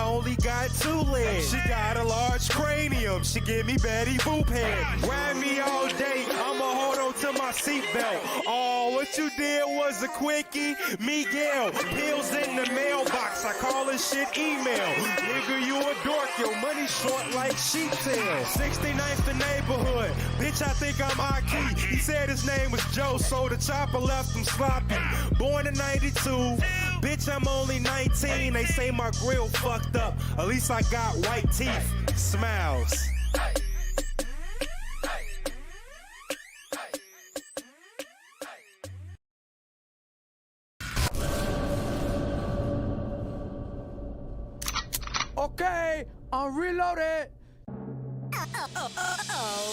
I only got 2 legs. She got a large cranium, she give me Betty Boop head. Ride me all day, I'ma hold on to my seatbelt. Oh, what you did was a quickie, Miguel. Pills in the mailbox, I call this shit email. Nigga, you a dork, your money short like sheep tail. 69th the neighborhood, bitch, I think I'm Aki. He said his name was Joe, so the chopper left him sloppy. Born in 92, bitch, I'm only 19. They say my grill fucked up, at least I got white teeth. Smiles. Okay, I'm reloaded. Oh.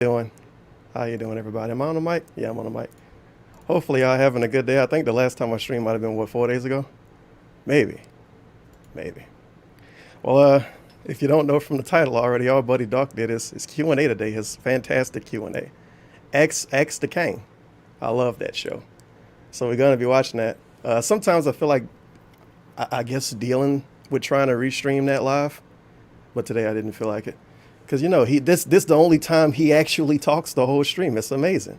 Doing? How you doing, everybody? Am I on the mic? Yeah, I'm on the mic. Hopefully y'all having a good day. I think the last time I streamed might have been, what, 4 days ago? Maybe. Well, if you don't know from the title already, our buddy Doc did his Q&A today, his fantastic Q&A. X the King. I love that show. So we're going to be watching that. Sometimes I feel like, I guess, dealing with trying to restream that live. But today I didn't feel like it. Because, you know, this the only time he actually talks the whole stream. It's amazing.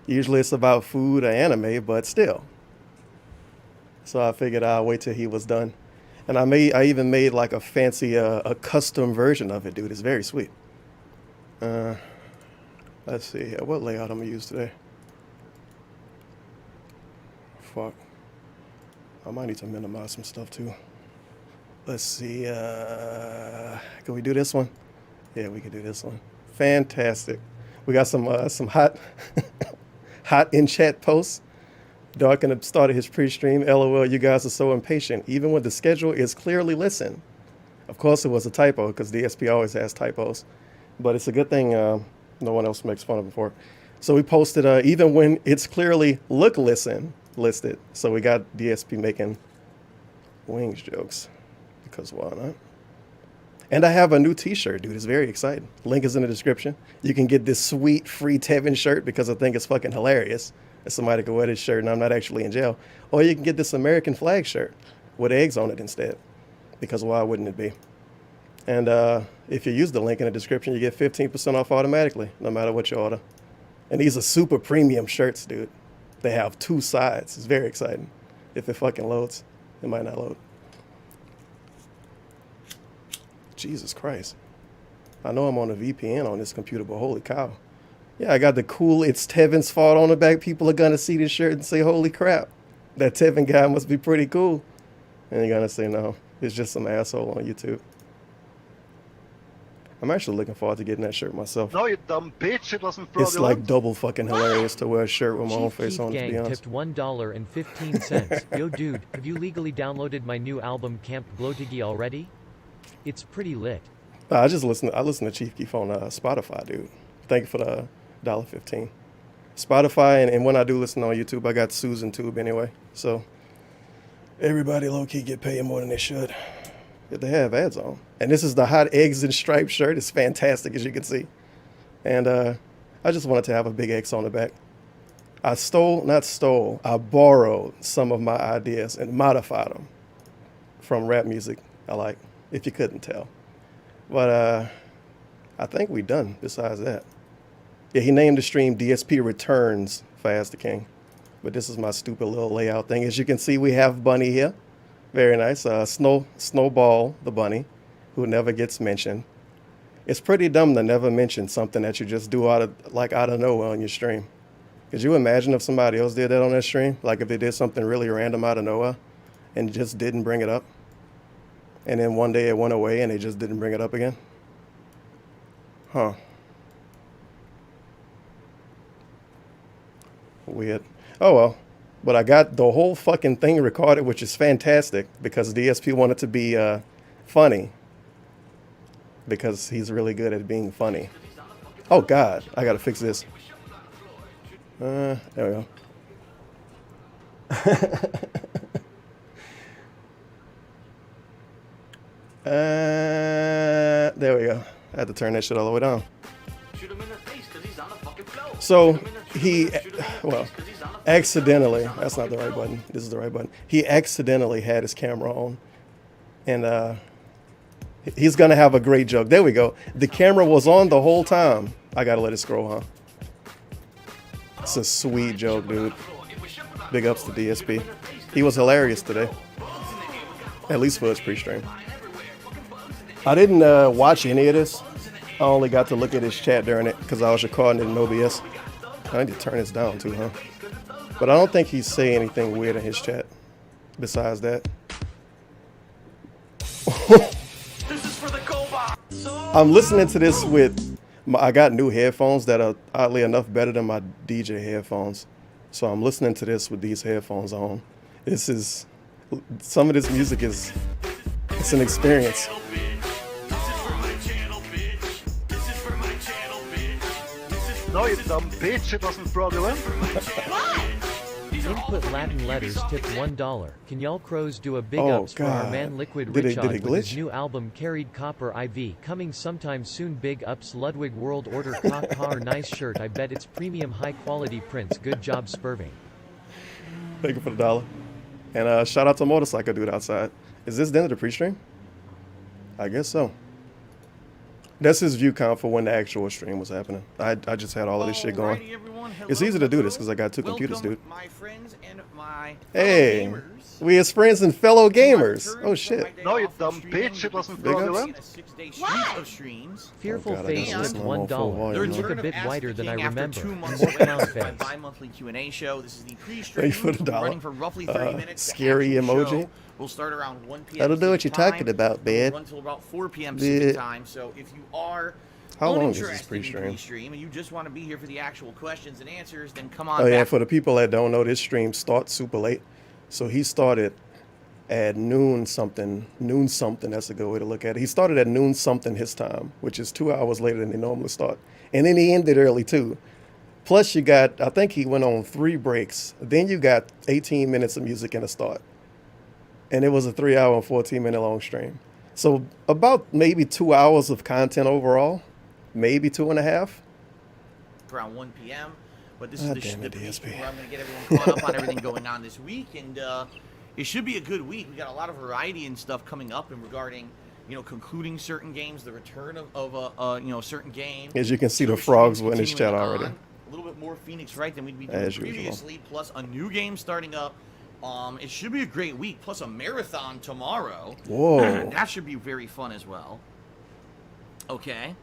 Usually it's about food or anime, but still. So I figured I'll wait till he was done. And I even made like a fancy, a custom version of it, dude. It's very sweet. Let's see here. What layout I'm going to use today? Fuck. I might need to minimize some stuff too. Let's see. Can we do this one? Yeah, we can do this one. Fantastic. We got some hot hot in chat posts. Darkin started his pre-stream. LOL, you guys are so impatient. Even when the schedule is clearly listed. Of course, it was a typo because DSP always has typos. But it's a good thing no one else makes fun of it for. So we posted even when it's clearly listed. So we got DSP making wings jokes because why not? And I have a new t-shirt, dude. It's very exciting. Link is in the description. You can get this sweet free Tevin shirt because I think it's fucking hilarious that somebody could wear this shirt and I'm not actually in jail. Or you can get this American flag shirt with eggs on it instead, because why wouldn't it be? And if you use the link in the description, you get 15% off automatically, no matter what you order. And these are super premium shirts, dude. They have 2 sides. It's very exciting. If it fucking loads, it might not load. Jesus Christ. I know I'm on a VPN on this computer, but holy cow. Yeah, I got the cool "It's Tevin's fault" on the back. People are going to see this shirt and say, holy crap, that Tevin guy must be pretty cool. And you're going to say, no, it's just some asshole on YouTube. I'm actually looking forward to getting that shirt myself. No, you dumb bitch, it wasn't fraudulent. It's like double fucking hilarious to wear a shirt with my own face on, to be honest. Tipped $1.15. Yo, dude, have you legally downloaded my new album Camp Glotigi already? It's pretty lit. I listen to Chief Keef on Spotify, dude. Thank you for the $1.15. Spotify, and when I do listen on YouTube, I got Susan Tube anyway. So everybody low-key get paid more than they should if they have ads on. And this is the Hot Eggs and Stripes shirt. It's fantastic, as you can see. And I just wanted to have a big X on the back. I borrowed some of my ideas and modified them from rap music I like, if you couldn't tell. But I think we done besides that. Yeah, he named the stream DSP Returns for As the King. But this is my stupid little layout thing. As you can see, we have Bunny here. Very nice. Snowball the bunny, who never gets mentioned. It's pretty dumb to never mention something that you just do out of nowhere on your stream. Could you imagine if somebody else did that on their stream? Like if they did something really random out of nowhere and just didn't bring it up? And then one day it went away and they just didn't bring it up again? Huh. Weird. Oh well. But I got the whole fucking thing recorded, which is fantastic because DSP wanted to be funny. Because he's really good at being funny. Oh God, I gotta fix this. There we go. There we go. I had to turn that shit all the way down. So he, well, accidentally, that's not the right button. This is the right button. He accidentally had his camera on. And he's going to have a great joke. There we go. The camera was on the whole time. I got to let it scroll, huh? It's a sweet joke, dude. Big ups to DSP. He was hilarious today. At least for his pre-stream. I didn't watch any of this. I only got to look at his chat during it because I was recording it in OBS. I need to turn this down too, huh? But I don't think he's saying anything weird in his chat besides that. I'm listening to this with, I got new headphones that are oddly enough better than my DJ headphones. So I'm listening to this with these headphones on. Some of this music it's an experience. No, you dumb bitch, it wasn't fraudulent. Input Latin letters tipped $1. Can y'all crows do a big Oh, ups for our God. man Liquid Did it Richard with his glitch? new album Carried Copper IV coming sometime soon. Big ups Ludwig World Order Cock Car nice shirt. I bet it's premium high quality prints. Good job Spurving. Thank you for the dollar. And shout out to Motorcycle Dude outside. Is this the end of the pre-stream? I guess so. That's his view count for when the actual stream was happening. I just had all of this shit going. Alrighty, everyone. It's Hello, easy to do this hello. because I got two computers, Welcome, dude. my friends and my Hey, fellow gamers. we as friends and fellow To my gamers. return Oh from shit. my day No, you off of dumb streaming, bitch, it wasn't big ups. fraudulent. A 6-day streak of streams. Fearful God, I Face gotta tipped listen. I'm on full $1. volume You now. look a bit Ask the whiter than I King after remember. 2 months More away clown from my face. bi-monthly Q&A show. This is the pre-stream. Thank you for the We're dollar. running for roughly 30 minutes. The scary actual emoji. show will start around 1 p.m. I don't know what Pacific you're time. talking about, It will man. run until about 4 p.m. Bleh. Pacific time. So if you are How long is this uninterested pre-stream? in pre-stream and you just want to be here for the actual questions and answers, then come on Oh yeah, back. for the people that don't know, this stream starts super late. So he started at noon something. That's a good way to look at it. He started at noon something his time, which is 2 hours later than he normally start. And then he ended early too. Plus you got, I think he went on 3 breaks. Then you got 18 minutes of music and a start. And it was a 3 hour and 14-minute long stream. So about maybe 2 hours of content overall, maybe 2.5. Around 1 p.m. But this is God the, damn it, the DSP. where I'm going to get everyone caught up on everything going on this week, and it should be a good week. We got a lot of variety and stuff coming up, and regarding concluding certain games, the return of certain game. As you can see, the Social frogs streams were in his chat continuing already. on. A little bit more Phoenix Wright than we'd be doing As usual. previously, plus a new game starting up. It should be a great week, plus a marathon tomorrow. Whoa. That should be very fun as well. Okay.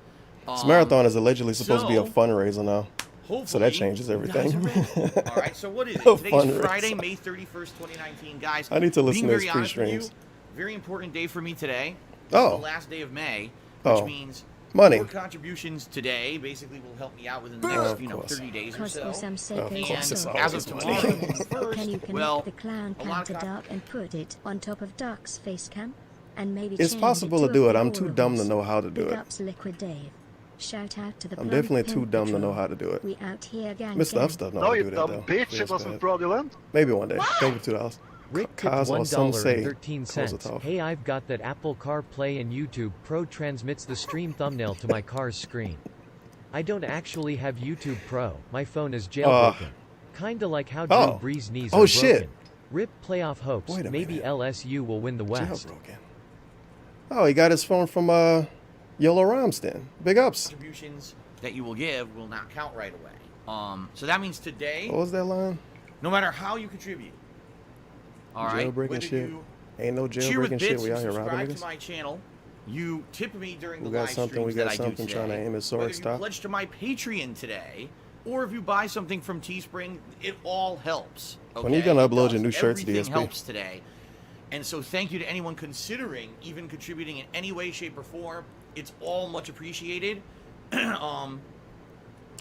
This marathon is allegedly supposed to be a so- fundraiser now. Hopefully, So that changes you guys everything. are ready. All right, so what is it? A Today's fundraiser. Friday, May 31st, 2019. Guys, I need to listen being to very his honest with you, pre-streams. very important day for me today. This is Oh. the last day of May, which Oh. means Money. your contributions today basically will help me out within the Of next, course. 30 days or Cause so. for some Of sacred course, it's sort. as always of money. tomorrow, Can you first, connect well, the clown a cam lot to of Duck and put it on top of Duck's face cam? And maybe It's change possible it to to do a it. I'm too dumb to horse. know how to do Big it. ups, Liquid Dave. Shout out to the I'm Plum definitely too Pimp dumb to know Patrol. how to do it. We out here gang Mr. gang. Upstuff know No, how to you do that dumb though. bitch, Feels it wasn't bad. fraudulent. Maybe one day. Thank you for $2. Rick tipped Kaz or some say. $1.13. Close it off. Hey, I've got that Apple CarPlay and YouTube Pro transmits the stream thumbnail to my car's screen. I don't actually have YouTube Pro. My phone is jailbroken. Kinda like how Drew Oh. Brees' knees Oh, are shit. broken. Rip playoff hopes. Wait a Maybe minute. LSU will win the West. Jailbroken. Oh, he got his phone from Yellow Rhymes then. Big ups. Contributions that you will give will not count right away. So that means today, What was that line? no matter how you contribute, all right, Jailbreaking whether shit. you Ain't no cheer with jailbreaking bits, shit. We you out here subscribe robbing to niggas. my channel, you tip me during We the got live something, streams we got that I do something, today. trying to aim his sword Whether you stop. pledge to my Patreon today, or if you buy something from Teespring, it all helps. When are you okay? gonna It upload does. your new shirts, Everything DSP? helps today. And so thank you to anyone considering even contributing in any way, shape, or form. It's all much appreciated.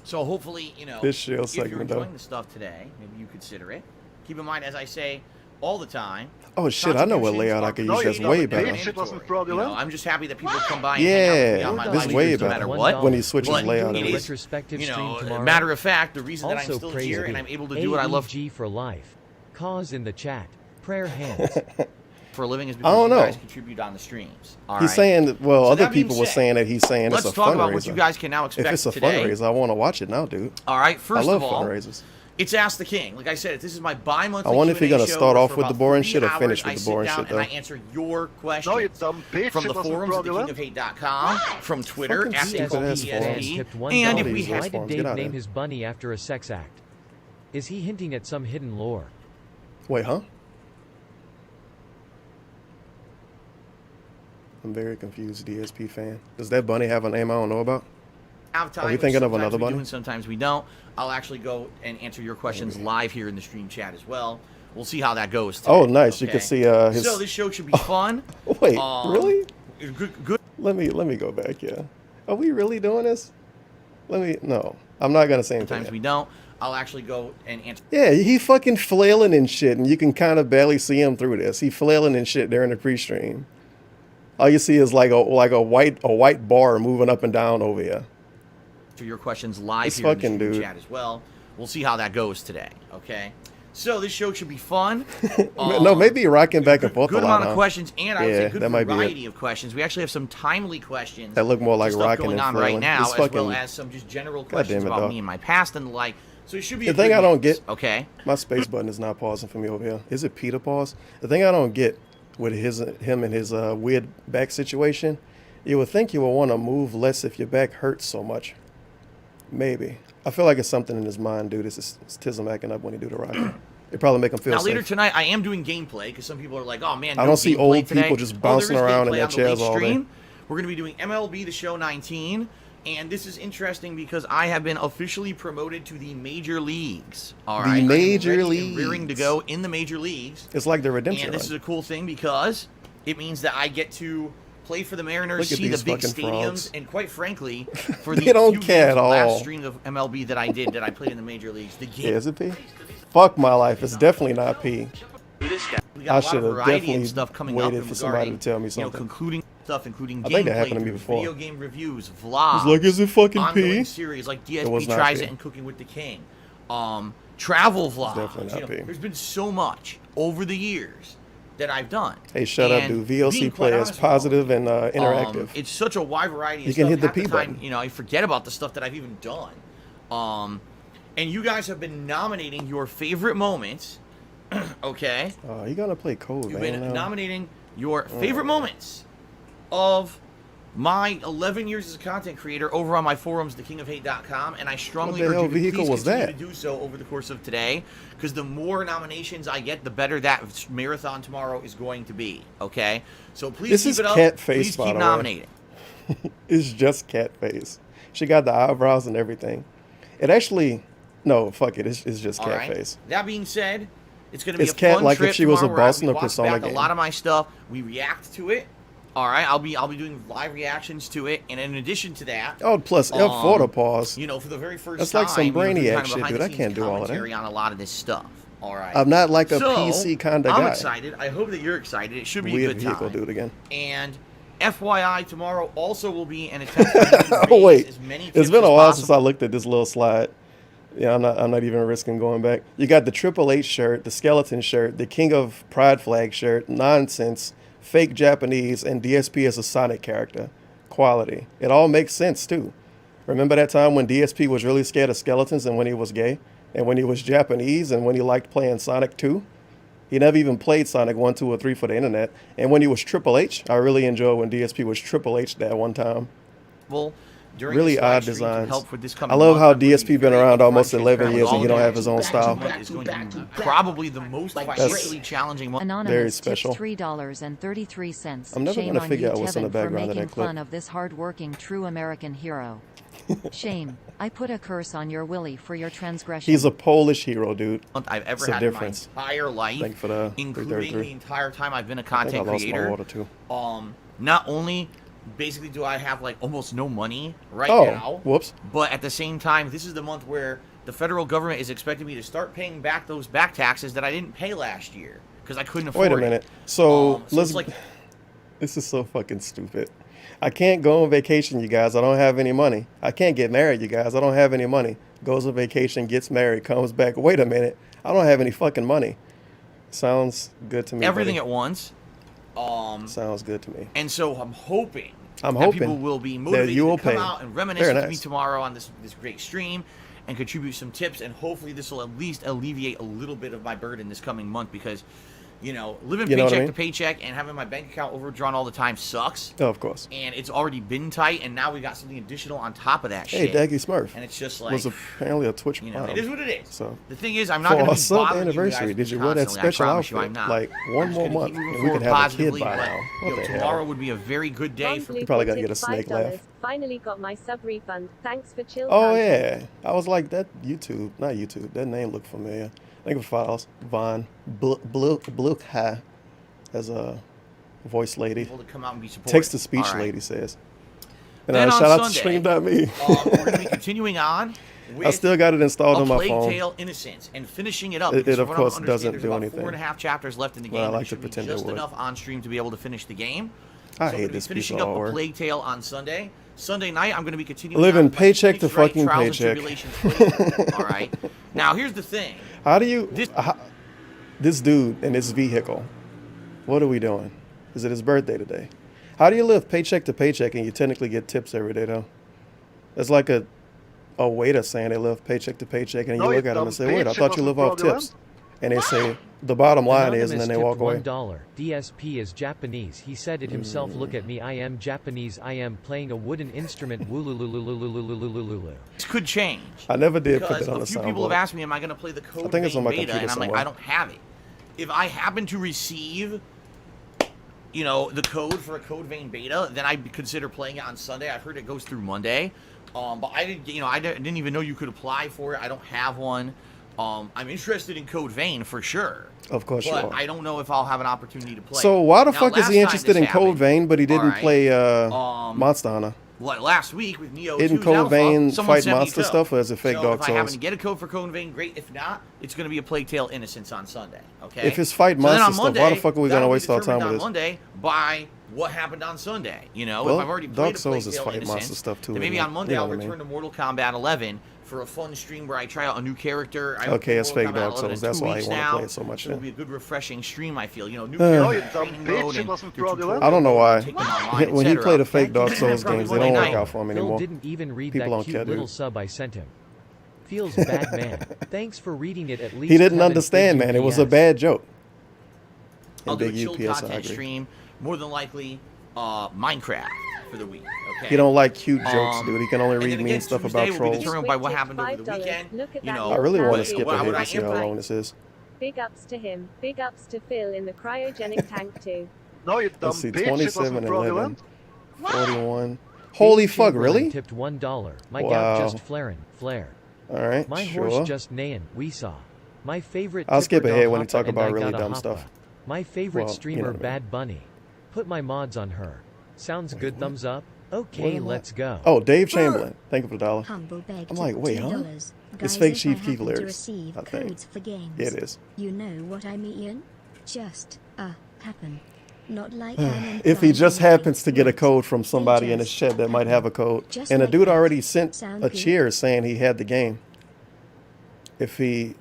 So hopefully, This shell if you're segment, enjoying though. the stuff today, maybe you consider it. Keep in mind, as I say all the time. Oh shit, I know what contributions layout I are could No, use you that's dumb way bitch, better. it wasn't You fraudulent. know, I'm just happy that people come by and hang out with me on my Yeah, live this way streams no better. matter what. When he switches But layout, it it is, is. Retrospective you stream know, tomorrow. matter of fact, the reason that I'm Also still praise here be. and I'm able to do what I love AEG for life. Cause in the chat. Prayer hands. for a living is I because don't you know. guys contribute on the streams. All He's right? saying that, well, So other that being people were said, saying that he's saying Let's it's a talk about what you fundraiser. guys can now expect If it's a today. fundraiser, I want to watch it now, dude. All right, I first love of all, fundraisers. it's Ask the King. Like I said, this is my bi-monthly I wonder if Q&A you're gonna show start where off for with the about boring 3 shit or hours finish with I the sit boring down shit, and I though. answer your questions. No, you dumb bitch, From the it wasn't forums at fraudulent. thekingofhate.com, from Twitter Fucking at stupid ass CSPS forums. tipped and if $1. we These Why have ass did forums, Dave get out of name here. his bunny after a sex act? Is he hinting at some hidden lore? Wait, huh? I'm very confused, DSP fan. Does that bunny have a name I don't know about? have time, Are we which thinking of sometimes another we do bunny? and sometimes we don't, I'll actually go and answer your questions live here in the stream chat as well. We'll see how that goes today, Oh, nice. You okay? can see his. So this show should be fun. Wait, really? Good. Let me go back. Yeah. Are we really doing this? No. I'm not gonna say anything. Sometimes yet. we don't. I'll actually go and answer. Yeah, he fucking flailing and shit, and you can kind of barely see him through this. He flailing and shit during the pre-stream. All you see is like a white bar moving up and down over here. to your questions live This here in the fucking stream dude. chat as well. We'll see how that goes today. Okay. So this show should be fun. No, maybe you're rocking back and forth a Good lot. amount of questions, and I would say good that might be variety of questions. We actually have some timely questions That look more like stuff rocking going and on right frilling. now, This as well fucking- as some just general God questions damn it, about dog. me and my past and the like. So it should be. The a thing good I don't mix, get, okay. my space button is not pausing for me over here. Is it P to pause? The thing I don't get with him and his weird back situation, you would think you would want to move less if your back hurts so much. Maybe. I feel like it's something in his mind, dude. It's tism acting up when he do the rocking. It probably make him feel Now safe. later tonight, I am doing gameplay because some people are like, "Oh man, I no don't see gameplay old today." people just Oh, bouncing there is around in gameplay their on the chairs late all day. stream. We're going to be doing MLB The Show 19, and this is interesting because I have been officially promoted to the major leagues. All right, I am major ready and leagues. rearing to go in the major leagues. It's like the redemption And this is run. a cool thing because it means that I get to play for the Mariners, Look at see the these big fucking stadiums, frogs. and quite frankly, for They the don't few care games at all. last stream of MLB that I did that I played in the major leagues, the game. Yeah, is it P? Fuck my life. It's definitely not P. We got I a lot should of have variety definitely and stuff coming up waited for somebody to tell me something. concluding stuff, including I think that gameplay, happened to me news, before. video game reviews, vlogs. It's like, is it fucking ongoing P? series like It was DSP not Tries P. It and Cooking with the King. Travel vlogs. definitely not P. There's been so much over the years that I've done. Hey, shut up, And dude. VLC being play quite is honest with all positive of and you, interactive. it's such a wide variety of You stuff. can hit the Half P time, button. I forget about the stuff that I've even done. And you guys have been nominating your favorite moments. Okay. You gotta play code, You've man. been nominating your favorite moments of my 11 years as a content creator over on my forums, thekingofhate.com, and I strongly What the urge hell you to vehicle please was continue that? to do so over the course of today, because the more nominations I get, the better that marathon tomorrow is going to be. Okay, so please This keep is it up. cat face, Please by keep the way. nominating. It's just cat face. She got the eyebrows and everything. It actually, no, fuck it. It's just All cat right. face. That being said, it's going to be It's a cat fun like if trip she was a tomorrow where boss in we a watch Persona back game. a lot of my stuff. We react to it. All right, I'll be doing live reactions to it, and in addition to that, Oh, plus F4 to pause. for the very first That's time, like some doing Brainiac kind of shit, behind dude. the I scenes can't do all of that. commentary on a lot of this stuff. All right, I'm not like a So, PC kind of I'm guy. excited. I hope that you're excited. It should be a Weird good vehicle, time. dude, again. And FYI, tomorrow also will be an attempt to Oh, wait. as many It's tips been as a while since I possible. looked at this little slide. Yeah, I'm not even risking going back. You got the Triple H shirt, the skeleton shirt, the King of Pride flag shirt, nonsense, fake Japanese, and DSP as a Sonic character. Quality. It all makes sense, too. Remember that time when DSP was really scared of skeletons and when he was gay? And when he was Japanese and when he liked playing Sonic 2? He never even played Sonic 1, 2, or 3 for the internet. And when he was Triple H, I really enjoyed when DSP was Triple H that one time. Well, during Really this live odd stream to designs. help with this I coming love month, how I'm gonna be DSP been very around upfront almost and 11 transparent years with and all he don't of have you. his own This style. month is going to be probably the most financially challenging month. Anonymous Very tips special. $3.33. I'm never Shame gonna on figure you, out what's in the Tevin, background for of that making clip. fun of this hard-working, true American hero. Shame. I put a curse on your willy for your transgression. He's a Polish hero, dude. I've ever It's a had difference. in my entire life, Thank you for the including 333. the entire time I've been a I think content I lost my creator. water, too. Not only basically do I have like almost no money right Oh, now, whoops. but at the same time, this is the month where the federal government is expecting me to start paying back those back taxes that I didn't pay last year because I couldn't afford Wait a it. minute. So, So let's. it's like, This is so fucking stupid. I can't go on vacation, you guys. I don't have any money. I can't get married, you guys. I don't have any money. Goes on vacation, gets married, comes back. Wait a minute. I don't have any fucking money. Sounds good to me. everything buddy. at once. Sounds good to me. And so I'm hoping I'm that hoping people will be that motivated you will to come pay. out and reminisce Very with me nice. tomorrow on this great stream and contribute some tips, and hopefully this will at least alleviate a little bit of my burden this coming month because, living You know what paycheck I mean? to paycheck and having my bank account overdrawn all the time sucks. Oh, of course. And it's already been tight, and now we got something additional on top of that Hey, shit. Daggy Smurf And it's just like, was apparently a Twitch prime. it is what it is. So, The thing is, I'm not for going to our be sub bothering you guys anniversary, with did this you wear that constantly. special I promise you outfit? I'm not. Like, I'm one just more gonna month, keep moving and we could forward have a kid positively, by but, now. What the tomorrow hell? would be a very good day for You probably gotta get a snake laugh. Finally got my sub refund. Thanks for chill. Oh, yeah. I was like, that YouTube, not YouTube, that name looked familiar. I think of files. Von Blukha as a voice lady. people to come out and be supportive. Text-to-speech All right. lady says. And Then on shout out to Sunday, Stream.me. We're going to be continuing on with I still got it installed A on my Plague phone. Tale Innocence and finishing it up. It, because of from what I'm course, understanding, doesn't there's do about anything. 4.5 chapters left in the game. Well, I and like it should to be pretend it just would. enough on stream to be able to finish the game. I so hate I'm this finishing piece of up A artwork. Plague Tale on Sunday. Sunday night, I'm going to be continuing Living on my paycheck to Phoenix Wright fucking Trials and paycheck. Tribulations footage. All right. Now, here's the thing. How do you... This- this dude in this vehicle, what are we doing? Is it his birthday today? How do you live paycheck to paycheck and you technically get tips every day, though? It's like a waiter saying they live paycheck to paycheck, and you No, look you at them and dumb say, wait, I bitch, it thought you live wasn't off tips. And they say, the bottom line is, and then they walk away. $1. DSP is Japanese. He said it himself. Look at me. I am Japanese. I am playing a wooden instrument. Woolulululululululululu. This could change. I never did put Because that on a the few people have soundboard. asked me, am I going to play the Code think it's on Vein my beta? computer And I'm like, somewhere. I don't have it. If I happen to receive, you know, the code for a Code Vein beta, then I'd consider playing it on Sunday. I've heard it goes through Monday. But I didn't, you know, I didn't even know you could apply for it. I don't have one. I'm interested in Code Vein for sure. Of course you But are. I don't know if I'll have an opportunity to play. So why the Now, fuck is last he time interested this in Code happened- Vein, but he didn't Alright. play Monster Hunter? What, last week with Neo Isn't 2's Code Alpha, Vein someone fight sent me a monster code. stuff, or is it fake so Dark if I happen Souls? to get a code for Code Vein, great. If not, it's going to be a Plague Tale Innocence on Sunday. Okay. If it's fight So then monster on stuff, Monday, why the fuck are we gonna that'll be waste our time determined with on this? Monday by what happened on Sunday. You know, Well, if I've already played Dark a Souls Plague is Tale fight Innocence, monster stuff too, then maybe isn't it? on Monday You know I'll what I return mean? to Mortal Kombat 11 for a fun stream where I try out a new character. I Okay, it's Mortal fake Kombat Dark 11 in Souls. That's 2 why I weeks wanna now. play it so much It'll then. be a good, refreshing stream. I feel. You know, new No, character you dumb training bitch, mode it and wasn't their fraudulent. tutorial I don't know why. take them online, When he etc. played the fake That Dark game's Souls probably games, they Monday don't night. work out for him Phil anymore. didn't even read People that don't cute care, dude. little sub I sent him. Feels bad, man. Thanks for reading it at least. He didn't Kevin, understand, big man. It was a UPS. bad joke. I'll And do a big chill UPS, I content agree. stream, more than likely Minecraft for the week. Okay. He don't like cute jokes, dude. He can only and read then mean again, stuff Tuesday about will be trolls. determined by what Squid happened over the $5. weekend. Look at You that know, I really want to What skip would ahead I and see how invite? long this is. Big ups to him. Big ups to Phil in the cryogenic tank too. No, you dumb Let's see, bitch, it 27 wasn't and fraudulent. 11. 41. Holy Dave fuck, Chamberlain really? Tipped $1. My Wow. gout just flaring. Flare. All right, My sure. horse just neighing. We saw. My favorite. I'll skip tipper ahead got when you talk hoppa and about I really got a dumb hoppa. stuff. My favorite Well, you streamer, know what I mean. Bad Bunny. Put my mods on her. Sounds good. Thumbs up. Okay, What? let's go. Oh, Dave Chamberlain. Thank you for the dollar. Humble beg I'm like, to wait, huh? $2. It's Guys, fake if Chief I Keef happen to lyrics, receive I think. codes for games. Yeah, it is. You know what I mean? Just happen. Not like If he just happens to get a code from somebody in his chat that might have a code, Just and the like dude that. already sent Sound a good? cheer saying he had the game. If he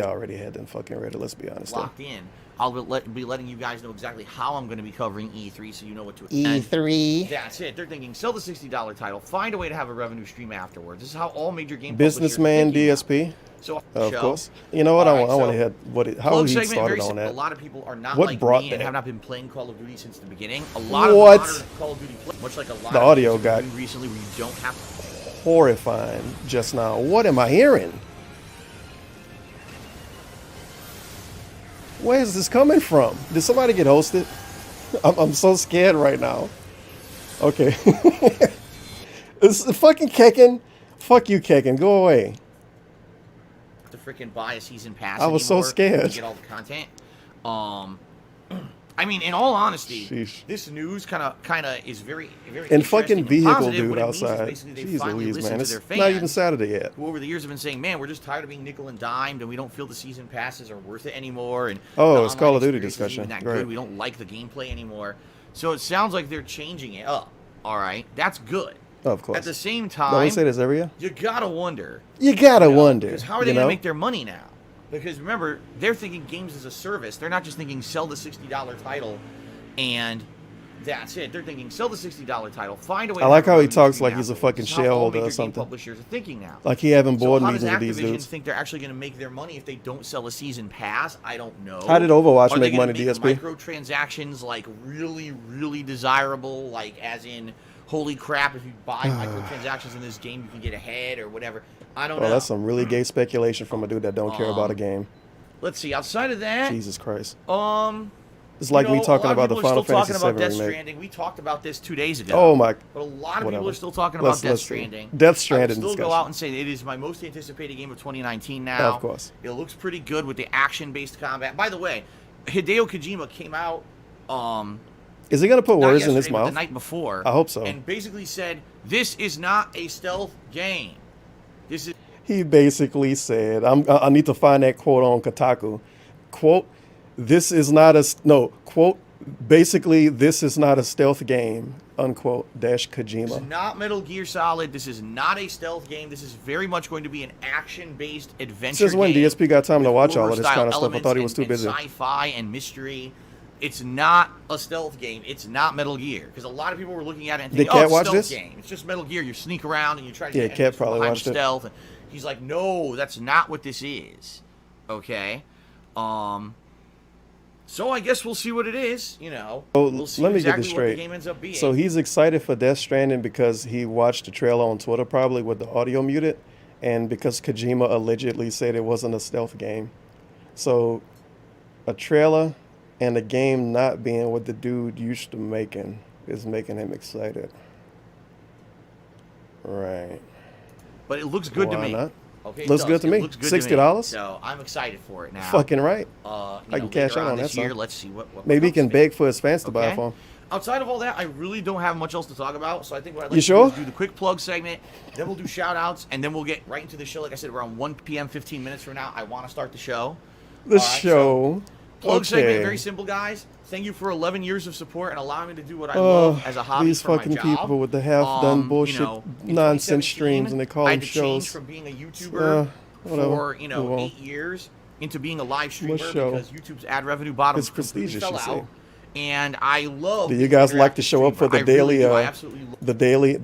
already had them fucking ready. Let's be honest. Though. locked in. I'll be letting you guys know exactly how I'm going to be covering E3, so you know what to expect. E3 That's it. They're thinking sell the $60 title, find a way to have a revenue stream afterwards. This is how all major game businessman publishers are thinking DSP. now. So Of show. course. You know what? All I right, want to so hear what it, how Plug he segment, very started on simple. that. A lot of people are not What like brought me that? and have not been playing Call of Duty since the beginning. A lot of What? modern Call of Duty play, much like a lot The of audio games that we're got- doing recently where you don't have Horrifying just now. What am I hearing? Where is this coming from? Did somebody get hosted? I'm so scared right now. Okay. It's fucking Kekken. Fuck you, Kekken. Go away. to freaking buy a season pass. I was so anymore scared. to get all the content. I mean, in all honesty, Sheesh. this news kind of is very And interesting fucking and vehicle positive. dude What it means is outside. basically they Jeez finally Louise, listen man. to It's their fans, not even Saturday yet. who over the years have been saying, "Man, we're just tired of being nickel and dimed, and we don't feel the season passes are worth it anymore." And Oh, the it's Call online of Duty experience isn't discussion. even that Great. good. We don't like the gameplay anymore. So it sounds like they're changing it up. All right, that's good. Of course. At the same Don't we time, say this every year? you gotta wonder. You gotta wonder. Because how are they you going know? to make their money now? Because remember, they're thinking games as a service. They're not just thinking sell the $60 title and that's it. They're thinking sell the $60 title, find a way. I to like have how he revenue talks stream like he's a afterwards. fucking This is how all shareholder or major game something. Publishers are thinking now. Like he having board so how meetings does with these Activision dudes. think they're actually going to make their money if they don't sell a season pass? I don't know. How did Overwatch Are they make gonna money, make DSP? microtransactions like really desirable, like as in holy crap, if you buy microtransactions in this game, you can get ahead or whatever. I don't Oh, know. that's some really gay speculation from a dude that don't care about a game. Let's see. Outside of that, Jesus Christ. It's you like know, me talking a lot about of the people are Final still Fantasy talking about VII Death remake. Stranding. We talked about this 2 days ago. Oh my. But a lot of whatever. people are still talking about Death Let's see. Stranding. Death I Stranding will still go discussion. out and say it is my most anticipated game of 2019 now. Of course. It looks pretty good with the action-based combat. By the way, Hideo Kojima came out Is he gonna put not words in his yesterday, but mouth? the night before. I hope so. And basically said, this is not a stealth game. This is He basically said, I need to find that quote on Kotaku. Quote, this is not a, no, quote, Basically, this is not a stealth game, unquote, dash This Kojima. is not Metal Gear Solid. This is not a stealth game. This is very much going to be an action-based adventure Since when game DSP got time to with watch all of this horror-style kind of stuff? I thought he was elements too and busy. Sci-fi and mystery. It's not a stealth game. It's not Metal Gear. Because a lot of people were looking at it and Did thinking, Cat it's a watch stealth this? game. It's just Metal Gear. You sneak around and you try to Yeah, get Cat enemies from probably behind watched with it. stealth. And he's like, no, that's not what this is. Okay? So I guess we'll see what it is, you know. So We'll see let me exactly get this what the straight. game ends up being. So he's excited for Death Stranding because he watched the trailer on Twitter, probably with the audio muted, and because Kojima allegedly said it wasn't a stealth game. So a trailer and a game not being what the dude used to making is making him excited. Right. But it looks good to Why me. not? Okay, it Looks does. good to It me. looks good to me. $60? So I'm excited for it now. Fucking right. You I know, can cash later out on this that year, son. let's see what Maybe he comes can to me. beg for his fans to buy it Okay? for him. Outside of all that, I really don't have much else to talk about. So I think what I'd like You to sure? do is do the quick plug segment. Then we'll do shout outs. And then we'll get right into the show. Like I said, around 1 p.m., 15 minutes from now, I want to start the show. The All right, show. Plug segment, Okay. very simple, guys. Thank you for 11 years of support and allowing me to do what I love as a hobby These for fucking my job. people with the half-done bullshit you know, in nonsense 2017, streams, and they call I them had to change shows. from being a YouTuber Whatever. for, Move on. 8 years into being a live streamer show? because YouTube's ad revenue bottom It's completely prestigious, fell you out. say. And I love Do you being guys an like to interactive show up for streamer. the I really daily, do. I absolutely love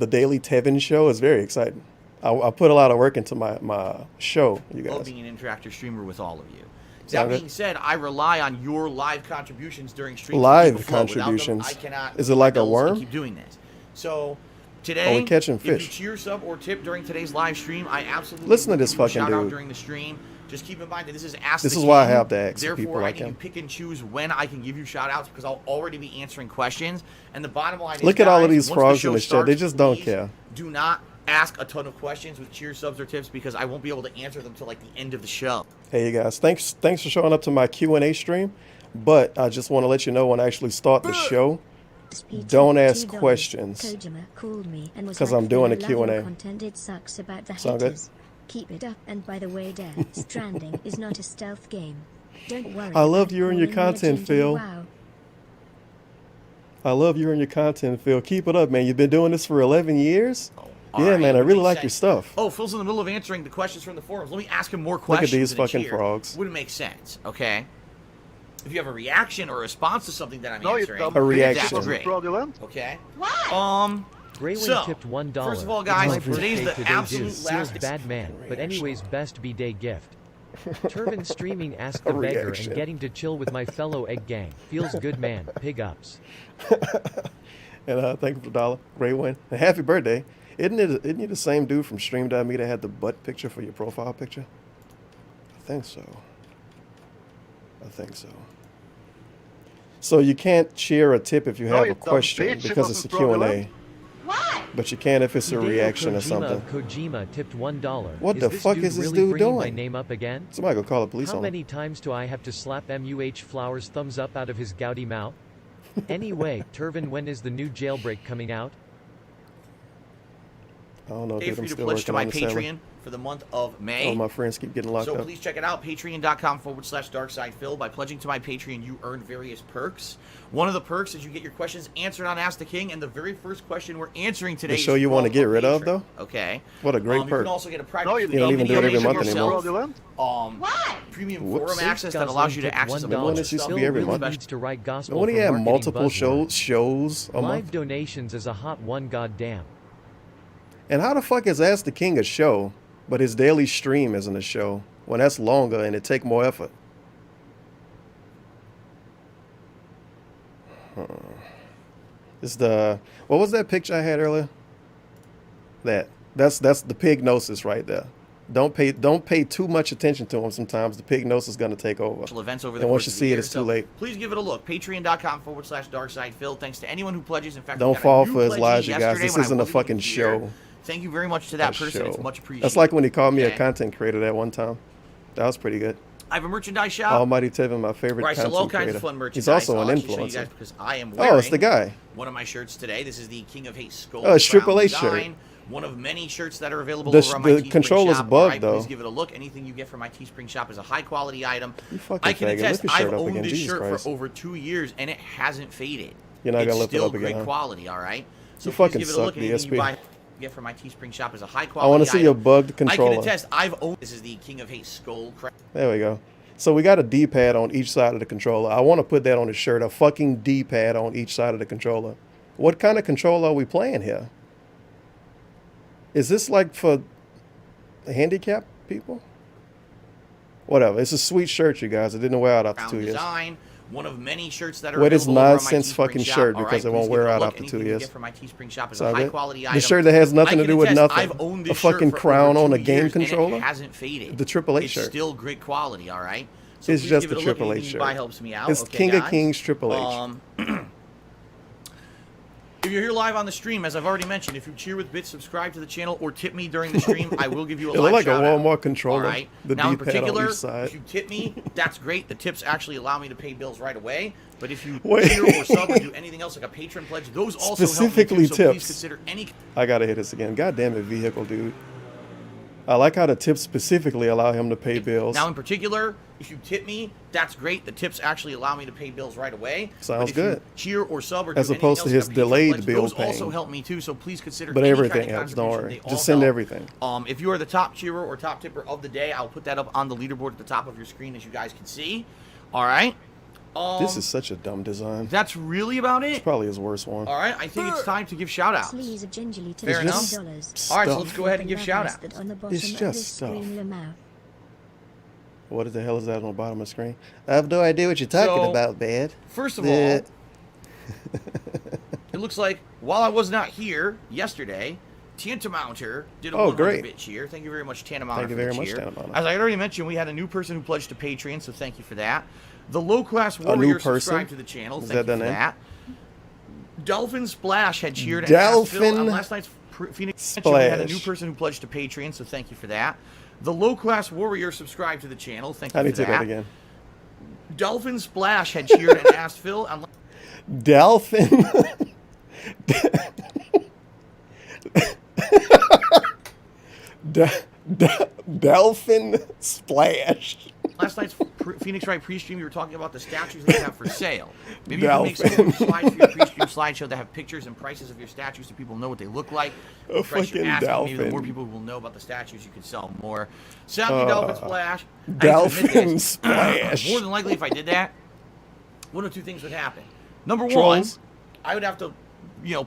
the daily Tevin show? Is very exciting. I put a lot of work into my show, you love guys. being an interactive streamer with all of you. That Sound good? being said, I rely on your live contributions during streams. Live to keep the flow. Without them, contributions? I cannot. Is it pay my like a bills and worm? Keep doing this. So today, Are we catching if you fish? cheer, sub, or tip during today's live stream, I absolutely Listen to will this give you a fucking shout out dude. during the stream. Just keep in mind that this is Ask This the is why I King. have to ask Therefore, people I like can him. pick and choose when I can give you shout outs because I'll already be answering questions. And the bottom line is, Look at all of guys, these once frogs show in the chat. They starts, just don't please care. Do not ask a ton of questions with cheer, subs, or tips because I won't be able to answer them till like the end of the show. Hey, you guys. Thanks for showing up to my Q&A stream. But I just want to let you know when I actually start the show, don't ask $2. questions. Kojima called me and was 'Cause like, I'm doing "I a love your Q&A. content, it sucks about the Sound good? haters. Keep it up. And by the way, Death Stranding is not a stealth game. Don't worry. I love about you and your calling content, legend Phil. Wow. I love you and your content, Phil. Keep it up, man. You've been doing this for 11 years? All Yeah, right, man. I what really he like said. your stuff. Oh, Phil's in the middle of answering the questions from the forums. Let me ask him more at questions. these than a fucking cheer. frogs. Wouldn't make sense, okay? If you have a reaction or a response to something that I'm No, you answering, dumb A bitch, reaction. that's It wasn't great. fraudulent. Okay? Graywing So, tipped $1. first of all, It's guys, my today's birthday the today, absolute dude. last- Feels bad man, but anyways, best B-Day gift. Turban streaming Ask the A Beggar reaction. and getting to chill with my fellow egg gang. Feels good, man. Pig ups. And thank you for the dollar. Great win. And happy birthday. Isn't you the same dude from Stream.me that had the butt picture for your profile picture? I think so. So you can't share a tip if you No, have you a dumb question bitch, it because it's a wasn't Q&A. fraudulent. But you can if it's a Hideo reaction or Kojima something. of Kojima tipped $1. What the this fuck dude is this really dude bringing my doing? name up again? Somebody go call the police How on him. many times do I have to slap MUH Flowers thumbs up out of his gouty mouth? Anyway, Turvin, when is the new jailbreak coming out? I don't know, Pay dude. for I'm you to still pledge working to my on the seller. Patreon for the month of May. Oh, my friends keep getting locked So up. please check it out, patreon.com/darksidephil. By pledging to my Patreon, you earn various perks. One of the perks is you get your questions answered on Ask the King, and the very first question we're answering today The show is you want to from get a rid of, patron. though? Okay. What a great You perk. can also get a private No, you don't even do it every month yourself, anymore. Fraudulent. premium Whoops. forum access that allows you to access a Remember when bunch of this used to stuff. be every Really month? needs to write gospel And when he for had marketing multiple buzzwords. shows a Live month. donations is a hot one, goddamn. And how the fuck is Ask the King a show, but his daily stream isn't a show? When that's longer and it take more effort. It's the what was that picture I had earlier? That's the pignosis right there. Don't pay too much attention to him. Sometimes the pignosis is gonna take over. Events over the And once course you of the see it, year. it's too So late. Please give it a look. Patreon.com/darksidephil. Thanks to anyone who pledges. In fact, we Don't got a fall new for his pledgee lies, you guys. yesterday This when I isn't a wasn't even fucking here. show. Thank you very much to that A person. It's show. much appreciated. That's like when he called me a Okay. content creator that one time. That was pretty good. I have a merchandise shop. Almighty Tevin, my favorite Where I sell all content kinds creator. of fun merchandise. He's also I'll an actually show you guys influencer. because I am wearing Oh, it's the guy. one of my shirts today. This is the King of Hate Skull. Oh, it's Crown Triple H shirt. design one of many shirts that are available The over on my the Teespring controller's shop. bugged, Please though. give it a look. Anything you get from my Teespring shop is a high-quality item. You fucking I can faggot. attest, Lift your shirt I've up owned again. this Jesus shirt Christ. for over 2 years, and it hasn't faded. You're not it's gonna lift it still up again, great huh? quality, all right? So You please fucking give it a suck, look. Anything DSP. you get from my Teespring shop is a high-quality I want to see your item. bugged I controller. can attest, I've owned... This is the King of Hate skull crap. There we go. So we got a D-pad on each side of the controller. I want to put that on the shirt. A fucking D-pad on each side of the controller. What kind of controller are we playing here? Is this like for handicapped people? Whatever. It's a sweet shirt, you guys. It didn't wear out after 2 years. Design. One of many shirts that are Wear this available over on my nonsense Teespring fucking shop. shirt All because it please won't give wear it a out look. after 2 Anything you years. get from my Teespring shop is Sound a good? high-quality The item. shirt that has nothing I to can do with attest, nothing. I've owned A this shirt fucking for crown over on a 2 game years, and controller. it hasn't faded. The AAA it's shirt. still great quality, all right? So It's please just give the it a look. AAA Anything you shirt. buy helps me out. It's Okay, King of guys? Kings Triple H. If you're here live on the stream, as I've already mentioned, if you cheer with bits, subscribe to the channel, or tip me during the stream, I will give you a It look live like a shout-out. Walmart controller. All right. The Now, in D-pad on particular, each side. if you tip me, that's great. The tips actually allow me to pay bills right away. But if you Wait. cheer or sub or do anything else like a patron pledge, those also Specifically help me too. So please tips. consider any. I gotta hit this again. God damn it, vehicle dude. I like how the tips specifically allow him to pay bills. Now, in particular, if you tip me, that's great. The tips actually allow me to pay bills right away. Sounds but if good. You cheer or sub or do As anything opposed to else his like a patron delayed pledge, bill those also paying. help me too. So please consider. But any everything kind of helps, don't contribution. worry. They Just all send help. everything. If you are the top cheerer or top tipper of the day, I'll put that up on the leaderboard at the top of your screen, as you guys can see. All right. This is such a dumb design. That's really about It's it. probably his worst one. All right. I think it's time to give shout outs. Sleaze of gingerly Fair enough. $10. All right, so Stuff. let's go ahead and give shout outs. It's just stuff. What the hell is that on the bottom of the screen? I have no idea what you're talking So, about, Bad. First of all, The- it looks like while I was not here yesterday, Tantamounter did a Oh, 100 great. bit cheer. Thank you very much, Tantamounter. Thank you for very the much, cheer. Tantamounter. As I already mentioned, we had a new person who pledged to Patreon, so thank you for that. The Low Class new Warrior person? subscribed to the channel. Is Thank that you for their name? that. Dolphin Splash had cheered and asked Phil Dolphin on last night's Phoenix. We had a new Splash. person who pledged to Patreon, so thank you for that. The Low Class Warrior subscribed to the channel. Thank you I need for to do that. that again. Dolphin Splash had cheered and asked Phil on Dolphin. Dolphin Splash. last night's Phoenix Wright pre-stream. You were talking about the statues that you have for sale. Maybe you can make some Dolphin. slides for your pre-stream slideshow that have pictures and prices of your statues so people know what they look like. A Price you're fucking asking, maybe the dolphin. more people will know about the statues, you can sell more. Sadly, Dolphin Splash. I hate to admit Dolphin this, Splash. More than likely, if I did that, one of two things would happen. Number one, Trolls. I would have to,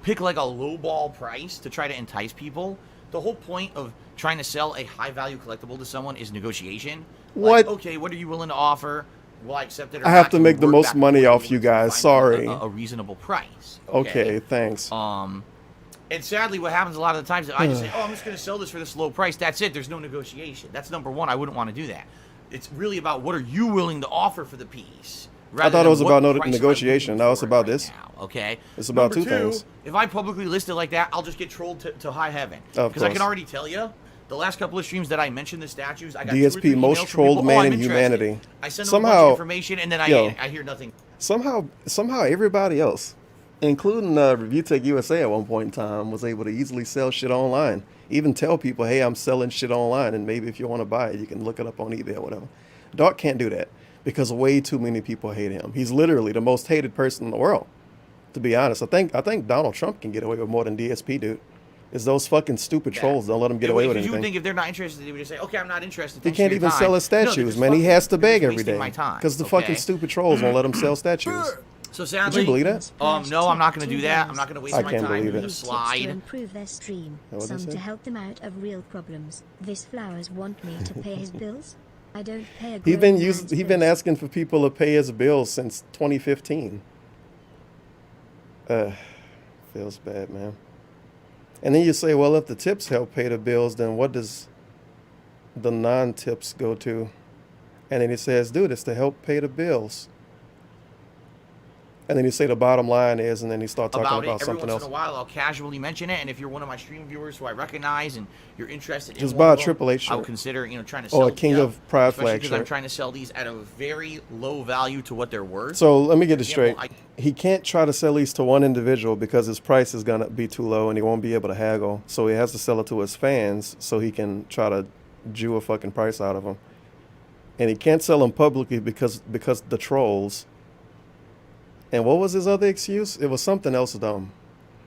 pick like a low ball price to try to entice people. The whole point of trying to sell a high value collectible to someone is negotiation. Like, What? okay, what are you willing to offer? Will I accept it or I have not? to So make the work most back money and forth off you to guys. find Sorry. a reasonable price. Okay, thanks. And sadly, what happens a lot of the times is I just say, oh, I'm just going to sell this for this low price. That's it. There's no negotiation. That's number one. I wouldn't want to do that. It's really about what are you willing to offer for the piece. I thought it was about no negotiation. Now Now it's about this. Okay. It's about Number two things. If I publicly list it like that, I'll just get trolled to high heaven. Of Because I can course. already tell you, the last couple of streams that I mentioned the statues, I got DSP, 2 or 3 most emails from trolled people, man I'm in interested. humanity. I send them a bunch Somehow- of information, and then yo. I hear nothing. Somehow everybody else, including Review Tech USA at one point in time, was able to easily sell shit online. Even tell people, hey, I'm selling shit online, and maybe if you want to buy it, you can look it up on eBay or whatever. Doc can't do that because way too many people hate him. He's literally the most hated person in the world. To be honest, I think Donald Trump can get away with more than DSP, dude. It's those fucking stupid trolls don't let him get away with Because you would anything. think if they're not interested, they would just say, okay, I'm not interested. He Thanks can't for your even time. sell his No, they're statues, just man. He fucking- has to they're beg just every wasting day my time, because the okay? fucking stupid trolls won't let him sell statues. So sadly, believe that? No, I'm not going to do that. I'm not going to waste I my can't time believe doing it. a Tips to slide. improve their stream. What did Some it say? to help them out of real problems. This Flowers want me to pay his bills. I don't pay a He grown been man's he been bills. asking for people to pay his bills since 2015. Feels bad, man. And then you say, well, if the tips help pay the bills, then what does the non-tips go to? And then he says, dude, it's to help pay the bills. And then you say the bottom line is, and then you start talking about about it. Every something once else. in a while, I'll casually mention it, and if you're one of my stream viewers who I recognize and you're interested Just in buy one a of them, Triple H I would shirt. consider, trying to sell Or a King of Pride flag because I'm shirt. trying to sell these at a very low value to what they're worth. So let me get this For example, straight. He can't try to sell these to one individual because his price is gonna be too low and he won't be able to haggle. So he has to sell it to his fans so he can try to Jew a fucking price out of them. And he can't sell them publicly because the trolls. And what was his other excuse? It was something else dumb.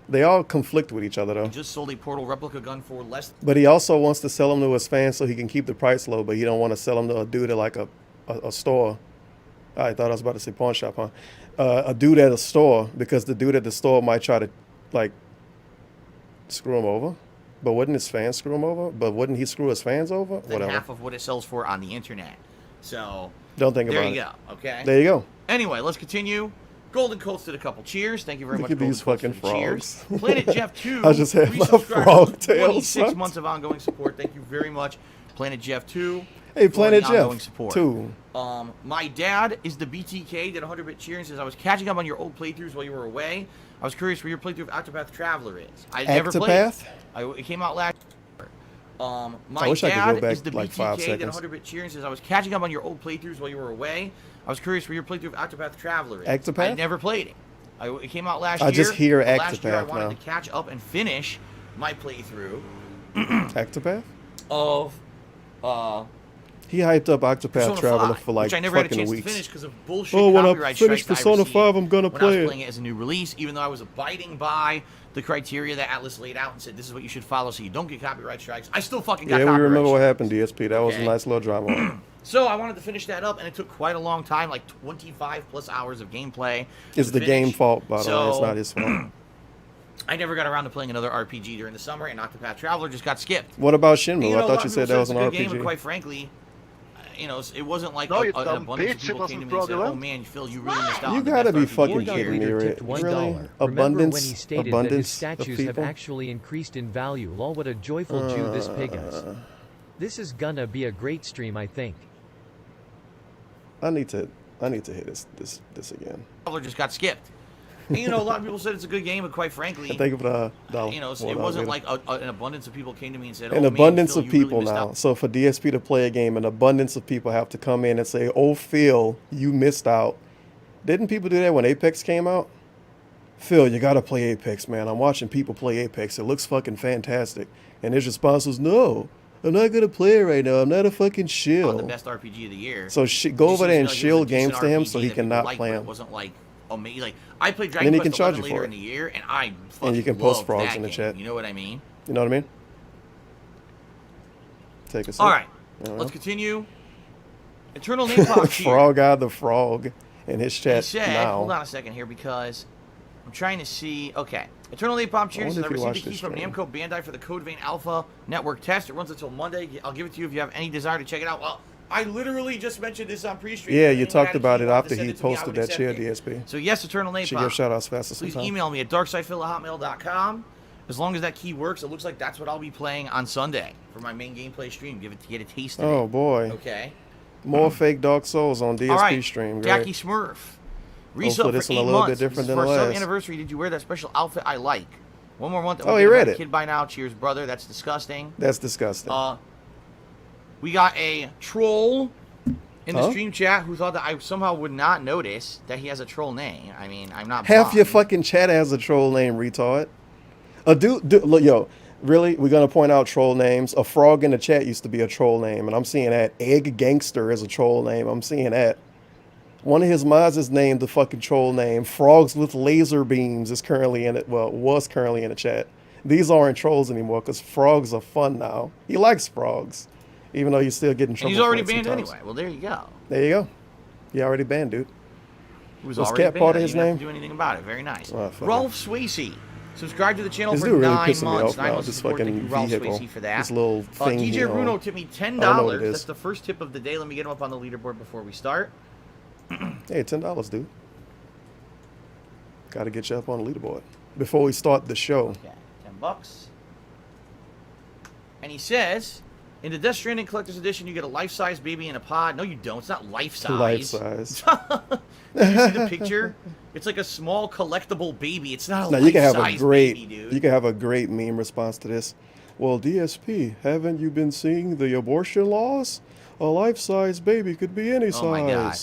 They all conflict with each other though. He just sold a Portal replica gun for less. But he also wants to sell them to his fans so he can keep the price low. But he don't want to sell them to a dude at like a store. I thought I was about to say pawn shop, huh? A dude at a store, because the dude at the store might try to like screw him over. But wouldn't his fans screw him over? But wouldn't he screw his fans over? than half of what it sells for on the internet. So Don't think about it. there you go. Okay. There you go. Anyway, let's continue. Golden Colts did a couple cheers. Thank you very Look much. at these Golden fucking Colts, for the frogs. cheers. Planet Jeff 2. I just had my resubscribed frog to tail 26 sucked. months of ongoing support. Thank you very much, Planet Jeff 2. Hey, for Planet the ongoing Jeff, support. too. My dad is the BTK, did 100-bit cheer and says, I was catching up on your old playthroughs while you were away. I was curious where your playthrough of Octopath Traveler is. I never played it. It came out last year. My wish I could dad go back is the like 5 BTK, did seconds. 100-bit cheer and says, I was catching up on your old playthroughs while you were away. I was curious where your playthrough of Octopath Traveler is. Octopath? I never played it. It came out last year. I just hear but last year I Octopath wanted now. to catch up and finish my playthrough Octopath? of He hyped up Octopath Persona Traveler 5, for like which I never had a fucking chance weeks. to finish because of bullshit Oh, when I copyright finish strikes Persona I 5, I'm gonna when I play was it. playing it as a new release, even though I was abiding by the criteria that Atlas laid out and said this is what you should follow so you don't get copyright strikes. I still fucking got Yeah, we copyright remember what strikes. happened, DSP. That was a Okay. nice little drama. So I wanted to finish that up, and it took quite a long time, like 25 plus hours of gameplay. It's to the game finish. fault, by the way. It's So, not his fault. I never got around to playing another RPG during the summer, and Octopath Traveler just got skipped. What about Shenmue? You know, I a thought lot you of said people that was it's an a good game, RPG. but quite frankly, it wasn't like No, you an dumb abundance of bitch, people it came to wasn't me and said, "Oh fraudulent." man, Phil, you really missed out." You on the gotta best be RPG fucking of the year." kidding me, Leader right? tipped $1. Really? Remember when Abundance, he stated that his abundance of statues have people. actually increased in value? Lol, what a joyful Jew this pig is. This is gonna be a great stream, I think. I need to hit this again. Traveler just got skipped. And, a lot of people said it's a good game, but quite frankly, I think of the dollar. it wasn't like an abundance of people came to me and said, "Oh, An man, abundance Phil, of you really people missed now. out." So for DSP to play a game, an abundance of people have to come in and say, "Oh, Phil, you missed out." Didn't people do that when Apex came out? Phil, you gotta play Apex, man. I'm watching people play Apex. It looks fucking fantastic. And his response was, "No, I'm not gonna play it right now. I'm not a fucking On shill." the best RPG of the year. So go over there and Just, shill it was a decent games to him so RPG he that people cannot liked, play but him. It wasn't like amazing. Like I played then he Dragon can Quest charge 11 you for later it. in the year, and I fucking you can post loved frogs that in the game. chat. You know what I mean? You know what I mean? Take a sip. All right, Uh-huh. let's continue. Eternal Napalm Cheer. Frog Eye the Frog in his He chat said, now. hold on a second here because I'm trying to see. Okay. Eternal Napalm Cheers. wonder I if he received a watched key this from stream. Namco Bandai for the Code Vein Alpha Network test. It runs until Monday. I'll give it to you if you have any desire to check it out. Well, I literally just mentioned this on pre-stream. Yeah, If you anyone talked had a about key it and wanted after to send he it to me, I posted would that accept chair, it. DSP. So yes, Eternal Napalm. Should give shout outs faster Please sometime. email me at darksidefil@hotmail.com. As long as that key works, it looks like that's what I'll be playing on Sunday for my main gameplay stream. Get a taste of Oh it. boy. Okay. More fake Dark Souls on DSP All right. stream. Jackie Great. Smurf. Hopefully Resub this for one a 8 little bit months. different This is than for the our sub last. anniversary. Did you wear that special outfit I like? One more month. Oh, he read a it. Kid by now. Cheers, brother. That's disgusting. That's disgusting. We got a troll in the Huh? stream chat who thought that I somehow would not notice that he has a troll name. I mean, I'm not Half your blind. fucking chat has a troll name, retard. A dude, look, yo, really? We're gonna point out troll names. A frog in the chat used to be a troll name, and I'm seeing that. Egg Gangster is a troll name. I'm seeing that. One of his mods is named the fucking troll name. Frogs with laser beams is currently in it. Well, was currently in the chat. These aren't trolls anymore because frogs are fun now. He likes frogs, even though he's still getting And trouble. he's already for it banned sometimes. anyway. Well, there you go. There you go. He already banned, dude. He was Was already Cat banned. part of I his didn't have name? to do anything about it. Very nice. Oh, fuck Rolf Swayze. Subscribe to the channel This for dude really 9 pissing me months. off 9 now. months of This support. Thank you, fucking Rolf vehicle. Swayze, for that. This little thing DJ here Bruno on- tipped me I don't know what $10. it is. That's the first tip of the day. Let me get him up on the leaderboard before we start. Hey, $10, dude. Got to get you up on the leaderboard before we start the show. Okay, $10. And he says, in the Death Stranding Collector's Edition, you get a life-size baby in a pod. No, you don't. It's not life-size. Life size. Did you see the picture? It's like a small collectible baby. It's not a Now you can have a life-size great, baby, dude. you can have a great meme response to this. Well, DSP, haven't you been seeing the abortion laws? A life-size baby could be any size. Oh my God.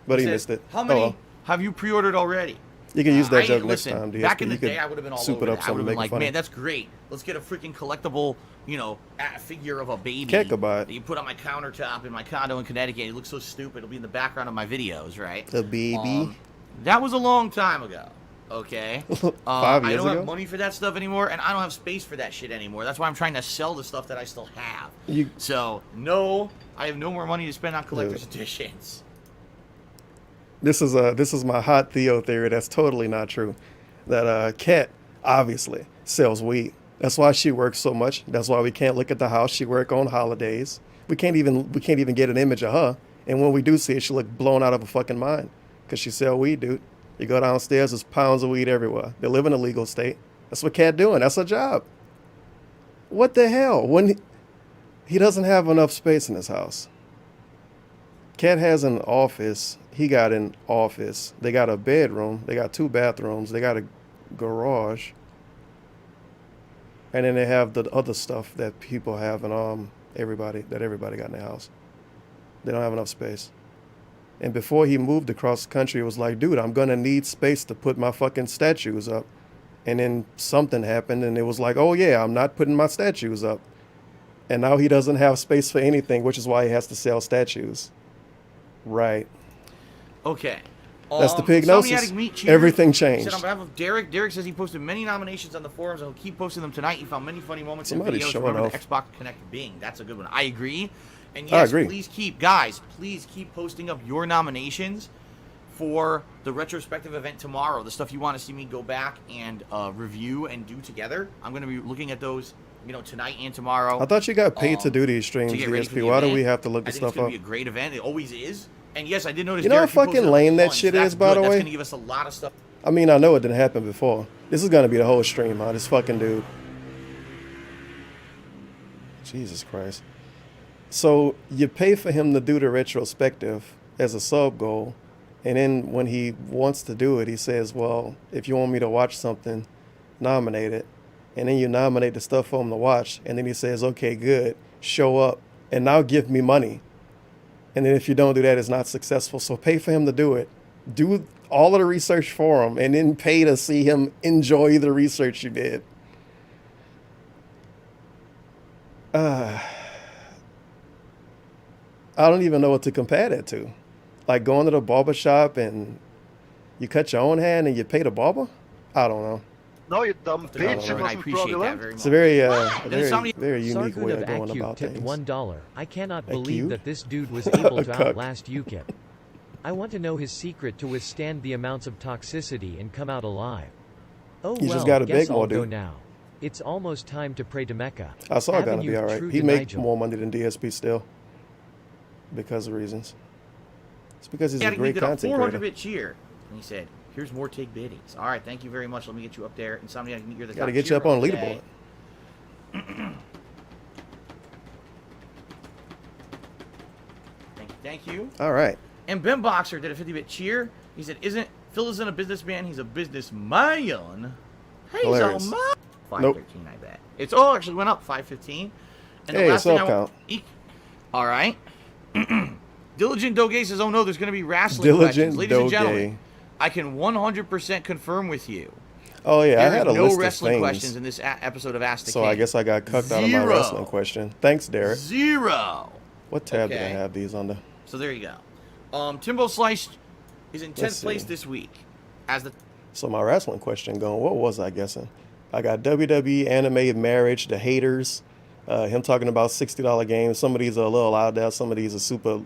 But he Said, missed it. How Oh, many well. have you pre-ordered already? You can use that joke listen, next time, DSP. back in the You could day, I would have been all soup over it up that. I would some, have been make it like, funny. man, that's great. Let's get a freaking collectible, figure of a baby Cat could buy it. that you put on my countertop in my condo in Connecticut. It looks so stupid. It'll be in the background of my videos, right? The baby. That was a long time ago. Okay. 5 I years don't ago? have money for that stuff anymore, and I don't have space for that shit anymore. That's why I'm trying to sell the stuff that I still have. So, no, I have no more money to spend on collector's editions. This is my hot Theo theory. That's totally not true. That Kat obviously sells weed. That's why she works so much. That's why we can't look at the house she work on holidays. We can't even get an image of her. And when we do see it, she look blown out of her fucking mind because she sell weed, dude. You go downstairs, there's pounds of weed everywhere. They live in a legal state. That's what Kat doing. That's her job. What the hell? When he doesn't have enough space in his house. Kat has an office. He got an office. They got a bedroom. They got 2 bathrooms. They got a garage. And then they have the other stuff that people have and everybody got in their house. They don't have enough space. And before he moved across the country, it was like, dude, I'm gonna need space to put my fucking statues up. And then something happened and it was like, oh yeah, I'm not putting my statues up. And now he doesn't have space for anything, which is why he has to sell statues. Right. Okay. That's the pignosis. Everything changed. Said on behalf of Derek. Derek says he posted many nominations on the forums and he'll keep posting them tonight. He found many funny moments Somebody's in videos. showing Remember off. the Xbox Connect Bing. That's a good one. I agree. And I yes, agree. please keep posting up your nominations for the retrospective event tomorrow. The stuff you want to see me go back and review and do together. I'm going to be looking at those, tonight and tomorrow. I thought you got paid to do these streams, to get ready for DSP. the Why do event. we have to look I this think stuff it's going up? to be a great event. It always is. And yes, I did notice. You know how Derek, he posted fucking up lame that funds. shit That's is, by good. the That's way? going to give us a lot of stuff. I mean, I know it didn't happen before. This is gonna be the whole stream, huh? This fucking dude. Jesus Christ. So you pay for him to do the retrospective as a sub goal, and then when he wants to do it, he says, well, if you want me to watch something, nominate it. And then you nominate the stuff for him to watch, and then he says, okay, good, show up, and now give me money. And then if you don't do that, it's not successful. So pay for him to do it. Do all of the research for him, and then pay to see him enjoy the research you did. I don't even know what to compare that to. Like going to the barber shop and you cut your own hair and then you pay the barber? I don't know. No, you dumb bitch. It I wasn't appreciate that fraudulent. very much. It's a very, very unique Sargon way of of going Acute about tipped things. $1. I cannot Acute? believe that this dude was able to Cuck. outlast UKIP. I want to know his secret to withstand the amounts of toxicity and come out alive. Oh You well, just gotta guess beg more, I'll go dude. now. It's almost time to pray to Mecca. I saw it gonna Avenue be all right. True He to make Nigel. more money than DSP still because of reasons. It's because he's a great content 400 creator. bit cheer. And he said, here's more take biddies. All right, thank you very much. Let me get you up there. Insomniac, you're the Got to top get you up cheer on of the the day. leaderboard. Thank you. All right. And Ben Boxer did a 50-bit cheer. He said, Phil isn't a businessman, he's a businessman. Hey, he's all Hilarious. 513, I bet. Actually went up 515. And Hey, thing I count. All right. Diligent Doge says, oh no, there's going to be wrestling Diligent questions. Ladies and Doge. gentlemen, I can 100% confirm with you. Oh yeah, I There had is a no list wrestling of questions things. in this episode of Ask the So King. I guess I got cucked out of my wrestling question. Thanks, Derek. 0. What tab did I Okay. have these under? So there you go. Timbo Slice is in 10th Let's place see. this week as the So my wrestling question going, what was I guessing? I got WWE Animated Marriage, The Haters, him talking about $60 games. Some of these are a little out there. Some of these are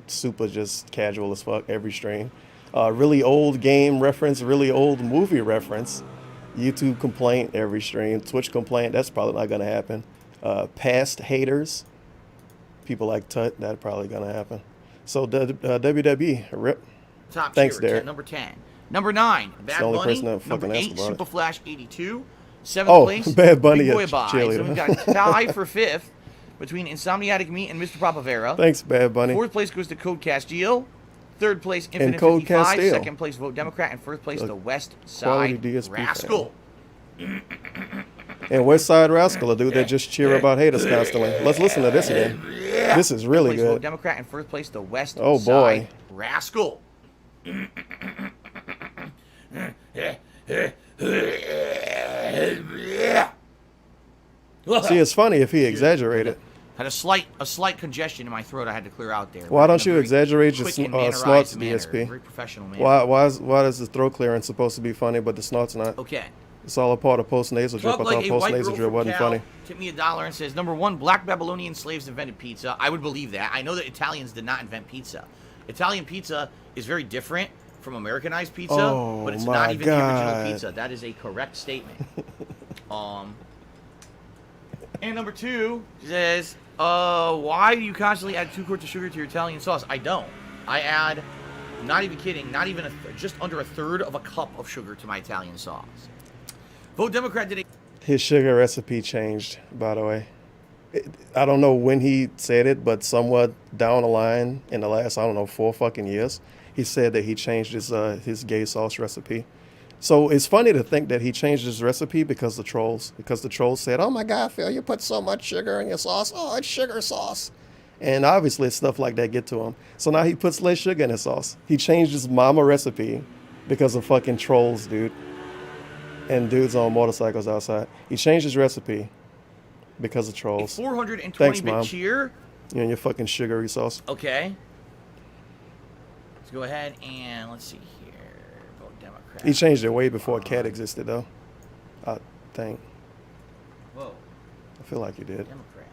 super just casual as fuck every stream. Really old game reference, really old movie reference. YouTube complaint every stream. Twitch complaint, that's probably not going to happen. Past haters, people like Tut, that's probably going to happen. So WWE, rip. top Thanks, tier, Derek. number 10. Number 9, Bad the only Bunny. person that Number fucking asked 8, about it. Super Flash 82. 7th Oh, place, Bad Bunny, Big Boy a Buys. cheerleader. So we've got a tie for 5th between Insomniatic Meat and Mr. Papavera. Thanks, Bad Bunny. 4th place goes to Code Castiel. Third place, Infinite Code 55. Castile. Second place, Vote Democrat. And first place, the West quality Side DSP Rascal. And West Side Rascal, a dude that just cheer about haters constantly. Let's listen to this again. This is really Place, Vote good. Democrat. And first place, the West Oh, Side boy. Rascal. See, it's funny if he exaggerated. Had a slight congestion in my throat I had to clear out there. Why don't In a you very exaggerate your quick and snorts, mannerized manner, DSP? Very professional manner. Why is the throat clearance supposed to be funny, but the snort's not? Okay. It's all a part of post-nasal drip. I Plug thought like a white post-nasal girl drip from wasn't Cal funny. tipped me $1 and says, number one, black Babylonian slaves invented pizza. I would believe that. I know that Italians did not invent pizza. Italian pizza is very different from Americanized pizza, Oh, but it's my not even the original God. pizza. That is a correct statement. And number two says, why do you constantly add 2 quarts of sugar to your Italian sauce? I don't. I add, not even kidding, not even just under a third of a cup of sugar to my Italian sauce. Vote Democrat did a... His sugar recipe changed, by the way. I don't know when he said it, but somewhat down the line in the last, 4 fucking years, he said that he changed his gay sauce recipe. So it's funny to think that he changed his recipe because the trolls said, "Oh my God, Phil, you put so much sugar in your sauce. Oh, it's sugar sauce." And obviously stuff like that get to him. So now he puts less sugar in his sauce. He changed his mama recipe because of fucking trolls, dude. And dudes on motorcycles outside. He changed his recipe because of trolls. 420-bit Thanks, Mom. cheer. You and your fucking sugary sauce. Okay. Let's go ahead and let's see here. Vote Democrat. He changed it way before cat existed, though. I think. Whoa. I feel like he did. Democrat.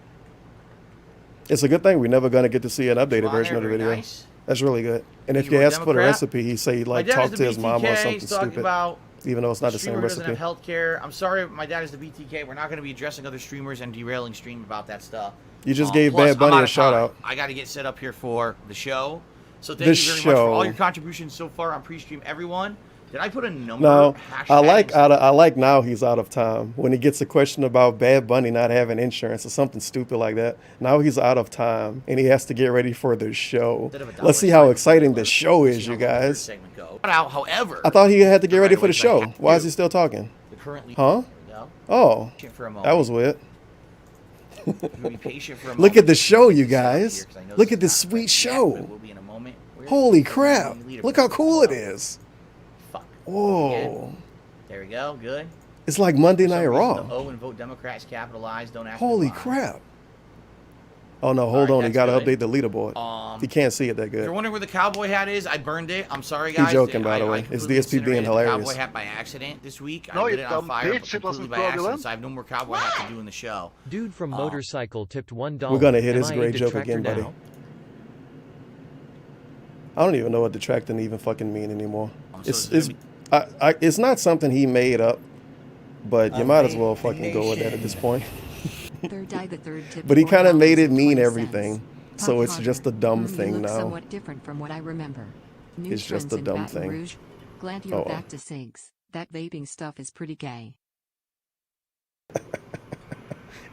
It's a good thing we're never going to get to see an updated Come on version there, of the very video. nice. That's really good. And if You you were ask for the Democrat? recipe, he say he'd like My dad talk is to the his mom or BTK. something He's talking stupid. about Even though it's not the same streamer doesn't recipe. have health care. I'm sorry, my dad is the BTK. We're not going to be addressing other streamers and derailing stream about that stuff. You just gave Plus, Bad Bunny I'm out a of shout time. out. I got to get set up here for the show. So thank you very much for all your contributions so far on pre-stream, everyone. Did I put a number? No, I hashtags? like now he's out of time. When he gets a question about Bad Bunny not having insurance or something stupid like that, now he's out of time and he has to get ready for the show. Let's see how exciting the show is, you guys. However, I thought he had to get ready for the show. Why is he still talking? Huh? Oh, that was weird. Look at the show, you guys. Look at this sweet show. Holy crap. Look how cool it is. Whoa. There we go. Good. It's like Monday Night The Raw. O and Vote Democrats capitalized. Don't ask Holy me why. crap. Oh no, hold on. You that's got to good. update the leaderboard. You can't see it that If you're good. wondering where the cowboy hat is, I burned it. I'm sorry, guys. He's joking, by the I way. It's completely DSP being incinerated the hilarious. Cowboy hat by accident this week. No, I lit you it on dumb fire, but bitch, it wasn't completely by accident, fraudulent. so I have no more cowboy hat to do in the show. Dude from Motorcycle tipped $1. We're gonna hit his Am I a great joke detractor again, buddy. now? I don't even know what detracting even fucking mean anymore. So It's not something he made up, but you might as well fucking go with that at this point. Third die the third tip. But he kind of made it $4.20. mean everything, so it's Pop just a Hunter. dumb You thing look now. somewhat different from what I remember. New It's just trends a in dumb Baton thing. Rouge. Glad you're Uh-oh. back to cigs. That vaping stuff is pretty gay.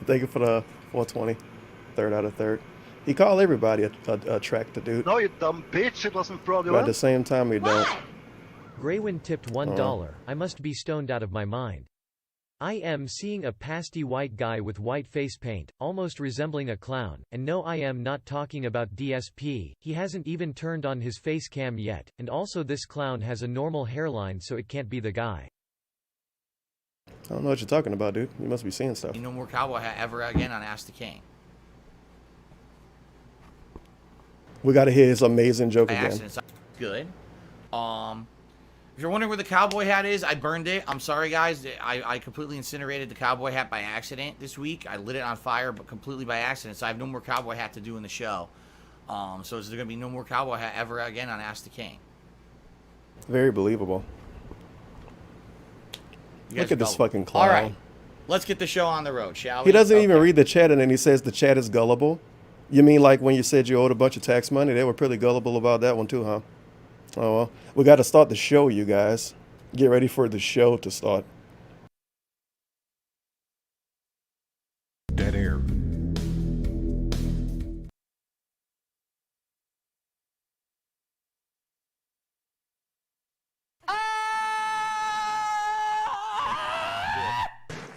Thank you for the 420. Third out of third. He called everybody a tractor, dude. No, you dumb bitch, it wasn't But at the fraudulent. same time, he don't. Graywind tipped $1. I must be stoned out of my mind. I am seeing a pasty white guy with white face paint, almost resembling a clown, and no, I am not talking about DSP, he hasn't even turned on his face cam yet, and also this clown has a normal hairline so it can't be the guy. I don't know what you're talking about, dude. You must be seeing stuff. No more cowboy hat ever again on Ask the King. We got to hear his amazing joke By again. accident. So good. If you're wondering where the cowboy hat is, I burned it. I'm sorry, guys. I completely incinerated the cowboy hat by accident this week. I lit it on fire, but completely by accident. So I have no more cowboy hat to do in the show. So is there going to be no more cowboy hat ever again on Ask the King? Very believable. You guys Look at this gullible. fucking clown. All right. Let's get the show on the road, shall we? He doesn't even Okay. read the chat, and then he says the chat is gullible. You mean like when you said you owed a bunch of tax money? They were pretty gullible about that one too, huh? Oh well. We got to start the show, you guys. Get ready for the show to start. Dead air.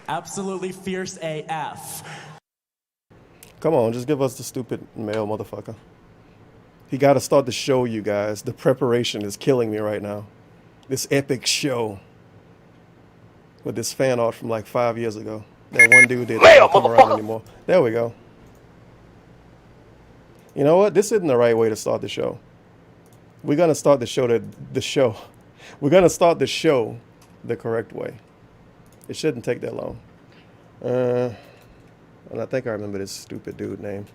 Absolutely fierce AF. Come on, just give us the stupid male motherfucker. He got to start the show, you guys. The preparation is killing me right now. This epic show with this fan art from like 5 years ago. That one dude didn't come around anymore. There we go. You know what? This isn't the right way to start the show. We're gonna start the show We're gonna start the show the correct way. It shouldn't take that long. And I think I remember this stupid dude name.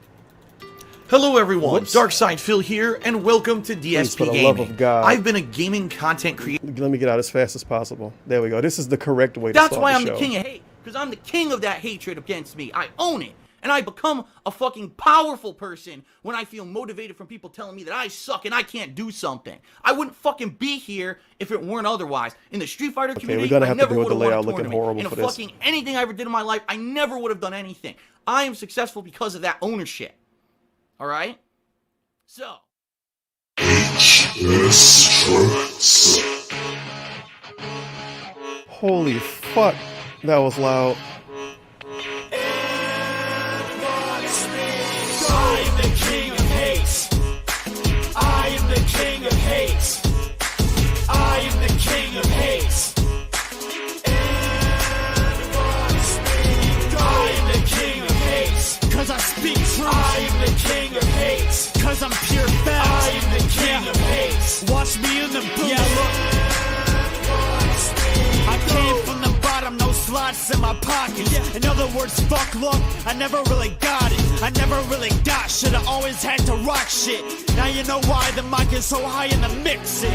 Hello everyone, Whoops. Darkside Phil here, and welcome to Please, DSP for the Gaming. love of God. I've been a gaming content creator. Let me get out as fast as possible. There we go. This is the correct way to start the show. That's why I'm the king of hate, because I'm the king of that hatred against me. I own it. And I become a fucking powerful person when I feel motivated from people telling me that I suck and I can't do something. I wouldn't fucking be here if it weren't otherwise. In the Street Fighter community, we're gonna I have to never deal with would the have won a layout looking tournament. horrible In for this. fucking anything I ever did in my life, I never would have done anything. I am successful because of that ownership. Alright? So... Holy fuck. That was loud. I am the king of hate. I am the king of hate. I am the king of hate. I am the king of hate. Cause I speak truth. I am the king of hate. Cause I'm pure fact. I am the king of hate. Watch me in the booth. Yeah, look. I came from the bottom, no slots in my pockets. In other words, fuck luck, I never really got it. I never really got shit, I always had to rock shit. Now you know why the mic is so high in the mixing.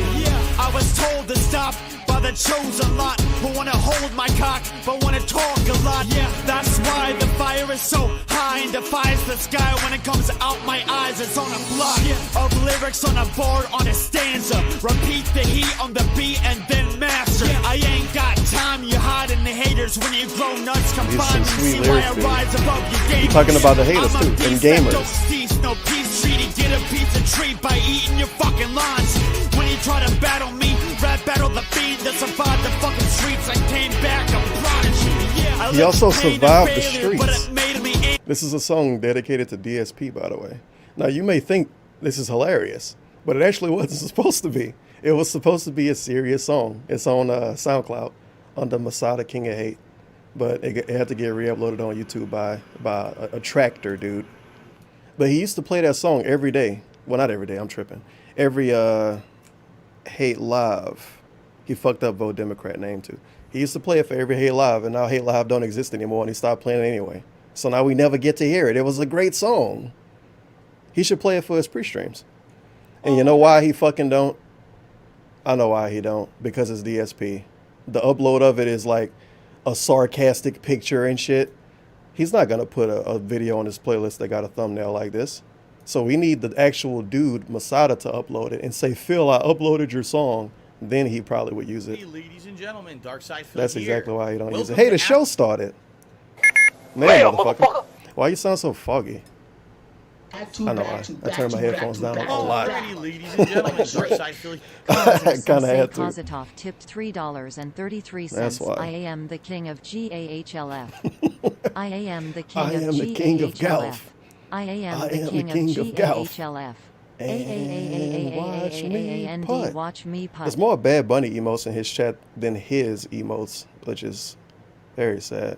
I was told to stop by the chosen lot who wanna hold my cock, but wanna talk a lot. Yeah, that's why the fire is so high and defies the sky. When it comes out my eyes, it's on a block of lyrics on a board, on a stanza. Repeat the heat on the beat and then master. I ain't got time, you hiding the haters. When you grow nuts, come These find me, some sweet see lyrics, why I dude. rise above your game. You're talking about the haters, I'm a too, and beast that gamers. don't cease, no peace treaty. Get a piece of treat by eating your fucking lawns. When you try to battle me, rap battle the fiend that survived the fucking streets and came back a prodigy. Yeah, He also survived the failure, but streets. it made me This is a song dedicated to DSP, by the way. Now, you may think this is hilarious, but it actually wasn't supposed to be. It was supposed to be a serious song. It's on SoundCloud under Masada King of Hate, but it had to get re-uploaded on YouTube by a tractor dude. But he used to play that song every day. Well, not every day, I'm tripping. Every Hate Live. He fucked up Vote Democrat name too. He used to play it for every Hate Live, and now Hate Live don't exist anymore, and he stopped playing it anyway. So now we never get to hear it. It was a great song. He should play it for his pre-streams. And you know why he fucking don't? I know why he don't. Because it's DSP. The upload of it is like a sarcastic picture and shit. He's not going to put a video on his playlist that got a thumbnail like this. So we need the actual dude, Masada, to upload it and say, Phil, I uploaded your song. Then he probably would use it. Hey, ladies and gentlemen, Darkside Phil That's here. exactly why he don't use it. Welcome Hey, to the show started. Man, motherfucker. Why you sound so foggy? I know why. I turned my headphones down a lot. Alrighty, ladies and gentlemen, Darkside Phil. I kind of had to. Kozatov tipped $3.33. That's why. I am the king of GAHLF. I am the king I of am the king of GAHLF. Golf. I am I the am king the king of of golf. GAHLF. And watch me putt. Watch me putt. There's more Bad Bunny emotes in his chat than his emotes, which is very sad.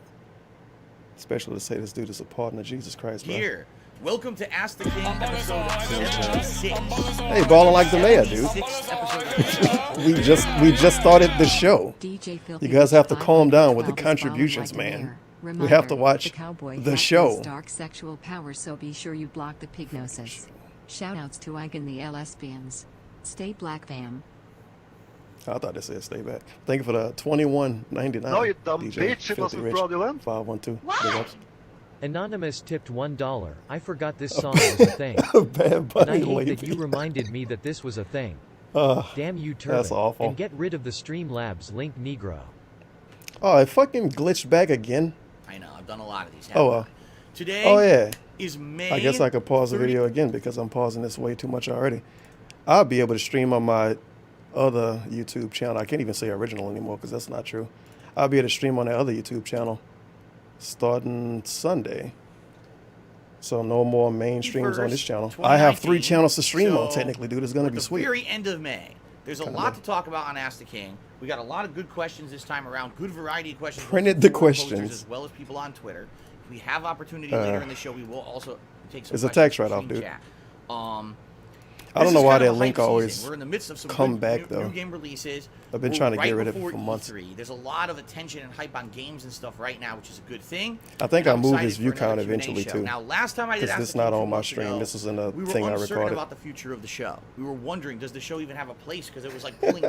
Especially to say this dude is a partner. Jesus Christ, bro. Here. Welcome to Ask the King, episode 76. Hey, balling like the mayor, dude. Sixth episode. we just started the show. DJ Phil You guys have to calm down with the 512 is contributions, balling like a man. bear. We Reminder, have to watch the cowboy the hat show. has dark sexual power, so be sure you block the pignosis. Shoutouts to Ike and the lesbians. Stay black, fam. I thought it said stay back. Thank you for the $21.99. No, you dumb DJ bitch, it Filthy wasn't Rich, fraudulent. 512. Big ups. Anonymous tipped $1. I forgot this song was a thing. Bad And I Bunny hate that lady. you reminded me that this was a thing. Damn you, Turban. that's awful. And get rid of the Streamlabs link, Negro. Oh, it fucking glitched back again. I know, I've done a lot of these. Oh, haven't well. I? Today Oh, yeah. is May. I guess I could pause the 30 video again because I'm pausing this way too much already. I'll be able to stream on my other YouTube channel. I can't even say original anymore because that's not true. I'll be able to stream on that other YouTube channel starting Sunday. So no more main streams on this 1st, channel. I have 3 2019. channels to stream on, So, technically, dude. It's going to at be the sweet. very end of May. There's a lot to talk about on Ask the King. We got a lot of good questions this time around. Good variety of questions. Printed both the from forum posters questions. as well as people on Twitter. If we have opportunity later in the show, we will also take some It's a questions tax from write-off, Stream dude. Chat. I don't This know is why kind of that a link hype season. always We're in the midst of some come good back, new though. game releases. I've been We're trying to right get rid of it before for months. E3. There's a lot of attention and hype on games and stuff right now, which is a good thing. I think And I'll I'm move excited his for view another count Q&A eventually, show. too. Now, last time I did Because Ask this the not King on 2 my months stream. ago, This is in a we were thing I uncertain recorded. about the future of the show. We were wondering, does the show even have a place? Because it was like pulling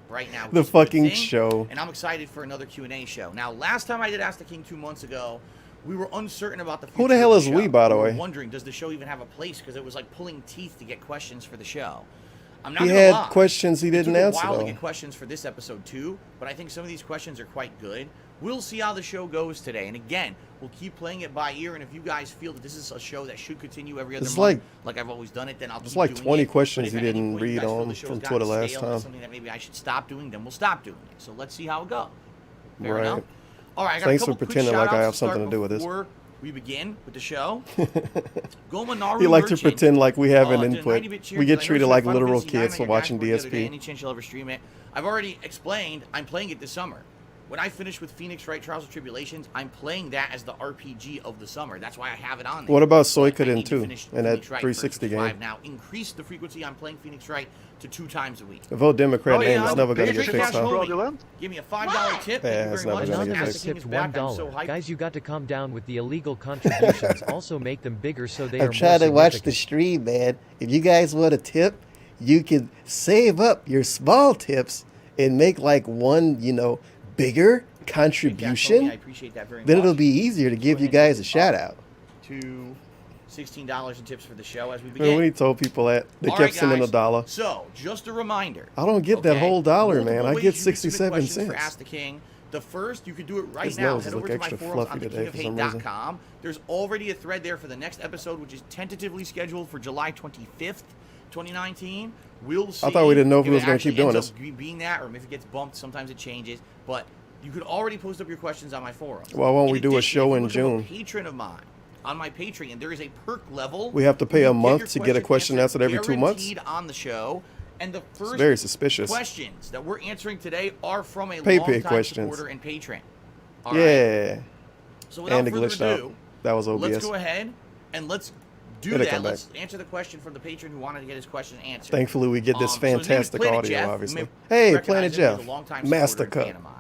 right now. Which The is a good fucking thing. show. And I'm excited for another Q&A show. Now, last time I did Ask the King 2 months ago, we were uncertain about the future. Who the hell of is show. we, by the We were way? wondering, does the show even have a place? Because it was like pulling teeth to get questions for the show. I'm not He gonna had lie. questions he didn't It took answer, a while though. to get questions for this episode too, but I think some of these questions are quite good. We'll see how the show goes today. And again, we'll keep playing it by ear. And if you guys feel that this is a show that should continue every other It's month, like I've always done it, then I'll It's keep like doing 20 it. questions But if you at any didn't point you read guys feel on the show's from gotten Twitter last stale or time. something that maybe I should stop doing, then we'll stop doing it. So let's see how it goes. Fair Right. enough? All right, I got Thanks a for couple quick pretending like I shout-outs have to start something to do with this. before we begin with the show. Gomanaru You like to Merchant, pretend like we have an did a input. 90-bit cheer We because get I treated noticed like my Final literal Fantasy kids IX for on your watching dashboard the other day. DSP. Any chance you'll ever stream it? I've already explained I'm playing it this summer. When I finish with Phoenix Wright Trials and Tribulations, I'm playing that as the RPG of the summer. That's why I have it on there. What about But I Suikoden need to 2 finish and that Phoenix Wright first, 360 which is why game? I've now increased the frequency I'm playing Phoenix Wright to 2 times a week. Vote Democrat Oh, name yeah, is never going to bitch, get it fixed, doesn't huh? fraudulent. Give me a $5 tip. Yeah, Thank it's you very never much. gonna get Ask fixed. the King Tipped is back. I'm so $1. hyped. Guys, you got to calm down with the illegal contributions. Also make them bigger so they are I'm more trying to watch the significant. stream, man. If you guys want a tip, you can save up your small tips and make like one, bigger Tony, I contribution. appreciate that very much. Then it'll be easier to give you guys a shout out. To $16 in tips for the show as we When begin. he told people that, they All kept right, sending guys. $1. So, just a reminder. I don't get that okay? whole dollar, Multiple man. I ways get you can submit 67 questions for cents. Ask the King. The first, you could do it right His now. nose Head is over look to my extra forums on fluffy today for some reason. thekingofhate.com. There's already a thread there for the next episode, which is tentatively scheduled for July 25th, 2019. We'll see. I thought we didn't know if we it was gonna actually keep doing ends this. up being that, or if it gets bumped, sometimes it changes. But you could already post up your questions on my forums. Why won't In we do a addition, show if you in become a June? patron of mine on my Patreon, there is a perk level. We have to pay where a you month your to get a question answered every 2 months? guaranteed on the show. And the first very suspicious. questions that we're answering today are from a Pay longtime questions. supporter and patron. All right? Yeah. So without And it further glitched ado, out. That was OBS. let's go ahead and let's do It'll that. come back. Let's answer the question from the patron who wanted to get his question answered. Thankfully, we get this So his name is fantastic Planet audio, Jeff. You obviously. may Hey, recognize Planet him. He's Jeff. a longtime Master supporter and Cup. fan of mine.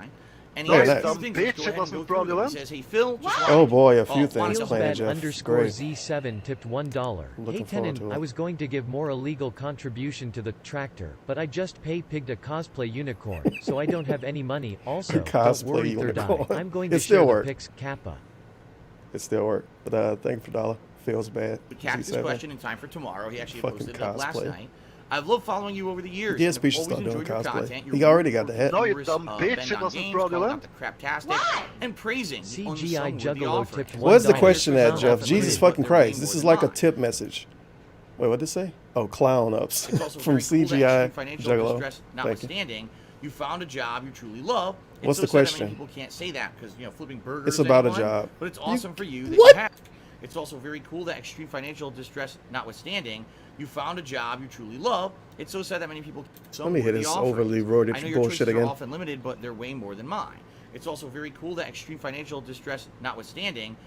And he Very has nice. a few things. Some Let's go bitch, ahead it and go wasn't through them. He fraudulent. says, hey, Phil, just Oh wanted- boy, a few wanted things. to- Planet Feelsbad Jeff. underscore Great. Z7 tipped $1. Hey Looking forward Tenon, to it. I was going to give more illegal contribution to the tractor, but I just pigged a cosplay unicorn, so I don't have any money. Also, don't Cosplay worry, third eye. unicorn. I'm going It to still share the work. pics Kappa. It still worked. But thank you for $1. Feels bad. We capped this Z7. question in time for tomorrow. He actually Fucking posted it up last cosplay. night. I've loved following you over the years. DSP and I've should start always doing enjoyed your cosplay. content. He already got the hat. No, you Viewers, dumb bitch, bend it on wasn't games, calling fraudulent. out the craptastic, and praising the CGI unsung worthy Juggalo offering. tipped What's the $1. question at, Clown Jeff? ups Jesus limited, fucking but they're way Christ. This more is than like a mine. tip message. Wait, what did it say? Oh, clown ups It's also from very cool that CGI extreme financial Juggalo. distress Thank you. notwithstanding, you found a job you truly love. It's What's so the sad that many question? people can't say that because flipping burgers. It's about a anyone, job. but it's awesome for you that What? you have. It's also very cool that extreme financial distress notwithstanding, you found a job you truly love. It's so sad that many people. Let me hit this overly roided I know your bullshit choices again. are often limited, but they're way more than mine. It's also very cool that extreme financial distress notwithstanding,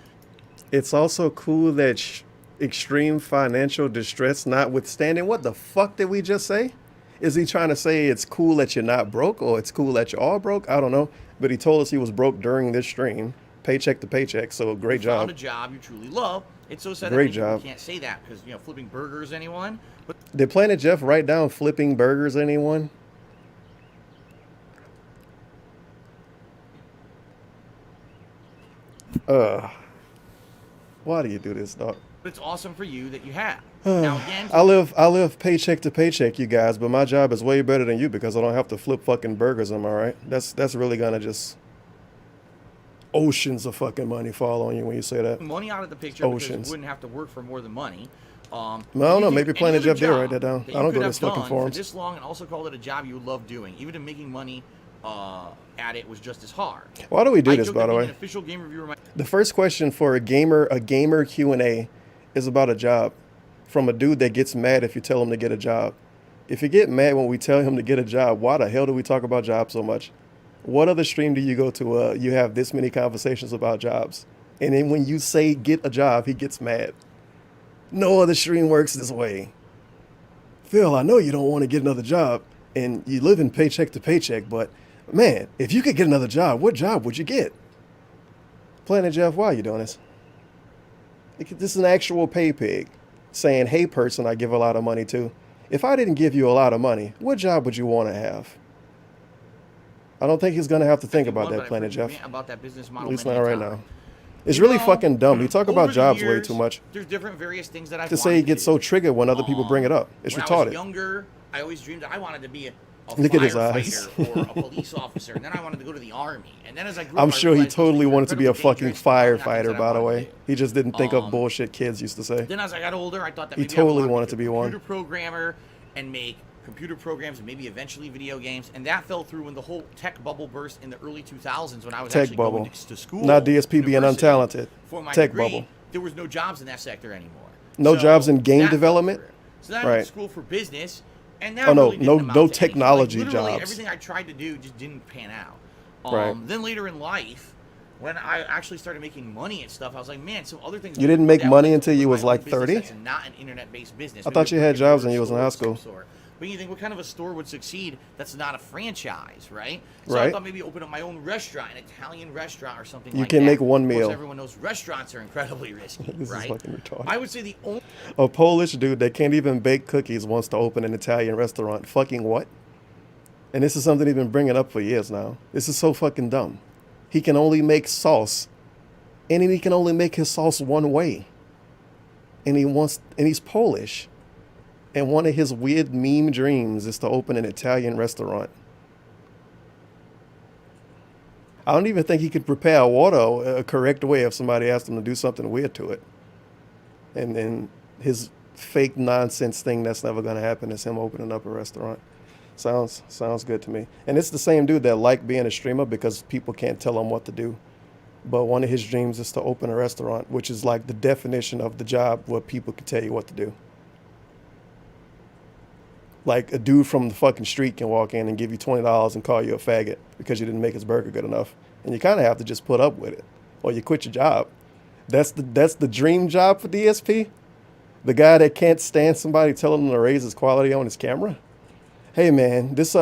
It's also cool that extreme financial distress notwithstanding. What the fuck did we just say? Is he trying to say it's cool that you're not broke or it's cool that you're all broke? I don't know. But he told us he was broke during this stream, paycheck to paycheck. So great you found job. a job you truly love. It's so sad Great that many job. people can't say that because flipping burgers anyone. But Did Planet Jeff write down flipping burgers, anyone? Why do you do this, dog? it's awesome for you that you have. Now again, I live paycheck to paycheck, you guys, but my job is way better than you because I don't have to flip fucking burgers, am I right? That's really gonna just oceans of fucking money fall on you when you say that. money out of the picture because Oceans. you wouldn't have to work for more than money. I don't know, maybe Planet Any Jeff other did write job that down. that I you don't could go to have his fucking done forums. for this long and also called it a job you love doing, even in making money at it was just as hard. Why do we do I this, joke by that the being way? an official game reviewer. The first question for a gamer Q&A is about a job from a dude that gets mad if you tell him to get a job. If you get mad when we tell him to get a job, why the hell do we talk about jobs so much? What other stream do you go to you have this many conversations about jobs? And then when you say get a job, he gets mad. No other stream works this way. Phil, I know you don't want to get another job and you live in paycheck to paycheck, but man, if you could get another job, what job would you get? Planet Jeff, why are you doing this? This is an actual pay pig saying, hey person I give a lot of money to. If I didn't give you a lot of money, what job would you want to have? I don't think he's going to have to think about that, Planet Jeff. About that business model At least not right time. now. It's really fucking dumb. You talk Over about the jobs way years, too much. There's different various things that I've To say wanted he to gets do. so triggered when other people bring it up. It's when I was retarded. younger, I always dreamed that I wanted to be a Look at his eyes. firefighter or a police officer, and then I wanted to go to the army. And then as I grew up, I'm I sure he realized those totally things were wanted to be a incredibly fucking dangerous, probably not things firefighter, that I by the wanted way. to do. He just didn't think of bullshit kids used to say. Then as I got older, I thought that He maybe totally I wanted to be a one. computer programmer and make computer programs and maybe eventually video games. And that fell through when the whole tech bubble burst in the early 2000s when I was Tech actually bubble. going to school. Not DSP being university, untalented. For my Tech degree, bubble. there was no jobs in that sector anymore. No jobs in game that fell development? through. So then I Right. went to school for business. And that Oh, no, really didn't no amount to anything. technology Like, literally jobs. everything I tried to do just didn't pan out. Right. Then later in life, when I actually started making money and stuff, I was like, man, some other things. You didn't make that money would until you my was own like business 30? that's not an internet-based business. I Maybe thought a you had jobs when brick-and-mortar you was in store high of some school. sort. But you think, what kind of a store would succeed that's not a franchise, right? So Right. I thought maybe open up my own restaurant, an Italian restaurant or something You like can that. make one Of course, meal. everyone knows restaurants are incredibly risky, This is right? fucking retarded. I would say the only A Polish dude that can't even bake cookies wants to open an Italian restaurant. Fucking what? And this is something he's been bringing up for years now. This is so fucking dumb. He can only make sauce, and he can only make his sauce one way. And he's Polish. And one of his weird meme dreams is to open an Italian restaurant. I don't even think he could prepare water a correct way if somebody asked him to do something weird to it. And then his fake nonsense thing that's never going to happen is him opening up a restaurant. Sounds good to me. And it's the same dude that liked being a streamer because people can't tell him what to do. But one of his dreams is to open a restaurant, which is like the definition of the job where people can tell you what to do. Like a dude from the fucking street can walk in and give you $20 and call you a faggot because you didn't make his burger good enough. And you kind of have to just put up with it or you quit your job. That's the dream job for DSP. The guy that can't stand somebody telling him to raise his quality on his camera. Hey man, this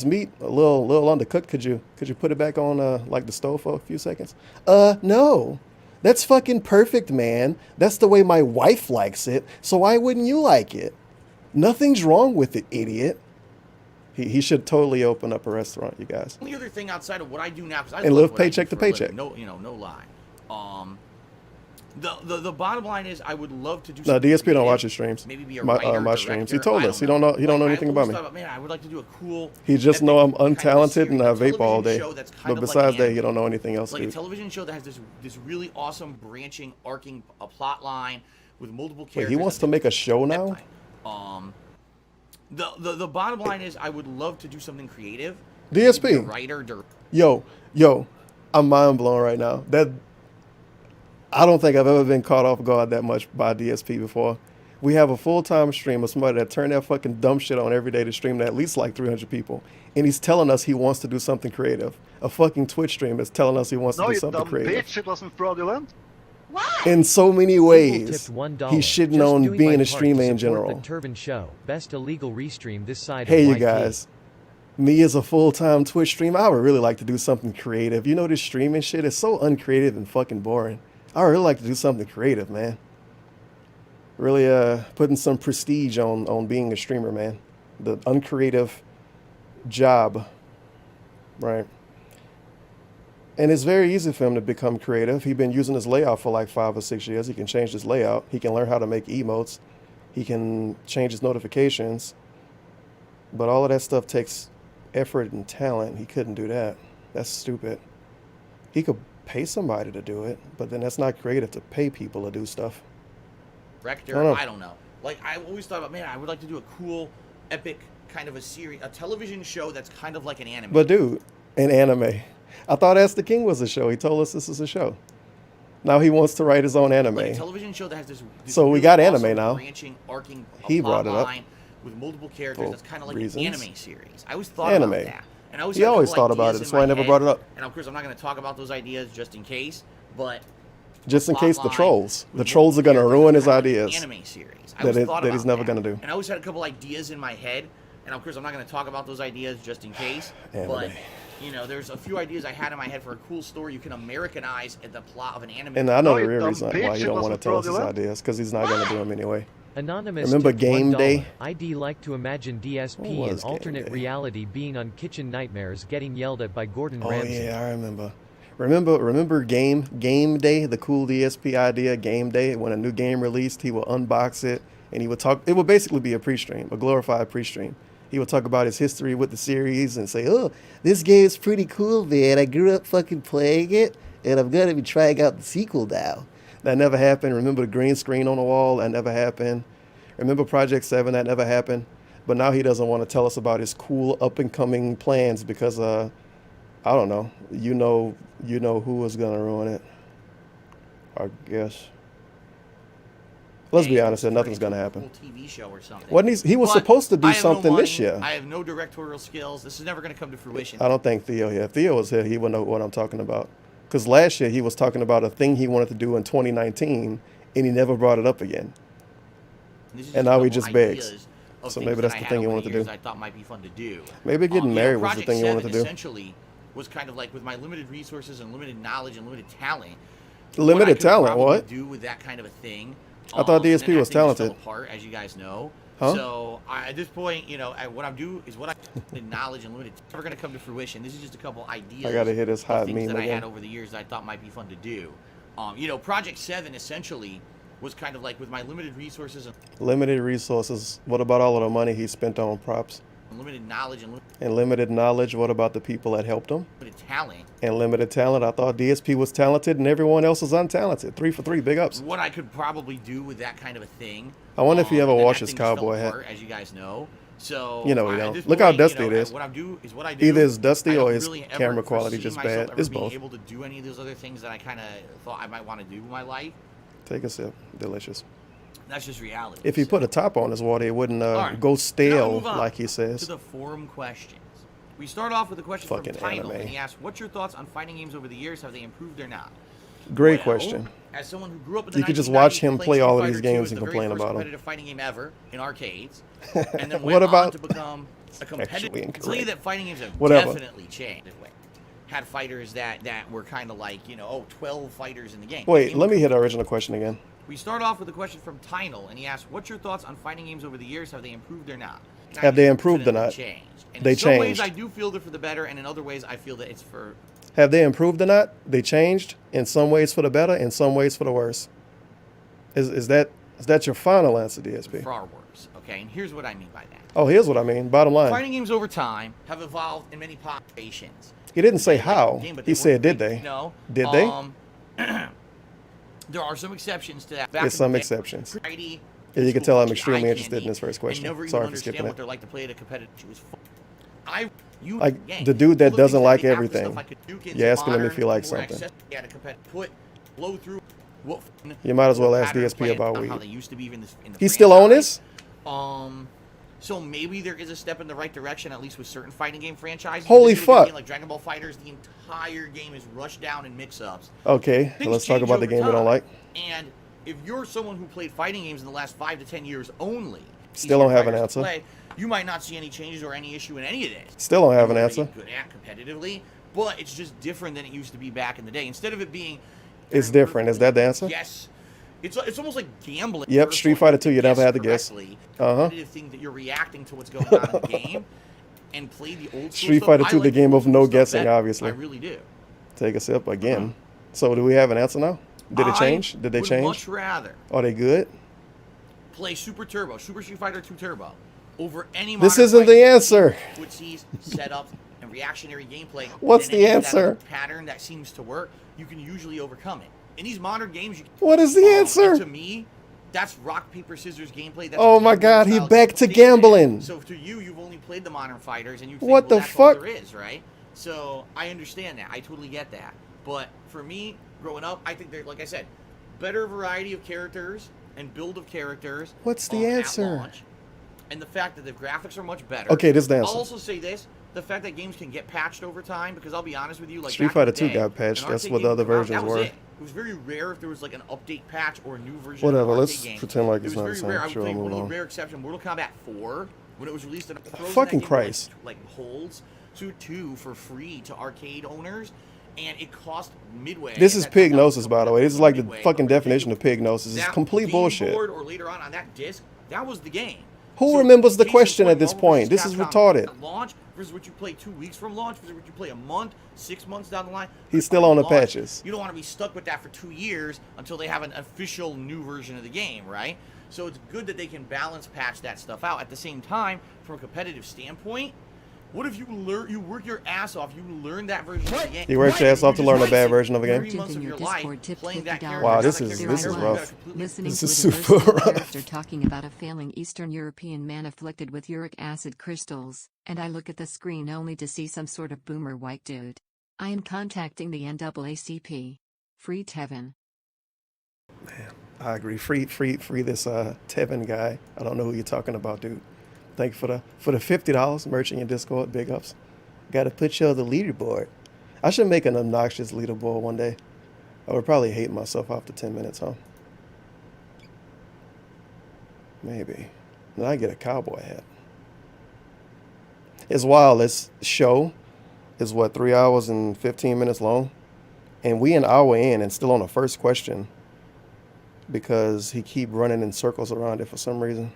meat a little undercooked. Could you put it back on like the stove for a few seconds? No. That's fucking perfect, man. That's the way my wife likes it. So why wouldn't you like it? Nothing's wrong with it, idiot. He should totally open up a restaurant, you guys. only other thing outside of what I do now, because I And love live what I do paycheck to for a living, paycheck. no lie. The bottom line is I would love to do. No, something DSP don't creative, watch his streams. Maybe be a My writer, streams. He director, told I us he don't know Like, anything I about always me. thought man, I would like to do a cool. He just know I'm epic kind of untalented and I series, a vape all day. television show that's kind But of besides like that, anime. he don't know anything else, Like a dude. television show that has this really awesome branching, arcing a plot line with multiple Wait, characters. he wants that to make a show that now? time. The bottom line is I would love to do something creative. DSP. Maybe be a writer, Yo, I'm mind blown right now. I don't think I've ever been caught off guard that much by DSP before. We have a full-time streamer, somebody that turned that fucking dumb shit on every day to stream to at least like 300 people. And he's telling us he wants to do something creative. A fucking Twitch streamer is telling us he wants No, to do you something dumb creative. bitch, it wasn't fraudulent. In so many People ways. tipped $1. He's shitting Just on doing being my a part streamer to in support general. The Turban Show, best illegal restream this side Hey, of you YT. guys. Me as a full-time Twitch streamer, I would really like to do something creative. You know, this streaming shit is so uncreative and fucking boring. I would really like to do something creative, man. Really putting some prestige on being a streamer, man. The uncreative job, right? And it's very easy for him to become creative. He's been using his layout for like 5 or 6 years. He can change his layout. He can learn how to make emotes. He can change his notifications. But all of that stuff takes effort and talent. He couldn't do that. That's stupid. He could pay somebody to do it, but then that's not creative to pay people to do stuff. director. I don't know. Like I always thought about, man, I would like to do a cool, epic kind of a series, a television show that's kind of like an anime. But dude, an anime. I thought Ask the King was a show. He told us this is a show. Now he wants to write his own anime. Like a television show that has this So we really got anime awesome now. branching, arcing He plot brought it up. line with multiple characters. For That's kind of like reasons. an anime series. I always thought Anime. about that. And I always He had a always couple thought about ideas it. That's in why I my never head. brought it up. And of course, I'm not going to talk about those ideas just in case, but Just in case the plotline trolls. with The trolls are going to multiple ruin his characters, kind of like ideas. an Anime series. I That always it- thought that about he's never gonna do. And I always had a couple ideas in my head. And of course, I'm not going to talk about those ideas just in case. Anime. But you know, there's a few ideas I had in my head for a cool story you can Americanize the plot of an anime. And I know Oh, the you real dumb reason bitch, why you it don't want to wasn't tell us his fraudulent. ideas, because he's not going to do them anyway. Anonymous Remember tipped Game $1. Day? ID like to imagine What DSP in was Game alternate Day? reality being on Kitchen Nightmares getting yelled at by Gordon Oh Ramsay. yeah, I remember. Remember Game Day, the cool DSP idea, Game Day. When a new game released, he would unbox it and he would talk. It would basically be a pre-stream, a glorified pre-stream. He would talk about his history with the series and say, "Oh, this game's pretty cool, man. I grew up fucking playing it, and I'm gonna be trying out the sequel now." That never happened. Remember the green screen on the wall? That never happened. Remember Project 7? That never happened. But now he doesn't want to tell us about his cool up and coming plans because I don't know. You know who was gonna ruin it. I guess. Let's be honest, nothing's gonna happen. Cool TV show or something. Wasn't he was But supposed to do I have no something this money, year. I have no directorial skills. This is never going to come to fruition. I don't think Theo here. If Theo was here, he would know what I'm talking about. Because last year he was talking about a thing he wanted to do in 2019, and he never brought it up again. This is and a now he couple just begs. ideas of So things maybe that that's I the had thing he over wanted the to years do. I thought might be fun to do. Maybe getting You know, married was the Project thing he wanted 7 to do. Essentially, was kind of like with my limited resources and limited knowledge and limited talent. Limited what I could talent, probably what? Do with that kind of a thing. I thought and DSP then was that thing just talented. fell apart, as you guys know. Huh? So at this point, you know, what I'm doing is what I limited knowledge and limited. It's never going to come to fruition. This is just a couple ideas. I gotta hit this of hot things meme that I again. had over the years that I thought might be fun to do. You know, Project 7 essentially was kind of like with my limited resources and Limited resources. What about all of the money he spent on props? limited knowledge and And limited knowledge. What about the people that helped him? limited talent. And limited talent. I thought DSP was talented and everyone else was untalented. 3 for 3, big ups. What I could probably do with that kind of a thing. I wonder if he ever and then washed that his thing just fell cowboy hat. apart, as you guys know. So You know he at don't. this Look how point, dusty you it know, is. What I do is what I do. Either it's dusty I or don't his really ever camera quality foresee just myself bad. ever It's being both. able to do any of those other things that I kind of thought I might want to do with my life. Take a sip. Delicious. That's just reality. If he So- put a top on his water, it wouldn't All right. go Now stale move on like he to says. the forum questions. We start off with a question Fucking from Title, anime. and he asks, "What's your thoughts on fighting games over the years? Have they improved or not?" Great Well, question. As someone who grew up in the You could just 1990s, watch him played play Street all of Fighter these 2 games as and the complain very first about 'em. competitive fighting game ever in arcades, and then What went about- on to become a competitive. Actually I'll tell you incorrect. that fighting games have Whatever. definitely changed. Had fighters that were kind of like 12 fighters in the game. Wait, let me hit the original question again. We start off with a question from Tynel, and he asks, "What's your thoughts on fighting games over the years? Have they improved or not?" And Have they improved or definitely not? Changed. And They in some ways, changed. I do feel they're for the better, and in other ways, I feel that it's for Have they improved or not? They changed in some ways for the better, in some ways for the worse. Is that your final answer, DSP? far worse. Okay, and here's what I mean by that. Oh, here's what I mean. Bottom line. Fighting games over time have evolved in many populations. He didn't say Like how. the game, but He they said, weren't- did they? No. Did they? There are some exceptions to that. Back There's in some the day, exceptions. variety, Yeah, you can school tell I'm eye extremely candy, interested in this first question. And never Sorry even for understand skipping what it. they're like to play at a competitive. It was you Like, game. the dude that All the doesn't things like the app was everything. stuff I could do kids You're asking him if modern, he likes more something. accessible, yeah, to put blow through. What You might as well ask pattern DSP play about how weed. they used to be even in the He's still on franchise. this? So maybe there is a step in the right direction, at least with certain fighting game franchises. Holy This is a game fuck. Like Dragon Ball FighterZ, the entire game is rushed down and mix-ups. Okay, Things let's talk change about the over game we don't time. like. And if you're someone who played fighting games in the last 5 to 10 years only, Still don't easier have an fighters to answer. play, you might not see any changes or any issue in any of this. Still don't have an You're answer. already good at competitively, but it's just different than it used to be back in the day. Instead of it being, It's different. Is that the answer? yes, it's almost like gambling. Yep, Where Street if Fighter 2, you never guess had to guess. correctly, Uh-huh. competitive thing that you're reacting to what's going on in the game, and play the old school Street stuff. Fighter I 2, the like game old of school no stuff guessing, better. obviously. I really do. Take a sip again. So do we have an answer now? Did it change? Did they would change? much rather Are they good? play Super Turbo, Super Street Fighter 2 Turbo, over any This modern isn't the fighting game, answer. which sees setups and reactionary gameplay. What's than the any of that answer? other pattern that seems to work, you can usually overcome it. In these modern games, you What is the answer? To me, That's rock paper scissors gameplay. That's Oh my God, he back to gambling. So to you, you've only played the Modern Fighters, and you think, What well, the that's all fuck? there is, right? So I understand that. I totally get that. But for me, growing up, I think they're, like I said, better variety of characters and build of characters. What's the at answer? launch, and the fact that the graphics are much better. Okay, this is the answer. I'll also say this: the fact that games can get patched over time. Because I'll be honest with you, like Street back in Fighter the 2 day, got patched. an That's arcade what the game other would come out, versions that was were. It was very rare if there was like an update patch or a new version. Whatever, of an let's arcade game. pretend like It it's was not the very same. rare. I would Sure, play I'll one move of the on. rare exception, Mortal Kombat 4, when it was released. And Fucking Christ. Like holds to 2 for free to arcade owners, and it cost midway. This is at that time, pignosis, by the way. This is like the midway, fucking but definition of pignosis. It's that complete game bullshit. board or later on that disc, that was the game. Who So, remembers the case in question at this Marvel point? vs. This is Capcom retarded. at launch versus what you play 2 weeks from launch versus what you play a month, 6 months down the line. He's still on the Launch, patches. You don't want to be stuck with that for 2 years until they have an official new version of the game, right? So it's good that they can balance patch that stuff out. At the same time, from a competitive standpoint, what if you work your ass off, you learn that version of the game. You worked your ass off to learn a bad version of a game? 3 months of In your your life Discord, tip playing that $50. character. Wow, now this that is- character this is you rough. gotta completely- Listening This to is a super diversity rough. character talking about a failing Eastern European man afflicted with uric acid crystals, and I look at the screen only to see some sort of boomer white dude. I am contacting the NAACP. Free Tevin. I agree. Free this Tevin guy. I don't know who you're talking about, dude. Thank you for the $50 merch in your Discord. Big ups. Got to put you on the leaderboard. I should make an obnoxious leaderboard one day. I would probably hate myself after 10 minutes, huh? Maybe. Then I get a cowboy hat. It's wild. This show is what, 3 hours and 15 minutes long? And we an hour in and still on the first question because he keep running in circles around it for some reason.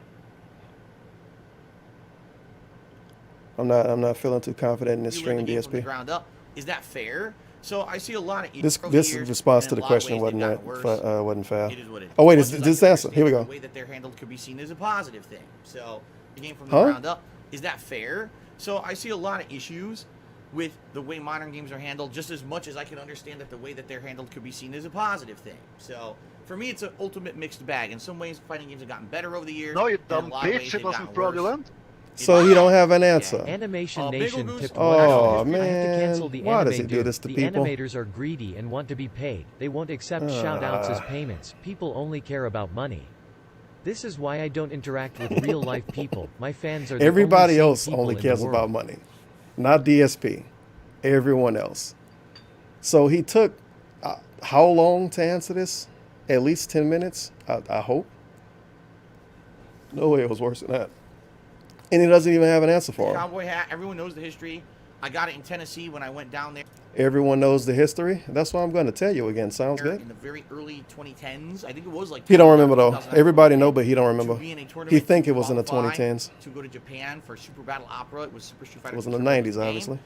I'm not feeling too confident in this You learn stream, the game from the DSP. ground up. Is that fair? So I see a lot of This over the this years, response and to in the a lot of question ways, they've wasn't gotten worse. wasn't fair. It is what it is. Oh wait, Much is as I this can answer? Here we understand go. The way that they're handled could be seen as a positive thing. So the game from the Huh? ground up, is that fair? So I see a lot of issues with the way modern games are handled, just as much as I can understand that the way that they're handled could be seen as a positive thing. So for me, it's an ultimate mixed bag. In some ways, fighting games have gotten better over the years. No, you and in a dumb lot of ways, bitch, they've it wasn't gotten worse. fraudulent. So you don't have an answer. Animation Bagel Nation Goose? tipped Oh, $1. I have to man. cancel the Why does anime it do dude. this to the people? animators are greedy and want to be paid. They won't accept shout-outs as payments. People only care about money. This is why I don't interact with real-life people. My fans are the Everybody sane else people only in the cares world. about money, not DSP. Everyone else. So he took how long to answer this? At least 10 minutes, I hope. No way it was worse than that. And he doesn't even have an answer for him. Cowboy hat. Everyone knows the history. I got it in Tennessee when I went down there. Everyone knows the history. That's what I'm going to tell you again. Sounds good. In the very early 2010s, I think it was like. He don't remember though. 2009, Everybody know, but he don't remember. to be in a tournament He think to it was in the qualify 2010s. To go to Japan for Super Battle Opera. It was Super Street Fighter. It was in the Super 90s, game. obviously.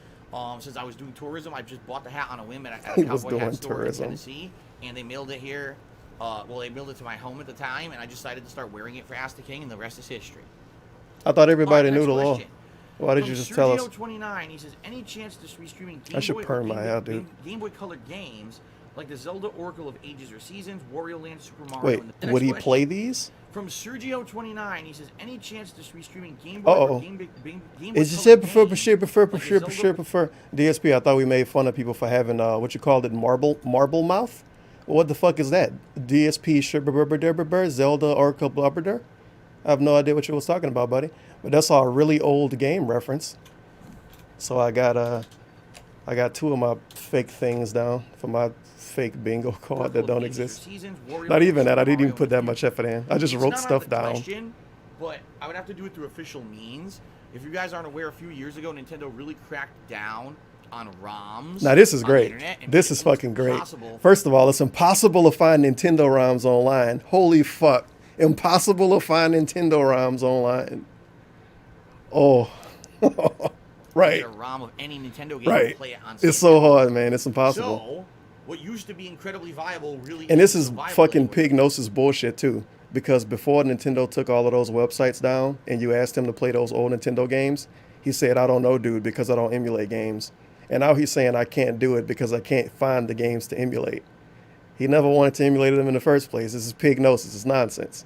Since I was doing tourism, I just bought the hat on a whim at a He was cowboy hat doing store tourism. in Tennessee, and they mailed it here. Well, they mailed it to my home at the time, and I decided to start wearing it for Ask the King, and the rest is history. I thought everybody All right, knew the next law. question. Why did From you just tell us? Sergio29, he says, any chance to streaming Game I should Boy or perm my Game hair, Boy- dude. Game Boy Color games like the Zelda Oracle of Ages or Seasons, Wario Land, Super Mario. Wait, and the would next he question, play these? From Sergio29, he says, any chance to streaming Game Boy Uh-oh. or Game Boy Is Color it prefer games, DSP? I thought we made fun of people for having what you called it, marble mouth. What the fuck is that? DSP Zelda Oracle Blubberder? I have no idea what you was talking about, buddy. But that's a really old game reference. So I got two of my fake things down for my fake bingo card that don't exist. Not even that. I didn't even put that much effort in. I just It's wrote not stuff out of the down. question, but I would have to do it through official means. If you guys aren't aware, a few years ago, Nintendo really cracked down on ROMs. Now this is on the great. internet and This made is it almost fucking great. impossible. First of all, it's impossible to find Nintendo ROMs online. Holy fuck. Impossible to find Nintendo ROMs online. Oh. Right. Get a ROM of any Nintendo game Right. and play it on It's so hard, man. It's impossible. So, what used to be incredibly viable really And this isn't is so viable fucking anymore. Pignosis bullshit too. Because before Nintendo took all of those websites down and you asked him to play those old Nintendo games, he said, I don't know, dude, because I don't emulate games. And now he's saying I can't do it because I can't find the games to emulate. He never wanted to emulate them in the first place. This is Pignosis. It's nonsense.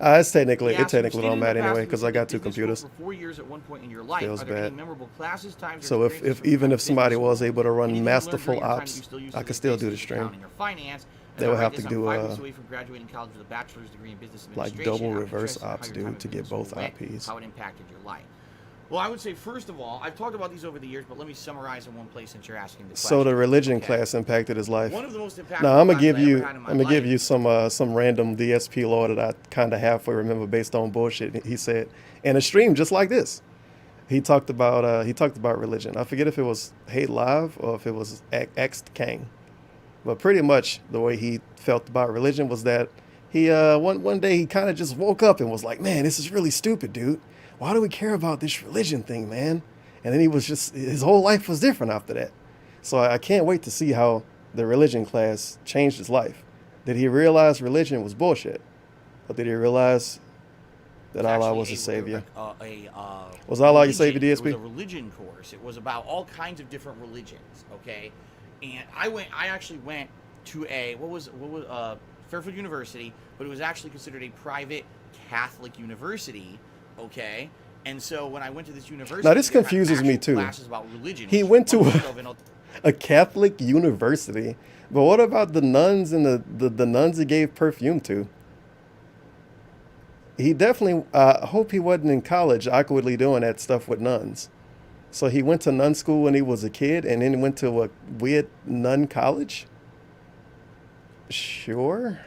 It's technically, He it asks, "You've technically stated don't in the matter past anyway that because you I got did 2 business school computers. for 4 years at one point in your life. Feels Are there any bad. memorable classes, times, or So experiences if from even time if of somebody business was school? able to run Anything you learned masterful during your time that ops, you still use I to could this still day, do the such as stream. accounting or finance? They As I would write have this, to I'm do 5 weeks away from graduating college with a bachelor's degree in business like administration. double I'm reverse interested in how ops, your time dude, at to get business school both went, IPs. how it impacted your life. Well, I would say, first of all, I've talked about these over the years, but let me summarize in one place since you're asking the question. So the religion Okay. class impacted his life. One of the most impactful Now I'm gonna classes give I ever you, had in my I'm gonna give life- you some random DSP law that I kind of halfway remember based on bullshit he said in a stream just like this. He talked about religion. I forget if it was Hate Live or if it was X Kang, but pretty much the way he felt about religion was that he one day he kind of just woke up and was like, man, this is really stupid, dude. Why do we care about this religion thing, man? And then he was just, his whole life was different after that. So I can't wait to see how the religion class changed his life. Did he realize religion was bullshit? Or did he realize that Allah was his savior? Was Allah your savior, DSP? It was a religion course. It was about all kinds of different religions, okay? And I actually went to a, Fairfield University, but it was actually considered a private Catholic university, okay? And so when I went to this university, Now this they had confuses me actual too. classes about religion, He which went to most of it- a Catholic university, but what about the nuns and the nuns he gave perfume to? He definitely, I hope he wasn't in college awkwardly doing that stuff with nuns. So he went to nun school when he was a kid and then went to a weird nun college? Sure.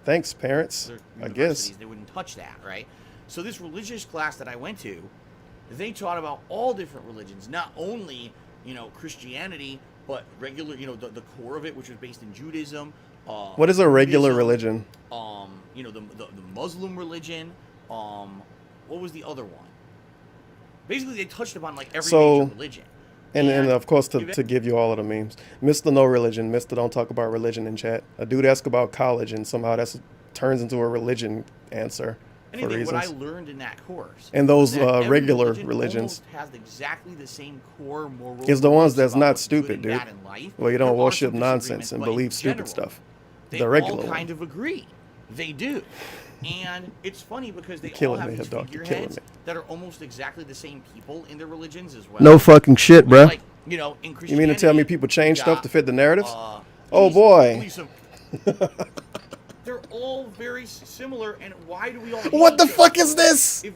Thanks, parents. other I guess. universities, they wouldn't touch that, right? So this religious class that I went to, they taught about all different religions, not only, Christianity, but regular, the core of it, which was based in Judaism. What is a regular Buddhism, religion? The Muslim religion. What was the other one? Basically, they touched upon like every major religion. And of course, to give you all of the memes, Mr. No Religion, Mr. Don't Talk About Religion in chat. A dude asked about college, and somehow that turns into a religion answer for Anything, reasons. what I learned in that course, And those was that every regular religion religions almost has exactly the same core moral. is the ones beliefs that's about not what's good stupid, and dude. bad in life. Well, you There don't are worship some nonsense disagreements, and but in believe stupid general, stuff. They The regular all one. kind of agree. They do. And it's funny because they all killing have me, these dog. You're killing figureheads me. that are almost exactly the same people in their religions as well. No fucking shit, bruh. Like, in You mean to tell me Christianity, people change you stuff got, to fit the narratives? uh, Oh, beliefs- boy. beliefs of- They're all very similar, and why do we all? What hate the each fuck other? is this? If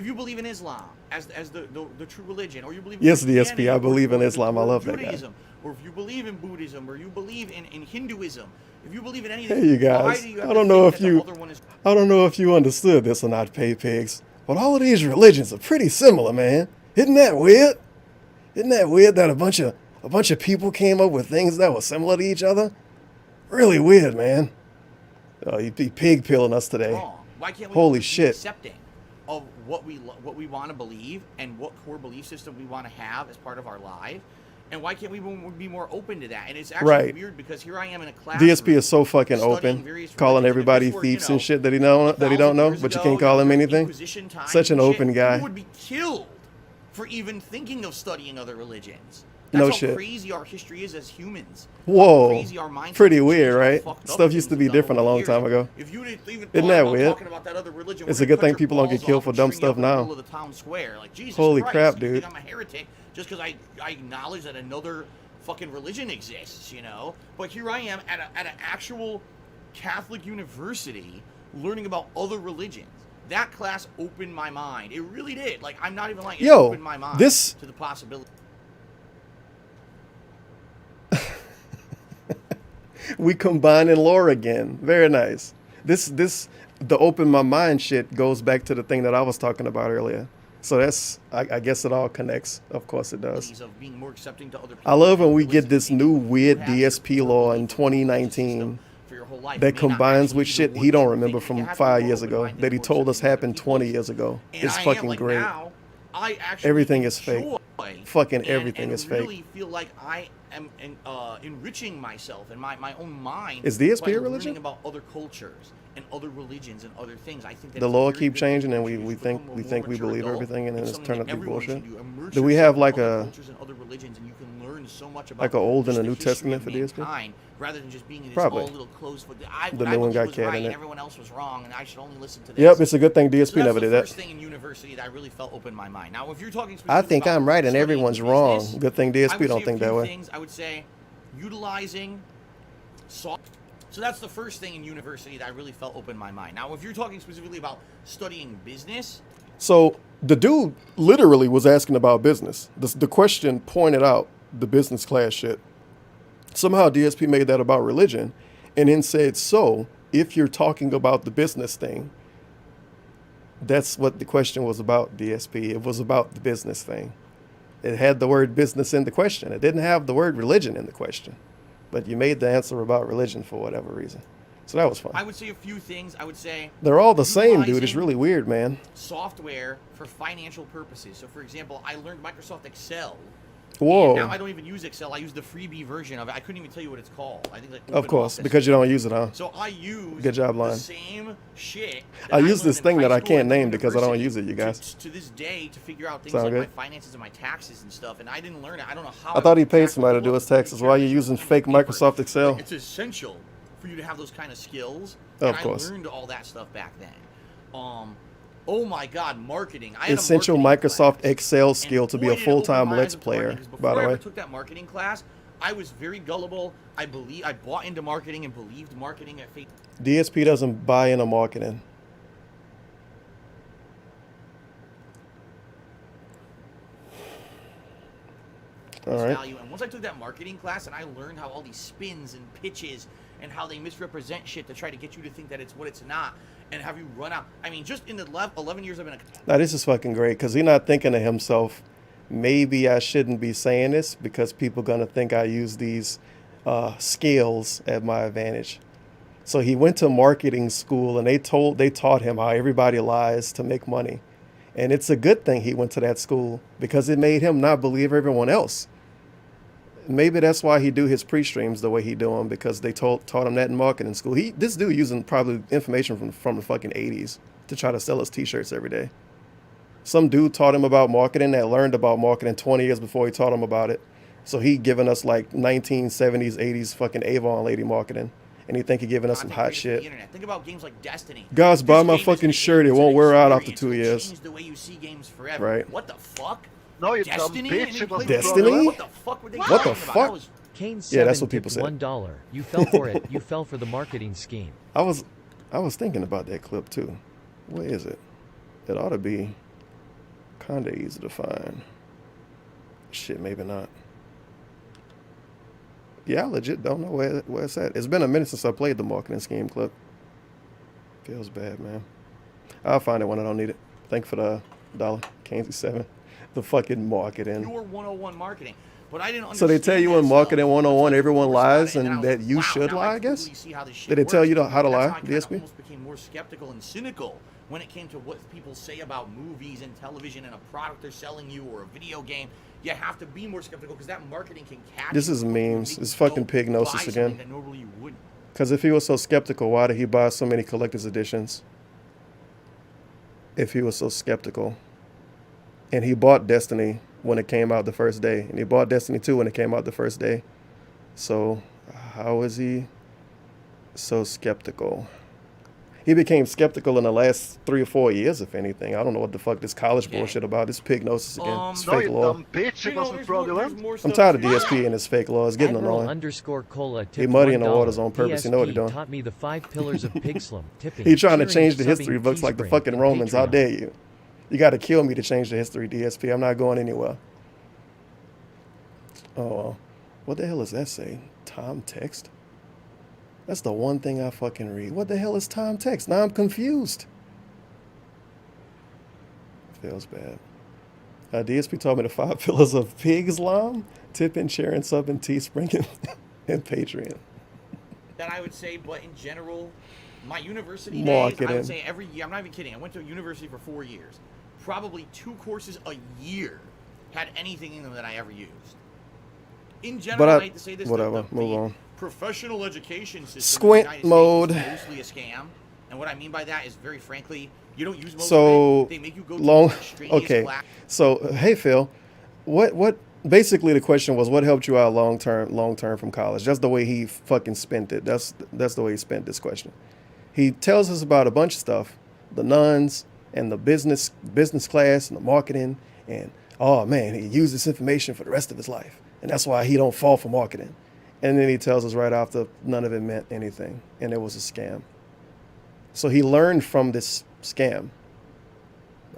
you believe in Islam as the true religion, or you believe in Yes, DSP, Christianity, I or believe in the Islam. I core love of that guy. Judaism, or if you believe in Buddhism, or you believe in Hinduism, if you believe in anything, Hey, you why guys. do you have I to don't know think if that the you, other one is I don't know if you understood this or not, pay pigs, but all of these religions are pretty similar, man. Isn't that weird? Isn't that weird that a bunch of people came up with things that were similar to each other? Really weird, man. Oh, you be pig pilling us today. wrong? Why can't we Holy just be shit. accepting of what we want to believe and what core belief system we want to have as part of our life? And why can't we be more open to that? And it's actually Right. weird because here I am in a class. DSP is so fucking open, calling everybody thieves and shit that he don't know, but you can't call him anything. Such an open guy. People would be killed for even thinking of studying other religions. No That's how shit. crazy our history is as humans. Whoa, Crazy our mindsets pretty have weird, changed, how right? fucked up Stuff things used to have be done different a over the long years. time ago. If you didn't even Isn't thought that about weird? talking about that other religion, It's we're a good gonna thing cut people your don't get balls killed off for and dumb string you stuff up in the now. middle of the town square. Like, Jesus Holy Christ, crap, you dude. think I'm a heretic just because I acknowledge that another fucking religion exists, you know? But here I am at an actual Catholic university learning about other religions. That class opened my mind. It really did. Like, I'm not even lying. It Yo, opened my mind this- to the possibility. We combining lore again. Very nice. The open my mind shit goes back to the thing that I was talking about earlier. So I guess it all connects. Of course it does. Of being more accepting to other I love when we people, get this new weird you have your DSP core law belief in in the 2019 for your whole life. It that may not combines actually with be the shit one he don't true remember thing. from You have to 5 be years more ago open-minded that he towards told us accepting other happened people. 20 years ago. And It's I am, fucking like, great. now, I actually Everything is fake. enjoy Fucking and everything is fake. really feel like I enriching myself and my own mind. Is DSP by a religion? learning about other cultures and other religions and other things. I think that The it's a law very keep good changing, and thing to we become think a we more think we mature believe adult. everything, and then It's it's something turned out that to be everyone bullshit. should do. Immerse Do we yourself have in like other a cultures and other religions, and you can learn so much about like an Old and just a the New history Testament of for DSP? mankind, rather than just being in this Probably. all little closed. The What new I one believe got was cat right, in and it. everyone else was wrong, and I should only listen to this. Yep, it's a good thing So DSP that's never the did that. first thing in university that I really felt opened my mind. Now, if you're talking I specifically think about I'm right and studying everyone's wrong. business, Good thing I DSP would don't say a think that few way. things. I would say utilizing soft. So that's the first thing in university that I really felt opened my mind. Now, if you're talking specifically about studying business, So the dude literally was asking about business. The question pointed out the business class shit. Somehow DSP made that about religion, and then said, so if you're talking about the business thing, that's what the question was about, DSP. It was about the business thing. It had the word business in the question. It didn't have the word religion in the question. But you made the answer about religion for whatever reason. So that was fun. I would say a few things. I would say They're all the same, dude. It's utilizing really weird, man. software for financial purposes. So, for example, I learned Microsoft Excel. Whoa. And now I don't even use Excel. I use the freebie version of it. I couldn't even tell you what it's called. I think like Of course, OpenOffice. because you don't use it, huh? So I use Good job, the Lion. same shit. that I use learned this in thing high that I school can't and name because I don't university use it, you guys. To this day, to figure out things Sound like good? my finances and my taxes and stuff. And I didn't learn it. I don't know how. I thought he would paid tax somebody to the do book. his taxes. Why are you using fake Paper. Microsoft Excel? It's essential for you to have those kind of skills. Of and course. I learned all that stuff back then. Oh my God, marketing! I had a Essential marketing Microsoft class. Excel skill And to boy, be a did it open full-time my Let's eyes up to player, marketing, 'cause by the before I way. ever took that marketing class, I was very gullible. I bought into marketing and believed marketing at face. DSP doesn't buy into marketing. All right. Value. And once I took that marketing class and I learned how all these spins and pitches and how they misrepresent shit to try to get you to think that it's what it's not, and have you run out. I mean, just in the 11 years I've been a Now this is fucking great because he's not thinking to himself, maybe I shouldn't be saying this because people gonna think I use these skills at my advantage. So he went to marketing school and they taught him how everybody lies to make money. And it's a good thing he went to that school because it made him not believe everyone else. Maybe that's why he do his pre-streams the way he do them, because they taught him that in marketing school. This dude using probably information from the fucking 80s to try to sell us t-shirts every day. Some dude taught him about marketing that learned about marketing 20 years before he taught him about it. So he giving us like 1970s, 80s fucking Avon lady marketing. And he think he giving us some hot shit. Internet. Think about games like Destiny. Guys, buy This my game is fucking an shirt. It it's won't an wear out after experience. 2 It'll years. change the way you see games forever. Right. What the fuck? No, you dumb Destiny? bitch. And you It played doesn't Destiny? fraudulent. What the fuck were they What talking the about? fuck? That was Kane Yeah, that's 7 what people tipped said. $1. You fell for it. You fell for the marketing scheme. I was thinking about that clip too. Where is it? It ought to be kind of easy to find. Shit, maybe not. Yeah, I legit don't know where it's at. It's been a minute since I played the marketing scheme clip. Feels bad, man. I'll find it when I don't need it. Thank you for the $1. Kansas 7. The fucking marketing. Your 101 marketing. But I didn't So they tell you in understand marketing that 101 stuff. everyone Of course about lies it, and and then I was that like, you wow, should now lie, I totally guess? see how this shit Did they tell works. you how to And lie, that's how I kinda DSP? almost became more skeptical and cynical when it came to what people say about movies and television and a product they're selling you or a video game. You have to be more skeptical because that marketing can catch This you is and memes. make It's you fucking go pig buy gnosis something again. that normally you wouldn't. Because if he was so skeptical, why did he buy so many collector's editions? If he was so skeptical. And he bought Destiny when it came out the first day. And he bought Destiny 2 when it came out the first day. So how is he so skeptical? He became skeptical in the last 3 or 4 years, if anything. I don't know what the fuck this college bullshit about. This pig gnosis again. It's No, fake you law. dumb bitch. It You know, wasn't there's fraudulent. more I'm stuff tired of to- DSP and his fake law. It's getting Admiral annoying. _Cola tipped He muddying the $1. waters on purpose. You know what he DSP doing. taught me the 5 pillars of pigslum. Tipping. He trying to cheering, change the subbing, history books like the Teespring, fucking and Romans. How Patreon. dare you? You got to kill me to change the history, DSP. I'm not going anywhere. Oh, well. What the hell does that say? Tom text? That's the one thing I fucking read. What the hell is Tom text? Now I'm confused. Feels bad. DSP told me the 5 pillars of pig Islam, tipping, sharing, subbing, Teespring, and Patreon. That I would say, but in general, my university days, I Marketing. would say every year, I'm not even kidding, I went to a university for 4 years. Probably 2 courses a year had anything in them that I ever used. In general, But I hate to say this, whatever, the move on. professional education system Squint in the United mode. States is mostly a scam. And what I mean by that is, very frankly, you don't use most So of it. They make you go to long. these extraneous Okay. class- So hey Phil, what? Basically the question was, what helped you out long term from college? That's the way he fucking spent it. That's the way he spent this question. He tells us about a bunch of stuff, the nuns and the business class and the marketing, and oh man, he used this information for the rest of his life, and that's why he don't fall for marketing. And then he tells us right after none of it meant anything, and it was a scam. So he learned from this scam,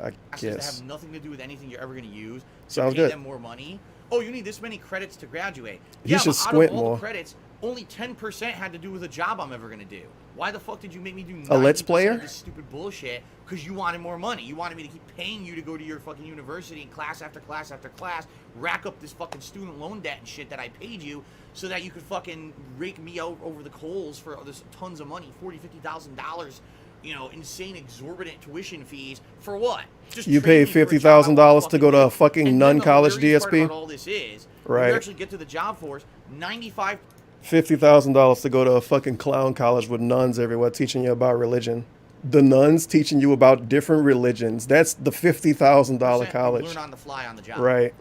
I That guess. have nothing to do with anything you're ever going to use. To Sounds pay good. them more money. Oh, you need this many credits to graduate. You should but squint out of all more. the credits, only 10% had to do with a job I'm ever going to do. Why the fuck did you make me do A Let's 90% Player? of this stupid bullshit? Because you wanted more money. You wanted me to keep paying you to go to your fucking university, class after class after class, rack up this fucking student loan debt and shit that I paid you, so that you could fucking rake me out over the coals for this tons of money, $40,000, $50,000. You know, insane, exorbitant tuition fees for what? Just You training paid for a job I won't $50,000 to go to a do. fucking And nun then the college hilarious part DSP? about all this is, when Right. you actually get to the job force, 95 $50,000 to go to a fucking clown college with nuns everywhere teaching you about religion. The nuns teaching you about different religions. That's the $50,000 college. learn on the fly on the job. Right.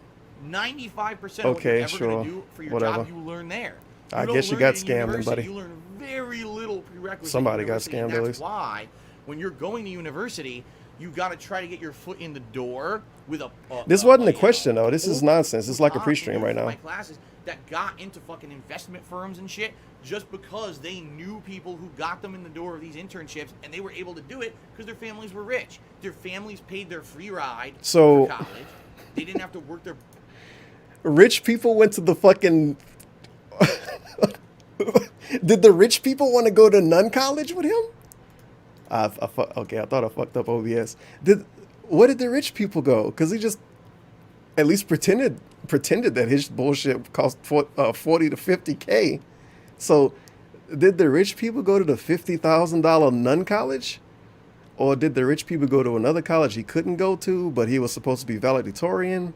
95% of what Okay, you're ever going sure. to do for your Whatever. job, you learn there. I don't guess you learn got it in scammed then, university. buddy. You learn very little prerequisite. Somebody in got university, and scammed at that's least. why when you're going to university, you got to try to get your foot in the door with a. This wasn't a question, though. This is nonsense. It's like a pre-stream right now. My classes that got into fucking investment firms and shit just because they knew people who got them in the door of these internships, and they were able to do it because their families were rich. Their families paid their free ride So- to college. They didn't have to work their. Rich people went to the fucking... Did the rich people want to go to nun college with him? Okay, I thought I fucked up OBS. Where did the rich people go? Because he just at least pretended that his bullshit cost 40 to 50K. So did the rich people go to the $50,000 nun college? Or did the rich people go to another college he couldn't go to, but he was supposed to be valedictorian?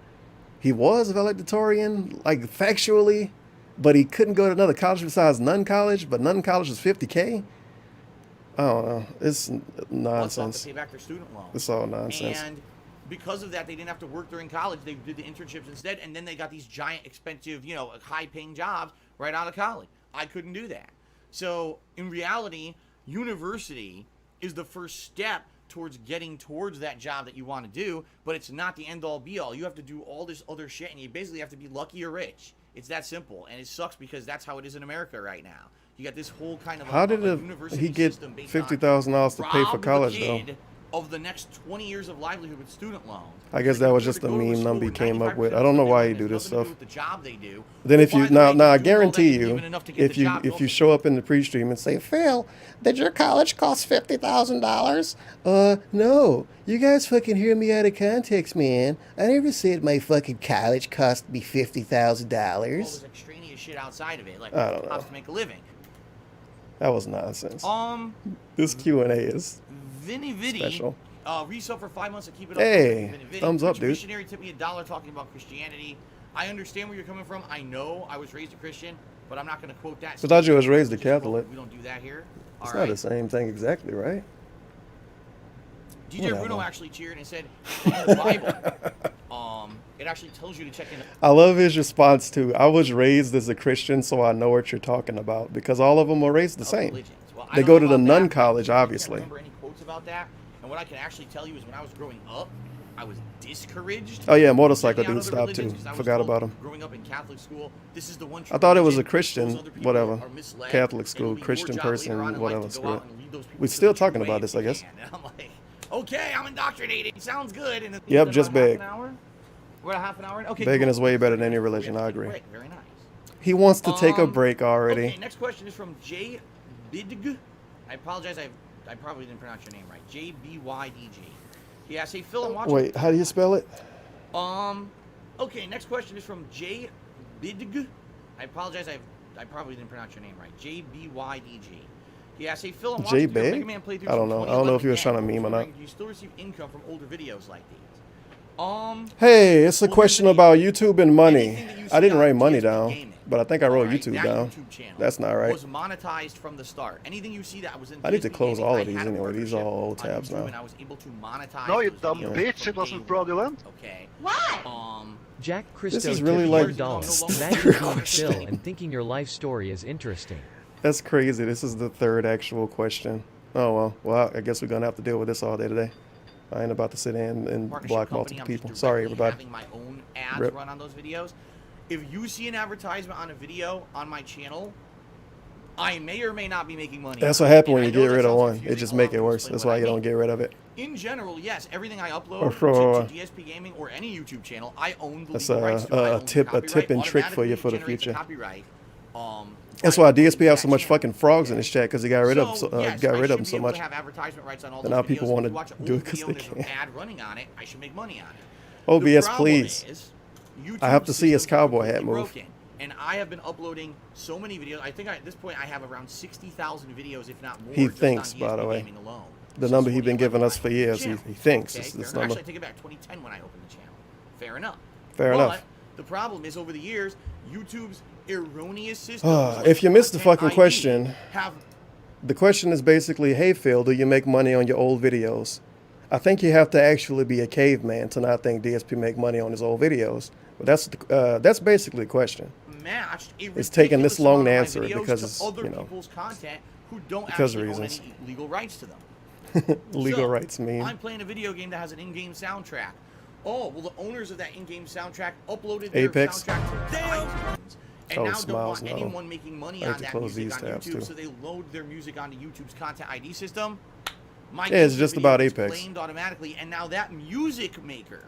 He was valedictorian, like factually, but he couldn't go to another college besides nun college, but nun college is 50K? I don't know. It's nonsense. To pay back their student loan. It's all nonsense. And because of that, they didn't have to work during college. They did the internships instead, and then they got these giant, expensive, high-paying jobs right out of college. I couldn't do that. So, in reality, university is the first step towards getting towards that job that you want to do, but it's not the end-all, be-all. You have to do all this other shit, and you basically have to be lucky or rich. It's that simple, and it sucks because that's how it is in America right now. You got this whole kind of How did university he get system based on $50,000 to pay for rob the college, though? kid of the next 20 years of livelihood with student loans. I guess that was just a meme Numby came up with. I don't know why he do this stuff. The job they do. Then if you By the way, now I doing all that guarantee isn't you, even enough to get if the job, you show up in the pre-stream and say, Phil, did your college cost $50,000? No. You guys fucking hear me out of context, man. I never said my fucking college cost me $50,000. all this extraneous shit outside of it, like I don't know. jobs to make a living. That was nonsense. This Q&A is Vinny Vitty, special. Resub for 5 months to keep it up. Hey, Vinny Vitty, thumbs up, Christian dude. Missionary tipped me $1 talking about Christianity. I understand where you're coming from. I know I was raised a Christian, but I'm not going to quote that. I thought you was raised a Catholic. We don't do that here. It's All not the right. same thing exactly, right? DJ Whatever. Bruno actually cheered and said, in the Bible, it actually tells you to check in. I love his response to, I was raised as a Christian, so I know what you're talking about. Because all of them were raised the same. Well, I They don't go know to the about nun that. college, I obviously. can't remember any quotes about that. And what I can actually tell you is when I was growing up, I was discouraged. Oh, yeah, motorcycle from checking out dude other stopped, too. religions 'cause I was Forgot told about him. Growing up in Catholic school, this is the one I thought it was a religion. Christian, Those other people whatever. are misled, Catholic and school, it'll be your Christian job later person, on in life whatever. to go Screw out it. and lead those people We're to still the true talking way about if this, you I guess. can. And I'm like, okay, I'm indoctrinated. Sounds good. And Yep, just beg. We're at half an hour in? Okay, Begging cool. is way better than any religion, I Take a agree. break. Very nice. He wants to take a break Okay, already. next question is from J Bidg. I apologize, I probably didn't pronounce your name right. JBYDG. He asks, hey Phil, I'm watching. Wait, how do you spell it? Okay, next question is from J Bidg. I apologize, I probably didn't pronounce your name right. JBYDG. He asks, hey Phil, I'm watching your J-Big? Mega Man playthroughs I don't from know. I don't know if he was 2011 trying to meme or not. Do you still receive income from older videos like these? Hey, it's a well, question here's the deal. about YouTube and money. Anything that you I see didn't on write money DSP down, Gaming, but I think I wrote alright, YouTube that down. YouTube channel That's not right. was monetized from the start. Anything you see that was in I need to DSP close Gaming, all I of these had a anyway. These are partnership all old on tabs YouTube, now. and I was able to monetize No, you those dumb videos bitch, from it wasn't day fraudulent. one, okay? What? Jack This Christo is tipped really like $1. a Imagine being question. Phil and thinking your life story is interesting. That's crazy. This is the third actual question. Oh, well. Well, I guess we're going to have to deal with this all day today. I ain't about to sit in and Partnership block company, multiple I'm just people. Sorry, directly everybody. having my own ads Rip. run on those videos. If you see an advertisement on a video on my channel, I may or may not be making money. That's on what it. happens And when I you know get that rid of sounds one. It confusing. just Hold make on, it let me worse. explain That's what why I you don't mean. get rid of it. In general, yes, everything I Or upload for, to DSP Gaming or any YouTube channel, I own the That's legal rights to. I a own the tip copyright, and trick for you for the automatically future. generates a copyright, That's by why uploading DSP to have that so much channel. fucking frogs in his chat because he got rid of Yes, got I rid of should them be so able to much. have advertisement rights on all And those now people videos. wanna If you watch an do it old 'cause video they and there's an can. ad running on it, I should make money on it. OBS, The problem please. is, I have to see his YouTube's system cowboy is hat move. broken, and I have been uploading so many videos. I think at this point I have around 60,000 videos, if not more. He just thinks, on by DSP the way. Gaming alone. The Since number he's been 2011 giving when us I for opened the years, channel. he thinks Okay, is fair this enough. number. Actually, I take it back. 2010 when I opened the channel. Fair enough. Fair but enough. The problem is over the years, YouTube's erroneous system. If you missed the fucking ID question, have the question is basically, hey Phil, do you make money on your old videos? I think you have to actually be a caveman to not think DSP make money on his old videos. But that's basically the question. matched a It's taking this ridiculous long amount to of my answer it videos because to it's, other you know, people's content who don't because of actually own reasons. any legal rights to them. Legal So, rights mean. I'm playing a video game that has an in-game soundtrack. Oh, well, the owners of that in-game soundtrack uploaded their Apex? soundtrack to iTunes, and Oh, now don't smiles, want no. anyone making money I need on to that close music these on tabs, YouTube, too. so they load their music onto YouTube's Content ID system. My Yeah, it's YouTube just video about is Apex. claimed automatically, and now that music maker,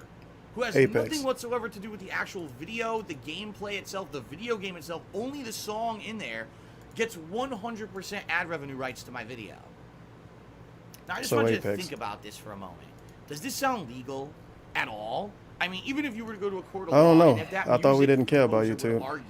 who has Apex. nothing whatsoever to do with the actual video, the gameplay itself, the video game itself, only the song in there, gets 100% ad revenue rights to my video. Now, I just So want you to Apex. think about this for a moment. Does this sound legal at all? I mean, even if you were to go to a court of I don't law, know. and if that I thought we music didn't care about composer would YouTube. argue,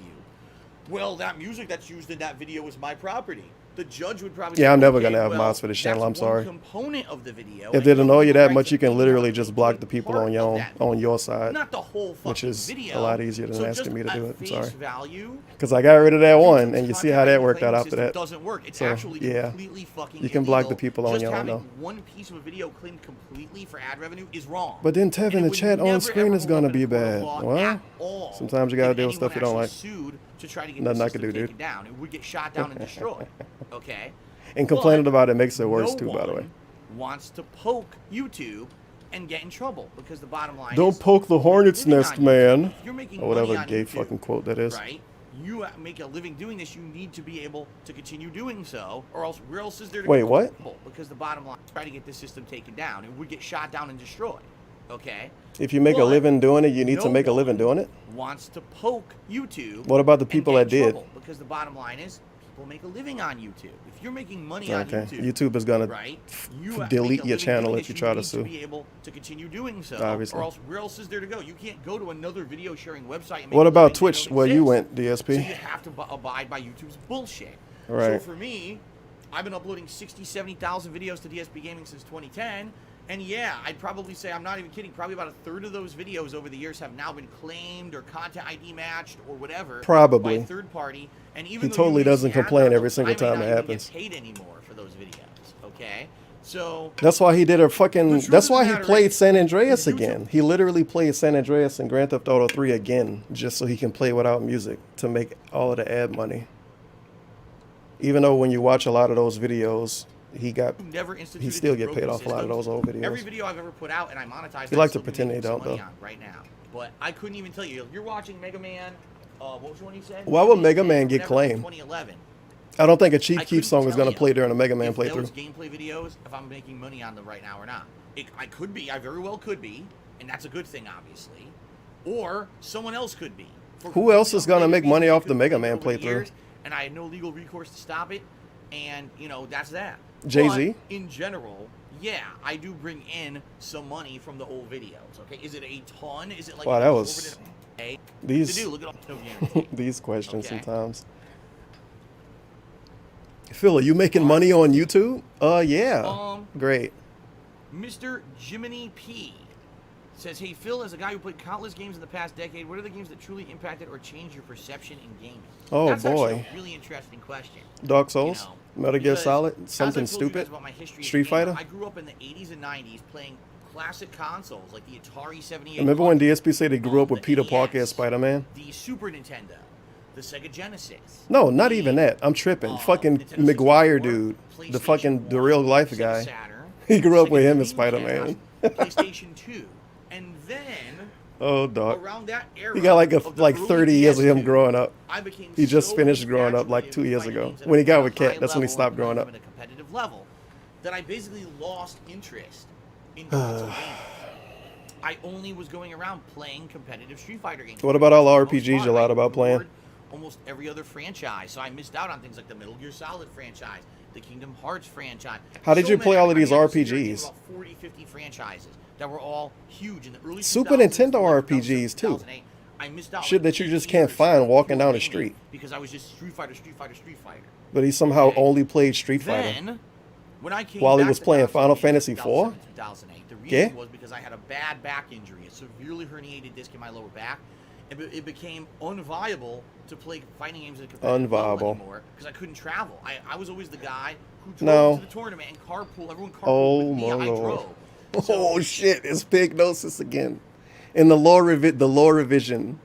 well, that music that's used in that video is my property. The judge would probably Yeah, say, I'm never okay, gonna have well, mods for this channel, that's I'm sorry. one component of the video, If and they you don't don't know have you the that rights much, to you can any literally other just thing block to the be people part on your of own, that on your side, Not the whole fucking which is video. a lot easier than So asking just me to do at it. I'm face sorry. value, Because I got rid of that one, YouTube's and you see content how that ID worked out claiming after system that. doesn't work. It's So, actually yeah. completely fucking You can block the illegal. people on Just your own, having though. one piece of a video claimed completely for ad revenue is wrong. But then Tevin, And the it chat would on never, screen ever is hold gonna up in be a court of bad. law Well, at all sometimes you gotta if deal with stuff you anyone don't actually like. Sued to try to get Nothing the I could system do, dude. taken down. It would get shot down and destroyed. Okay. And complaining But about it makes it worse no too, by the way. one wants to poke YouTube and get in trouble because the bottom line Don't is poke the hornet's living nest, on YouTube, man. if you're making Or whatever money on gay YouTube, fucking quote that is. right? You make a living doing this. You need to be able to continue doing so, or else where else is there to Wait, go? what? Because the bottom line is try to get this system taken down. It would get shot down and destroyed. Okay. If you make a But living doing it, you need to no make a living one doing it. Wants to poke YouTube. What about the and people get that in did? trouble, because the bottom line is people make a living on YouTube. If you're making money Okay. on YouTube, YouTube is gonna right? delete make a your living channel doing if this, you try to need sue. be able to continue doing so, Obviously. or else where else is there to go? You can't go to another video sharing website. And make What a about living. They Twitch, don't where you exist. went, So you DSP? have to abide by YouTube's bullshit. So Right. for me, I've been uploading 60, 70,000 videos to DSP Gaming since 2010. And yeah, I'd probably say, I'm not even kidding, probably about a third of those videos over the years have now been claimed or content ID matched or whatever Probably. by a third party. And even He though totally you may doesn't see ad complain revenue, every single I may time not it even happens. Get paid anymore for those videos, okay? So That's why he did a fucking. The truth That's of the why he matter played is, San Andreas YouTube- again. He literally played San Andreas and Grand Theft Auto 3 again, just so he can play without music to make all of the ad money. Even though when you watch a lot of those videos, he never instituted he still these get paid broken off a lot of systems. those old videos. Every video I've ever put out and I monetize. He I like to still pretend making they some don't, money though. on right now. But I couldn't even tell you. You're watching Mega Man. What was the one you said? Why would Mega Man get Whatever, like claimed? 2011. I don't think a Chief I Keef couldn't song is tell gonna you play during a Mega Man if playthrough. those gameplay videos, if I'm making money on them right now or not. I could be. I very well could be, and that's a good thing, obviously. Or someone else could be. For Who else is gonna make money off the could Mega be Man over the playthrough? years, and I had no legal recourse to stop it, and that's that. Jay-Z? But in general, yeah, I do bring in some money from the old videos. Okay, is it a ton? Is it like Wow, that was these to do? Look at all no guarantee. these questions Okay. sometimes. Phil, are you making money on YouTube? Yeah. Great. Mr. Jiminy P Says, hey, Phil, as a guy who played countless games in the past decade, what are the games that truly impacted or changed your perception in gaming? Oh, That's boy. actually a really interesting question. Dark Souls, You know, Metal Gear because Solid, as I something told you guys stupid. about my history as a Street gamer, Fighter. I grew up in the 80s and 90s playing classic consoles like the Atari 78. Remember when DSP said they grew up with the Peter NES, Parker as Spider-Man? The Super Nintendo, the Sega Genesis. No, not even that. I'm tripping. Fucking Nintendo McGuire 64, dude, the PlayStation fucking the 1, real life Sega guy. Saturn, He grew up with Sega him as Dreamcast, Spider-Man. PlayStation 2, and then Oh, dog. around that era, He got like of the early 30 years of him PS2, growing up. I became He just so finished growing up like infatuated 2 with years fighting ago. games at When he got a with high Cat, that's when he level stopped and growing playing up. them at a competitive level, that I basically lost interest in console gaming. I only was going around playing competitive Street Fighter games. What about all the For most RPGs part, you lied I about playing? ignored almost every other franchise, so I missed out on things like the Metal Gear Solid franchise, the Kingdom Hearts franchise. How did you play all of these I sit here and RPGs? think about 40, 50 franchises that were all huge in the early Super 2000s, Nintendo like RPGs too. 2008. I missed out Shit like that you 8 just can't years find of walking pure down the gaming street. because I was just Street Fighter, Street Fighter, Street Fighter. But he somehow Okay. only played Street Fighter. Then, when I came While he back was to playing console Final games Fantasy in IV? 2007, 2008, the reason Yeah. was because I had a bad back injury, a severely herniated disc in my lower back. It became unviable to play fighting games at a competitive level Unviable. anymore because I couldn't travel. I was always the guy who drove No. to the tournament and carpool. Everyone carpooled Oh, with me. my I Lord. drove. Oh shit! It's Pignosis again. In the lore revision,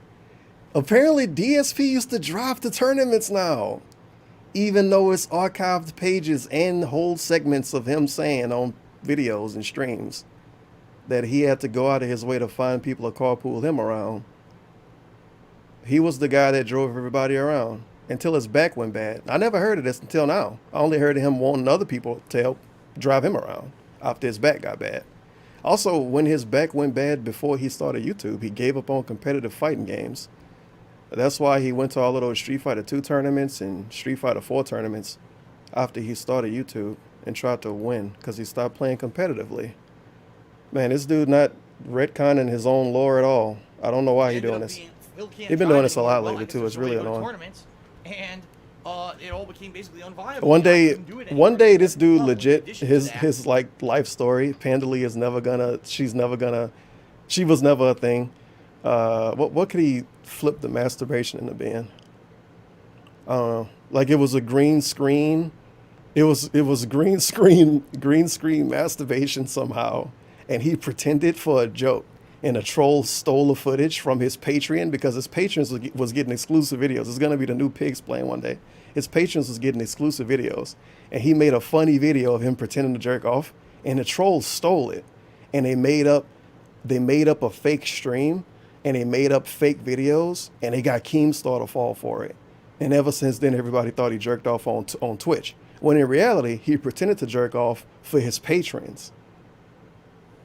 apparently DSP used to drive to tournaments now, even though it's archived pages and whole segments of him saying on videos and streams that he had to go out of his way to find people to carpool him around. He was the guy that drove everybody around until his back went bad. I never heard of this until now. I only heard of him wanting other people to help drive him around after his back got bad. Also, when his back went bad before he started YouTube, he gave up on competitive fighting games. That's why he went to all of those Street Fighter 2 tournaments and Street Fighter 4 tournaments after he started YouTube and tried to win because he stopped playing competitively. Man, this dude not retconning his own lore at all. I don't know why he's doing this. He's been doing this a lot lately too. It's really annoying. And it all became basically unviable. One I day, couldn't do it anymore. this dude Well, in legit, addition to that, his like life story, Pandalee is never gonna, she was never a thing. What could he flip the masturbation into being? I don't know. Like it was a green screen. It was green screen masturbation somehow. And he pretended for a joke. And a troll stole the footage from his Patreon because his patrons was getting exclusive videos. It's going to be the new Pigs playing one day. His patrons was getting exclusive videos. And he made a funny video of him pretending to jerk off. And the trolls stole it. And they made up a fake stream. And they made up fake videos. And they got Keemstar to fall for it. And ever since then, everybody thought he jerked off on Twitch. When in reality, he pretended to jerk off for his patrons.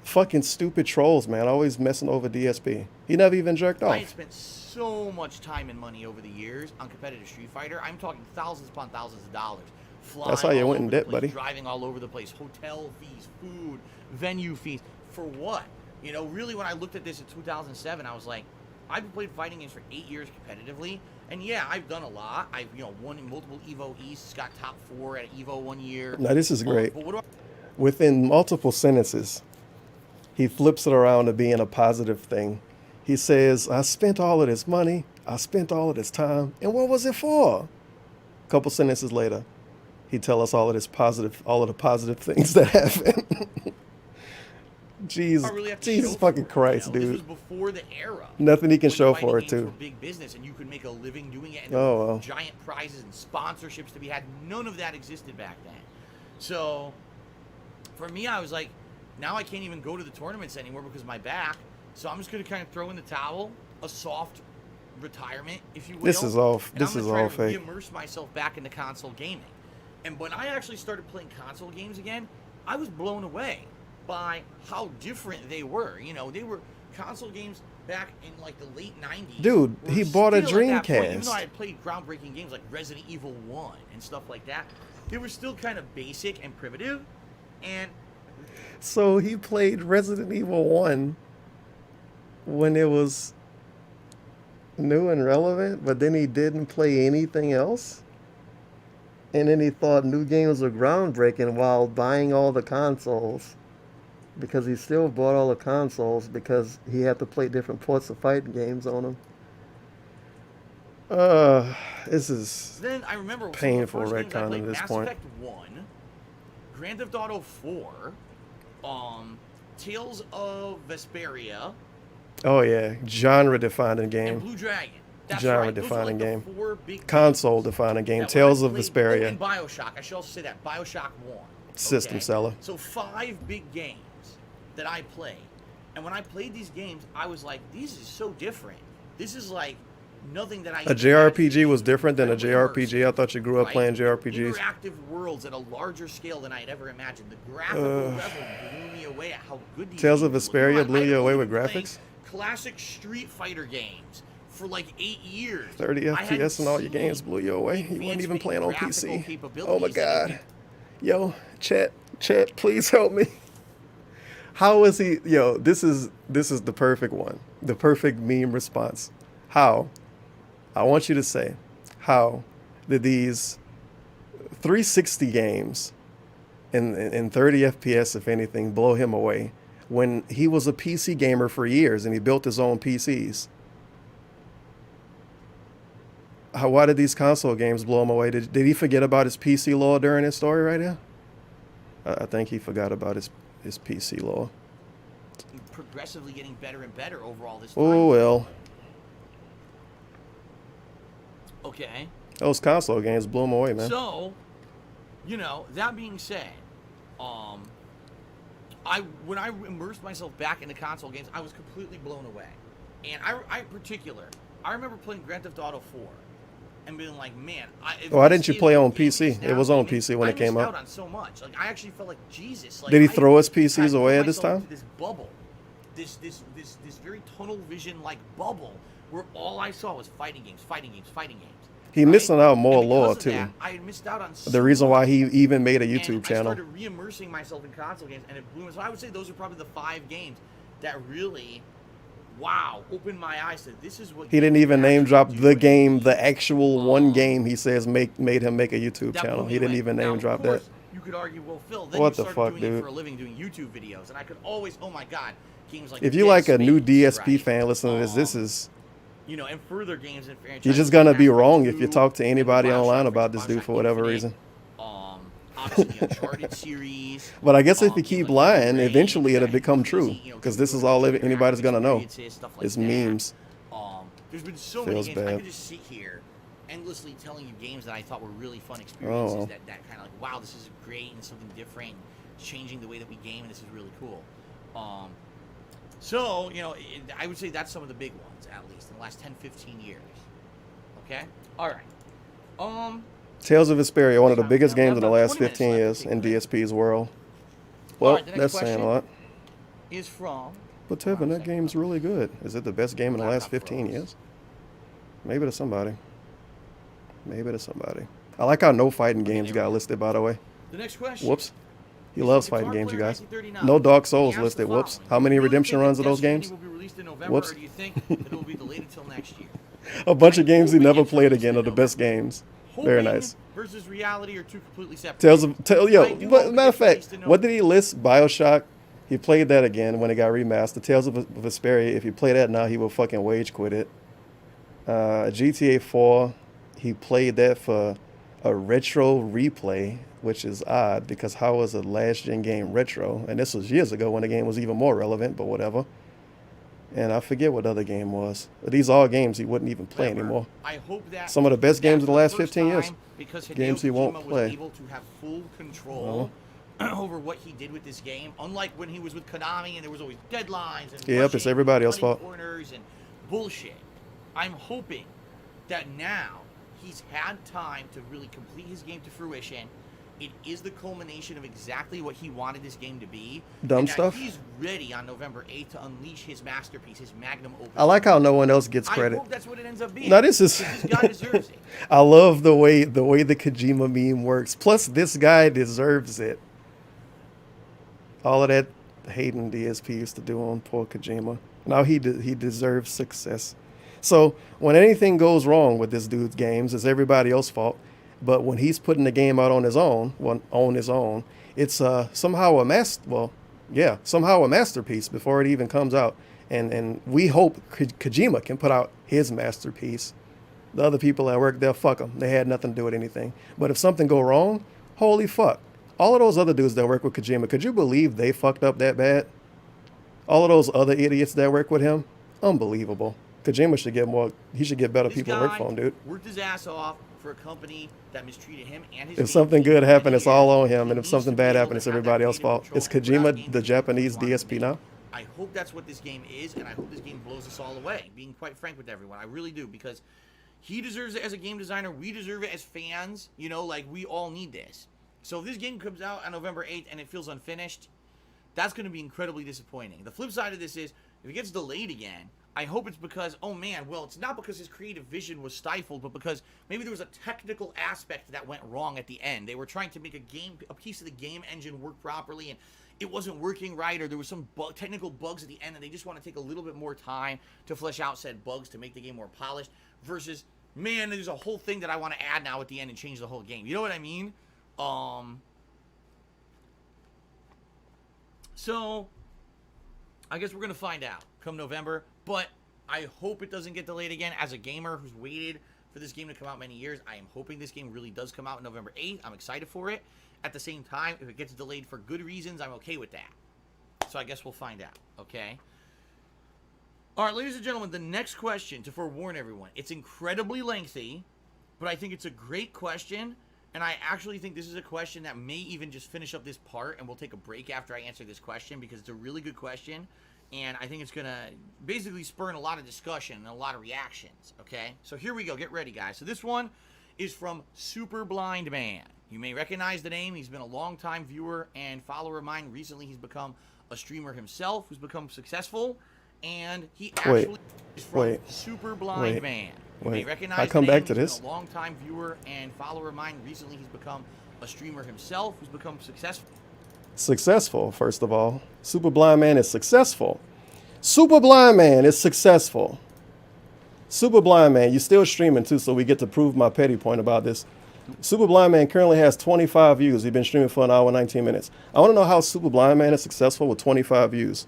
Fucking stupid trolls, man. Always messing over DSP. He never even jerked off. I had spent so much time and money over the years on competitive Street Fighter. I'm talking thousands upon thousands of dollars. Flying That's how you all went in over the debt, place, buddy. Driving all over the place. Hotel fees, food, venue fees. For what? You know, really when I looked at this in 2007, I was like, I've played fighting games for 8 years competitively. And yeah, I've done a lot. I've, won in multiple EVO Easts, got top 4 at EVO 1 year. Now, this is great. But what do I... Within multiple sentences, he flips it around to being a positive thing. He says, I spent all of this money. I spent all of this time. And what was it for? A couple sentences later, he tell us all of the positive things that happened. Jesus, I really have to Jesus show fucking for it, Christ, This dude. was before the era. Nothing he can when show fighting for it, games too. were big business, and you could make a living doing it. And Oh, there were well. giant prizes and sponsorships to be had. None of that existed back then. So, for me, I was like, now I can't even go to the tournaments anymore because of my back. So I'm just going to kind of throw in the towel, a soft retirement, if you will. This is all and I'm this is gonna try all to fake. Immerse myself back into console gaming. And when I actually started playing console games again, I was blown away by how different they were. They were console games back in like the late 90s. Dude, were he bought a still at that point, even Dreamcast. though I had played groundbreaking games like Resident Evil 1 and stuff like that, they were still kind of basic and primitive. And So he played Resident Evil 1 when it was new and relevant, but then he didn't play anything else? And then he thought new games were groundbreaking while buying all the consoles because he still bought all the consoles because he had to play different ports of fighting games on them. This is Then I remember painful some of the first games I retcon played, at this Mass point. Effect 1, Grand Theft Auto 4, Tales of Vesperia, Oh yeah, genre-defining and game, Blue Dragon. That's right. Those are genre-defining like game, the 4 big console-defining game. games that when Tales I of played- Vesperia, Oh, and Bioshock. I should also say that. Bioshock 1. system okay? seller. So 5 big games that I played. And when I played these games, I was like, these is so different. This is like nothing that I... A JRPG was imagined. different than a Incredibly JRPG. I thought you grew up right? playing JRPGs. Interactive worlds at a larger scale than I had ever imagined. The graphical level blew me away at how good these Tales of games look. Vesperia I blew had you away only with been playing graphics? Classic Street Fighter games for like 8 years. 30 I hadn't FPS and all your seen games blew you away. You weren't even advancement playing on graphical PC. capabilities Oh my that god. Yo, chat, please help me. How is he? Yo, this is the perfect one. The perfect meme response. How? I want you to say, how did these 360 games in 30 FPS, if anything, blow him away when he was a PC gamer for years and he built his own PCs? Why did these console games blow him away? Did he forget about his PC lore during his story right here? I think he forgot about his PC lore. progressively getting better and better overall this time. Oh well. Okay. Those console games blew him away, man. So, you know, that being said, when I immersed myself back into console games, I was completely blown away. And I remember playing Grand Theft Auto 4 and being like, man, Why didn't you play on PC? It was on PC when it came out. out. On so much. Like, I actually felt like Jesus. Like, Did he I throw his PCs had put away at this myself time? into this bubble, this very tunnel vision like bubble where all I saw was fighting games. He right? missing out more And lore because of too. that, I had missed out on The reason why he even made a and YouTube channel. I started re-immersing myself in console games, and it blew me. So I would say those are probably the 5 games that really, wow, opened my eyes to this is what He didn't games even can name actually drop do the and game, be. the actual one game he says made him make a YouTube That channel. blew me He didn't away. even Now, name of drop that. course, you could argue, well, Phil, then What you the started fuck, doing it dude? for a living, doing YouTube videos, and I could always, oh my god, games like If you Dead like a new Space, DSP right? fan, listen to this is You know, and further games and franchises. you're just gonna like be Mass wrong Effect if you 2, talk to and anybody Bioshock online Infinite, about this dude for whatever Bioshock reason. Obviously the Uncharted series. But I guess if you games keep like lying, Braid, eventually it'll that become crazy, true. you know, Because this is all anybody's gonna know. experiences, stuff like It's that. memes. There's been so Feels many games. I bad. could just sit here endlessly telling you games that I thought were really fun experiences Oh. that kind of like, wow, this is great and something different, changing the way that we game, and this is really cool. So, you know, I would say that's some of the big ones, at least, in the last 10, 15 years. Okay? All right. Tales of Vesperia, one of the Now, biggest we have games in the about last 20 minutes 15 left to years take in a break. DSP's world. All Well, right, the next that's saying a question lot. is from... But Tevin, that game's really good. Is it the best game in the last 15 years? Maybe to somebody. Maybe to somebody. I like how no fighting games got listed, by the way. The next question. Whoops. He is loves from fighting Guitar games, you Player guys. 1939. No Dark Souls He asked listed. the Whoops. following. How many Do you really redemption think runs that of those Destiny games? will be released in November, Whoops. or do you think that it will be delayed until next year? A bunch of I'm games he hoping never it's played released again in are the best November. games. Very Hoping nice. versus reality are two completely separate. Tales of yo. I do But hope it matter of gets released fact, in what did he list? Bioshock. He played that again when it got remastered. Tales of Vesperia. If you play that now, he will fucking wage quit it. GTA 4. He played that for a retro replay, which is odd because how was a last gen game retro? And this was years ago when the game was even more relevant. But whatever. And I forget what other game was. But these are all games he wouldn't even play However, anymore. I hope that Some of the best that games in the for last first 15 years. time, because Hideo Games he won't Kojima play. was able to have full control over what he did with this game, unlike when he was with Konami and there was always deadlines and Yep, it's rushing everybody and else's cutting fault. corners and bullshit. I'm hoping that now he's had time to really complete his game to fruition. It is the culmination of exactly what he wanted this game to be. Dumb and that stuff? He's ready on November 8th to unleash his masterpiece, his magnum opus. I like how no one else gets credit. I hope that's what it ends up being. Now this is Because this guy deserves it. I love the way the Kojima meme works. Plus this guy deserves it. All of that hating DSP used to do on poor Kojima. Now he deserves success. So when anything goes wrong with this dude's games, it's everybody else's fault. But when he's putting the game out on his own, it's somehow Yeah, somehow a masterpiece before it even comes out. And we hope Kojima can put out his masterpiece. The other people at work, they'll fuck them. They had nothing to do with anything. But if something go wrong, holy fuck. All of those other dudes that work with Kojima, could you believe they fucked up that bad? All of those other idiots that work with him, unbelievable. Kojima should get more. He should get better people to work for him, dude. Worked his ass off for a company that mistreated him and his. If something good happened, it's all on him, and if something bad happened, it's everybody else's fault. Is Kojima the Japanese DSP now? I hope that's what this game is, and I hope this game blows us all away. Being quite frank with everyone, I really do, because he deserves it as a game designer. We deserve it as fans. You know, like, we all need this. So if this game comes out on November 8th and it feels unfinished, that's going to be incredibly disappointing. The flip side of this is, if it gets delayed again, I hope it's because, oh man, well, it's not because his creative vision was stifled, but because maybe there was a technical aspect that went wrong at the end. They were trying to make a piece of the game engine work properly, and it wasn't working right, or there was some technical bugs at the end, and they just want to take a little bit more time to flesh out said bugs to make the game more polished, versus, man, there's a whole thing that I want to add now at the end and change the whole game. You know what I mean? So, I guess we're going to find out come November, but I hope it doesn't get delayed again. As a gamer who's waited for this game to come out many years, I am hoping this game really does come out November 8th. I'm excited for it. At the same time, if it gets delayed for good reasons, I'm okay with that. So I guess we'll find out, okay? All right, ladies and gentlemen, the next question, to forewarn everyone, it's incredibly lengthy, but I think it's a great question, and I actually think this is a question that may even just finish up this part, and we'll take a break after I answer this question, because it's a really good question, and I think it's going to basically spur a lot of discussion and a lot of reactions, okay? So here we go. Get ready, guys. So this one is from Super Blind Man. You may recognize the name. He's been a long-time viewer and follower of mine. Recently, he's become a streamer himself who's become successful, and he actually is from Super Blind Man. You may recognize I come the name. back to this. He's been a long-time viewer and follower of mine. Recently, he's become a streamer himself who's become successful. Successful, first of all. Super Blind Man is successful. Super Blind Man is successful. Super Blind Man, you're still streaming too, so we get to prove my petty point about this. Super Blind Man currently has 25 views. He's been streaming for an hour and 19 minutes. I want to know how Super Blind Man is successful with 25 views.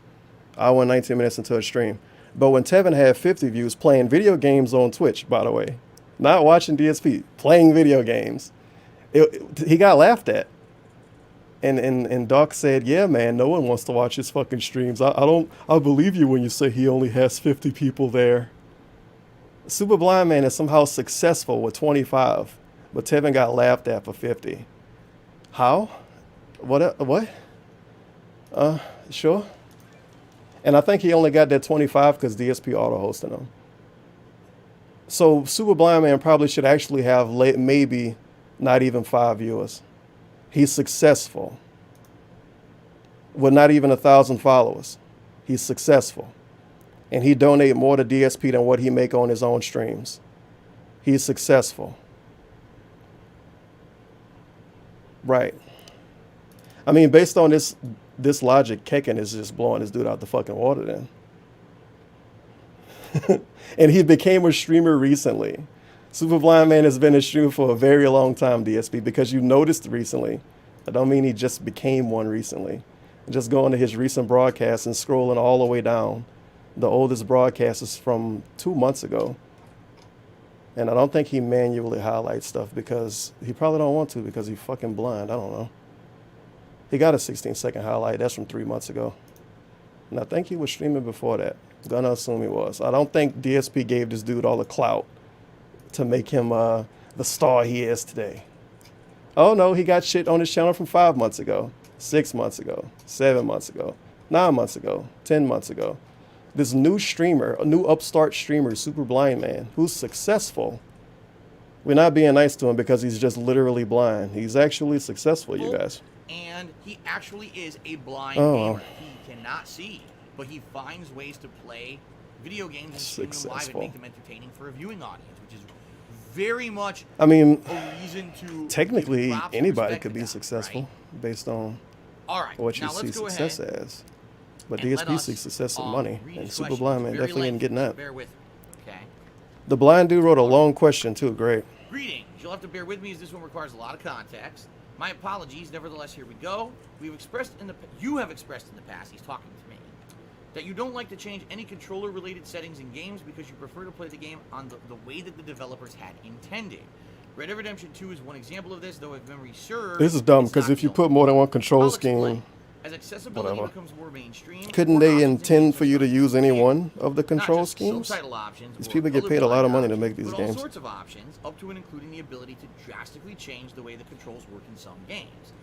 Hour and 19 minutes into a stream. But when Tevin had 50 views playing video games on Twitch, by the way, not watching DSP, playing video games, he got laughed at. And Doc said, yeah, man, no one wants to watch his fucking streams. I believe you when you say he only has 50 people there. Super Blind Man is somehow successful with 25, but Tevin got laughed at for 50. How? What? Sure. And I think he only got that 25 because DSP auto-hosting him. So Super Blind Man probably should actually have maybe not even 5 viewers. He's successful with not even 1,000 followers. He's successful. And he donate more to DSP than what he make on his own streams. He's successful. Right. I mean, based on this logic, Kekken is just blowing this dude out the fucking water then. And he became a streamer recently. Super Blind Man has been a streamer for a very long time, DSP, because you noticed recently. I don't mean he just became one recently. Just going to his recent broadcasts and scrolling all the way down. The oldest broadcast is from 2 months ago. And I don't think he manually highlights stuff because he probably don't want to because he's fucking blind. I don't know. He got a 16-second highlight. That's from 3 months ago. And I think he was streaming before that. Gonna assume he was. I don't think DSP gave this dude all the clout to make him the star he is today. Oh no, he got shit on his channel from 5 months ago, 6 months ago, 7 months ago, 9 months ago, 10 months ago. This new streamer, a new upstart streamer, Super Blind Man, who's successful. We're not being nice to him because he's just literally blind. He's actually successful, you guys. And he actually is a blind gamer. He cannot see, but he finds ways to play video games and stream them live and make them entertaining for a viewing audience, which is very much a reason to technically anybody could be successful, right? Based on what you see success as. But DSP seeks success in money, and Super Blind Man definitely ain't getting that. Bear with me, okay? The blind dude wrote a long question too. Great. Greetings. You'll have to bear with me as this one requires a lot of context. My apologies. Nevertheless, here we go. You have expressed in the past, he's talking to me, that you don't like to change any controller-related settings in games because you prefer to play the game on the way that the developers had intended. Red Dead Redemption 2 is one example of this, though if memory serves. This is dumb because if you put more than one control scheme, as accessibility whatever. becomes more mainstream, Couldn't more they options intend and for you to use any one of the control not just schemes? subtitle options These or people get paid a lot of money to colorblind make these options, but games. all sorts of options, up to and including the ability to drastically change the way the controls work in some games.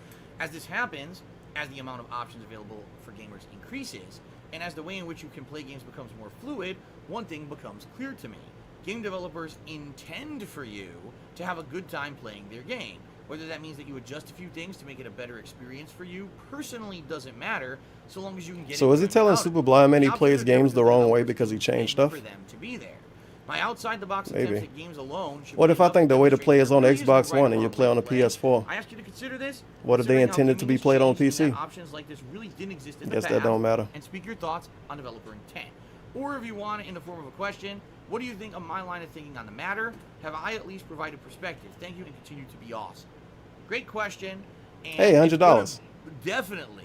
As this happens, as the amount of options available for gamers increases, and as the way in which you can play games becomes more fluid, one thing becomes clear to me. Game developers intend for you to have a good time playing their game. Whether that means that you adjust a few things to make it a better experience for you personally doesn't matter, so long as you can get. So is he telling Super Blind Man he plays games the wrong way because he changed stuff? For them to be there. My outside-the-box Maybe. attempts at games alone should What be if I enough think the way to play is on demonstrate that there Xbox is no One right and or you wrong play on way a to play? PS4? I ask you to consider this. What if they considering how intended to be gaming has played on changed and PC? that options like this really didn't exist in the Guess past, that don't matter. and speak your thoughts on developer intent. Or if you want it in the form of a question, what do you think of my line of thinking on the matter? Have I at least provided perspective? Thank you and continue to be awesome. Great question. And Hey, $100. Definitely.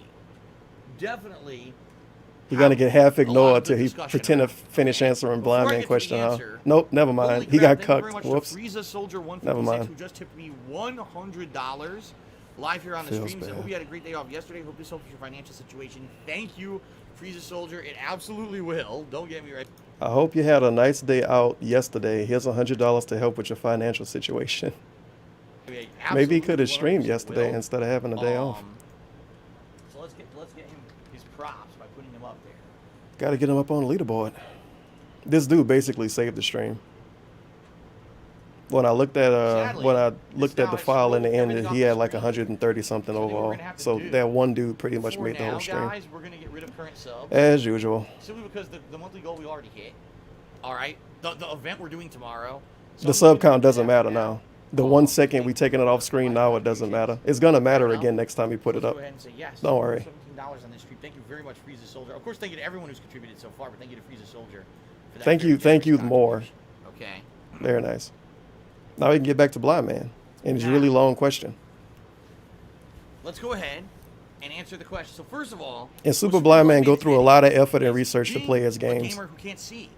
You're gonna get half a lot ignored of till he discussion pretend to about it. finish answering Before I Blind Man get to the question, huh? answer, Nope, never holy mind. He crap, got thank you very cucked. much Whoops. to Frieza Soldier Never 156, mind. who just tipped me $100 live here on the Feels streams. I bad. hope you had a great day off yesterday. Hope this helps your financial situation. Thank you, Frieza Soldier. It absolutely will. Don't get me right. I hope you had a nice day out yesterday. Here's $100 to help with your financial situation. Maybe he could have streamed yesterday instead of having a day off. So let's get him his props by putting him up there. Got to get him up on the leaderboard. This dude basically saved the stream. When I looked at the file in the end, he had like 130 something overall. So that one dude pretty much made the whole stream. Guys, we're gonna get rid of current subs. As usual. Simply because the monthly goal we already hit. All right, the event we're doing tomorrow. The sub count doesn't matter now. The 1 second we taking it off screen now, it doesn't matter. It's gonna matter again next time you put it up. Go ahead and say yes. Don't worry. $17 on this stream. Thank you very much, Frieza Soldier. Of course, thank you to everyone who's contributed so far, but thank you to Frieza Soldier for that. Thank you more. Okay. Very nice. Now we can get back to Blind Man and his really long question. Let's go ahead and answer the question. So first of all, And Super Blind Man go through a lot of effort and research to play his games. gamer who can't see.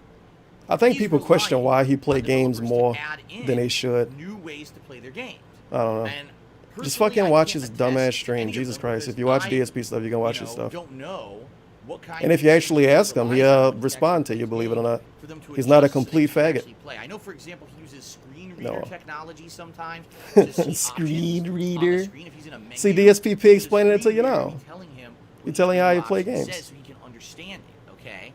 I think people question why he play games more than they should. New ways to play their games. I don't know. And Just personally, fucking I watch can't his attest dumbass to stream. any of Jesus them Christ. because If you watch I, DSP stuff, you can watch his stuff. Don't know what kind And if you actually ask him, he'll respond to you, believe it or not. He's not a complete faggot. I know, for example, he uses screen reader No. technology sometimes. To see Screen options reader. on the screen. If he's in a menu, See, DSPP explaining it to you screen reader now. will be telling him what He's telling you each how you option play says games. so he can understand it. Okay.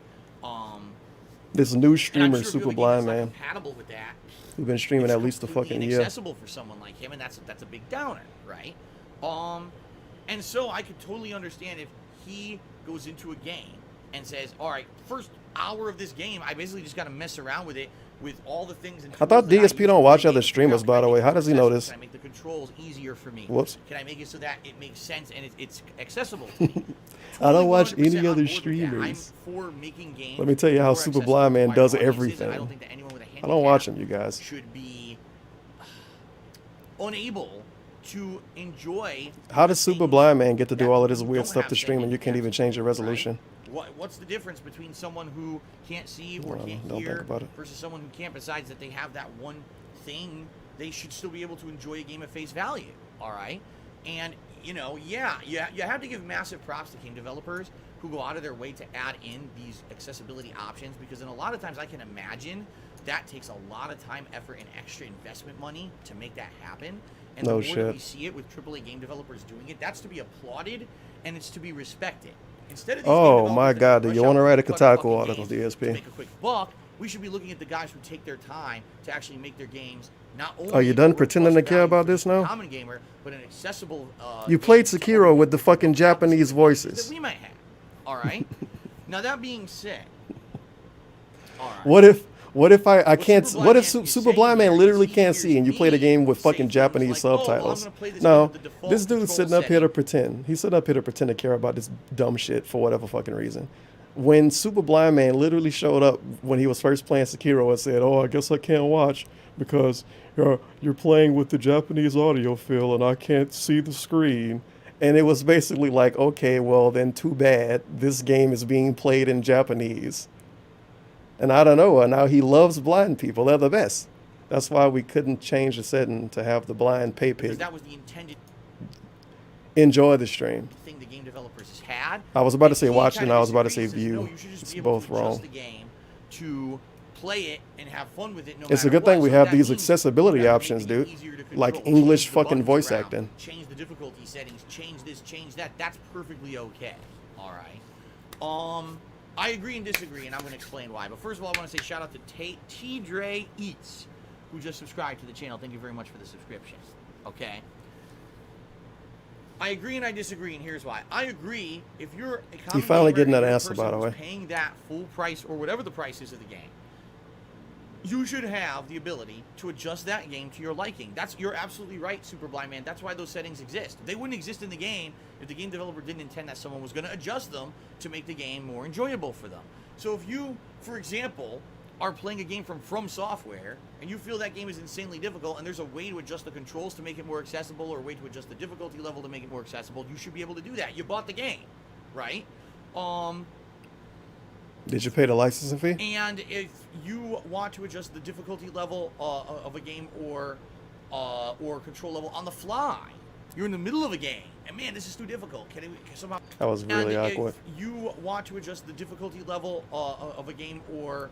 This new And I'm streamer, sure if you Super have a game Blind that's not Man, compatible with that, who's been streaming it's at least a completely fucking year. inaccessible for someone like him, and that's a big downer, right? And so I could totally understand if he goes into a game and says, "All right, first hour of this game, I basically just got to mess around with it with all the things." And I thought tools that DSP use don't to watch play other games. streamers, by the way. How does he know this? Can I make the controls easier for me? Whoops. Can I make it so that it makes sense and it's accessible to me? I don't watch 100% any on other board with that. streamers. I'm for making games Let me tell you how more Super accessible Blind to Man wider does audiences, and everything. I don't think that anyone with a I don't watch handicap him, you guys. should be unable to enjoy. How does Super things Blind Man get to do that all of this people weird don't stuff have to stream and you can't even change the resolution? Right? What's the difference between someone who can't see or can't don't think hear about it. versus someone who can't? Besides that, they have that one thing, they should still be able to enjoy a game at face value. All right, and you have to give massive props to game developers who go out of their way to add in these accessibility options, because in a lot of times I can imagine that takes a lot of time, effort, and extra investment money to make that happen. And No the more that shit. we see it with AAA game developers doing it, that's to be applauded and it's to be respected. Instead of these game Oh developers my that God, rush do you out want to write a and cut Kotaku fucking article, games to DSP? make a quick buck, we should be looking at the guys who take their time to actually make their games not only Are you done a pretending to robust care value about for this the now? common gamer, but an accessible. You played game Sekiro with the fucking Japanese that voices. we might have. All right. Now that being said, all right. What if I can't? Super What if Blind Man is Super saying Blind Man here literally is he can't hears see and you play the me game with say fucking things Japanese like, "Oh, well, I'm subtitles? gonna play this No, game with the default this dude's control sitting up here to setting." pretend. He's sitting up here to pretend to care about this dumb shit for whatever fucking reason. When Super Blind Man literally showed up when he was first playing Sekiro and said, "Oh, I guess I can't watch because you're playing with the Japanese audio fill and I can't see the screen. And it was basically like, okay, well then too bad. This game is being played in Japanese. And I don't know. And now he loves blind people. They're the best. That's why we couldn't change the setting to have the blind pay Because pig. that was the intended Enjoy the stream. thing the game developers had. I was about to say And he watch kinda and I was about to disagrees say and says, view. no, you should just It's be able both to adjust wrong. the game to play it and have fun with it no It's a matter good thing what. we So have that these means accessibility you gotta options, make it dude. easier to control, Like change English the fucking buttons voice around, acting. change the difficulty settings, change this, change that. That's perfectly okay. All right. I agree and disagree, and I'm going to explain why. But first of all, I want to say shout out to T-Dre Eats, who just subscribed to the channel. Thank you very much for the subscription. Okay. I agree and I disagree, and here's why. I agree if you're a common finally gamer getting that and you're a answer, person by the who's way. paying that full price or whatever the price is of the game, you should have the ability to adjust that game to your liking. You're absolutely right, Super Blind Man. That's why those settings exist. They wouldn't exist in the game if the game developer didn't intend that someone was going to adjust them to make the game more enjoyable for them. So if you, for example, are playing a game from Software and you feel that game is insanely difficult and there's a way to adjust the controls to make it more accessible or a way to adjust the difficulty level to make it more accessible, you should be able to do that. You bought the game, right? Did you pay the licensing fee? And if you want to adjust the difficulty level of a game or control level on the fly, you're in the middle of a game, and man, this is too difficult. Can somehow? That was really awkward. If you want to adjust the difficulty level of a game or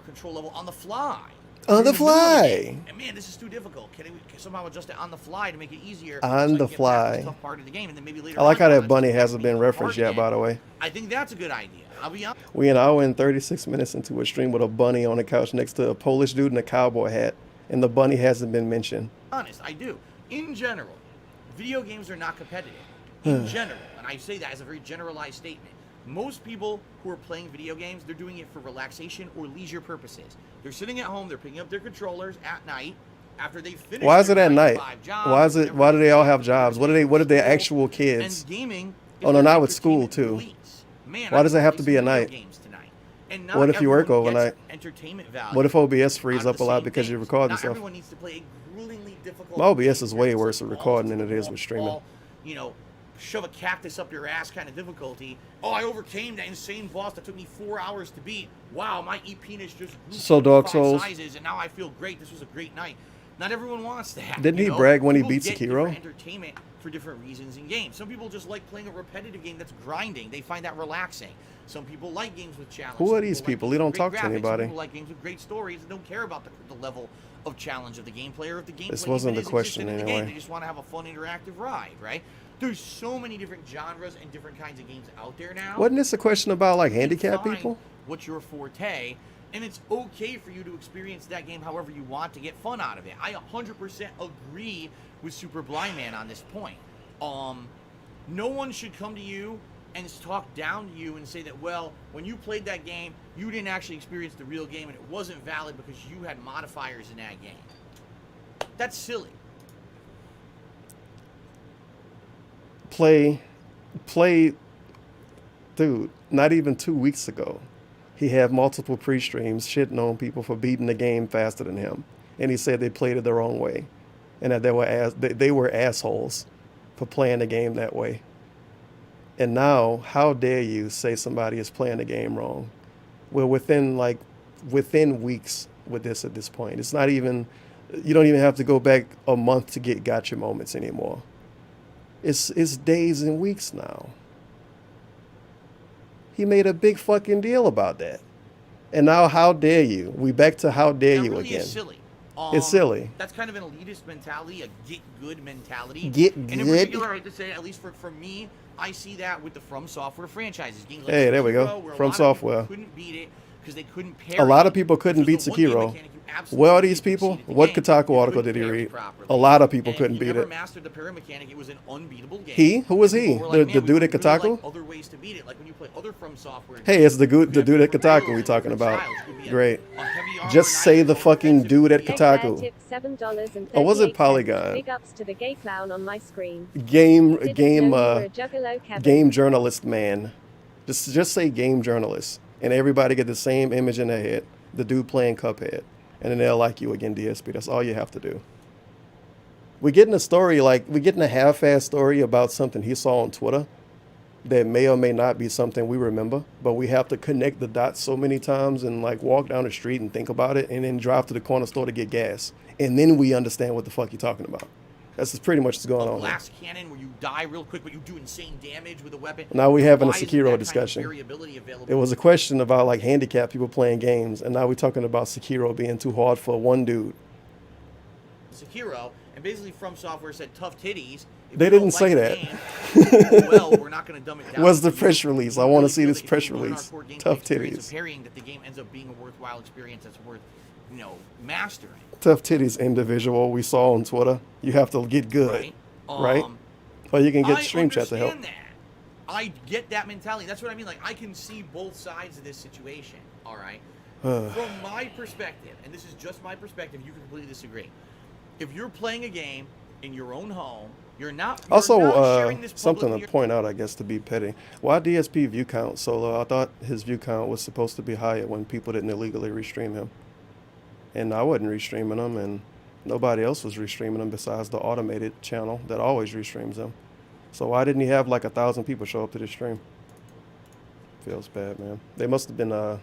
control level on the fly. On the you're in middle of a fly. game, and man, this is too difficult. Can somehow adjust it on the fly to make it easier? On so I the can get past fly. this tough part of the game, and then maybe later I like on, how I'll that bunny adjust hasn't the been part referenced yet, again. by the way. I think that's a good idea. I'll be honest. We an hour and 36 minutes into a stream with a bunny on the couch next to a Polish dude in a cowboy hat, and the bunny hasn't been mentioned. Honest, I do. In general, video games are not competitive. In general, and I say that as a very generalized statement. Most people who are playing video games, they're doing it for relaxation or leisure purposes. They're sitting at home, they're picking up their controllers at night after they finish. Why is it their at night? 9 to 5 jobs, Why is it? Why do they all have jobs? What are their actual And kids? gaming. Oh, no, not with school, too. Man, Why does it have to play be some at video night? games tonight. And not What if you work everyone gets overnight? Entertainment value. What if OBS frees out of up a the lot same because you're things. recording Not stuff? everyone needs to play a gruelingly difficult My OBS game is way where worse it's at like recording balls than to it the is with streaming. wall, you know, shove a cactus up your ass kind of difficulty. Oh, I overcame that insane boss that took me 4 hours to beat. Wow, my penis just grew So Dark 5 Souls. sizes, and now I feel great. This was a great night. Not everyone wants that. Didn't you he know? brag when he People beat get Sekiro? different entertainment for different reasons in games. Some people just like playing a repetitive game that's grinding. They find that relaxing. Some people like games with challenge. Who are Some these like people? games They don't with great talk to graphics. Some anybody. people like games with great stories and don't care about the level of challenge of the gameplay or if the gameplay This wasn't even the is question existent in the game. anyway. They just want to have a fun interactive ride, right? There's so many different genres and different kinds of games out there now. Wasn't this a question about like You can handicapped find people? What's your forte? And it's okay for you to experience that game however you want to get fun out of it. I 100% agree with Super Blind Man on this point. No one should come to you and talk down to you and say that, well, when you played that game, you didn't actually experience the real game and it wasn't valid because you had modifiers in that game. That's silly. Play, dude, not even 2 weeks ago, he had multiple pre-streams shitting on people for beating the game faster than him. And he said they played it the wrong way. And that they were assholes for playing the game that way. And now, how dare you say somebody is playing the game wrong? We're within weeks with this at this point. It's not even, you don't even have to go back a month to get gotcha moments anymore. It's days and weeks now. He made a big fucking deal about that. And now how dare you? We back to how dare That you really again. is silly. It's silly. That's kind of an elitist mentality, a get good mentality. Get And in good? particular, I have to say, at least for me, I see that with the From Software franchises. Games like Hey, there we go. Sekiro, where a From lot of people Software. couldn't beat it because they couldn't parry A lot of it, people couldn't which beat was the one game Sekiro. mechanic you absolutely Where are needed these to people? succeed at the What game. Kotaku You article couldn't did he parry read? properly. A lot of people And couldn't if you beat never it. mastered the parry mechanic, it was an unbeatable game. He? Who was And he? people were The like, "Man, dude we at would Kotaku? really like other ways to beat it, like when you play other From Software Hey, games, it's the dude at Kotaku we talking about. Great. Just say the fucking dude at Kotaku. Oh, was it Polygon? Big ups to the gay clown on my screen. Game Game journalist man. Just say game journalist, and everybody get the same image in their head. The dude playing Cuphead. and then they'll like you again, DSP. That's all you have to do. We're getting a story, like, we're getting a half-assed story about something he saw on Twitter that may or may not be something we remember, but we have to connect the dots so many times and, like, walk down the street and think about it and then drive to the corner store to get gas. And then we understand what the fuck you're talking about. That's just pretty much what's going on. Blast cannon where you die real quick, but you do insane damage with a weapon. Now we're having a Why isn't Sekiro that discussion. kind of variability available? It was a question about, like, handicapped people playing games, and now we're talking about Sekiro being too hard for one dude. Sekiro, and basically From Software said tough titties. If They you didn't don't say like that. the game, well, we're not going to dumb it down. What's the to you. press release? You I want to really see feel this that if press you learn our release. core gameplay Tough experience of titties. parrying, that the game ends up being a worthwhile experience that's worth, you know, mastering. Tough titties individual we saw on Twitter. You have to get good, Right? right? Or you can get I stream chat to help. understand that. I get that mentality. That's what I mean. Like, I can see both sides of this situation. All right. From my perspective, and this is just my perspective, you can completely disagree. If you're playing a game in your own home, you're not Also, sharing this something publicly. to point out, I guess, to be petty. Why DSP view count so low? I thought his view count was supposed to be higher when people didn't illegally restream him. And I wasn't restreaming him, and nobody else was restreaming him besides the automated channel that always restreams him. So why didn't he have like 1,000 people show up to the stream? Feels bad, man. They must have been,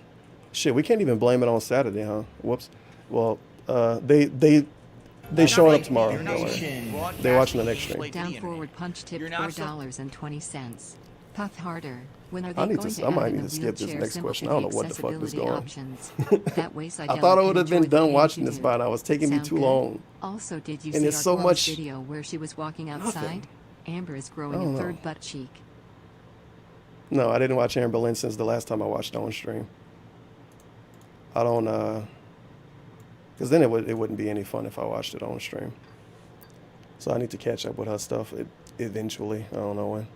shit, we can't even blame it on Saturday, huh? Whoops. Well, they showing up tomorrow. Don't worry. They're watching the next stream. Down forward punch tipped You're not $4.20. Puff harder. When are they I need going to- to I might add in need the to skip this wheelchair next symbol question. to I don't the know what the fuck this accessibility going. options? That way I thought I would have been done watching this by now. It's taking me Sound too good? long. Also, did you And see it's our so girl's much- video where she was walking outside? Nothing. Amber is I growing don't a know. third butt cheek. No, I didn't watch Aaron Berlin since the last time I watched it on stream. I don't, because then it wouldn't be any fun if I watched it on stream. So I need to catch up with her stuff eventually. I don't know when.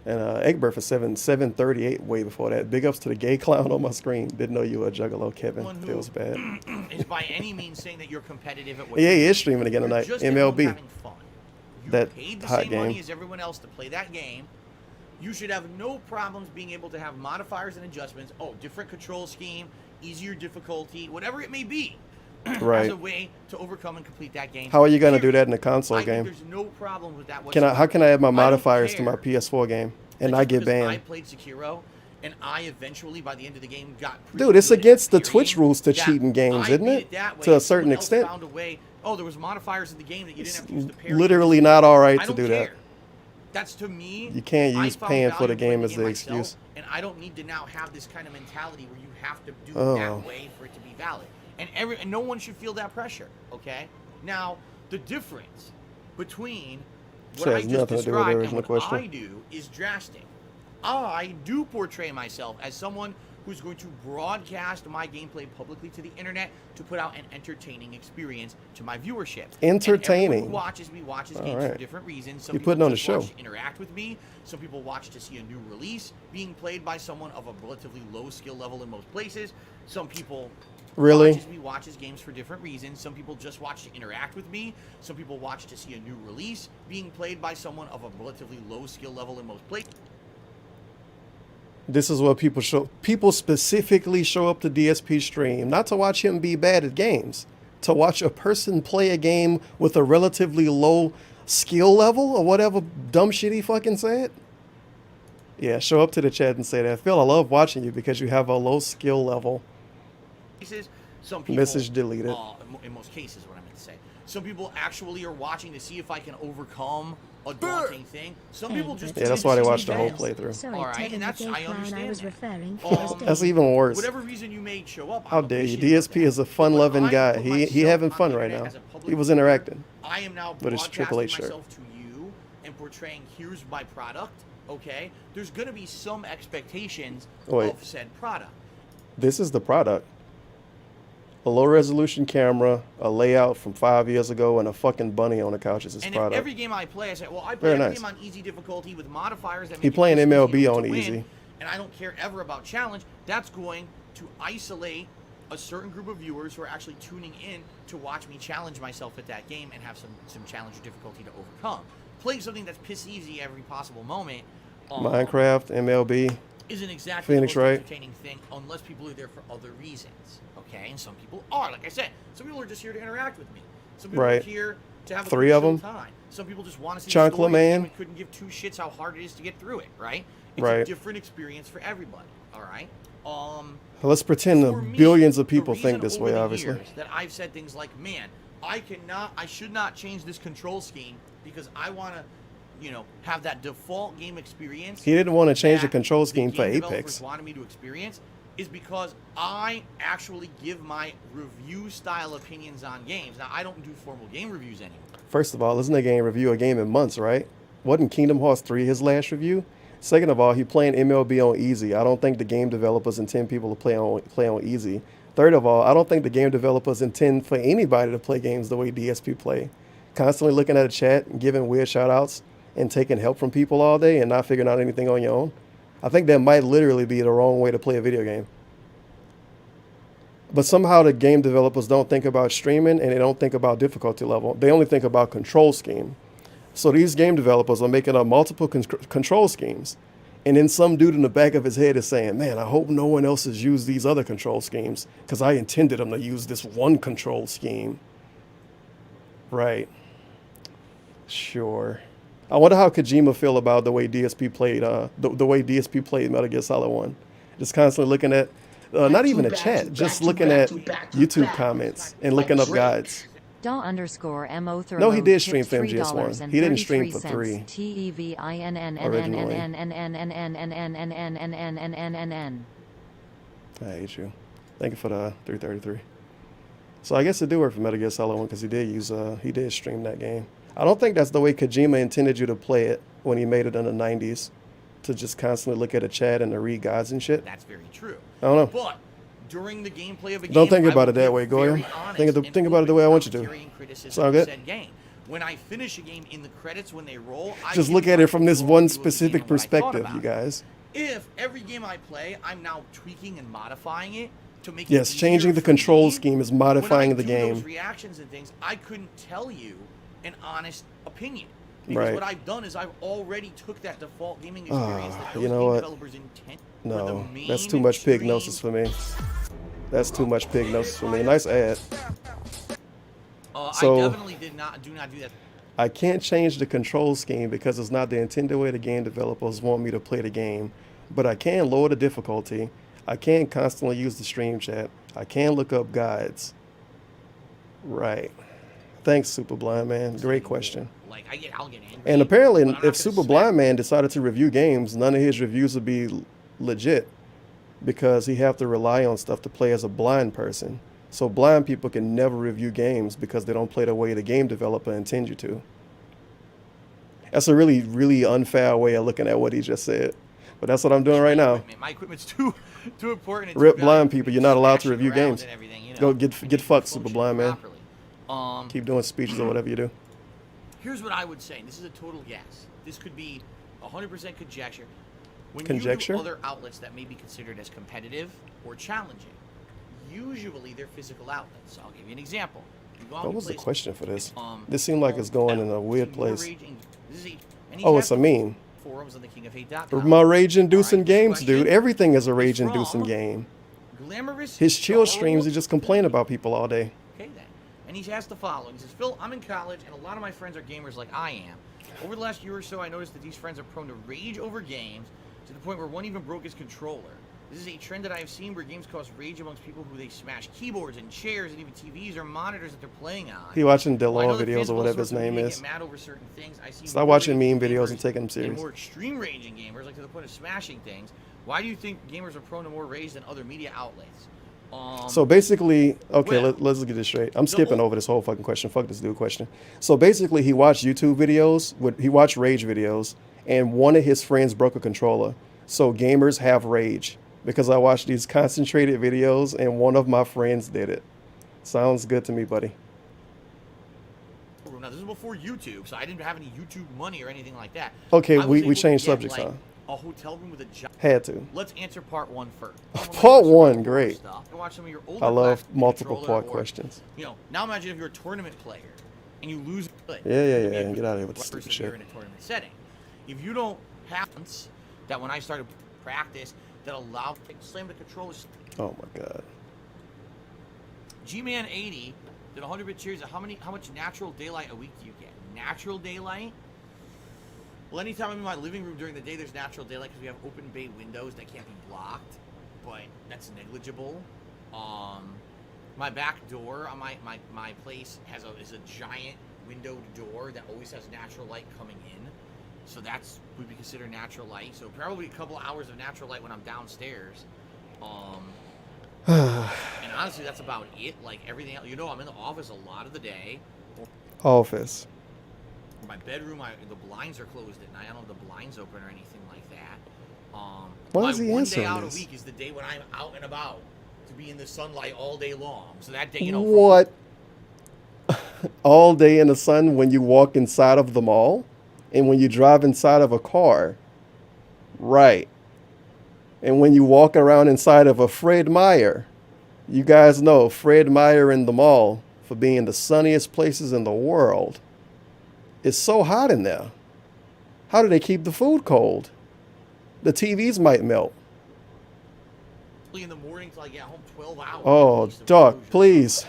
And Egbert for 738 way before that. Big ups to the gay clown on my screen. Didn't know you were a juggalo, Kevin. Someone who Feels bad. is by any means saying that you're competitive at what Yeah, you he do. is streaming again You're tonight. just at home MLB. having fun. You That paid the hot same money game. as everyone else to play that game. You should have no problems being able to have modifiers and adjustments. Oh, different control scheme, easier difficulty, whatever it may be. Right. As a way to overcome and complete that game. How are you going to do that in a console I game? think there's no problem with that How whatsoever. can I add my don't modifiers to my care PS4 game that and not just get because I banned? played Sekiro, and I eventually, by the end of the game, got pretty Dude, it's good at against the parrying, Twitch rules to that cheat in games, I isn't beat it? that way, To a and certain someone else extent. Found a way. Oh, there was modifiers in the game that you didn't have to use the parry. Literally not all right I to don't do care. that. That's to me. You can't I use found paying for the value in game as the myself, excuse. and I don't need to now have this kind of mentality where you have to do it Oh. that way for it to be valid. And no one should feel that pressure. Okay. Now the difference between what Sure, I has just nothing to do with the described and original what question. I do is drastic. I do portray myself as someone who's going to broadcast my gameplay publicly to the internet to put out an entertaining experience to my viewership. And Entertaining. everyone who watches me watches All games for right. different reasons. Some You're people putting on a just show. watch to interact with me. Some people watch to see a new release being played by someone of a relatively low skill level in most places. Some people Really? watches games for different reasons. Some people just watch to interact with me. Some people watch to see a new release being played by someone of a relatively low skill level in most places. This is what people show. People specifically show up to DSP stream, not to watch him be bad at games, to watch a person play a game with a relatively low skill level or whatever dumb shit he fucking said. Yeah, show up to the chat and say that. Phil, I love watching you because you have a low skill level. Some people, Message deleted. in most cases, what I meant to say. Some people actually are watching to see if I can overcome a daunting thing. Some people just Yeah, that's why they watch the whole playthrough. Sorry, all right, Ted, and the that's gay I clown understand I was that. referring That's even worse. Whatever reason you may show up. How I'm dare you? appreciative of DSP that. is a fun-loving But I guy. put He myself having on fun the right internet now. as a public He was figure. interacting. I am now with his Triple H broadcasting shirt. myself to you and portraying here's my product. Okay, there's going to be some expectations Wait. of said product. This is the product. A low resolution camera, a layout from 5 years ago, and a fucking bunny on the couch is his And product. if every game I play, I say, well, I play Very every nice. game on easy difficulty with modifiers that He make playing it easy MLB to on win, easy. and I don't care ever about challenge. That's going to isolate a certain group of viewers who are actually tuning in to watch me challenge myself at that game and have some challenge or difficulty to overcome. Playing something that's piss easy every possible moment. Minecraft, MLB, isn't exactly Phoenix, the most right? entertaining thing unless people are there for other reasons. Okay, and some people are. Like I said, some people are just here to interact with me. Some people Right. are here to have a 3 good of chill them. time. Some people just want to see Chocolate the story Man. and couldn't give two shits how hard it is to get through it. Right? It's Right. a different experience for everybody. All right. Let's pretend For that me, billions of the people think reason this over way, the obviously. years that I've said things like, man, I should not change this control scheme because I want to, have that default game experience. He didn't want to change the that control scheme the for game developers Apex. wanted me to experience is because I actually give my review style opinions on games. Now, I don't do formal game reviews anymore. First of all, this nigga ain't review a game in months, right? Wasn't Kingdom Hearts 3 his last review? Second of all, he playing MLB on easy. I don't think the game developers intend people to play on easy. Third of all, I don't think the game developers intend for anybody to play games the way DSP play. Constantly looking at a chat and giving weird shout outs and taking help from people all day and not figuring out anything on your own. I think that might literally be the wrong way to play a video game. But somehow the game developers don't think about streaming and they don't think about difficulty level. They only think about control scheme. So these game developers are making up multiple control schemes. And then some dude in the back of his head is saying, man, I hope no one else has used these other control schemes because I intended them to use this one control scheme. Right. Sure. I wonder how Kojima feel about the way DSP played, the way DSP played Metal Gear Solid 1. Just constantly looking at, not even a chat, just looking at YouTube comments and looking up guides. DAW_MO No, he did tipped stream for MGS1. He didn't stream for 3. I hate you. Thank you for the 333. So I guess it did work for Metal Gear Solid 1 because he did stream that game. I don't think that's the way Kojima intended you to play it when he made it in the 90s, to just constantly look at a chat and to read guides and shit. That's very true. I don't know. But during the gameplay of a game, Don't think about I it that will way, give Goyam. very honest Think about it the way I want you to. commentary and criticism Sound of good? said game. When I finish a game in the credits when they roll, I Just give look at my it from this overall one view of the game specific and what I thought perspective, about you it. guys. If every game I play, I'm now tweaking and modifying it to make Yes, it changing easier the for control me, scheme is when modifying I the do game. those reactions and things, I couldn't tell you an honest opinion. Because Right. what I've done is I've already took that default gaming experience that those you know game what? developers intend for No, the that's too much mainstream. pignosis for me. That's too much pignosis for me. Nice ad. So- I definitely do not do that. I can't change the control scheme because it's not the intended way the game developers want me to play the game. But I can lower the difficulty. I can constantly use the stream chat. I can look up guides. Right. Thanks, Super Blind Man. Great question. Like I'll get angry. And apparently, but I'm not if gonna Super smack Blind Man decided to review games, none of his reviews would be legit because he have to rely on stuff to play as a blind person. So blind people can never review games because they don't play the way the game developer intends you to. That's a really, really unfair way of looking at what he just said. But that's what I'm doing right now. My equipment's too important. and too Rip valuable blind to people, be you're not allowed to smashing review around games. and everything, you know. Go We get need fucked, to Super function Blind Man. properly. Keep doing speeches or whatever you do. Here's what I would say. This is a total guess. This could be 100% conjecture. When Conjecture? you do other outlets that may be considered as competitive or challenging, usually they're physical outlets. I'll give you an example. You go out What and was the play question for this? some, This seemed like it's going in a weird some more place. raging- this is and he Oh, has it's a the meme. forums on the kingof8.com. My rage-inducing Alright, this games, question dude. Everything is a is rage-inducing from game. Glamorous His chill Star streams, he just complain about people all day. Okay then. And he's asked the following. He says, Phil, I'm in college and a lot of my friends are gamers like I am. Over the last year or so, I noticed that these friends are prone to rage over games to the point where one even broke his controller. This is a trend that I have seen where games cause rage amongst people who they smash keyboards and chairs and even TVs or monitors that they're playing on. He watching While I know DeLore that videos fans or of all whatever his sorts of name media is. get mad over certain things. I see Stop more watching raging meme videos gamers and taking them serious. and more extreme raging gamers, like to the point of smashing things. Why do you think gamers are prone to more rage than other media outlets? So basically, okay, well, let's get this straight. I'm skipping over this whole fucking question. Fuck this dude question. So basically, he watched YouTube videos. He watched rage videos, and one of his friends broke a controller. So gamers have rage because I watched these concentrated videos, and one of my friends did it. Sounds good to me, buddy. Now, this is before YouTube, so I didn't have any YouTube money or anything like that. Okay, I was we able to changed get, subjects, like, huh? A hotel room with a giant. Had to. Let's answer part one first. Part one, great. Stuff and watch some of your older I love classic multiple controller part or, questions. You know, now imagine if you're a tournament player and you lose. Yeah. Get out of here with the stupid shit. You're in a tournament setting. If you don't have that when I started practice that allow slam the controllers. Oh my god. G-Man 80 did 100-bit cheers. How much natural daylight a week do you get? Natural daylight? Well, anytime I'm in my living room during the day, there's natural daylight because we have open bay windows that can't be blocked, but that's negligible. My back door on my place is a giant windowed door that always has natural light coming in, so that's would be considered natural light. So probably a couple hours of natural light when I'm downstairs. And honestly, that's about it. Like everything else, I'm in the office a lot of the day. Office. My bedroom, the blinds are closed at night. I don't have the blinds open or anything like that. Why is he one answering day out this? a week is the day when I'm out and about to be in the sunlight all day long. So that day, What? All day in the sun when you walk inside of the mall? And when you drive inside of a car? Right. And when you walk around inside of a Fred Meyer? You guys know Fred Meyer in the mall, for being the sunniest places in the world. It's so hot in there. How do they keep the food cold? The TVs might melt. in the morning till I get home, 12 hours. Oh, Doc, please.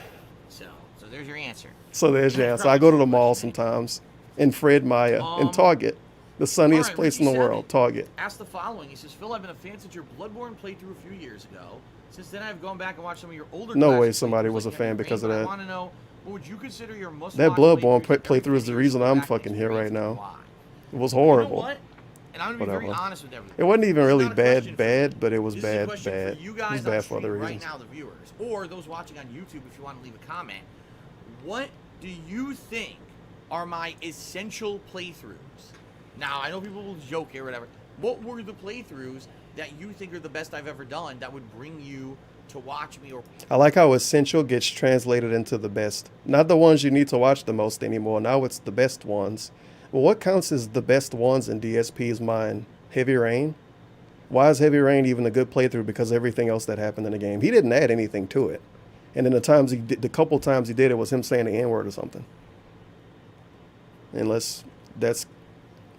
So there's your answer. So there's your answer. I go to the mall sometimes in Fred Meyer, in Target. The sunniest All right, place in the Ricky world, Target. Ask the following. He says, Phil, I've been a fan since your Bloodborne playthrough a few years ago. Since then, I've gone back and watched some of your older No way classic somebody playthroughs was a like fan Heavy because Rain, of but that. I want to know, what would you consider your must That watch Bloodborne playthroughs playthrough is the reason I'm fucking here right now. It was horrible. You know what? And I'm going to be very honest with everything. It wasn't even This is really not a question bad, but it was This is a bad, question bad. for you It guys was on bad for other stream right reasons. now, the viewers, or those watching on YouTube if you want to leave a comment. What do you think are my essential playthroughs? Now, I know people will joke here or whatever. What were the playthroughs that you think are the best I've ever done that would bring you to watch me? Or I like how essential gets translated into the best. Not the ones you need to watch the most anymore. Now it's the best ones. Well, what counts as the best ones in DSP's mind? Heavy Rain? Why is Heavy Rain even a good playthrough? Because everything else that happened in the game. He didn't add anything to it. And then the couple times he did it was him saying the N-word or something. Unless that's,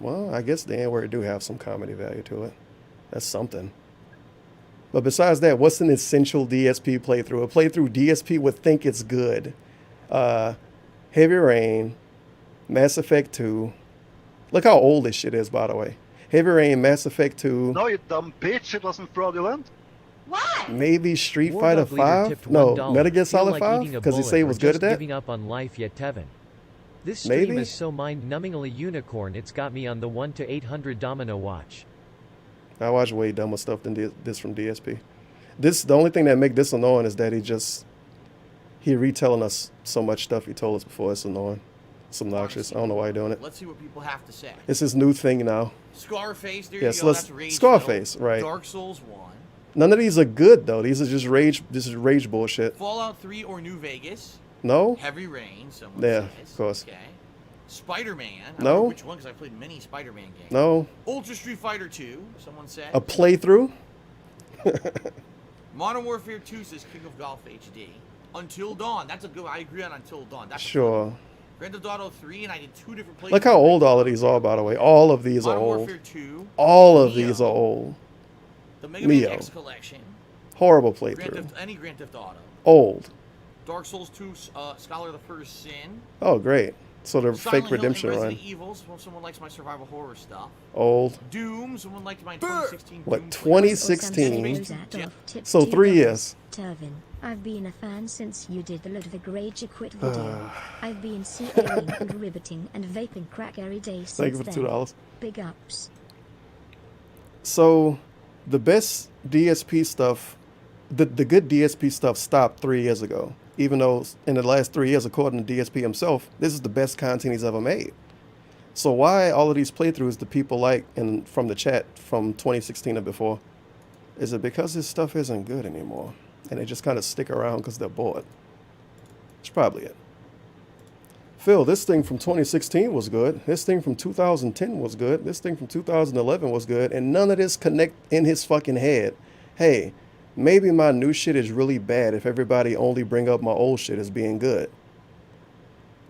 well, I guess the N-word do have some comedy value to it. That's something. But besides that, what's an essential DSP playthrough? A playthrough DSP would think it's good. Heavy Rain, Mass Effect 2. Look how old this shit is, by the way. Heavy Rain, Mass Effect 2. No, you dumb bitch, it wasn't fraudulent. What? Maybe Street War Fighter Dog Leader 5? tipped No, $1. Metal Gear Feel Solid like 5? eating a Because he bullet said he or was good just at that? giving up on life yet Tevin. This stream Maybe? is so mind-numbingly unicorn it's got me on the 1 to 800 domino watch. I watch way dumber stuff than this from DSP. The only thing that make this annoying is that he retelling us so much stuff he told us before. It's annoying. It's obnoxious. I don't know why he's doing it. let's see what people have to say. It's his new thing now. Scarface, there Yes, you go. That's Rage Scarface, Still. right. Dark Souls 1. None of these are good though. These are just rage. This is rage bullshit. Fallout 3 or New Vegas. No? Heavy Rain, someone Yeah, says. of course. Okay. Spider-Man. I don't No. know which one, because I played many Spider-Man games. No. Ultra Street Fighter 2, someone said. A playthrough? Modern Warfare 2 says King of Golf HD. Until Dawn. That's a good. I agree on Until Dawn. That's Sure. Grand Theft Auto 3, and I did 2 different playthroughs. Look how old all of these are, by the way. All of these are Modern old. Warfare 2. All of Neo, these are old. The Mega Man Neo. X Collection. Horrible Grand playthrough. Theft, any Grand Theft Auto. Old. Dark Souls 2, Scholar of the First Sin. Oh, great. So the Silent fake Hill redemption and run. Resident Evil, someone likes my survival horror stuff. Old. Doom, someone liked my 2016 What, Doom 2016? Yeah. So 3 years. Turvin, I've been a fan since you did the Ludwig Rage Quit video. I've been seeing and riveting and vaping crack every day since Thank you for then. $2. Big ups. So the best DSP stuff, the good DSP stuff stopped 3 years ago. Even though in the last 3 years, according to DSP himself, this is the best content he's ever made. So why all of these playthroughs do people like and from the chat from 2016 or before? Is it because his stuff isn't good anymore? And they just kind of stick around because they're bored? That's probably it. Phil, this thing from 2016 was good. This thing from 2010 was good. This thing from 2011 was good. And none of this connect in his fucking head. Hey, maybe my new shit is really bad if everybody only bring up my old shit as being good.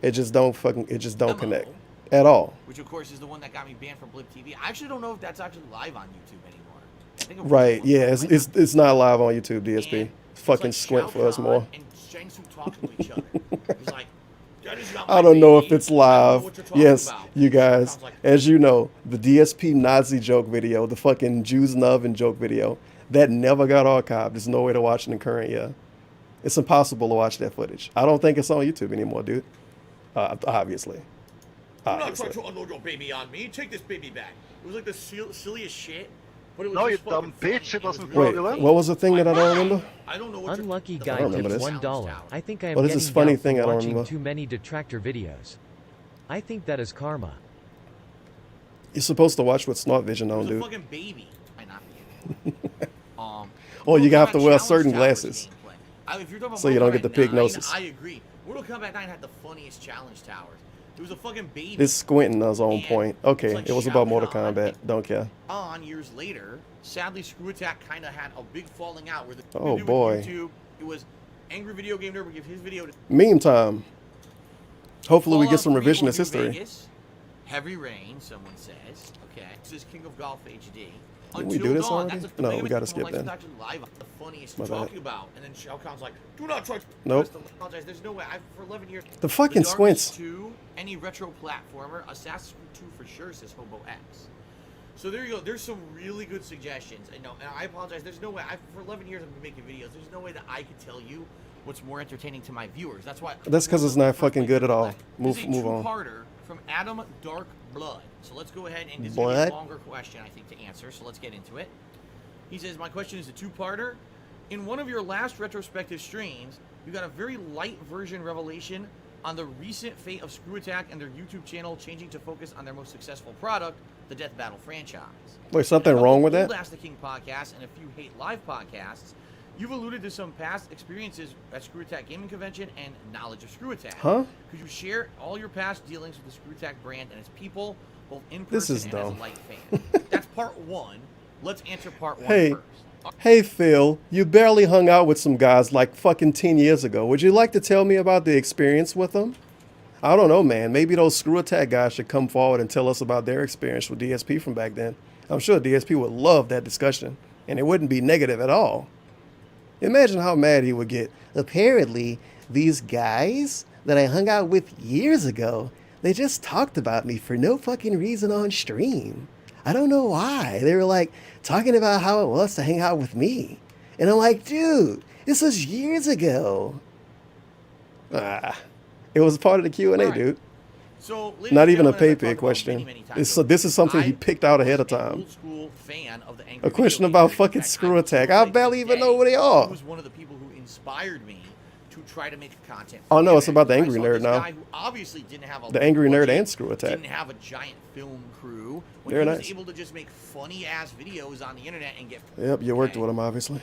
It just don't connect at all. Which of course is the one that got me banned from Blip TV. I actually don't know if that's actually live on YouTube anymore. think it Right. was- Yeah. It's not live on YouTube. DSP. And Fucking it's squint like for us Shao more. Kahn and Shang Tsung talking to each other. He's like, "That is not I my don't know baby. if it's I don't know live. what you're talking Yes, about." you guys. Sounds like, As you know, the DSP Nazi joke video, the fucking Jews in the oven joke video, that never got archived. There's no way to watch it in current year. It's impossible to watch that footage. I don't think it's on YouTube anymore, dude. Obviously. "Do not try to unload your baby on me. Take this baby back." It was like the silliest shit. But it was No, you just fucking dumb funny, bitch, it and wasn't really Wait, fraudulent. what was the thing that I don't remember? I don't know what Unlucky the guy I don't remember tips this. $1. I think I am What is getting this funny down thing for I don't watching remember? too many detractor videos. I think that is karma. You're supposed to watch what Snort Vision It on, was a dude. fucking baby. Might not be. Oh, you Mortal have to Kombat wear Challenge certain Towers glasses. gameplay. If you're talking about So you don't Mortal get the pig Kombat 9, noses. I agree. Mortal Kombat 9 had the funniest challenge towers. It was a fucking baby. This squinting is on And point. it's Okay, like it was Shao about Mortal Kahn Kombat. Don't care. On years later, sadly, Screw Attack kind of had a big falling out where the Oh, video with boy. YouTube, it was Angry Video Game Nerd would give his video to Meme time. Hopefully we get Fallout some 3 or revisionist New history. Vegas, Heavy Rain, someone says. Okay, this is King of Golf HD. Didn't we Until do this Dawn, already? that's a No, thing we about gotta people skip like then. Actually live, the funniest My to bad. talk about, and then Shao Kahn's like, "Do not try to Nope. apologize." There's no way. For 11 years. The fucking Darkness squints. 2, any retro platformer, Assassin's Creed 2 for sure, says Hobo X. So there you go. There's some really good suggestions. And no, and I apologize. There's no way. For 11 years I've been making videos. There's no way that I could tell you what's more entertaining to my viewers. That's why. That's 'cause it's not fucking good at all. This is a Move on. two-parter from Adam Dark Blood. So let's go ahead and this is Blood? gonna be a longer question, I think, to answer. So let's get into it. He says, "My question is a two-parter. In one of your last retrospective streams, you got a very light version revelation on the recent fate of Screw Attack and their YouTube channel changing to focus on their most successful product, the Death Battle franchise. Wait, something In a wrong with couple that? old Ask the King podcast and a few Hate Live podcasts, you've alluded to some past experiences at Screw Attack Gaming Convention and knowledge of Screw Attack. Huh? Could you share all your past dealings with the Screw Attack brand and its people, both in This person is and dumb. as a light fan?" That's part one. Let's answer part one Hey. first. Hey Phil, you barely hung out with some guys like fucking 10 years ago. Would you like to tell me about the experience with them? I don't know, man. Maybe those Screw Attack guys should come forward and tell us about their experience with DSP from back then. I'm sure DSP would love that discussion, and it wouldn't be negative at all. Imagine how mad he would get. Apparently, these guys that I hung out with years ago, they just talked about me for no fucking reason on stream. I don't know why. They were like talking about how it was to hang out with me. And I'm like, dude, this was years ago. It was part of the Q&A, All right. dude. So, ladies Not and even a gentlemen, as I pay talked about question. many times So over, this is something he I picked out ahead of was an time. old school fan of the Angry A question Video about Game Nerd. fucking In fact, Screw I Attack. still I say barely to even this know who they day, are. He was one of the people who inspired me to try to make content. Oh, for no, it's internet. about the I Angry saw Nerd this now. guy who obviously didn't have a The Angry Nerd budget, and Screw Attack. Didn't have a giant film crew. When Very he was nice. able to just make funny ass videos on the internet and get. Yep, you worked Okay. with him, obviously.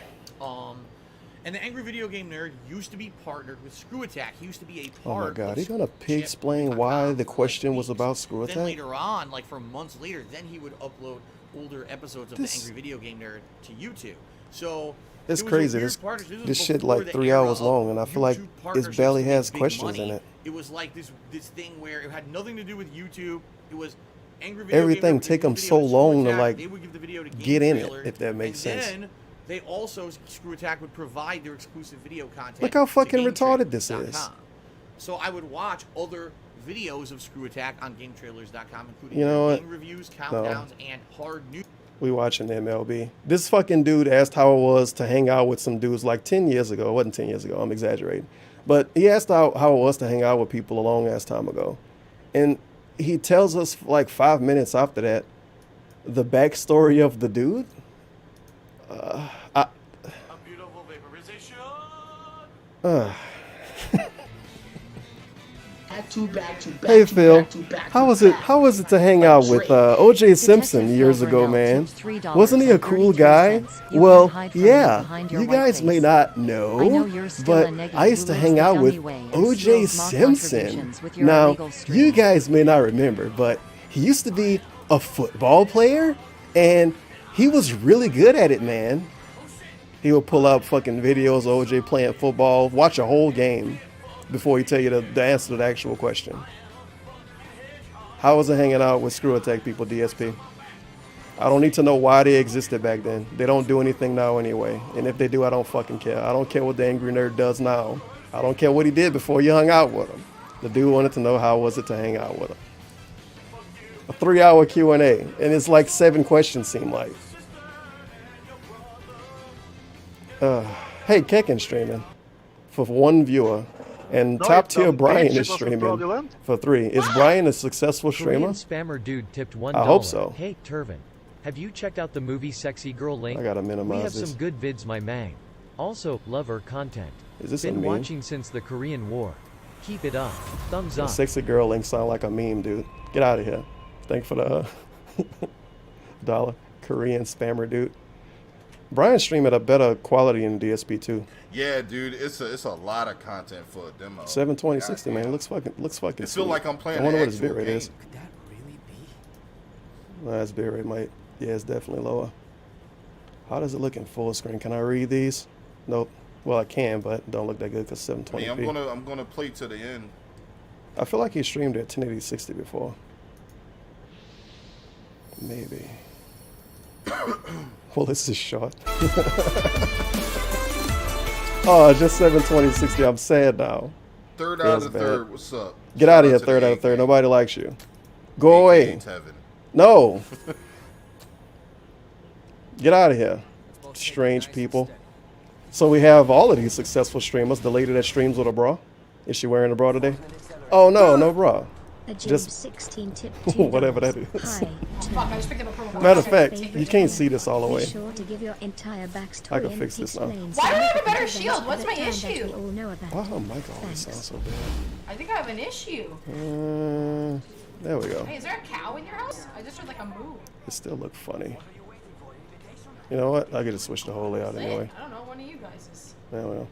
And the Angry Video Game Nerd used to be partnered with Screw Attack. He used to be a Oh part my god, of he gonna explain why the question was about Screw Then Attack? later on, like for months later, then he would upload older episodes of This- the Angry Video Game Nerd to YouTube. So It's it was a crazy. weird This partnership. was this shit before like the 3 era hours of long, and I feel like YouTube it partnerships barely to make has big questions money. in it. It was like this thing where it had nothing to do with YouTube. It was Angry Video Everything Game Nerd would take give them the so video to long Screw to, Attack, like, they would give the video to Game get in it, Trailer, if that makes and sense. Then they also, Screw Attack would provide their exclusive video content. Look how to fucking retarded this GameTrailers.com. is. So I would watch other videos of Screw Attack on GameTrailers.com, including You know their what? game reviews, countdowns, and hard news. We watching the MLB. This fucking dude asked how it was to hang out with some dudes like 10 years ago. It wasn't 10 years ago, I'm exaggerating. But he asked how it was to hang out with people a long ass time ago. And he tells us like 5 minutes after that the backstory of the dude. A beautiful vaporization. Back to back. Hey Phil, back to back how to was it? back. How was it to hang out with O.J. Simpson Detective years Phil ago, Burnell man? tips $3 Wasn't he a and cool 33 guy? cents. You Well, can't hide from me yeah. behind your You white guys may face. not know, I know you're still but a negative I used to who hang lives the out with dummy way and O.J. steals mock Simpson. contributions with your Now, illegal you streams. guys may not remember, but he used to be a football player, and he was really good at it, man. He would pull out fucking videos of O.J. playing football, watch a whole game before he tell you the answer to the actual question. How was it hanging out with Screw Attack people, DSP? I don't need to know why they existed back then. They don't do anything now anyway. And if they do, I don't fucking care. I don't care what the angry nerd does now. I don't care what he did before you hung out with him. The dude wanted to know how was it to hang out with him. A 3-hour Q&A, and it's like 7 questions seem like. Hey, Kekin streaming for 1 viewer. And No, top it's tier dumb Brian bitch, it is wasn't streaming fraudulent. for 3. Is Brian a successful streamer? Korean spammer dude tipped $1. I hope so. Hey, Turvin. Have you checked out the movie Sexy Girl link? I gotta minimize We have this. some good vids, my mang. Also, love her content. Is this a Been meme? watching since the Korean War. Keep it up. Thumbs The up. sexy girl link sound like a meme, dude. Get out of here. Thank you for the dollar. Korean spammer dude. Brian stream at a better quality in DSP too. Yeah, dude, it's a lot of content for a demo. 720 60, man. It looks fucking It feel sweet. like I'm playing I wonder the what his actual bitrate game. is. Nah, his bitrate might. Yeah, it's definitely lower. How does it look in full screen? Can I read these? Nope. Well, I can, but don't look that good because 720p. I mean, I'm gonna play to the end. I feel like he streamed at 1080 60 before. Maybe. Well, this is short. Oh, just 720 60. I'm sad now. Third Yeah, out it's of the bad. third. What's up? Get out of here, Shout third to out the of third. A-Gang. Nobody likes you. Go away. A-Gang's heaven. No. Get out of here. Strange people. So we have all of these successful streamers. The lady that streams with a bra. Is she wearing a bra today? Oh, no, no bra. A James Just 16 tip whatever that is. Hi, Matter of fact, you can't see this all the Be way. sure to give your entire backstory I can and fix this now. explain Why do I have a significant better events shield? What's at my a time that issue? we all know about. Why her mic always sounds so bad? I think I have an issue. There we go. Hey, is there a cow in your house? I just heard like a moo. It still look funny. You know what? I could just switch the whole layout anyway. I don't know, one of you guys is. Yeah, well.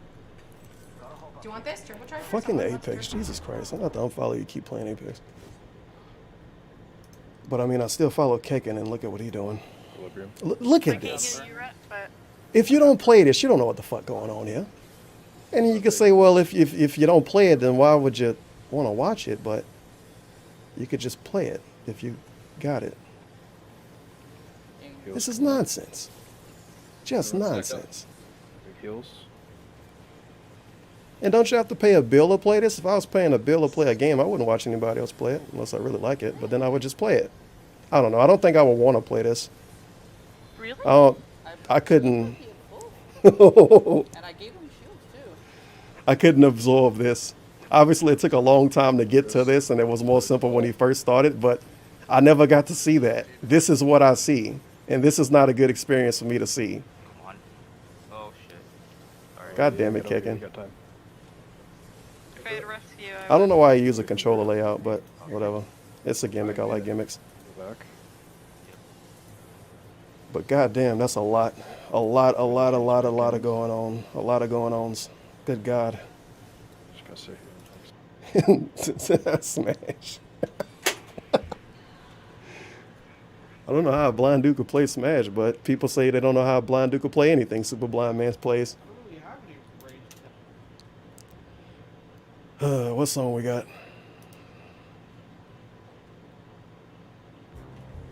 Do you want this? Turbocharger? Fucking the Apex. Jesus Christ. I'm not the unfollow you. Keep playing Apex. But I mean, I still follow Kekin and look at what he doing. Look at this. If you don't play this, you don't know what the fuck going on here. And you can say, well, if you don't play it, then why would you want to watch it? But you could just play it if you got it. This is nonsense. Just nonsense. And don't you have to pay a bill to play this? If I was paying a bill to play a game, I wouldn't watch anybody else play it unless I really like it. But then I would just play it. I don't know. I don't think I would want to play this. Really? I couldn't. And I gave him shields too. I couldn't absorb this. Obviously, it took a long time to get to this, and it was more simple when he first started. But I never got to see that. This is what I see, and this is not a good experience for me to see. Come on. Oh shit. Alright. God damn it, Kekin. If I had rescue, I don't know why I use a controller layout, but whatever. It's a gimmick. I like gimmicks. But goddamn, that's a lot of going on. A lot of going ons. Good God. Smash. I don't know how a blind dude could play Smash, but people say they don't know how a blind dude could play anything Super Blind Man plays. What song we got?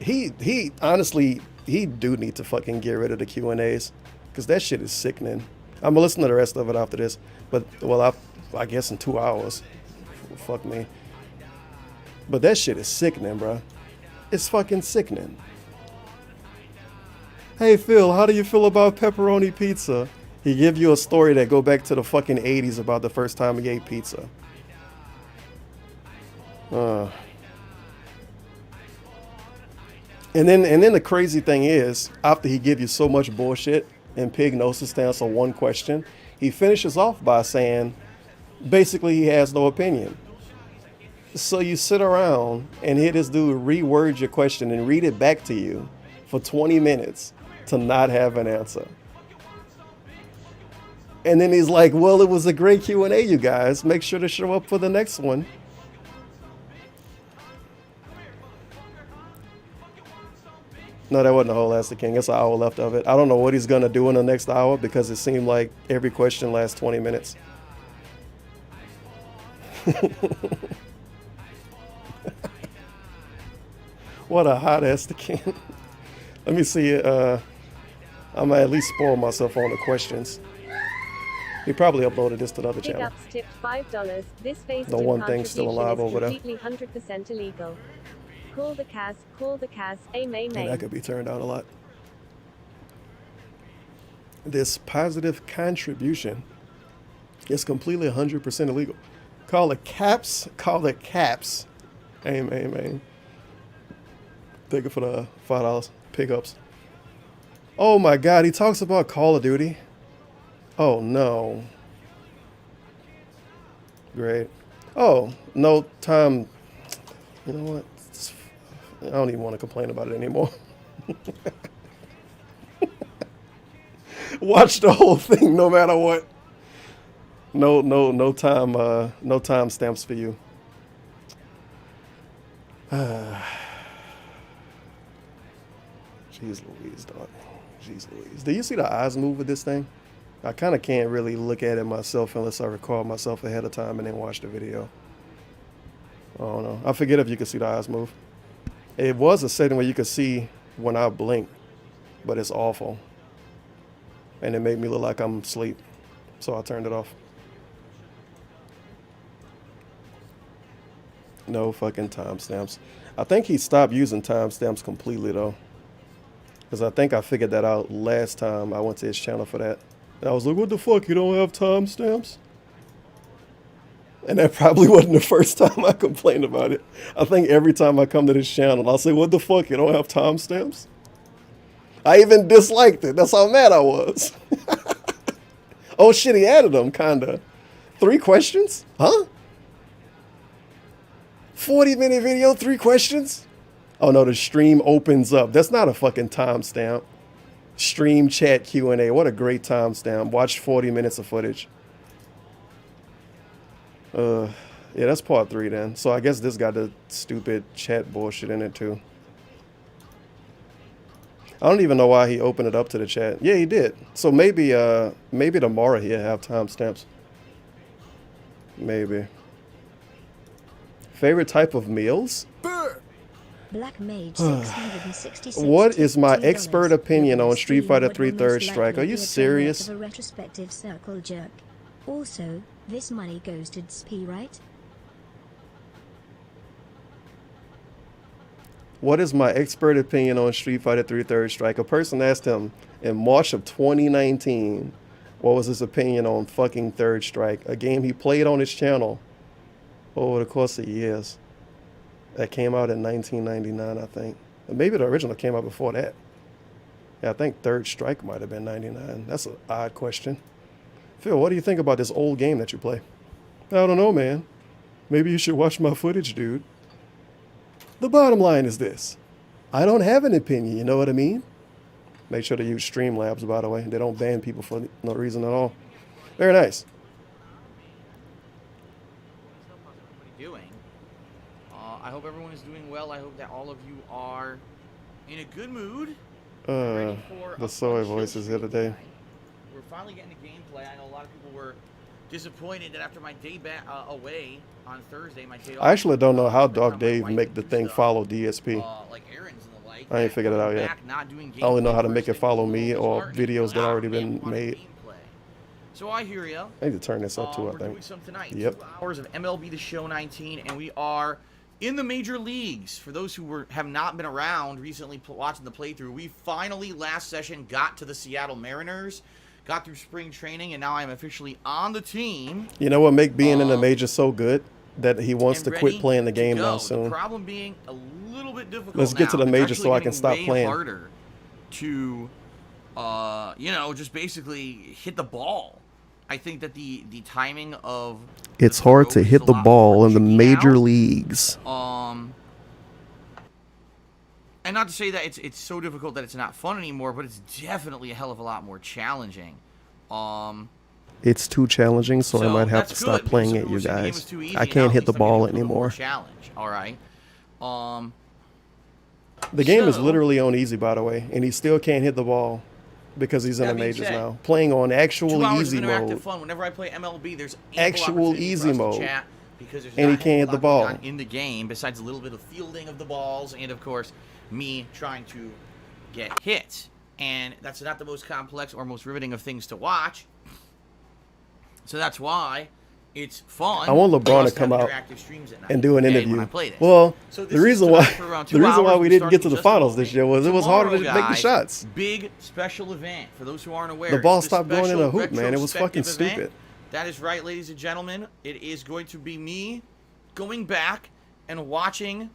He honestly, he do need to fucking get rid of the Q&As, because that shit is sickening. I'm gonna listen to the rest of it after this, but well, I guess in 2 hours. Fuck me. But that shit is sickening, bro. It's fucking sickening. Hey Phil, how do you feel about pepperoni pizza? He give you a story that go back to the fucking 80s about the first time he ate pizza. And then the crazy thing is, after he give you so much bullshit and pig noses to answer one question, he finishes off by saying, basically he has no opinion. So you sit around and hear this dude reword your question and read it back to you for 20 minutes to not have an answer. And then he's like, well, it was a great Q&A, you guys. Make sure to show up for the next one. No, that wasn't the whole Ask the King. It's an hour left of it. I don't know what he's going to do in the next hour because it seemed like every question lasts 20 minutes. What a hot Ask the King. Let me see it. I'm gonna at least spoil myself on the questions. He probably uploaded this to the other Big channel. ups tipped $5. This phase The two one thing still contribution alive is over there. completely 100% illegal. Call the Kaz, aim, aim, And that aim. could be turned down a lot. This positive contribution is completely 100% illegal. Call it caps. Call it caps. Aim, aim, aim. Thank you for the $5 pickups. Oh my God, he talks about Call of Duty. Oh no. Great. Oh, no time. You know what? I don't even want to complain about it anymore. Watch the whole thing no matter what. No time stamps for you. Jeez Louise, dog. Jeez Louise. Do you see the eyes move with this thing? I kind of can't really look at it myself unless I record myself ahead of time and then watch the video. I don't know. I forget if you can see the eyes move. It was a setting where you could see when I blink, but it's awful. And it made me look like I'm asleep. So I turned it off. No fucking timestamps. I think he stopped using timestamps completely though. Because I think I figured that out last time I went to his channel for that. And I was like, what the fuck, you don't have timestamps? And that probably wasn't the first time I complained about it. I think every time I come to this channel, I'll say, what the fuck, you don't have timestamps? I even disliked it. That's how mad I was. Oh shit, he added them, kinda. 3 questions? Huh? 40-minute video, 3 questions? Oh no, the stream opens up. That's not a fucking timestamp. Stream chat Q&A. What a great timestamp. Watch 40 minutes of footage. Yeah, that's part 3 then. So I guess this got the stupid chat bullshit in it too. I don't even know why he opened it up to the chat. Yeah, he did. So maybe tomorrow he'll have timestamps. Maybe. Favorite type of meals? Black Mage 666. What is my expert opinion on Stream Street Fighter would 3 most Third Strike? Are likely you be a serious? donut of a retrospective circle jerk. Also, this money goes to DSP, right? What is my expert opinion on Street Fighter 3 Third Strike? A person asked him in March of 2019 what was his opinion on fucking Third Strike, a game he played on his channel over the course of years. That came out in 1999, I think. Maybe the original came out before that. Yeah, I think Third Strike might have been 99. That's an odd question. Phil, what do you think about this old game that you play? I don't know, man. Maybe you should watch my footage, dude. The bottom line is this. I don't have an opinion, you know what I mean? Make sure to use Streamlabs, by the way. They don't ban people for no reason at all. Very nice. Doing. I hope everyone is doing well. I hope that all of you are in a good mood. The soy voice is here today. We're finally getting to gameplay. I know a lot of people were disappointed that after my day away on Thursday, my day off. I actually don't know how Dog Dave make the thing follow DSP. Like errands and the like. I ain't figured it out yet. I only know how to make it follow me or videos that already been made. So I hear you. I need to turn this up too, I We're think. doing some tonight. Yep. 2 hours of MLB The Show 19, and we are in the major leagues. For those who have not been around recently watching the playthrough, we finally last session got to the Seattle Mariners, got through spring training, and now I'm officially on the team. You know what make being in the major so good? That he wants to quit playing the game now soon. The problem being a little bit difficult. Let's get to the major so I can stop playing. Harder to, you know, just basically hit the ball. I think that the timing of it's hard to hit the ball in the major leagues. And not to say that it's so difficult that it's not fun anymore, but it's definitely a hell of a lot more challenging. It's too challenging, so I might have to stop playing it, you guys. I can't hit the ball anymore. Challenge, all right. The game is literally on easy, by the way, and he still can't hit the ball because he's in the majors now. Playing on actual easy mode. Fun. Whenever I play MLB, there's actual easy mode, because there's and he can't hit the ball in the game. Besides a little bit of fielding of the balls, and of course, me trying to get hit. And that's not the most complex or most riveting of things to watch. So that's why it's fun. I want LeBron to come out and do an interview. Well, so the reason why we didn't get to the finals this year was it was harder to make the shots. Big special event for those who aren't aware. The ball stopped going in a hoop, man. It was fucking stupid. That is right, ladies and gentlemen. It is going to be me going back and watching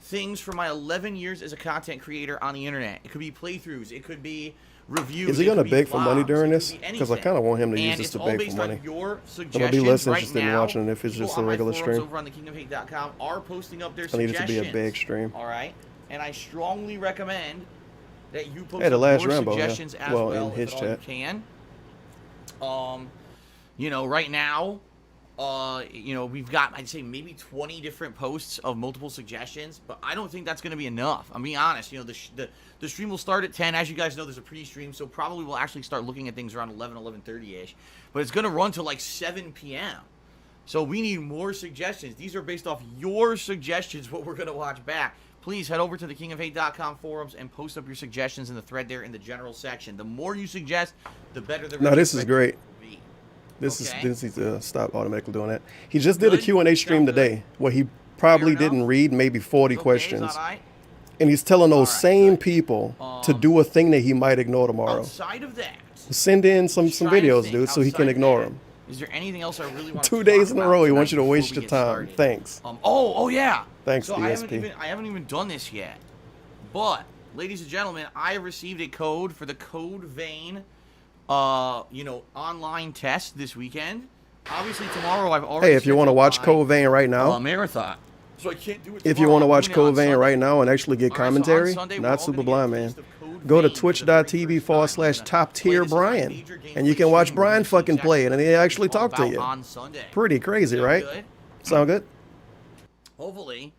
things from my 11 years as a content creator on the internet. It could be playthroughs. It could be reviews. Is he going to beg for money during this? Because I kind of want him to use this to beg for money. I'm going to be less interested in watching if it's just a regular stream. Over on thekingofhate.com are posting up their I need it to be a suggestions. big stream. All right, and I strongly recommend that you post the last your Rambo, suggestions as well, well in his if chat. you can. You know, right now, you know, we've got, I'd say, maybe 20 different posts of multiple suggestions, but I don't think that's going to be enough. I'm being honest. You know, the stream will start at 10. As you guys know, there's a pre-stream, so probably we'll actually start looking at things around 11, 11:30-ish. But it's going to run till like 7 p.m. So we need more suggestions. These are based off your suggestions, what we're going to watch back. Please head over to the kingofhate.com forums and post up your suggestions in the thread there in the general section. The more you suggest, the better the No, this is great. will be. This Okay? needs to stop automatically doing that. He just did a Q&A stream today where he probably didn't read maybe 40 questions. And he's telling those same people to do a thing that he might ignore tomorrow. Outside of that, Send in some trying to videos, think dude, so he can outside ignore that. them. Is there anything else I really want 2 to days talk in a about row, he tonight wants you to before waste we your get time. started? Thanks. Oh yeah. Thanks, so DSP. I haven't even done this yet. But, ladies and gentlemen, I have received a code for the Code Vein, you know, online test this weekend. Obviously, tomorrow I've already. Hey, if you want to watch Code Vein right now, marathon. So I can't do it. if you want to watch Code Vein right now and actually get commentary, Sunday, not super blind, man, go to twitch.tv/top tier Brian, and you can watch Brian fucking play it, and he actually talk to you. On Sunday. Pretty crazy, right? Good? Sound good? Hopefully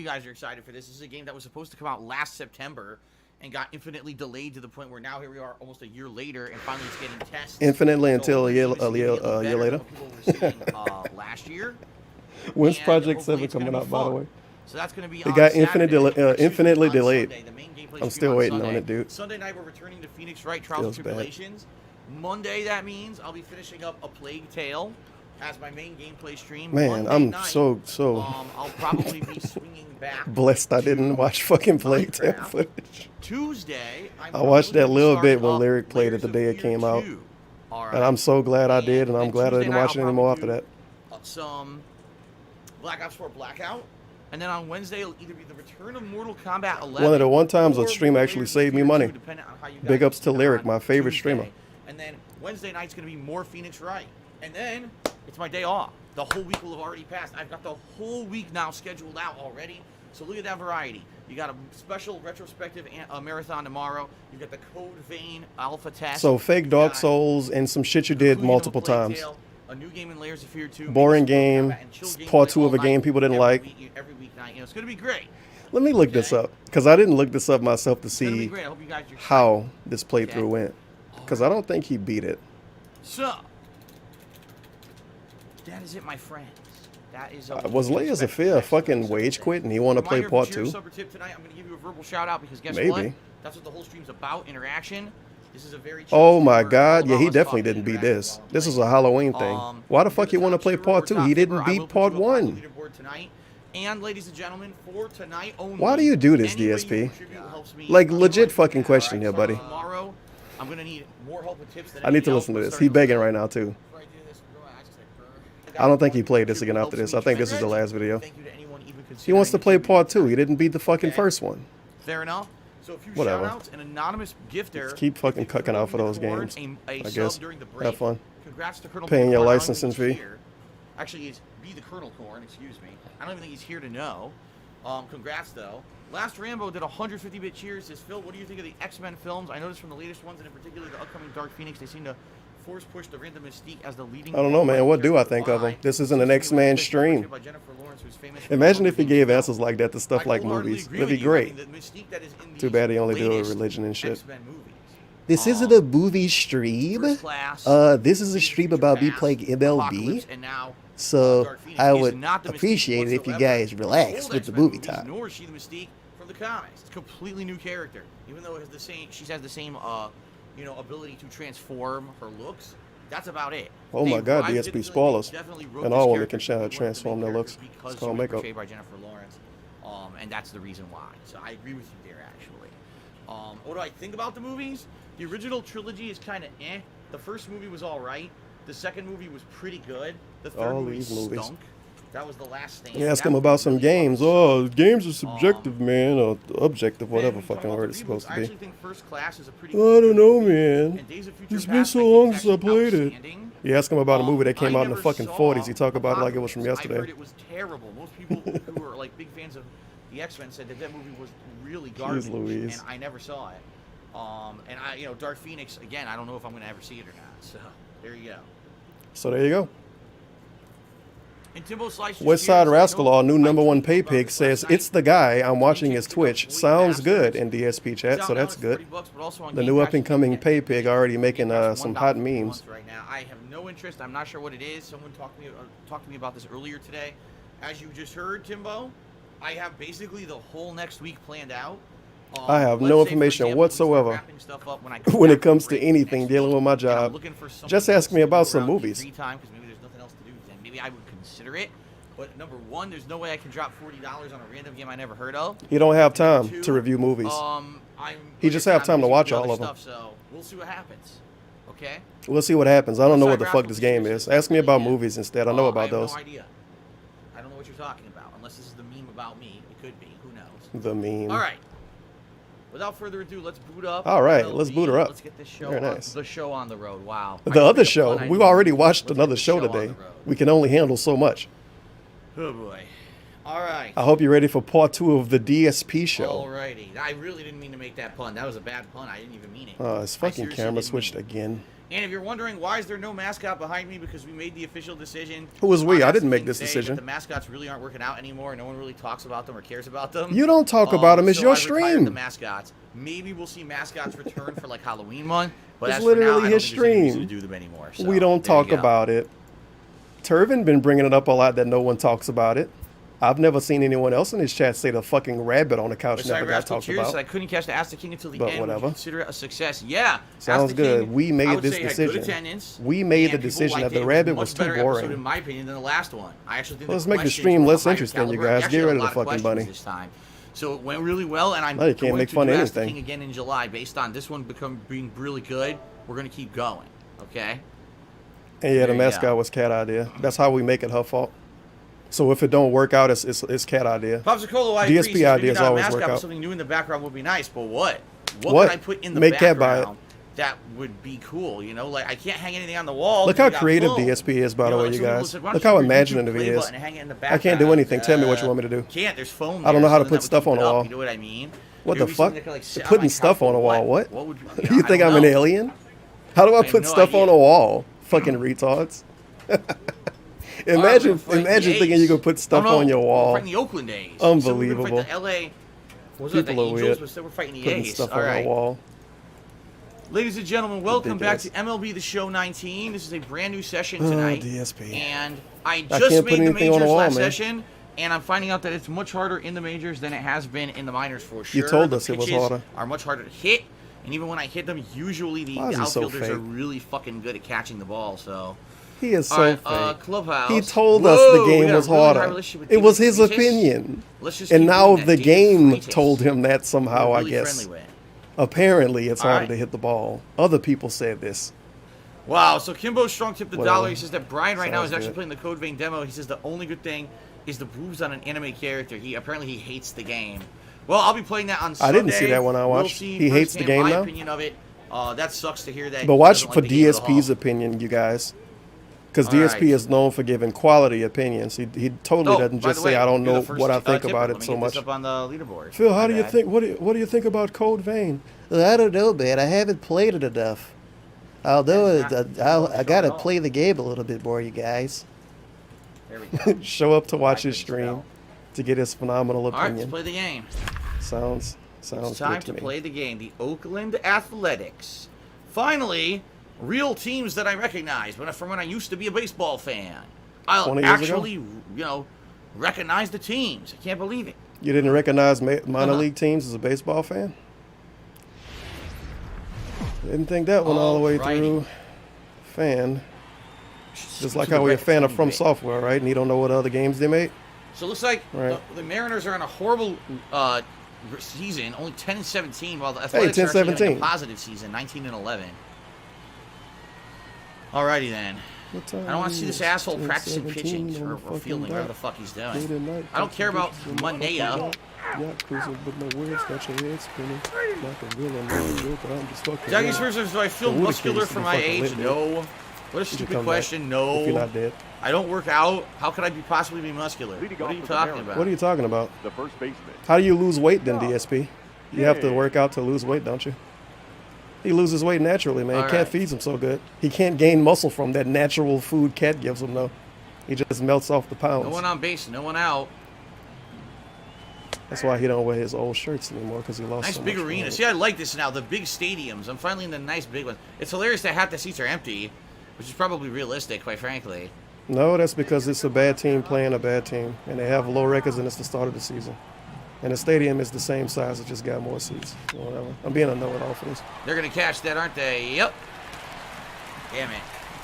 you guys are excited for this. This is a game that was supposed to come out last September and got infinitely delayed to the point where now here we are almost a year later and finally it's getting tested. Infinitely until a year better later. than people were seeing, last year. When's And Project hopefully 7 it's gonna coming be out, by the fun. way? So that's going to be It on got Saturday. infinitely On delayed. Sunday, the main gameplay I'm stream still on waiting Sunday. on it, dude. Sunday night we're returning to Phoenix Wright Trials and Feels bad. Tribulations. Monday, that means I'll be finishing up A Plague Tale as my main gameplay stream. Man, Monday I'm night, so I'll probably be swinging back. blessed I didn't watch fucking Plague Tale footage. Tuesday, I watched that little bit when starting Lyric up played it the day it Layers of came Fear out. 2. All right. And I'm so glad I did, and I'm glad I Tuesday didn't night, watch it I'll anymore probably after that. do, some Black Ops 4 Blackout. And then on Wednesday, it'll either be the return of Mortal Kombat 11. One of the one times a or stream actually Layers of saved me Fear money. 2, depending on how you Big guys ups to get Lyric, on my favorite Tuesday. streamer. And then Wednesday night's going to be more Phoenix Wright. And then it's my day off. The whole week will have already passed. I've got the whole week now scheduled out already. So look at that variety. You got a special retrospective marathon tomorrow. You've got the Code Vein alpha test. So fake Dark Souls and some shit you did multiple times. A new game in Layers of Fear 2. Boring game. Part 2 of a game people didn't like. Every weeknight. You know, it's going to be great. Let me look this up, because I didn't look this up myself to It's going to be see great. I hope you guys are how this playthrough Okay. went. Because I don't think he beat it. So, that is it, my friends. That is Was Layers of Fear a fucking wage quit and he want to play part 2? Tonight, I'm going to give you a verbal shout out because guess Maybe. what? That's what the whole stream's about, interaction. This is a very Oh chill my stream. god, We're yeah, all he about definitely us didn't talking beat interaction this. while This playing. is a Halloween thing. Why the fuck you want to play part 2? He didn't beat part 1. Tonight. And ladies and gentlemen, for tonight only. Why do you do this, any way you DSP? contribute helps me Like, on legit my fucking behalf, question alright? here, So buddy. Tomorrow, I'm going to need more help with tips than I need to anything listen to else. this. We're He starting begging to- right now, too. Before I do this, bro, I just like, I don't think he played this again after this. I think this is the last video. Thank you to anyone even He wants to play considering part 2. He didn't beat the fucking first one. Fair enough. So a few Whatever. shout outs, an anonymous gifter. Just keep fucking cucking out for those games. A I sub guess. during the break. Have fun. Congrats to Colonel Paying your Corn. I don't licensing even think fee. he's here. Actually, it's Be the Colonel Corn, excuse me. I don't even think he's here to know. Congrats, though. Last Rambo did 150-bit cheers. Says, Phil, what do you think of the X-Men films? I noticed from the latest ones, and in particular the upcoming Dark Phoenix, they seem to force push the random Mystique as the leading. I don't know, man. What do I think of him? This isn't an X-Man stream. Imagine if he gave answers like that to stuff like movies. That'd be great. Too bad he only do a religion and shit. This isn't a movie stream. This is a stream about me playing MLB. So I would appreciate it if you guys relax with the movie time. the comics. It's a completely new character, even though it has the same. She has the same, you know, ability to transform her looks. That's about it. Oh my God, DSP spoilers. And all women can transform their looks. Because It's called makeup. portrayed by Jennifer Lawrence, and that's the reason why. So I agree with you there, actually. What do I think about the movies? The original trilogy is kind of eh. The first movie was all right. The second movie was pretty good. The third movie stunk. That was the last thing. You ask him about some games. Oh, games are subjective, man, or objective, whatever fucking word it's supposed to I be. actually think First Class is a pretty I don't know, man. It's been so long since I played it. You ask him about a movie that came out in the fucking 40s. He talk about it like it was from yesterday. I heard it was terrible. Most people who are like big fans of the X-Men said that that movie was really garbage, and I never saw it. And I, you know, Dark Phoenix again. I don't know if I'm gonna ever see it or not. So there you go. So there you go. And Timbo Slice West Side Rascal, our new #1 pay pig, says it's the guy. I'm watching his Twitch. Sounds good in DSP chat, so that's good. The new up and coming pay pig already making some hot memes. Right now, I have no interest. I'm not sure what it is. Someone talked to me about this earlier today. As you just heard, Timbo, I have basically the whole next week planned out. I have no information whatsoever when it comes to anything dealing with my job. Just ask me about some movies. Maybe I would consider it, but number one, there's no way I can drop $40 on a random game I never heard of. He don't have time to review movies. He just have time to watch all of them. So we'll see what happens. Okay. We'll see what happens. I don't know what the fuck this game is. Ask me about movies instead. I know about those. I have no idea. I don't know what you're talking about, unless this is the meme about me. It could be. Who knows? The meme. All right. Without further ado, let's boot up. All right, let's boot her up. Let's get this show, Very nice. the show on the road. Wow. The other show, we've already watched another show today. We can only handle so much. Oh boy. All right. I hope you're ready for part 2 of the DSP show. Alrighty. I really didn't mean to make that pun. That was a bad pun. I didn't even mean it. His fucking camera switched again. And if you're wondering why is there no mascot behind me, because we made the official decision. Who was we? I didn't make this decision. The mascots really aren't working out anymore. No one really talks about them or cares about them. You don't talk about them. It's so your I retired stream. The mascots. Maybe we'll see mascots return for like Halloween month. But It's as for now, literally I don't his think there's any reason stream. to do them anymore. So, We don't there you talk go. about it. Turvin been bringing it up a lot that no one talks about it. I've never seen anyone else in his chat say the fucking rabbit on the couch never got talked about. I couldn't catch the Ask the King until the But end. whatever. Would you consider it a success? Yeah. Sounds Ask the good. King, We I made would this say had good decision. attendance, We made the and people decision liked that the it. rabbit It was a too much better episode, boring. in my opinion, than the last one. I actually think Let's the make the questions stream were less higher interesting, you caliber. guys. We actually Get had rid a of the lot fucking questions bunny. this time. So it went really well, and I'm Now you can't going make to fun do of Ask the anything. King again in July. Based on this one being really good, we're going to keep going. Okay? And yeah, the There you mascot go. was cat idea. That's how we make it her fault. So if it don't work out, it's cat idea. Popsicle, I DSP agree. Maybe ideas not a always mascot, work but out. something new in the background would be nice. But what? What? Can I put in the Make cat background buy it. that would be cool? You know, like I can't hang anything on the wall. Look because how we got creative foam. DSP is, by the way, like you some people guys. said, why Look don't how you use your imaginative play he is. button and hang it in the I can't do background? anything. Tell me what you want me to do. Can't. There's foam. I don't know there, how so to then put that stuff would on keep a it up, wall. You know what I mean? What It the would be fuck? something that could, like, sit on Putting my stuff couch on a or wall. What? What would you, You I think don't I'm an know. alien? How do I have put no stuff on idea. a wall? Fucking retards. Imagine thinking you could put stuff on your wall. We're fighting the Oakland A's. So we're gonna Unbelievable. fight the LA. Was it the People are Angels? weird. But still we're fighting the Putting A's. stuff All on right. a wall. Ladies and gentlemen, welcome Ridiculous. back to MLB The Show 19. This is a brand new session Oh, tonight. DSP. And I I just can't put made the anything on majors the wall, last man. session, and I'm finding out that it's much harder in the majors than it has been in the minors for sure. You told The us it was pitches harder. are much harder to hit, and even when I hit them, usually the Why is he so outfielders are fake? really fucking good at catching the ball. So He is All so right, fake. Clubhouse. He told us Whoa, the we game got a was really high harder. relationship with It was David his Freitas. opinion. Let's just And keep now doing that. the David game Freitas. told him that somehow, We're I really guess. friendly with. Apparently, it's All harder right. to hit the ball. Other people said this. Wow, so Kimbo Strong tipped the Whatever. dollar. He says that Brian right now Sounds is actually good. playing the Code Vein demo. He says the only good thing is the boobs on an anime character. Apparently he hates the game. Well, I'll be playing that on I Sunday. didn't see that when I We'll watched. see He hates the firsthand game my now? opinion of it. That sucks to hear that. But he watch doesn't for like the game at DSP's all. opinion, you guys. Because All DSP right. is known for giving quality opinions. He totally doesn't by just the way, say, I don't you're know the first, what I think tipper. about Let it me so get much. this up on the leaderboard. Phil, how My do you bad. think? What do you think about Code Vein? I don't know, man. I haven't played it enough. Although I gotta play the game a little bit more, you guys. There we go. Show up to watch I his can stream spell. to get his phenomenal All right, let's opinion. play the game. Sounds It's good time to to me. play the game. The Oakland Athletics. Finally, real teams that I recognize from when I used to be a baseball fan. I'll 20 years ago? actually, recognize the teams. I can't believe it. You didn't recognize minor league teams as a baseball fan? Didn't think that one all the way through. Fan. Just like how we're a fan of From Software, right? And you don't know what other games they made? So it looks like Right. the Mariners are on a horrible season, only 10-17, while the Hey, Athletics are actually having 10-17. a positive season, 19-11. Alrighty then. I don't want to see this asshole practicing pitching or fielding, whatever the fuck he's doing. I don't care about Manea. Jackie Spurs, do I feel muscular for my age? No. What a stupid question. No. If you're not dead. I don't work out. How could I possibly be muscular? What are you talking about? What are you talking about? The first baseman. How do you lose weight then, DSP? You have to work out to lose weight, don't you? He loses weight naturally, man. All Cat right. feeds him so good. He can't gain muscle from that natural food Cat gives him, though. He just melts off the pounds. No one on base, no one out. That's why he don't wear his old shirts anymore, because he lost Nice so big much arena. weight. See, I like this now. The big stadiums. I'm finally in the nice big ones. It's hilarious that half the seats are empty, which is probably realistic, quite frankly. No, that's because it's a bad team playing a bad team, and they have low records, and it's the start of the season. And the stadium is the same size, it just got more seats. Or whatever. I'm being a know-it-all for this. They're going to catch that, aren't they? Yep. Damn it.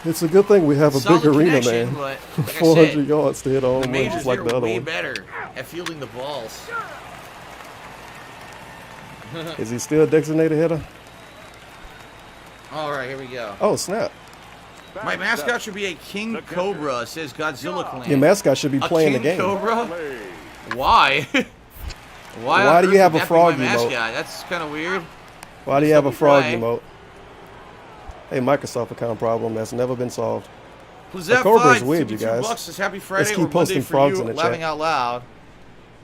It's a good thing we have a Solid big arena, connection, man. but like I 400 said, yards to hit all The one, majors just like here the are other way one. better at fielding the balls. Is he still a designated hitter? All right, here we go. Oh, snap. My mascot should be a king cobra, says Godzilla Clan. Your mascot should be playing the king game. Cobra? Why? Why on do earth you have would a that be my frog emote? mascot? That's kind of weird. Why do you have a frog Fry. emote? Hey, Microsoft account problem that's never been solved. Lizette Cobra is 5, weird, you 52 guys. bucks says happy Let's Friday keep or Monday posting for frogs you, in the laughing chat. out loud.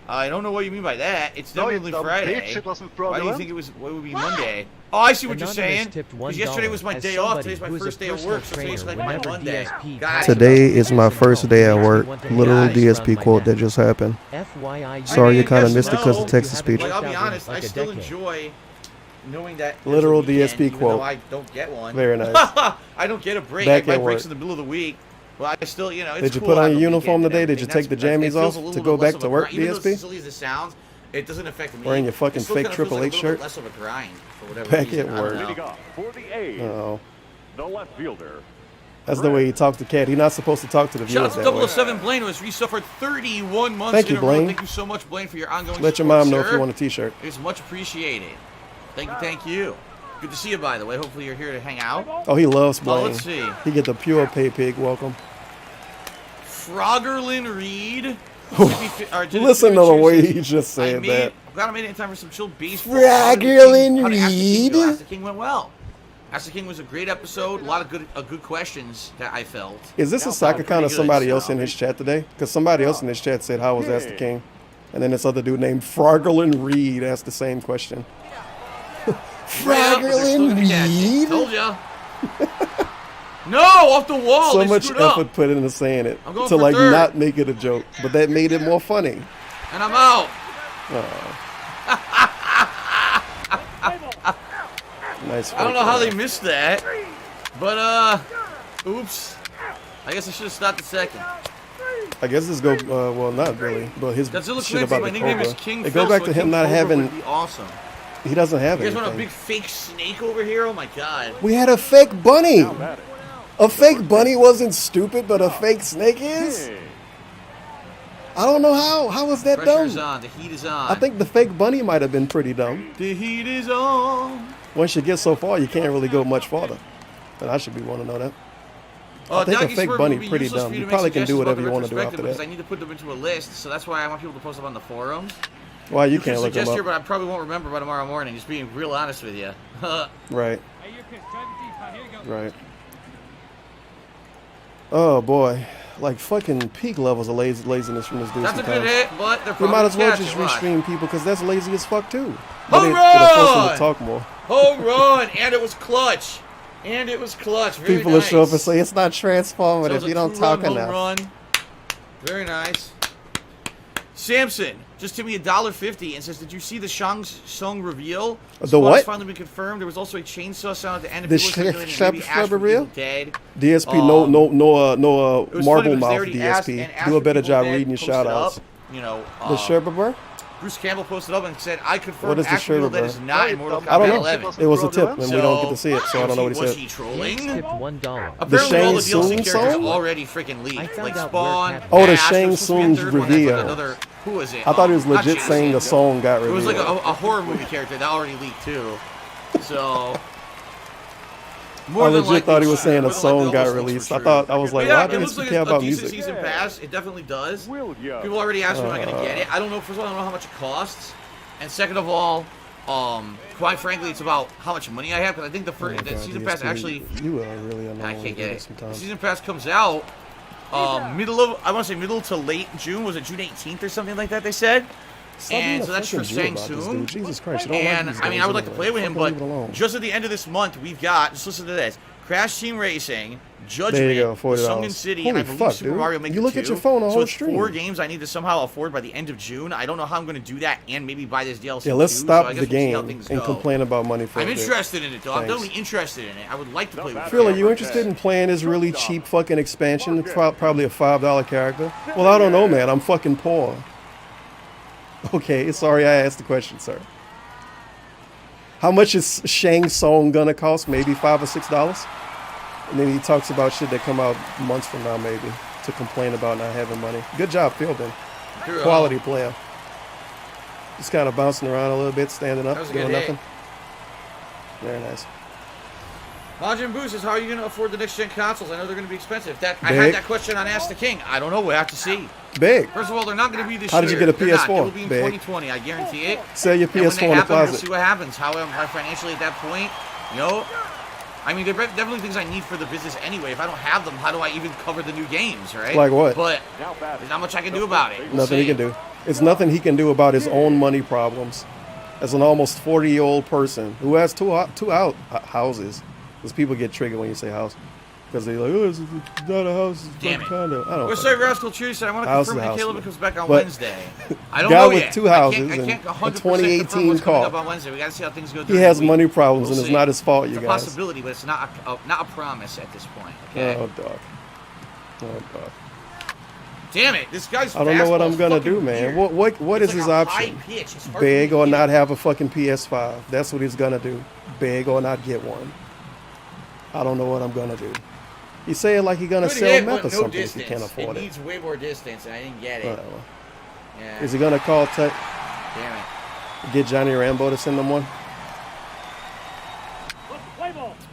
I don't know what you mean by that. It's No, you definitely dumb Friday. bitch, it wasn't Why do you fraudulent. think it was? What would be Monday? Oh, I see what you're Anonymous saying. tipped Because yesterday was my $1 day as off. somebody Today's my who is a first day of personal work, so today's trainer like my whenever Monday. DSP Gotcha. Today is my first day at work. Literal DSP quote that just happened. FYI, Sorry, you mean, kind of yes, missed it because of no. text to speech. Like, I'll be honest, Like I a still decade. enjoy knowing that there's Literal a weekend, DSP even quote. though I don't get one. Very nice. I don't get a break. Back My at break's work. in the middle of the week. Well, I still, you know, it's Did you cool put on to have your a uniform weekend and today? Did you everything. take the jammies It feels off a little to bit go less back of to a work, grind. Even though DSP? as silly as it sounds, it doesn't affect me. Wearing your fucking It still fake kinda feels Triple like H a little bit shirt? less of a grind for whatever Back reason. at I don't work. know. Leading off for the A's, Oh, the left fielder. that's the way he talks to Cat. He's not supposed to talk to the Shout viewers out to that way. 007 Blaine, who has resuffered 31 months Thank in you, a row. Blaine. Thank you so much, Blaine, for your ongoing Let your support, mom know if sir. you want a T-shirt. It's much appreciated. Thank you, thank you. Good to see you, by the way. Hopefully you're here to hang out. Oh, he loves Oh, Blaine. let's see. He get the pure pay pig welcome. Froggerlin Reed. Listen to the way he just said that. Glad I made it in time for some chill baseball. Froggerlin How did Ask the King go? Reed? Ask the King went well. Ask the King was a great episode. A lot of good questions that I felt. Is this a soccer account or somebody else in his chat today? Because somebody else in his chat said, "How was Ask the King?" And then this other dude named Froggerlin Reed asked the same question. Froggerlin Reed? Told ya. No, off the wall. So They much screwed up. effort put into saying it I'm going to for like third. not make it a joke, but that made it more funny. And I'm out. Nice. I don't know fake how they laugh. missed that, but oops. I guess I should have stopped the second. I guess this go well, not really, but his Godzilla shit Clancy, about my the nickname Cobra. is King It Phil, go back so to King him not Cobra having. would be awesome. He doesn't have You guys want a anything. big fake snake over here? Oh my god. We had a fake bunny. A fake bunny wasn't stupid, but a fake snake is. I don't know how. How was that Pressure's dumb? on. The heat is on. I think the fake bunny might have been pretty dumb. The heat is on. Once you get so far, you can't really go much farther. And I should be want to know that. I think a Doggy fake Swerve bunny would be pretty useless dumb. for you You to probably make can do suggestions whatever about you the want to do after retrospective because that. I need to put them into a list, so that's why I want people to post them on the forums. Why you can can't look them suggest here, up? but I probably won't remember by tomorrow morning. Just being real honest with you. Right. Right. Oh boy, like fucking peak levels of laziness from this dude. That's a sometimes. good hit, but they're We probably might as well catch just it. Watch. restream people because that's lazy as fuck too. But Home it'll force them run! to talk more. Home run, and it was clutch. And it was clutch. Very People nice. will show up and say it's not transformative. So You don't talk home enough. Run. Very nice. Samson just tipped me $1.50 and says, "Did you see the Shang Tsung reveal? The Spawn what? has finally been confirmed. There was also a chainsaw sound at the end of The people speculating sh- that maybe sh- Ash was reveal? dead. DSP, Um, no It was marble funny because mouth they already asked, DSP. and Do a better people job that reading your posted shout outs. up, you know, The Sherpa Burr? Bruce Campbell posted up and said, I confirm What is the Actual shirt, Evil Dead bro? is not in Mortal Kombat I don't know. 11. It was a tip, and we don't get to see it, so I don't know what he Was said. he trolling? Tipped $1. Apparently all the Shang DLC Tsung characters song? already freaking leaked. I found Like out Spawn, where Pat- Oh, the Ash, Shang there's supposed to be a Tsung's third one that's like reveal. another, who was it? I thought he was Not legit saying the Jason. song got It revealed. was like a horror movie character that already leaked too. So... I legit thought he was saying a more than song likely, got almost looks released. for I true. thought I was like, But why yeah, do it these looks like care a about decent music? season pass. It definitely does. People already asked me when I'm gonna get it. I don't know. First of all, I don't know how much it costs, and second of all, quite frankly, it's about how much money I have. Because I think the first Oh my God, season pass DSP, actually. You are really annoying. I can't get it. The Sometimes. season pass comes out middle of I want to say middle to late June. Was it June 18th or something like that? They said. Stop being And a so that's for fucking Jew Shang about this, Tsung. dude. Jesus Christ, you don't And like these I mean, guys I would like to anyway. play with him, Fucking but leave it alone. just at the end of this month, we've got, just listen to this, Crash Team Racing, Judgment, There you go, $40. Sunken City, and I Holy believe fuck, Super dude. Mario Maker You look 2. at your phone the So whole it's stream. 4 games I need to somehow afford by the end of June. I don't know how I'm going to do that and maybe buy this DLC Yeah, let's too, stop so I guess the we'll see how game things and go. complain about money for I'm a bit. interested in it, though. I'm Thanks. definitely interested in it. I would like to play with Phil, are it. you interested in playing this really cheap fucking expansion? It's probably a $5 character. Well, I don't know, man. I'm fucking poor. Okay, sorry I asked the question, sir. How much is Shang Tsung gonna cost? Maybe $5 or $6? And then he talks about shit that come out months from now, maybe, to complain about not having money. Good job, Philbin. Quality player. Just kind of bouncing around a little bit, standing up, That was a doing good hit. nothing. Very nice. Majin Boo says, how are you going to afford the next-gen consoles? I know they're going to be expensive. I Big. had that question on Ask the King. I don't know. We'll have to see. Big. First of all, they're not going to be this How year. did you get a They're not. PS4? It will be in Big. 2020. I guarantee it. Sell your And when PS4 they in the happen, we'll closet. see what happens. How am I financially at that point? You know? I mean, they're definitely things I need for the business anyway. If I don't have them, how do I even cover the new games, right? Like what? But there's not much I can do about it. We'll Nothing he see. can do. It's nothing he can do about his own money problems. As an almost 40-year-old person who has two houses, because people get triggered when you say house, because they're like, oh, it's not a house, it's Damn a it. condo. I don't What's know. up, Rascal Chew said, I want to House confirm is a that house, Caleb man. comes back on But Wednesday. I don't guy know with yet. 2 houses I and can't a 100% confirm 2018 what's coming up car. on Wednesday. We got to see how things go. He during has the week. money problems, We'll and it's see. not his fault, you It's a guys. possibility, but it's not a promise at this point. Okay. Oh, dog. Oh, dog. Damn it! This guy's. I don't know what I'm fastball's gonna fucking do, man. weird. What It's is like his a option? high pitch. It's hard Beg for me or to not get. have a fucking PS5. That's what he's gonna do. Beg or not get one. I don't know what I'm gonna do. He's saying like he's gonna Good sell hit, meth but or no something if distance. he can't afford It it. needs way more distance, and I didn't get it. Whatever. Yeah. Is he gonna call Damn it. get Johnny Rambo to send him one?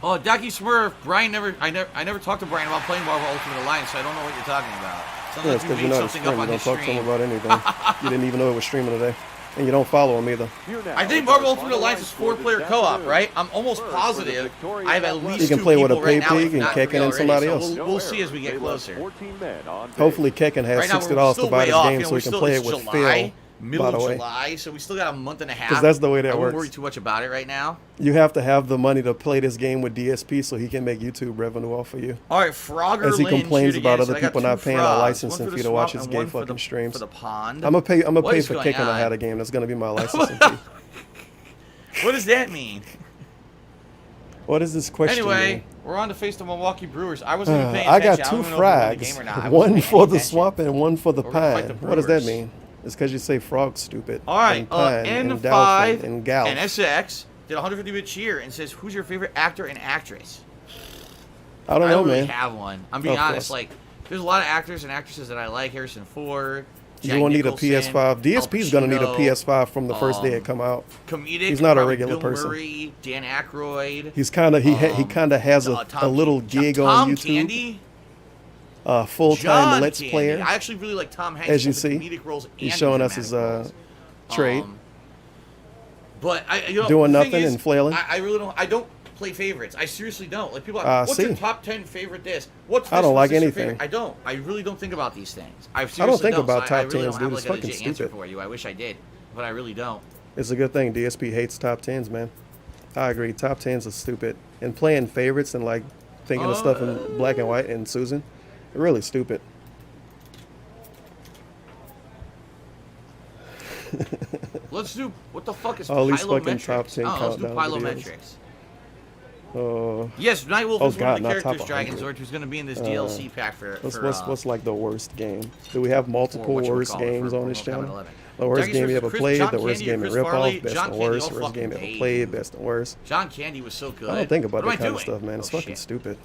Oh, Ducky Smurf. Brian I never talked to Brian about playing Marvel Ultimate Alliance, so I don't know what you're talking about. Sounds Yeah, like it's you because made you're not a something stream. up You on don't his talk to stream. him about anything. You didn't even know it was streaming today. And you don't follow him either. I think Marvel Ultimate Alliance is 4-player co-op, right? I'm almost positive I have at least You can 2 play with a people right now, Pay if Pig and not Kekken 3 and already, somebody so else. We'll see as we get closer. Hopefully Kekken has Right now, $60 we're to still buy way this off. game You know, so we're he can still- play it's it with July, Phil. middle By the of way, July, so we still got a month and a half. 'Cause that's the way that I wouldn't works. worry too much about it right now. you have to have the money to play this game with DSP so he can make YouTube revenue off of you. All right, Frogger As he Lynn complains shoot about again. other So I got people 2 not paying a frogs, licensing one for fee the to watch swamp his and gay one for fucking the- streams. For the pond. I'm gonna pay What is for going Kekken to on? have a game. That's gonna be my licensing fee. What does that mean? What does this question Anyway, mean? we're on to face the Milwaukee Brewers. I wasn't even paying I attention. got I 2 don't even know if we won the game frags, or not. I wasn't one paying for any the attention. swamp and one for the We're gonna fight pine. the What does that Brewers. mean? It's because you say frog stupid. All right, and pine and N5 dolphin and gal. and SX did 150-bit cheer and says, "Who's your favorite actor and actress?" I don't I know, don't really man. have one. I'm being Of honest. course. Like, there's a lot of actors and actresses that I like. Harrison Ford. You Jack won't need a Nicholson, PS5. DSP's gonna need a Al Pacino, PS5 from the first day it come out. Comedic. He's not a probably regular Bill person. Murray, Dan Aykroyd. He's kind of he kind of has a little gig on Tom YouTube. Candy. Full-time John Let's Candy. Player. I actually really like Tom Hanks. As you both in see, comedic roles he's and showing in us his dramatic roles. trade. But I, Doing the thing nothing is, and flailing? I really don't. I don't play favorites. I seriously don't. Like people are, what's your see. top 10 favorite this? What's this? I don't What's like this your anything. favorite? I don't. I really don't think about these things. I don't seriously think about So I top really 10s, don't dude. have It's like a fucking legit answer stupid. for you. I wish I did, but I really don't. It's a good thing. DSP hates top 10s, man. I agree. Top 10s are stupid. And playing favorites and like thinking of stuff in black and white and Susan, really stupid. Let's do what the fuck is All these fucking pylometrics? top 10 Oh, let's do countdown videos. pylometrics. Yes, Nightwolf oh is one God, of the not top characters, 100. Dragonzord, who's going to be in this DLC pack for. What's like the worst game? Do we have multiple worst games on this channel? The worst Dragonzord game you ever Chris- played, John the worst Candy game or in Chris Farley? ripoff, best John and Candy, worst, I'll worst game fucking ever hate played, you. best and worst. John Candy was so good. I don't think about What that am I kind of doing? stuff, man. It's Oh, fucking shit. stupid.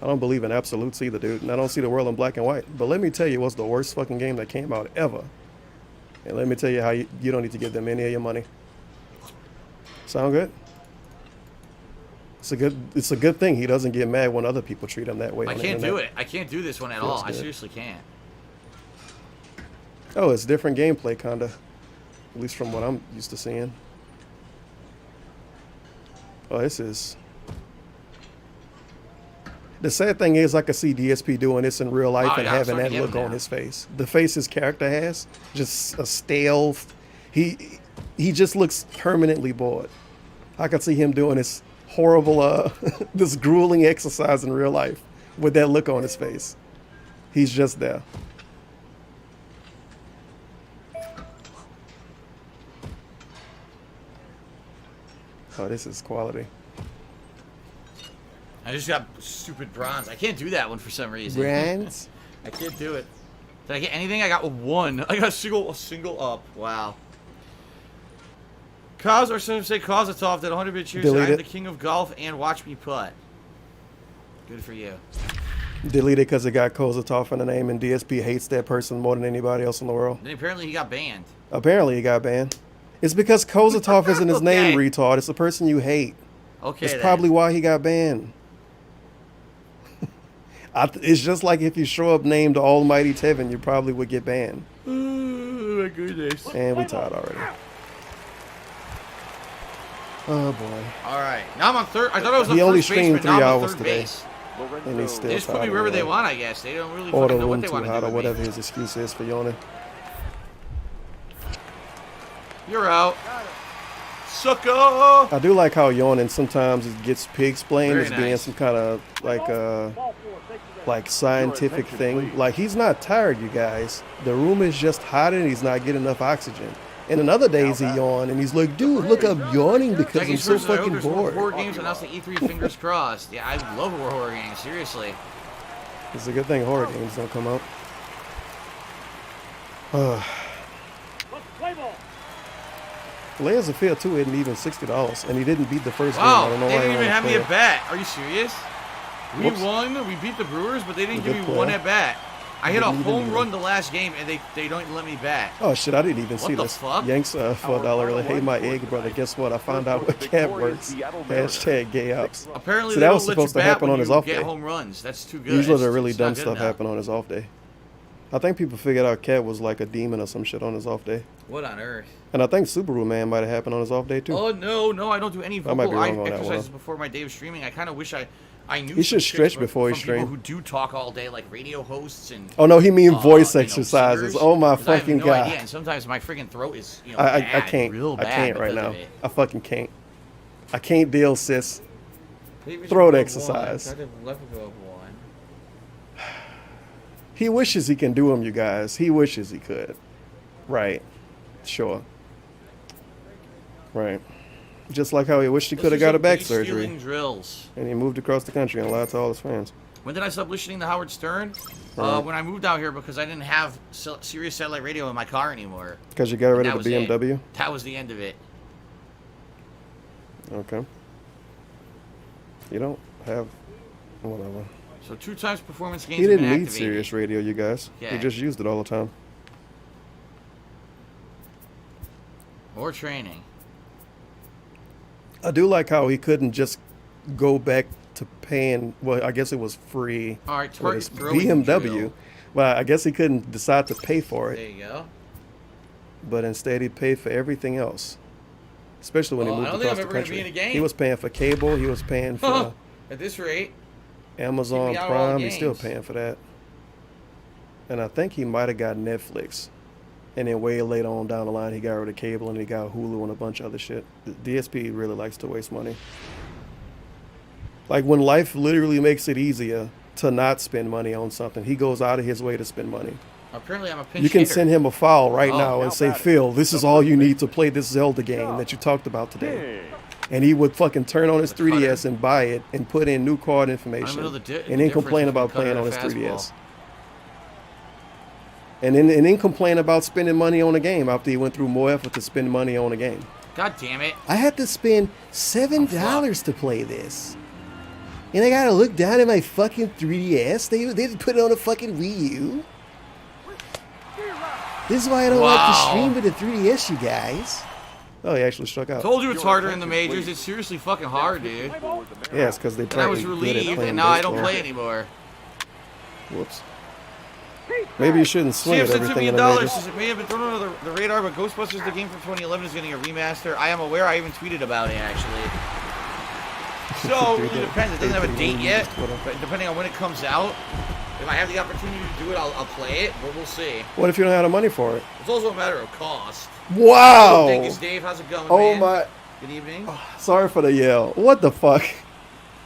I don't believe in absolutes either, dude. And I don't see the world in black and white. But let me tell you what's the worst fucking game that came out ever. And let me tell you how you don't need to give them any of your money. Sound good? It's a good thing he doesn't get mad when other people treat him that way. I on the can't do internet. it. I can't do this one at Feels all. I good. seriously can't. Oh, it's different gameplay, kinda. At least from what I'm used to seeing. Oh, this is... The sad thing is I could see DSP doing this in real life and yeah, I'm having starting that to get look him on now. his face. The face his character has, just a stale... He just looks permanently bored. I could see him doing this horrible, this grueling exercise in real life with that look on his face. He's just there. Oh, this is quality. I just got stupid bronze. I can't do that one for some reason. Bronze? I can't do it. Did I get anything? I got one. I got a single up. Wow. Kaz, or some say Kozatov did 100-bit cheers. Delete I'm it. the king of golf and watch me putt. Good for you. Delete it because it got Kozatov in the name, and DSP hates that person more than anybody else in the world. Then apparently he got banned. Apparently he got banned. It's because Kozatov isn't his name, retard. It's the person you hate. Okay, That's then. probably why he got banned. It's just like if you show up named Almighty Tevin, you probably would get banned. Oh my goodness. And we tied already. Oh boy. All right. Now I'm on third. I thought I was on He only first base, streamed but now 3 I'm on hours third today. base. And he's still They just put me tied wherever they already. want, I guess. They don't really Or fucking the know what room they too want to hot do or with whatever me. his excuse is for yawning. You're out. Sucker! I do like how yawning sometimes it gets explained Very as being nice. some kind of like scientific thing. Like he's not tired, you guys. The room is just hot and he's not getting enough oxygen. And in other days he yawned and he's like, dude, look, I'm yawning because I'm Jackie's so versus I hope fucking there's more bored. horror games announced at E3. Fingers crossed. Yeah, I love horror games. Seriously. It's a good thing horror games don't come out. Layers of Fear 2 isn't even $60, and he didn't beat the first game. I Wow, don't know they why didn't he even wanted have to me play at it. bat. Are you serious? We Whoops. won. We beat the Brewers, but they didn't give Good me play. one at bat. I hit a Didn't even home even- run the last game, and they don't let me bat. Oh shit, I didn't even What see the this. fuck? Yanks for a dollar early. Hey, my egg brother, guess what? I found out what cat works. Hashtag gay ops. Apparently, So they that don't was let supposed you to bat happen when on his you off get day. home runs. That's too good. Usually the It's- really it's not dumb good stuff enough. happen on his off day. I think people figured out Cat was like a demon or some shit on his off day. What on earth? And I think Subaru Man might have happened on his off day too. Oh no, I don't do any I might be vocal wrong on that exercises one. before my day of streaming. I kind of wish I knew. He some should stretch shit before he from people stream. who do talk all day, like radio hosts and. Oh no, he mean voice you know, exercises. singers. Oh my 'Cause I have fucking no god. idea, and sometimes my freaking throat is I bad, can't. real I bad can't right because now. of it. I fucking can't. I can't deal, sis. Maybe we should Throat go up exercise. one. Try to let me go up one. He wishes he can do them, you guys. He wishes he could. Right. Sure. Right. Just like how he wished he could have got a back surgery. Stealing drills. And he moved across the country and lied to all his fans. When did I stop listening to Howard Stern? Right. When I moved out here because I didn't have Sirius satellite radio in my car anymore. Because you got rid And of the that was it. BMW? That was the end of it. Okay. You don't have... Whatever. So 2 times performance gains He have didn't been need activated. Sirius radio, you guys. Yeah. He just used it all the time. More training. I do like how he couldn't just go back to paying, well, I guess it was free All right, for his target throwing BMW. drill. But I guess he couldn't decide to pay for There it. you go. But instead he paid for everything else. Especially when he Well, I moved don't think across I'm the ever gonna country. be in a game. He was paying for cable, he was paying for At this rate. Amazon Keep me out of all Prime, he's still games. paying for that. And I think he might have got Netflix. And then way later on down the line, he got rid of cable and he got Hulu and a bunch of other shit. The DSP really likes to waste money. Like when life literally makes it easier to not spend money on something, he goes out of his way to spend money. Apparently I'm a pinch You can hitter. send him a file right Oh. now and say, Phil, this is all you need to play this Zelda game that you talked about today. and he would fucking turn on his The cutter. 3DS and buy it and put in new card I information, don't know the and then complain difference about between playing on cutter his and a 3DS. And then complain about spending money on a game after he went through more effort to spend money on a game. God damn it. I had to spend $7 to play this. And I gotta look down at my fucking 3DS. They didn't put it on a fucking Wii U. This is why I don't like to stream with the 3DS, you guys. Oh, he actually struck out. Told you it's harder in the majors. It's seriously fucking hard, dude. Yeah, it's because they And I was relieved, and now I don't play anymore. Whoops. Maybe you shouldn't swing at everything in the $2 majors. says it may have been thrown under the radar, but Ghostbusters, the game from 2011, is getting a remaster. I am aware. I even tweeted about it, actually. So, it really depends. It doesn't have a date yet, but depending on when it comes out, if I have the opportunity to do it, I'll play it, but we'll see. What if you don't have the money for it? It's also a matter of cost. Wow! Thank you, Dave. How's it going, Oh man? my... Good evening. Sorry for the yell. What the fuck?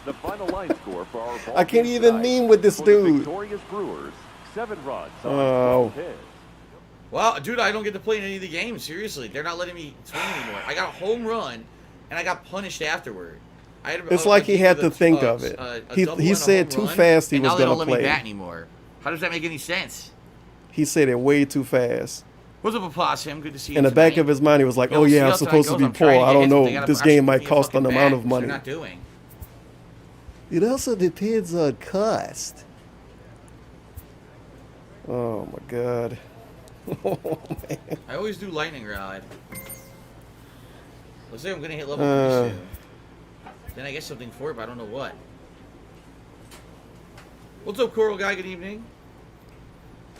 The final line score for our ball I can't game even tonight meme with this for the dude. Victorious Brewers, 7 runs on Oh. 12 hits. Well, dude, I don't get to play in any of the games. Seriously, they're not letting me swing anymore. I got a home run, and I got punished afterward. I had It's like he had to think of it. He said too fast he was going to gonna let play. me bat anymore. How does that make any sense? He said it way too fast. What's up, Opossum? Good to see you. In the back tonight. of his mind, he was like, Yo, "Oh we'll see yeah, I'm how tonight supposed to goes. be I'm trying poor. to I get don't hit, but know. they gotta This actually game might give me a cost an fucking amount bat, of which money." They're not doing. It also depends on cost. Oh my god. Oh man. I always do lightning rod. Let's say I'm gonna hit level 3 soon. Then I get something for it, but I don't know what. What's up, Coral Guy? Good evening.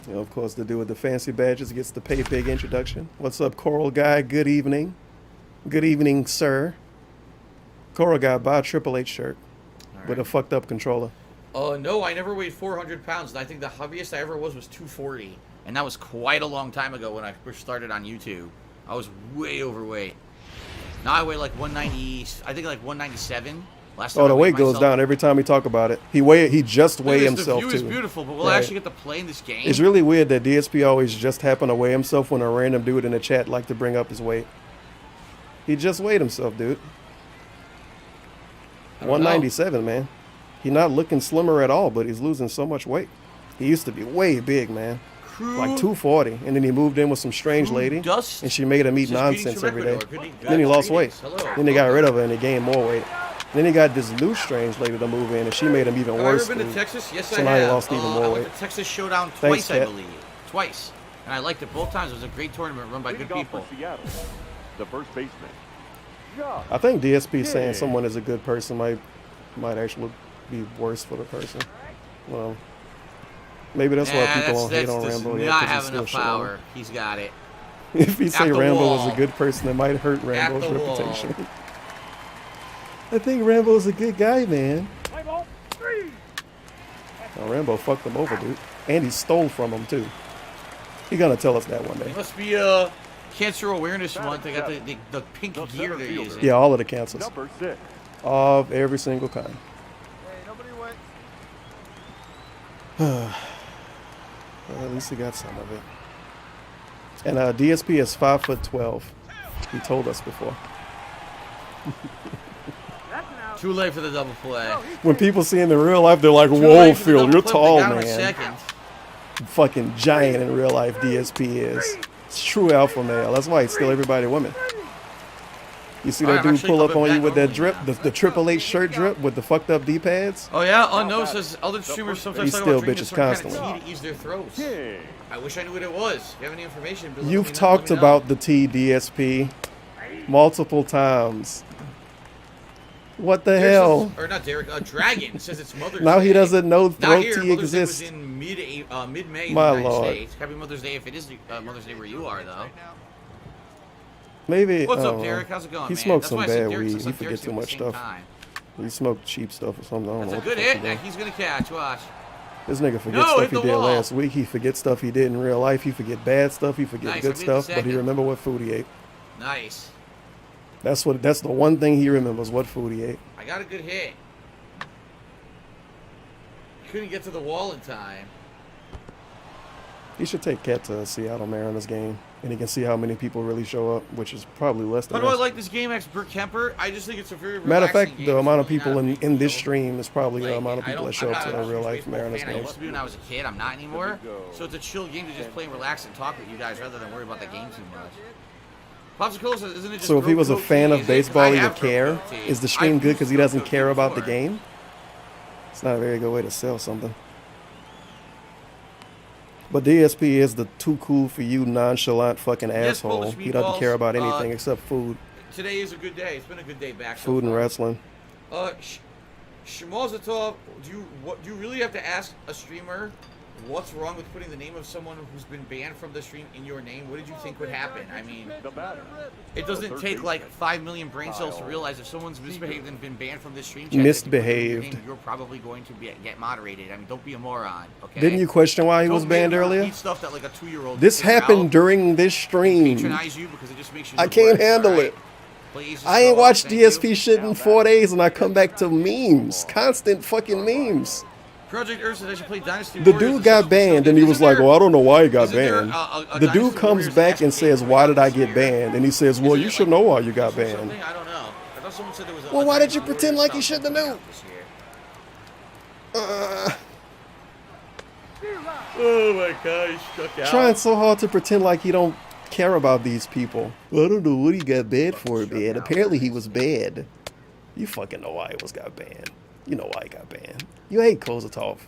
You know, of course, the dude with the fancy badges gets the pay big introduction. What's up, Coral Guy? Good evening. Good evening, sir. Coral Guy, buy a Triple H shirt with a fucked up controller. No, I never weighed 400 pounds, and I think the heaviest I ever was 240. And that was quite a long time ago when I first started on YouTube. I was way overweight. Now I weigh like 190, I think like 197. Last time Oh, the I weight weighed goes myself. down every time we talk about it. He just weighed himself The too. view is beautiful, but we'll Right. actually get to play in this game. It's really weird that DSP always just happen to weigh himself when a random dude in the chat like to bring up his weight. He just weighed himself, dude. 197, man. He's not looking slimmer at all, but he's losing so much weight. He used to be way big, man. Like 240, and then he moved in with some strange lady, and she made him eat nonsense every day. Then he lost weight. Then they got rid of her, and he gained more weight. Then he got this new strange lady to move in, and she made him even Have worse. I ever been to food. Texas? Yes, So I now have. he lost even more I weight. went to Texas Showdown Thanks, twice, I Kat. believe. Twice. And I liked it both times. It was a great tournament run by good Leading off people. for Seattle, the first baseman. I think DSP saying someone is a good person might actually be worse for the person. Well, maybe that's why people don't hate on Rambo. Does not have enough power. He's got it. If he say the Rambo wall. was a good person, it might hurt Rambo's the wall. reputation. I think Rambo's a good guy, man. Oh, Rambo fucked him over, dude. And he stole from him, too. He gonna tell us that one day. It must be Cancer Awareness Month. They got the pink gear they're using. Yeah, all of the cancers. Number 6. Of every single kind. Well, at least he got some of it. And DSP is 5'12". He told us before. Too late for the double play. When people see him in real life, they're like, Too "Whoa, late for the Phil, double you're play, tall, they got him a man." second. Fucking giant in real life, DSP is. It's true alpha male. That's why he's still everybody women. You see that dude pull up on you with that drip, the Triple H shirt drip with the fucked up D-pads? Oh yeah, Unknown says other streamers sometimes He talk about still drinking bitches certain kind of constantly. tea to ease their throats. I wish I knew what it was. If you have any information, let You've me know- talked let me know. about the T, DSP, multiple times. What the Derek hell? says- or not Derek, Dragon says it's Mother's Now Day. he doesn't know Not throat here, tea Mother's Day exists. was in mid-May in My the United lord. States. Happy Mother's Day if it is Mother's Day where you are, though. Maybe. What's I up, don't know. Derek? How's it going, He man? smokes That's some why I said bad Derek, weed. since He I'm forgets Derek's too at the much same stuff. time. He smoked cheap stuff or something. I don't That's know a what the good fuck hit he that did. he's gonna catch. Watch. This nigga forgets No, stuff hit he the did wall. last week. He forgets stuff he did in real life. He forget bad stuff. He forget Nice, I good made the stuff. But he second. remember what food he ate. Nice. That's the one thing he remembers, what food he ate. I got a good hit. Couldn't get to the wall in time. He should take Cat to a Seattle Mariners game, and he can see how many people really show up, which is probably less than. How do I like this game, ex Bert Kemper? I just think it's a very Matter of fact, relaxing game. the It's amount of really people not a in big this deal. stream is probably the Like, amount of I people don't- that show up to I'm a not a real life baseball Mariners fan. I game. used to be when I was a kid. I'm not anymore. So it's a chill game to just play and relax and talk with you guys rather than worry about the game too much. Popsicle says, isn't it just So if he was a Coke fan tea? of Is it? 'Cause baseball, I he have would care. Coke tea. Is the stream good because he doesn't Coke tea care about the before. game? It's not a very good way to sell something. But DSP is the too cool for you nonchalant fucking Yes, asshole. Polish He doesn't care about meatballs. anything except food, Today is a good day. It's been a good day back. food so and far. wrestling. Shmozatov, do you really have to ask a streamer what's wrong with putting the name of someone who's been banned from the stream in your name? What did you think would happen? I mean, it doesn't take like 5 million brain cells to realize if someone's misbehaved and been banned from this stream chat, Misbehaved. you're probably going to get moderated. I mean, don't be a moron, okay? Didn't you question why he was Don't make banned her earlier? repeat stuff that like a 2-year-old This can figure happened out. during this stream. Patronize you because it just makes you I look can't worse, handle alright? it. Please, I ain't scroll up, watched thank DSP you. shit in 4 days and I come back to memes. Constant fucking memes. Project Earth said I should play Dynasty The Warriors. dude got banned and he was like, well, I don't know why he got banned. The dude comes back and says, why did I get banned? And he says, well, you should know why you got banned. I don't know. I thought someone said there was a Well, why did you Dynasty pretend Warriors like you stuff shouldn't have coming known? out this year. Oh my god, he's struck out. Trying so hard to pretend like he don't care about these people. Well, I don't know what he got banned for, man. Apparently he was banned. You fucking know why he got banned. You know why he got banned. You hate Kozatov.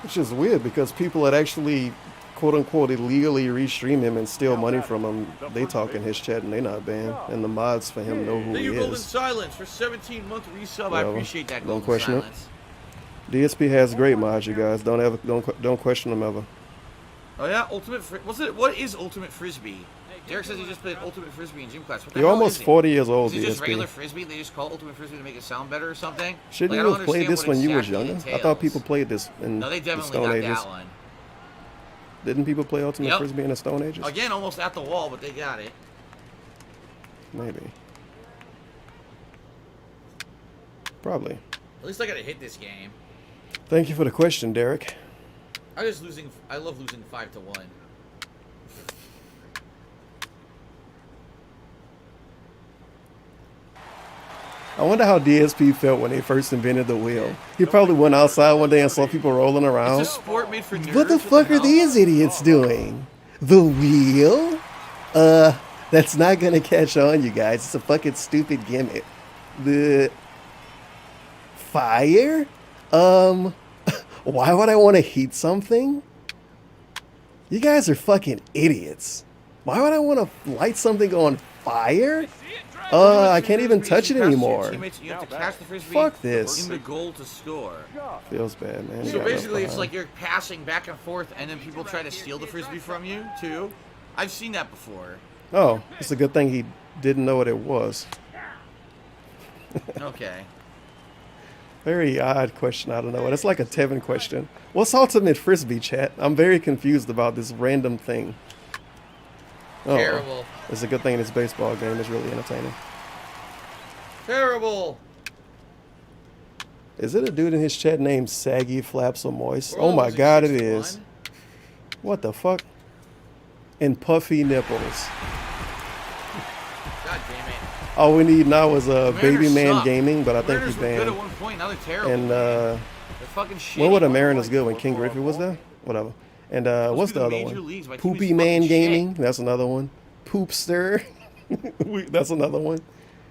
Which is weird because people that actually quote-unquote illegally restream him and steal money from him, they talk in his chat and they not banned. And the mods for him know who Thank he you, Golden is. Silence, for 17-month resub. I Whatever. appreciate that, Don't Golden question it. Silence. DSP has great mods, you guys. Don't question them ever. Oh yeah, what is Ultimate Frisbee? Derek says he just played Ultimate Frisbee in gym class. What the You're hell almost is it? 40 years old, Is it just DSP. regular Frisbee? They just call Ultimate Frisbee to make it sound better or something? Shouldn't Like, I you don't have played understand this what when you was exactly younger? it I thought entails. people played this in No, they the definitely Stone got Ages. that one. Didn't people play Ultimate Yep. Frisbee in the Stone Ages? Again, almost at the wall, but they got it. Maybe. Probably. At least I gotta hit this game. Thank you for the question, Derek. I love losing 5-1. I wonder how DSP felt when they first invented the wheel. He probably went outside one day and saw people rolling around. It's a sport made for nerds. What the fuck are these idiots doing? The wheel? That's not gonna catch on, you guys. It's a fucking stupid gimmick. The fire? Why would I want to heat something? You guys are fucking idiots. Why would I want to light something on fire? I can't even touch it anymore. You have to catch the Frisbee Fuck this. in the goal to score. Feels bad, man. You So got left basically, it's behind. like you're passing back and forth, and then people try to steal the Frisbee from you, too. I've seen that before. Oh, it's a good thing he didn't know what it was. Okay. Very odd question. I don't know. It's like a Tevin question. What's Ultimate Frisbee, chat? I'm very confused about this random thing. Oh, Terrible. It's a good thing this baseball game is really entertaining. Terrible. Is it a dude in his chat named Saggy Flaps or Moist? We're Oh my almost at god, it 61. is. What the fuck? And puffy nipples. God damn it. All we need now is Mariners Baby Man suck. Gaming, but I think Mariners he's were good at banned. one point, now they're terrible. And They're fucking shitty. when were the Mariners good? When King Griffey was there? Whatever. And what's be the the other major one? leagues. My team is Poopy fucking Man shit. Gaming. That's another one. Poopster. That's another one.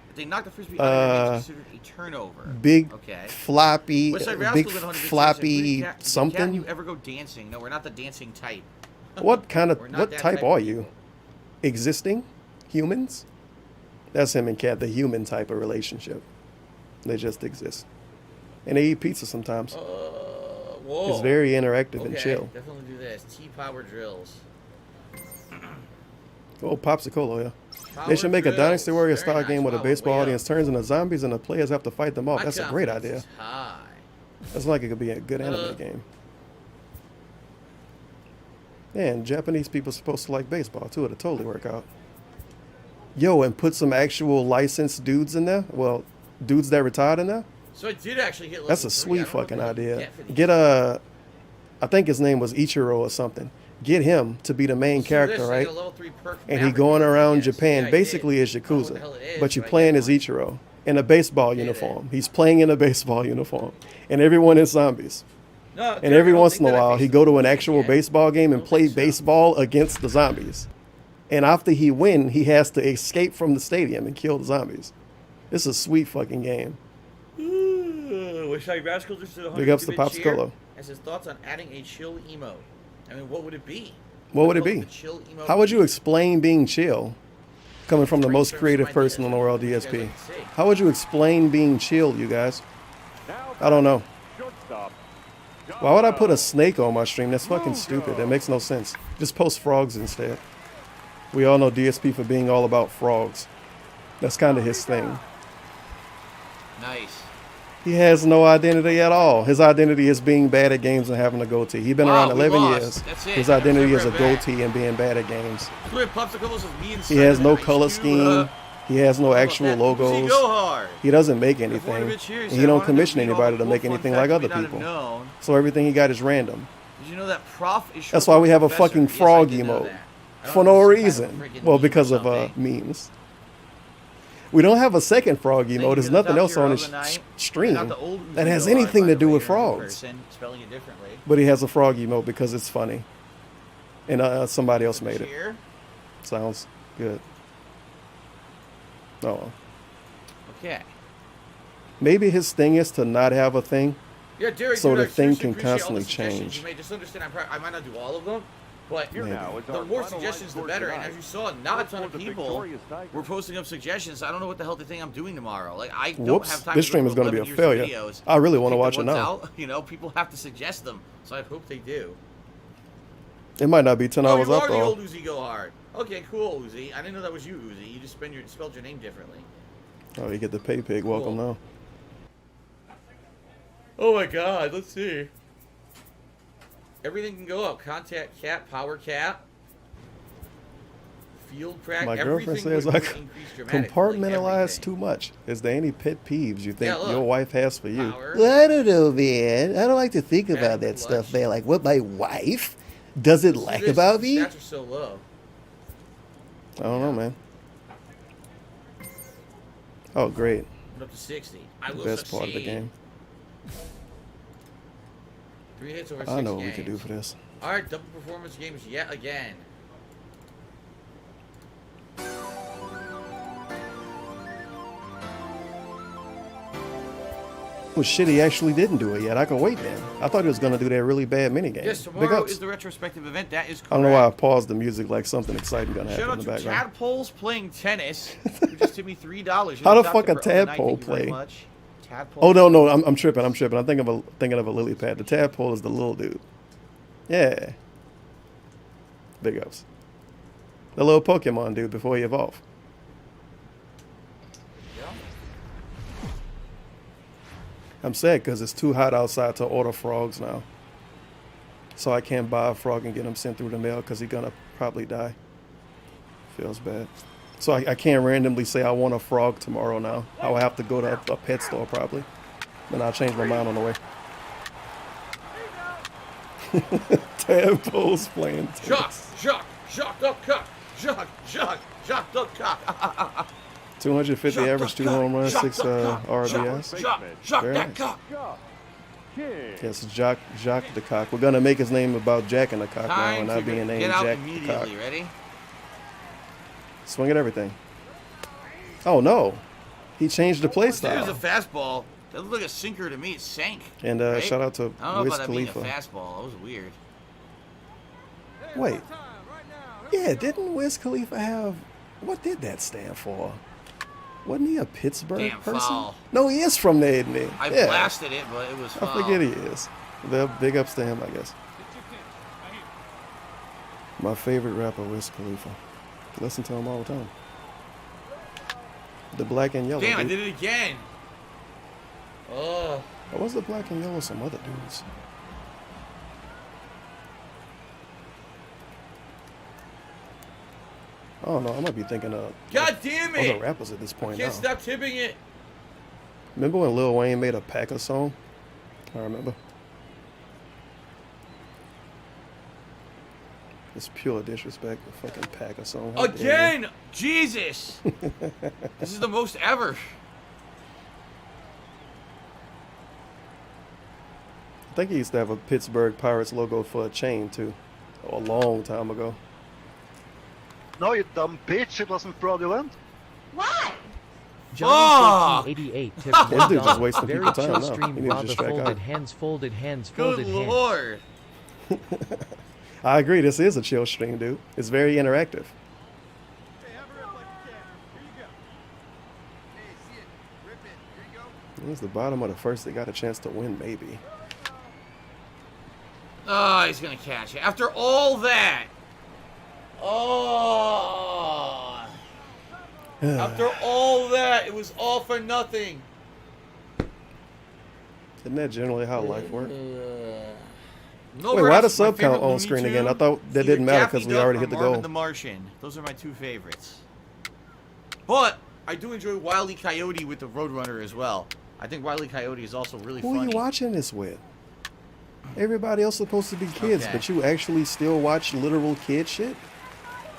If they knock the Frisbee out of it, it's considered a turnover. Big Okay. floppy, Westside Rascal big been 100% floppy Can something. you ever go dancing? No, we're not the dancing type. What kind of We're not what that type type are of you? Existing humans? That's him and Cat, the human type of relationship. They just exist, and they eat pizza sometimes. Whoa. It's very interactive Okay, and chill. definitely do this. T-power drills. Oh, Popsicle, yeah. Power They should make a drills. Dynasty Warrior Very style nice. game where the Wow, baseball way up. audience turns into zombies and the players have to fight them off. My That's a great confidence idea. is high. That's like it could be a good anime game. Yeah, and Japanese people are supposed to like baseball too. It'll totally work out. Yo, and put some actual licensed dudes in there. Well, dudes that retired in there. So I did actually hit level That's a 3. I sweet don't know fucking what the hell you idea. get for these. Get a I think his name was Ichiro or something. Get him to be the main character, right? And he going around Japan, basically as Yakuza, but you playing as Ichiro in a baseball uniform. He's playing in a baseball uniform, and everyone is zombies. And every once in a while, he go to an actual baseball game and play baseball against the zombies. And after he win, he has to escape from the stadium and kill the zombies. It's a sweet fucking game. Wish I Rascal just did a Big ups to Popsicolo. As his thoughts on adding a chill emo. I mean, what would it be? What would it be? How would you explain being chill? Coming from the most creative person in the world, DSP. How would you explain being chill, you guys? I don't know. Why would I put a snake on my stream? That's fucking stupid. That makes no sense. Just post frogs instead. We all know DSP for being all about frogs. That's kind of his thing. Nice. He has no identity at all. His identity is being bad at games and having a goatee. He's been around 11 years. His identity is a goatee and being bad at games. He has no color scheme. He has no actual logos. He doesn't make anything. And he don't commission anybody to make anything like other people. So everything he got is random. Did you know that Prof is That's why we have a fucking frog emote. For no reason. Well, because of memes. We don't have a second frog emote. There's nothing else on his stream that has anything to do with frogs. But he has a frog emote because it's funny. And somebody else made it. Sounds good. Oh. Okay. Maybe his thing is to not have a thing. Yeah, Derek, so dude, the thing seriously can appreciate all the constantly suggestions change. You may just understand, I might not do all of them, but Here now is the our more final suggestions, line the score better. And tonight. as you saw, not a ton of For the people victorious Tigers. were posting up suggestions. I don't know what the hell they think I'm doing tomorrow. Like, I don't Whoops, have time this to stream go is going to be 11 a failure. years of videos. I really want to Pick watch the it ones now. out. You know, people have to suggest them, so I hope they do. It might not be 10 hours you up are the though. old Uzi Go Hard. Okay, cool, Uzi. I didn't know that was you, Uzi. You just spelled your name differently. Oh, you get the pay pig. Welcome now. Oh my God, let's see. Everything can go up. Contact cat, power cat, field crack. My girlfriend says I compartmentalize too much. Is there any pet peeves you think your wife has for you? Well, I don't know, man. I don't like to think about that stuff, man. Like what my wife doesn't like about me. Stats are so low. I don't know, man. Oh, great. Went up to 60. I will Best part of the succeed. game. 3 hits over 6 I know what games. we can do for this. All right, double performance games yet again. Well, shit, he actually didn't do it yet. I can wait then. I thought he was going to do that really bad minigame. Yes, Big tomorrow ups. is the retrospective event. That is correct. I don't know why I paused the music like something exciting going to Shout happen in out the to background. Tadpoles playing tennis. Who just tipped me $3. How the fuck a tadpole play? Oh no, I'm tripping. I'm thinking of a lily pad. The tadpole is the little dude. Yeah. Big ups. The little Pokemon dude before he evolved. I'm sad because it's too hot outside to order frogs now. So I can't buy a frog and get him sent through the mail because he's gonna probably die. Feels bad. So I can't randomly say I want a frog tomorrow now. I will have to go to a pet store probably. Then I'll change my mind on the way. Tadpoles playing tennis. Shock, the cock. Shock, the cock. 250 average, 2 home runs, 6 RBS. Shock Very that nice. cock. Yes, Jacques the Cock. We're gonna make his name about Jack and the Cock now, Time and to not being named get out Jack the Cock. immediately. Ready? Swing at everything. Oh no, he changed the play There's style. a fastball. That looked like a sinker to me. It sank. And right? shout out to I don't know Wiz about that being a Khalifa. fastball. That was weird. Wait, yeah, didn't Wiz Khalifa have? What did that stand for? Wasn't he a Pittsburgh Damn person? foul. No, he is from there, isn't he? I Yeah. blasted it, but it was I foul. forget he is. The big ups to him, I guess. My favorite rapper, Wiz Khalifa. Listen to him all the time. The black and yellow. Damn, I dude. did it again. Oh. Or was the black and yellow some other dudes? I don't know. I might be thinking of God damn it! other rappers at this point Can't now. stop tipping it. Remember when Lil Wayne made a Packer song? I remember. It's pure disrespect. A fucking pack of song. Again! Jesus! This is the most ever. I think he used to have a Pittsburgh Pirates logo for a chain too, a long time ago. No, you dumb bitch, it wasn't fraudulent. What? Johnny 1488 tipped This dude just $1. wasting Very people's time chill now. stream. He needs to Baba just track folded out. hands, folded hands, Good folded hands. lord. I agree. This is a chill stream, dude. It's very interactive. It's the bottom of the first. They got a chance to win, maybe. Oh, he's gonna catch it. After all that. Oh. After all that, it was all for nothing. Isn't that generally how life works? No Wait, why the rest. My sub count favorite on Looney screen again? I Tune, thought that either didn't matter Daffy because we Duck already or hit the Marvin goal. the Martian. Those are my two favorites. But I do enjoy Wile E. Coyote with the Roadrunner as well. I think Wile E. Coyote is also really Who are funny. you watching this with? Everybody else supposed to be kids, Okay. but you actually still watch literal kid shit?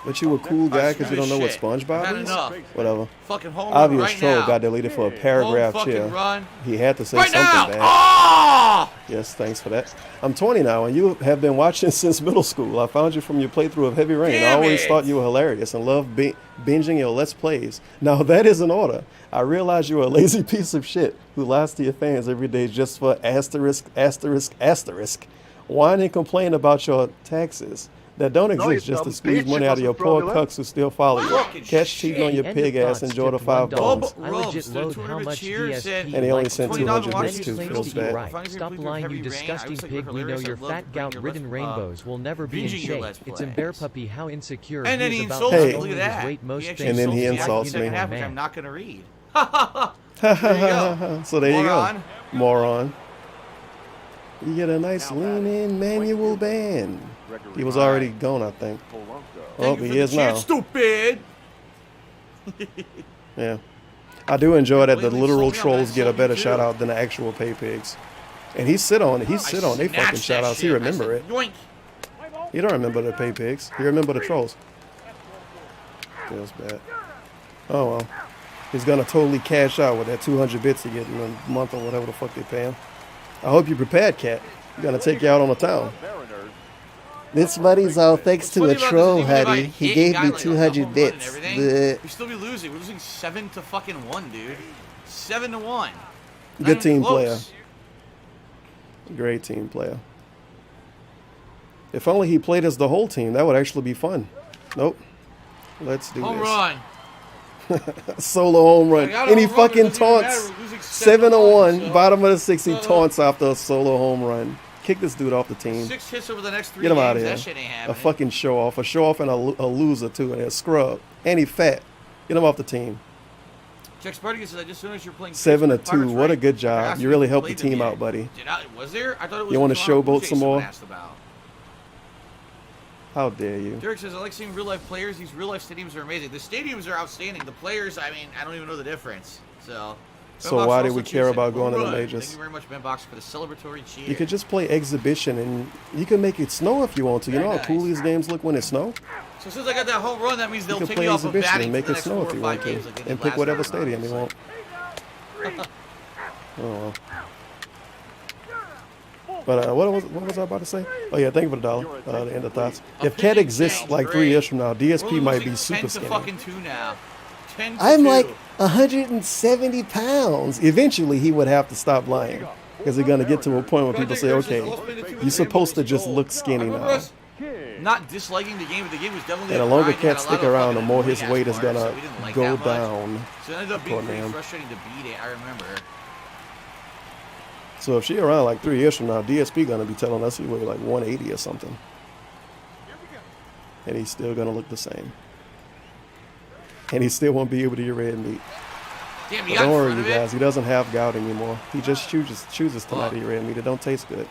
But you a cool guy because you don't know what Shit. SpongeBob Had is? enough. Whatever. Fucking home run Obvious right troll now. got deleted for a paragraph Home fucking chill. run. He had to say Right something now. bad. Oh! Yes, thanks for that. I'm 20 now, and you have been watching since middle school. I found you from your playthrough of Heavy Rain. I Damn always it. thought you were hilarious and loved binging your Let's Plays. Now, that is in order. I realize you're a lazy piece of shit who lies to your fans every day just for asterisk, asterisk, asterisk. Whine and complain about your taxes that don't No, exist you just to dumb squeeze bitch, money it out of your wasn't poor fraudulent. cucks who still follow you. Fucking Catch cheating on your End pig of ass thoughts, and enjoy the tipped $5 $1. bombs. I legit Rubs, load 200 how much cheers DSP said- And he only likes sent to 200 watch bits you too. claims Feels to you bad. right. Finally Stop completed lying, you Heavy Rain. I disgusting always like pig. her We know lyrics. I your love fat gout bringing ridden your rainbows will never be in binging your shape. Let's It's in Bear Plays. Puppy how insecure And then he he is about insults Hey. me. to Look at his that. weight most actually And then he insults me. insults me. I can half, which Man. I'm not going to read. There you go. So there you Moron. go. Moron. You get a nice lean-in manual band. He was already gone, I think. Oh, Thank you he for the is now. cheer, stupid. Yeah. I do enjoy that the Wait, wait, literal slow down, trolls man. get a Slow better me shout too. out than the actual pay pigs. And he sit on they I fucking snatched shout that outs. He shit. remember I it. said, yoink. You don't remember the pay pigs. You remember the trolls. Feels bad. Oh well. He's gonna totally cash out with that 200 bits he get in a month or whatever the fuck they pay him. I hope you prepared, Cat. He's gonna take you out on the town. This money's all thanks to Funny a about this troll, is even if I honey. hit He and gave got, me like, a 200 home run and bits. everything, Bleh. we'd still be losing. We're losing 7-1, dude. 7-1. Not Good even team player. close. Great team player. If only he played as the whole team, that would actually be fun. Nope. Let's do Home this. run. Solo home run. I got a And he home run, fucking it doesn't even taunts. matter. We're losing 7-1, 7-1, so- bottom of the 6. He taunts after a solo home run. Kick this dude off the team. 6 hits over the next 3 Get him games. out of here. That shit ain't A happening. fucking show off. A show off and a loser, too. And a scrub. And he fat. Get him off the team. Jack Spartacus says, I just noticed you're playing 7-2. Pirates, What a right? good I job. asked You if really you helped the played them team yet. out, buddy. Was there? I thought it was You wanna the Toronto showboat Blue some Jays more? someone asked about. How dare you? Derek says, I like seeing real life players. These real life stadiums are amazing. The stadiums are outstanding. The players, I mean, I don't even know the difference. So Why do we also care cheers about said, going to the "Home run." majors? Thank you very much, Ben Box, for the celebratory cheer. You could just play exhibition and you can make it snow if you want to. You know how Very cool nice. these games look when it snows? So since I got that home run, that means You they'll can take play me off of exhibition batting and make for the it next snow 4 if or you 5 want to. games like they did And pick last whatever time around, stadium you so. want. Oh well. But what was I about to say? Oh yeah, thank you for the dollar. The end of thoughts. If Cat exists like 3 years from now, DSP might be super 10 to skinny. fucking 2 now. 10 to I'm 2. like 170 pounds. Eventually, he would have to stop lying because they're gonna get to a point where people say, "Okay, you're supposed to just look skinny I remember now." us not disliking the game, but the game was definitely And the a longer grind. It had Cat a lot stick of around, the fucking more his annoying weight is ass parts, gonna so we didn't like go that much. down. So it ended up being Poor pretty man. frustrating to beat it. I remember. So if she around like 3 years from now, DSP gonna be telling us he weighed like 180 or something, and he's still gonna look the same, and he still won't be able to eat red meat. Damn, But you got don't in worry, front you of it. guys. He doesn't have gout anymore. He just chooses to not eat red meat. It don't taste good.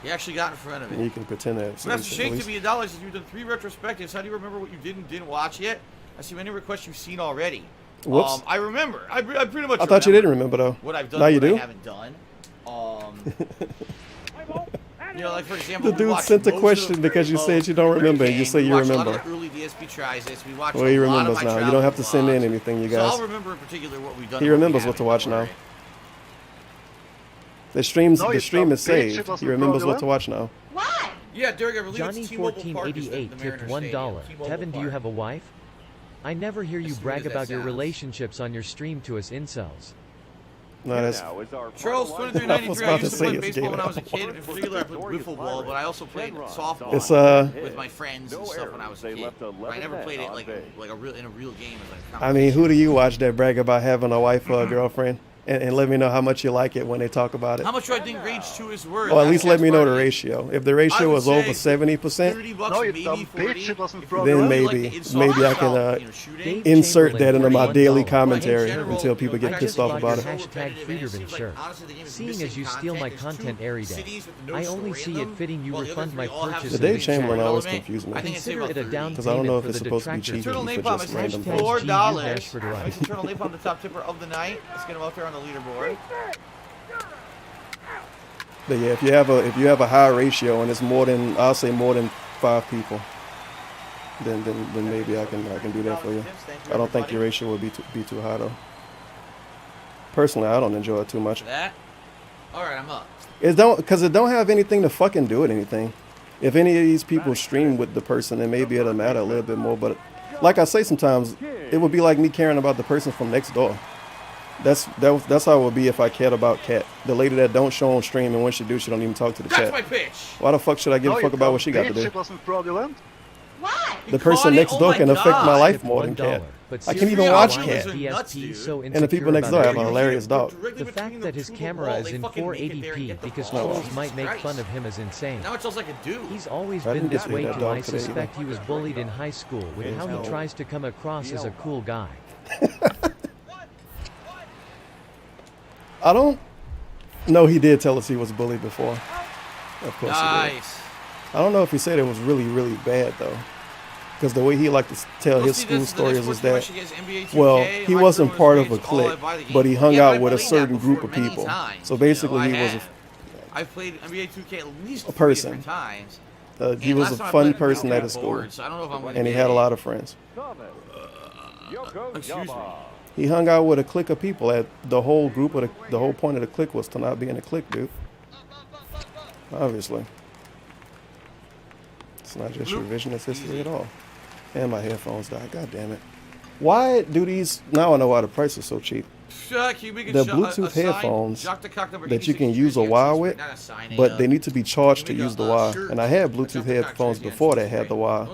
He actually got in front of it. And you can pretend that. But that's a shame to be $1 since you've done 3 retrospectives. How do you remember what you didn't watch yet? I see many requests you've seen already. Whoops. I remember. I pretty much. I thought you didn't remember though. What I've done. Now you what do. I haven't done. You know, like for example, The dude sent a question because you said you don't remember, and you say you watch a lot remember. of the early DSP tries this. We watch Well, he a lot of remembers my now. You don't have to send in vlogs. anything, you So guys. I'll remember in particular what we've done. He and what we remembers what to haven't, watch don't now. worry. The stream No, you is dumb bitch, it saved. wasn't He remembers what fraudulent. to watch now. Yeah, Derek, I believe Johnny it's T-Mobile Park is the 1488 tipped Mariners $1. Stadium. T-Mobile Tevin, do you Park. have a wife? I never hear you As brag weird as that about your sounds. relationships on your stream to us incels. No, that's Now is our Charles, final line 2393. I about used to to play say it's baseball when I was a gay kid. In particular, I played wiffle ball, but I also played softball It's, with my friends and stuff when I was a They kid. left But I 11 never men played it on like base. a real in a real game. As like a I mean, who do you watch that brag about having a wife or a girlfriend? And let me know how much you like it when they talk about it. How much do I think Rage 2 is worth? Or at least let me know the Party? ratio. If the ratio would is over say 70%, $30 No, you maybe dumb 40. bitch, it wasn't If you then fraudulent. really maybe like the maybe I can softball, you know, shooting. insert that into my $1. daily But in commentary general, until people you know, get I pissed just off bought about your it. hashtag Friederman shirt. Seeing as you steal my content every day, I only see it fitting you refund my purchase. The of Dave each Chamberlain channel. always confused me. I think it's Consider it a down Because I don't know if payment it's for the supposed to be detractors. cheap Eternal for Napalm just is random Hashtag posts. $4. GU for the right. Makes Eternal Napalm the top tipper of the night. Let's get him out there on the leaderboard. But yeah, if you have a high ratio and it's more than, I'll say more than 5 people, then maybe I can do that for you. I don't think your ratio would be too high though. Personally, I don't enjoy it too much. That? Alright, I'm up. It don't have anything to fucking do with anything. If any of these people stream with the person, then maybe it'll matter a little bit more. But like I say, sometimes it would be like me caring about the person from next door. That's how it would be if I cared about Kat, the lady that don't show on stream, and when she do, she don't even talk to the That's chat. my pitch. Why the fuck should I give No, a you fuck about dumb what she got to bitch, do? it wasn't fraudulent. The person next door can affect my life more than Kat. I can't even watch Kat. And the people next door have a hilarious dog. The fact that his camera is in 480p because trolls might make fun of him is insane. Now it's just like a dude. He's always I been didn't this get to way that too. dog I today suspect either. he was bullied in high school with how he tries to come across as a cool guy. I don't know. He did tell us he was bullied before. Of course he did. Nice. I don't know if he said it was really, really bad though. Because the way he liked to tell his school stories is that, well, he wasn't part of a clique, but he hung out with a certain group of people. So basically he was I've played NBA 2K at least a person. 3 different times. He And was last a time I fun played, person I at was his school. bored, so I don't know if I'm gonna And he get had a it. lot of friends. Excuse me. He hung out with a clique of people. At the whole group of the whole point of the clique was to not be in a clique, dude. Obviously. It's not just revisionist history at all. And my headphones died. God damn it. Why do these... Now I know why the price is so cheap. The Bluetooth headphones that you can use a wire with, but they need to be charged to use the wire. And I had Bluetooth headphones before that had the wire,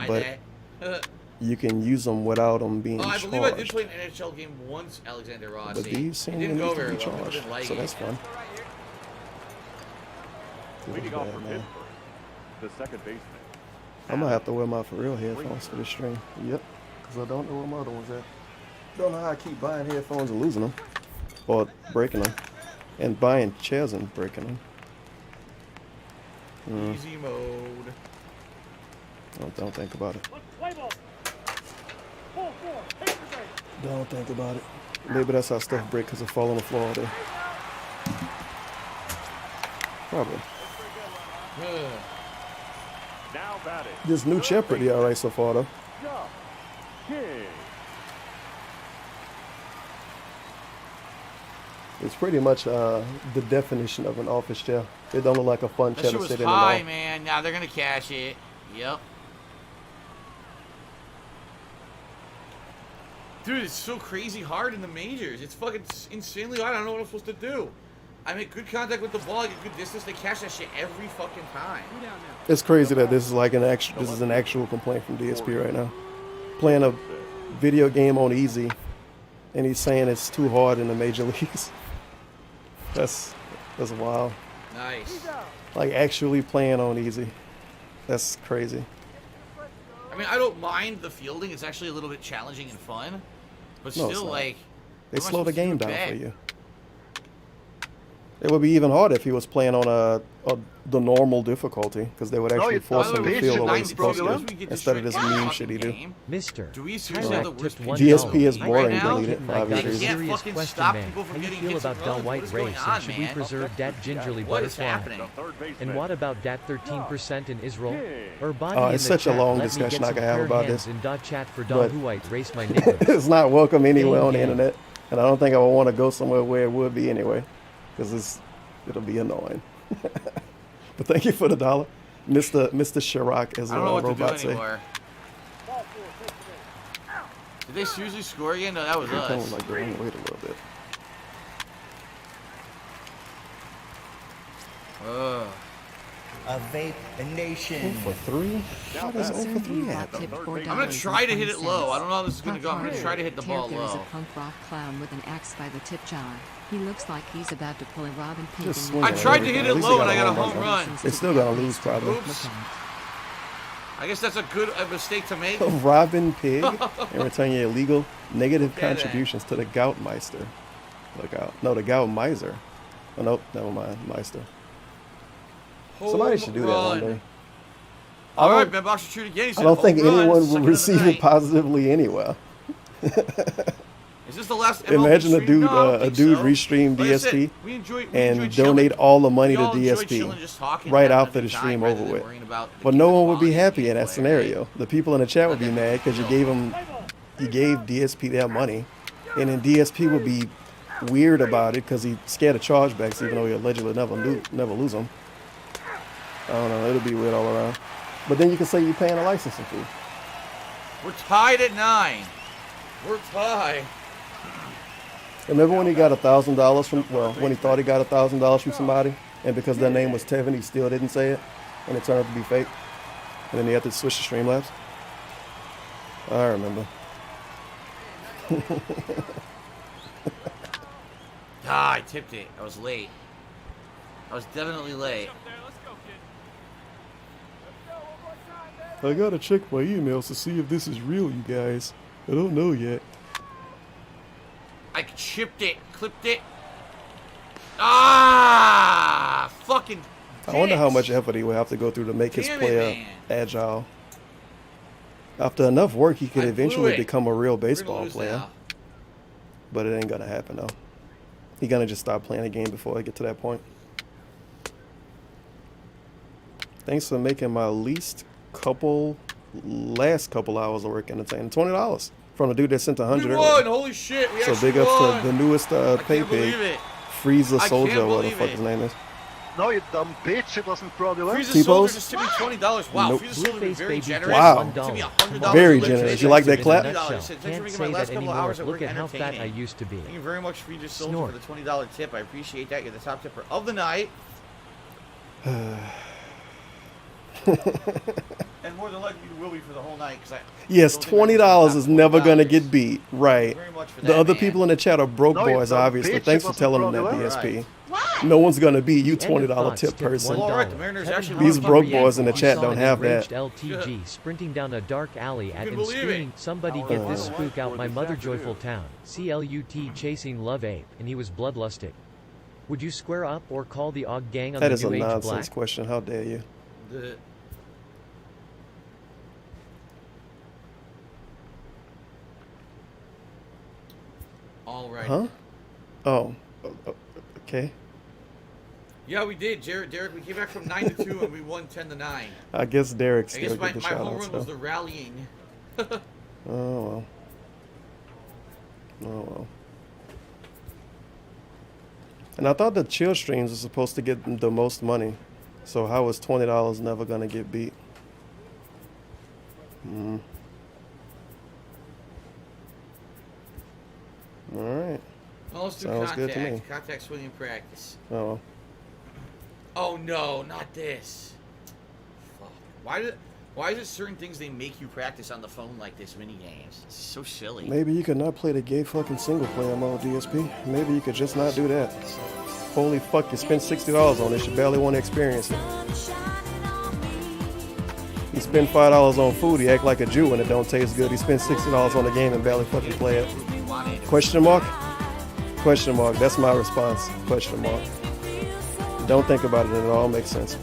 but you can use them without them being I believe I did charged. play an NHL game once, Alexander Rossi. But these seem It to didn't need go to very be well. People charged, didn't like so it. that's fun. Leading off Bad, for man. Pittsburgh, the second baseman. I'm gonna have to wear my for real headphones for this stream. Yep, because I don't know where my other ones at. Don't know how I keep buying headphones and losing them, or breaking them, and buying chairs and breaking them. Easy mode. Don't think about it. Don't think about it. Maybe that's how stuff break because it fall on the floor all day. Probably. Now batting. This new chair pretty alright so far though. King. It's pretty much the definition of an office chair. It don't look like a fun That chair shit to was sit in high, at all. man. Now they're gonna cash it. Yep. Dude, it's so crazy hard in the majors. It's fucking insanely hard. I don't know what I'm supposed to do. I make good contact with the ball, I get good distance. They cash that shit every fucking time. It's crazy that this is like an actual. This is an actual complaint from DSP right now. Playing a video game on easy, and he's saying it's too hard in the major leagues. That's wild. Nice. Like actually playing on easy. That's crazy. I mean, I don't mind the fielding. It's actually a little bit challenging and fun. But No, it's still, not. like... They what am I slow the supposed to do game with down that? for you. It would be even harder if he was playing on a the normal difficulty, because they would actually force him to feel the way he's supposed to, instead of this meme shit he do. Mister, Do we seriously have the worst tipped DSP is right boring, now? delete it, for I obvious got a reasons. can't serious fucking question, stop man. people from How do you getting feel hits about and that runs? white What is going race? on, And should we man? preserve that gingerly What is butterfly? happening? And what about that 13% in Israel? Urbani Oh, in it's the such a chat, long let me discussion get I some can have prayer about hands this. in dot chat for But Don White, race my nigga. it's not welcome anywhere on the Gang, gang. internet, and I don't think I would want to go somewhere where it would be anyway, because it'll be annoying. But thank you for the $1, Mr. Chirac, as I don't know what to robot do say. anymore. Did they seriously score again? No, that was You're coming us. like the wrong way a little bit. Ugh. A vape nation. 0 for 3? How does 0 for 3 happen? I'm gonna try to hit it low. I don't know how this is gonna go. I'm gonna try to hit the ball There's a low. punk rock clown with an axe by the tip jar. He looks like he's about to pull a Robin Pig. Just in swing the I it tried to everything. hit At it least low they and I got a home home run. They're still gonna lose probably. Oops. I guess that's a good mistake to make. Robin Pig and return your illegal negative Okay, then. contributions to the Goutmeister. Look out. No, the Goutmiser. Oh, nope, never mind. Meister. Somebody should do that one day. I All don't- right, Ben Boxer shoot again. He I said don't think home run, anyone will second of the receive it night. positively anywhere. Is this the last MLB Imagine a stream? dude, No, I don't a think dude so. restream Like I said, DSP we enjoy and chilling. donate all the money We to all enjoy DSP chilling, just talking, right having a after good the time stream rather over than with. worrying about the But game no and one would be quality of happy in that gameplay, scenario. The people in the chat would be mad because you gave DSP their money, and then DSP would be weird about it because he's scared of chargebacks, even though he allegedly never lose them. I don't know. It'll be weird all around. But then you can say you're paying a licensing fee. We're tied at 9. We're tied. Remember when he got $1,000 from, well, when he thought he got $1,000 from somebody, and because their name was Tevin, he still didn't say it, and it turned out to be fake, and then he had to switch to Streamlabs? I remember. Ah, I tipped it. I was late. I was definitely late. I gotta check my emails to see if this is real, you guys. I don't know yet. I chipped it, clipped it. Ah, fucking. I wonder how dicks. much effort he would have to go through to make his Damn it, player man. agile. After enough work, he could I blew eventually it. become a real We're gonna baseball lose player. now. But it ain't gonna happen though. He gonna just stop playing the game before I get to that point. Thanks for making my last couple hours of work entertaining. $20 from the dude that sent 100 We earlier. won! Holy shit! We So actually big ups won. to the newest I pay can't pig, believe it. Frieza I Soldier, can't whatever the believe fuck it. his name is. No, you dumb bitch. It wasn't fraudulent. Frieza T-pose? Soldier just tipped me $20. Wow, Nope. Frieza Soldier was very Baby generous. Wow. He tipped me $100. Very for generous. listening. You like that clap? $20. Nutshell. Thanks for Can't making say my last that couple anymore. hours at Look work at how fat I entertaining. used to be. Thank you very much, Frieza Soldier, Snort. for the $20 tip. I appreciate that. You're the top tipper of the night. And more than likely you will be for the whole night. Yes, $20 is never gonna get beat. Right. very much for The that, other man. people in the chat are broke No, you boys, dumb obviously. bitch. Thanks It for wasn't telling them that, fraudulent. DSP. No one's gonna beat you The end of $20 thoughts, tip tipped person. $1. Well, all right, the Mariners Kevin actually Hart These broke Henry boys in the Yankee chat saw don't an have that. enraged LTG sprinting down a dark alley at can and believe it. screaming, "Somebody get this spook out my mother joyful town." CLUT chasing Love Ape, and he was bloodlusted. Would you square up or call the Og gang on That the is a New Age nonsense Black? question. How dare you? The- All right. Huh? Oh. Okay. Yeah, we did, Derek. We came back from 9-2 and we won 10-9. I guess Derek I still guess get the my shout home out. run was So. the rallying. Oh well. Oh well. And I thought the chill streams were supposed to get the most money. So how is $20 never gonna get beat? All right. Well, let's do Sounds good contact. to me. Contact swinging practice. Oh well. Oh no, not this. Fuck. Why is it certain things they make you practice on the phone like this mini games? It's so silly. Maybe you could not play the gay fucking single player mode, DSP. Maybe you could just not do that. Holy fuck, you spent $60 on this, you barely want to experience it. You spend $5 on food, you act like a Jew and it don't taste good. You spend $60 on the game and barely fucking play it. Question mark? Question mark, that's my response. Question mark. Don't think about it. It all makes sense.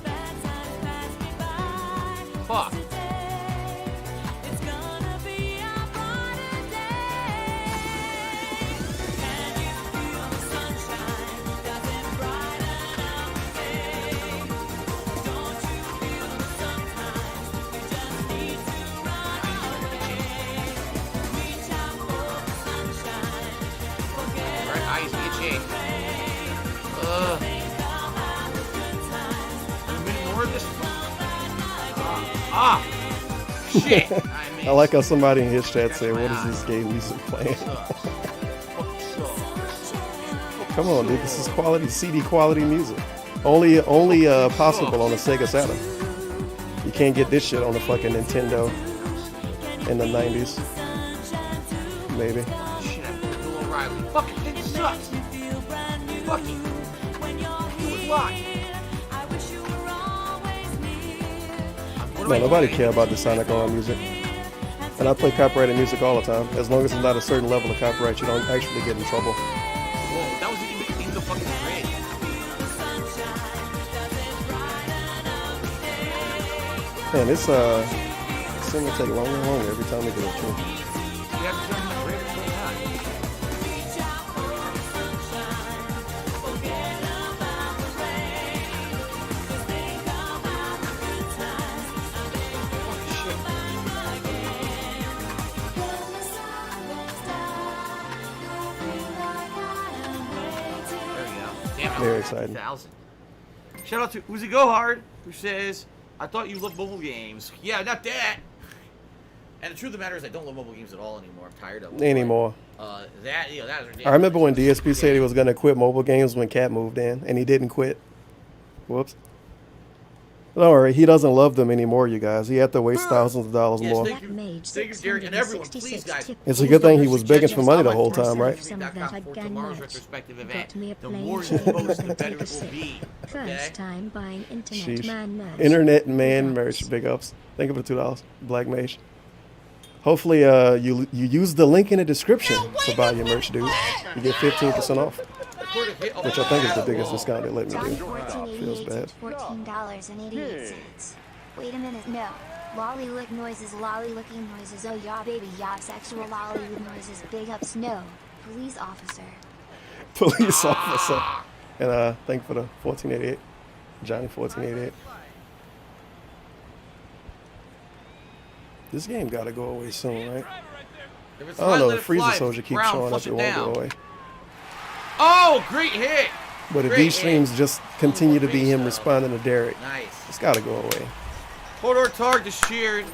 Fuck. Right eyes itchy. Ugh. A minute more of this. Shit. I like how somebody in his chat said, "What is this gay music playing?" Come on, dude. This is quality CD quality music. Only possible on the Sega Saturn. You can't get this shit on the fucking Nintendo in the 90s. Maybe. Shit, I pulled Bill O'Reilly. Fucking thing sucks. Fucking. It was locked. No, nobody care about the Sonic ROM music. And I play copyrighted music all the time. As long as it's not a certain level of copyright, you don't actually get in trouble. Whoa, that was in the fucking grid. Man, it's gonna take longer and longer every time we do it too. You have to jump in the grid or something like Very exciting. 2000. Shout out to Uzi Go Hard, who says, "I thought you loved mobile games." Yeah, not that. And the truth of the matter is, I don't love mobile games at all anymore. I'm tired of them. Anymore. That is ridiculous. I remember when DSP said he was gonna quit mobile games when Cat moved in, and he didn't quit. Whoops. Don't worry, he doesn't love them anymore, you guys. He had to waste thousands of dollars more. Thank you, Derek, and everyone. Please, guys. It's a good thing he was begging for money the whole time, right? For tomorrow's retrospective event. The more you post, the better it will be. First time buying internet Sheesh. man merch. Internet man merch, big ups. Thank you for the $2. Black Mage. Hopefully, you use the link in the description to buy your merch, dude. You get 15% off, which I think is the biggest discount they let me do. Feels bad. $14.88. Wait a minute, no. Lolly lick noises, lolly licking noises. Oh yeah, baby, yeah. Sexual lolly lick noises. Big ups, no. Police officer. Police officer. And thank you for the 1488. Johnny 1488. This game gotta go away soon, right? I don't know, the Freezer Soldier keeps showing up, it won't go away. Oh, great hit! But if these streams just continue to be him responding to Derek, it's gotta go away. Hodor Targ is shared.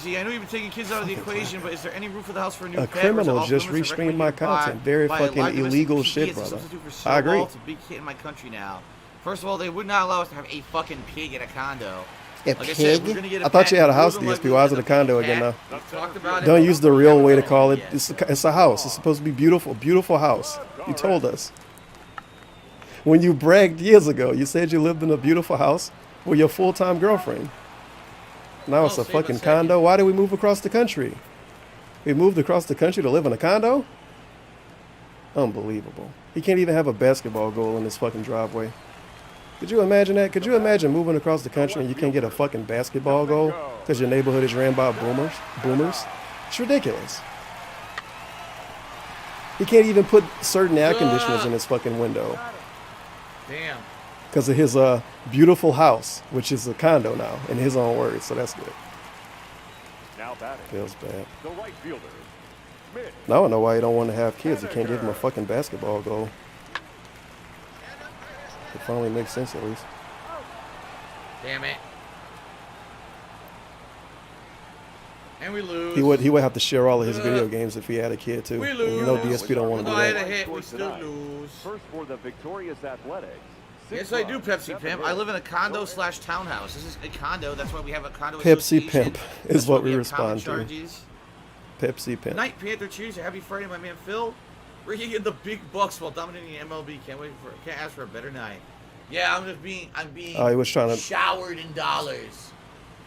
Gee, I know you've been taking kids out of the equation, but is there any roof of the house for a new A pet? criminal just restreamed my content. Very fucking illegal shit, brother. I agree. It's a big hit in my country now. First of all, they would not allow us to have a fucking pig in a condo. A pig? I thought you had a house, DSP. Why is it a condo again now? Don't use the real way to call it. It's a house. It's supposed to be beautiful. Beautiful house. You told us. When you bragged years ago, you said you lived in a beautiful house with your full-time girlfriend. Now it's a fucking condo. Why did we move across the country? We moved across the country to live in a condo? Unbelievable. He can't even have a basketball goal in his fucking driveway. Could you imagine that? Could you imagine moving across the country and you can't get a fucking basketball goal because your neighborhood is ran by boomers? It's ridiculous. He can't even put certain air conditioners in his fucking window. Damn. Because of his beautiful house, which is a condo now, in his own words, so that's good. Now batting. Feels bad. The right fielder. Mid. Now I don't know why you don't want to have kids. You can't give them a fucking basketball goal. It finally makes sense at least. Damn it. And we lose. He would have to share all of his video games if he had a kid too. We lose. You know DSP don't want to do I had a that. hit, we still lose. First for the victorious Athletics. Yes, I do, Pepsi Pimp. I live in a condo slash townhouse. This is a condo. That's why we have a condo Pepsi association. Pimp is what we have respond to. common charges. Pepsi Pimp. Night Panther Cheers. Happy Friday, my man Phil. Rigging in the big bucks while dominating MLB. Can't ask for a better night. Yeah, I'm being Oh, he was trying to showered in dollars.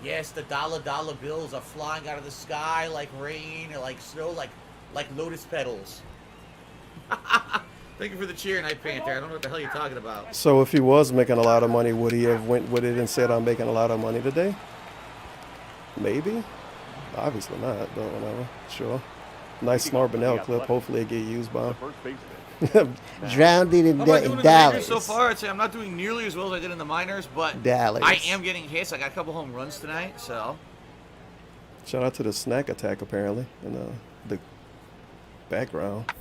Yes, the dollar bills are flying out of the sky like rain or like snow, like lotus petals. Thank you for the cheer, Night Panther. I don't know what the hell you're talking about. So if he was making a lot of money, would he have went with it and said, I'm making a lot of money today? Maybe. Obviously not, but whatever. Sure. Nice Smart Bonnell clip. Hopefully it get used by him. Drowned it in, How am I doing in the dollars. majors so far? I'd say I'm not doing nearly as well as I did in the minors, but Dollars. I am getting hits. I got a couple home runs tonight, so. Shout out to the snack attack, apparently, in the background.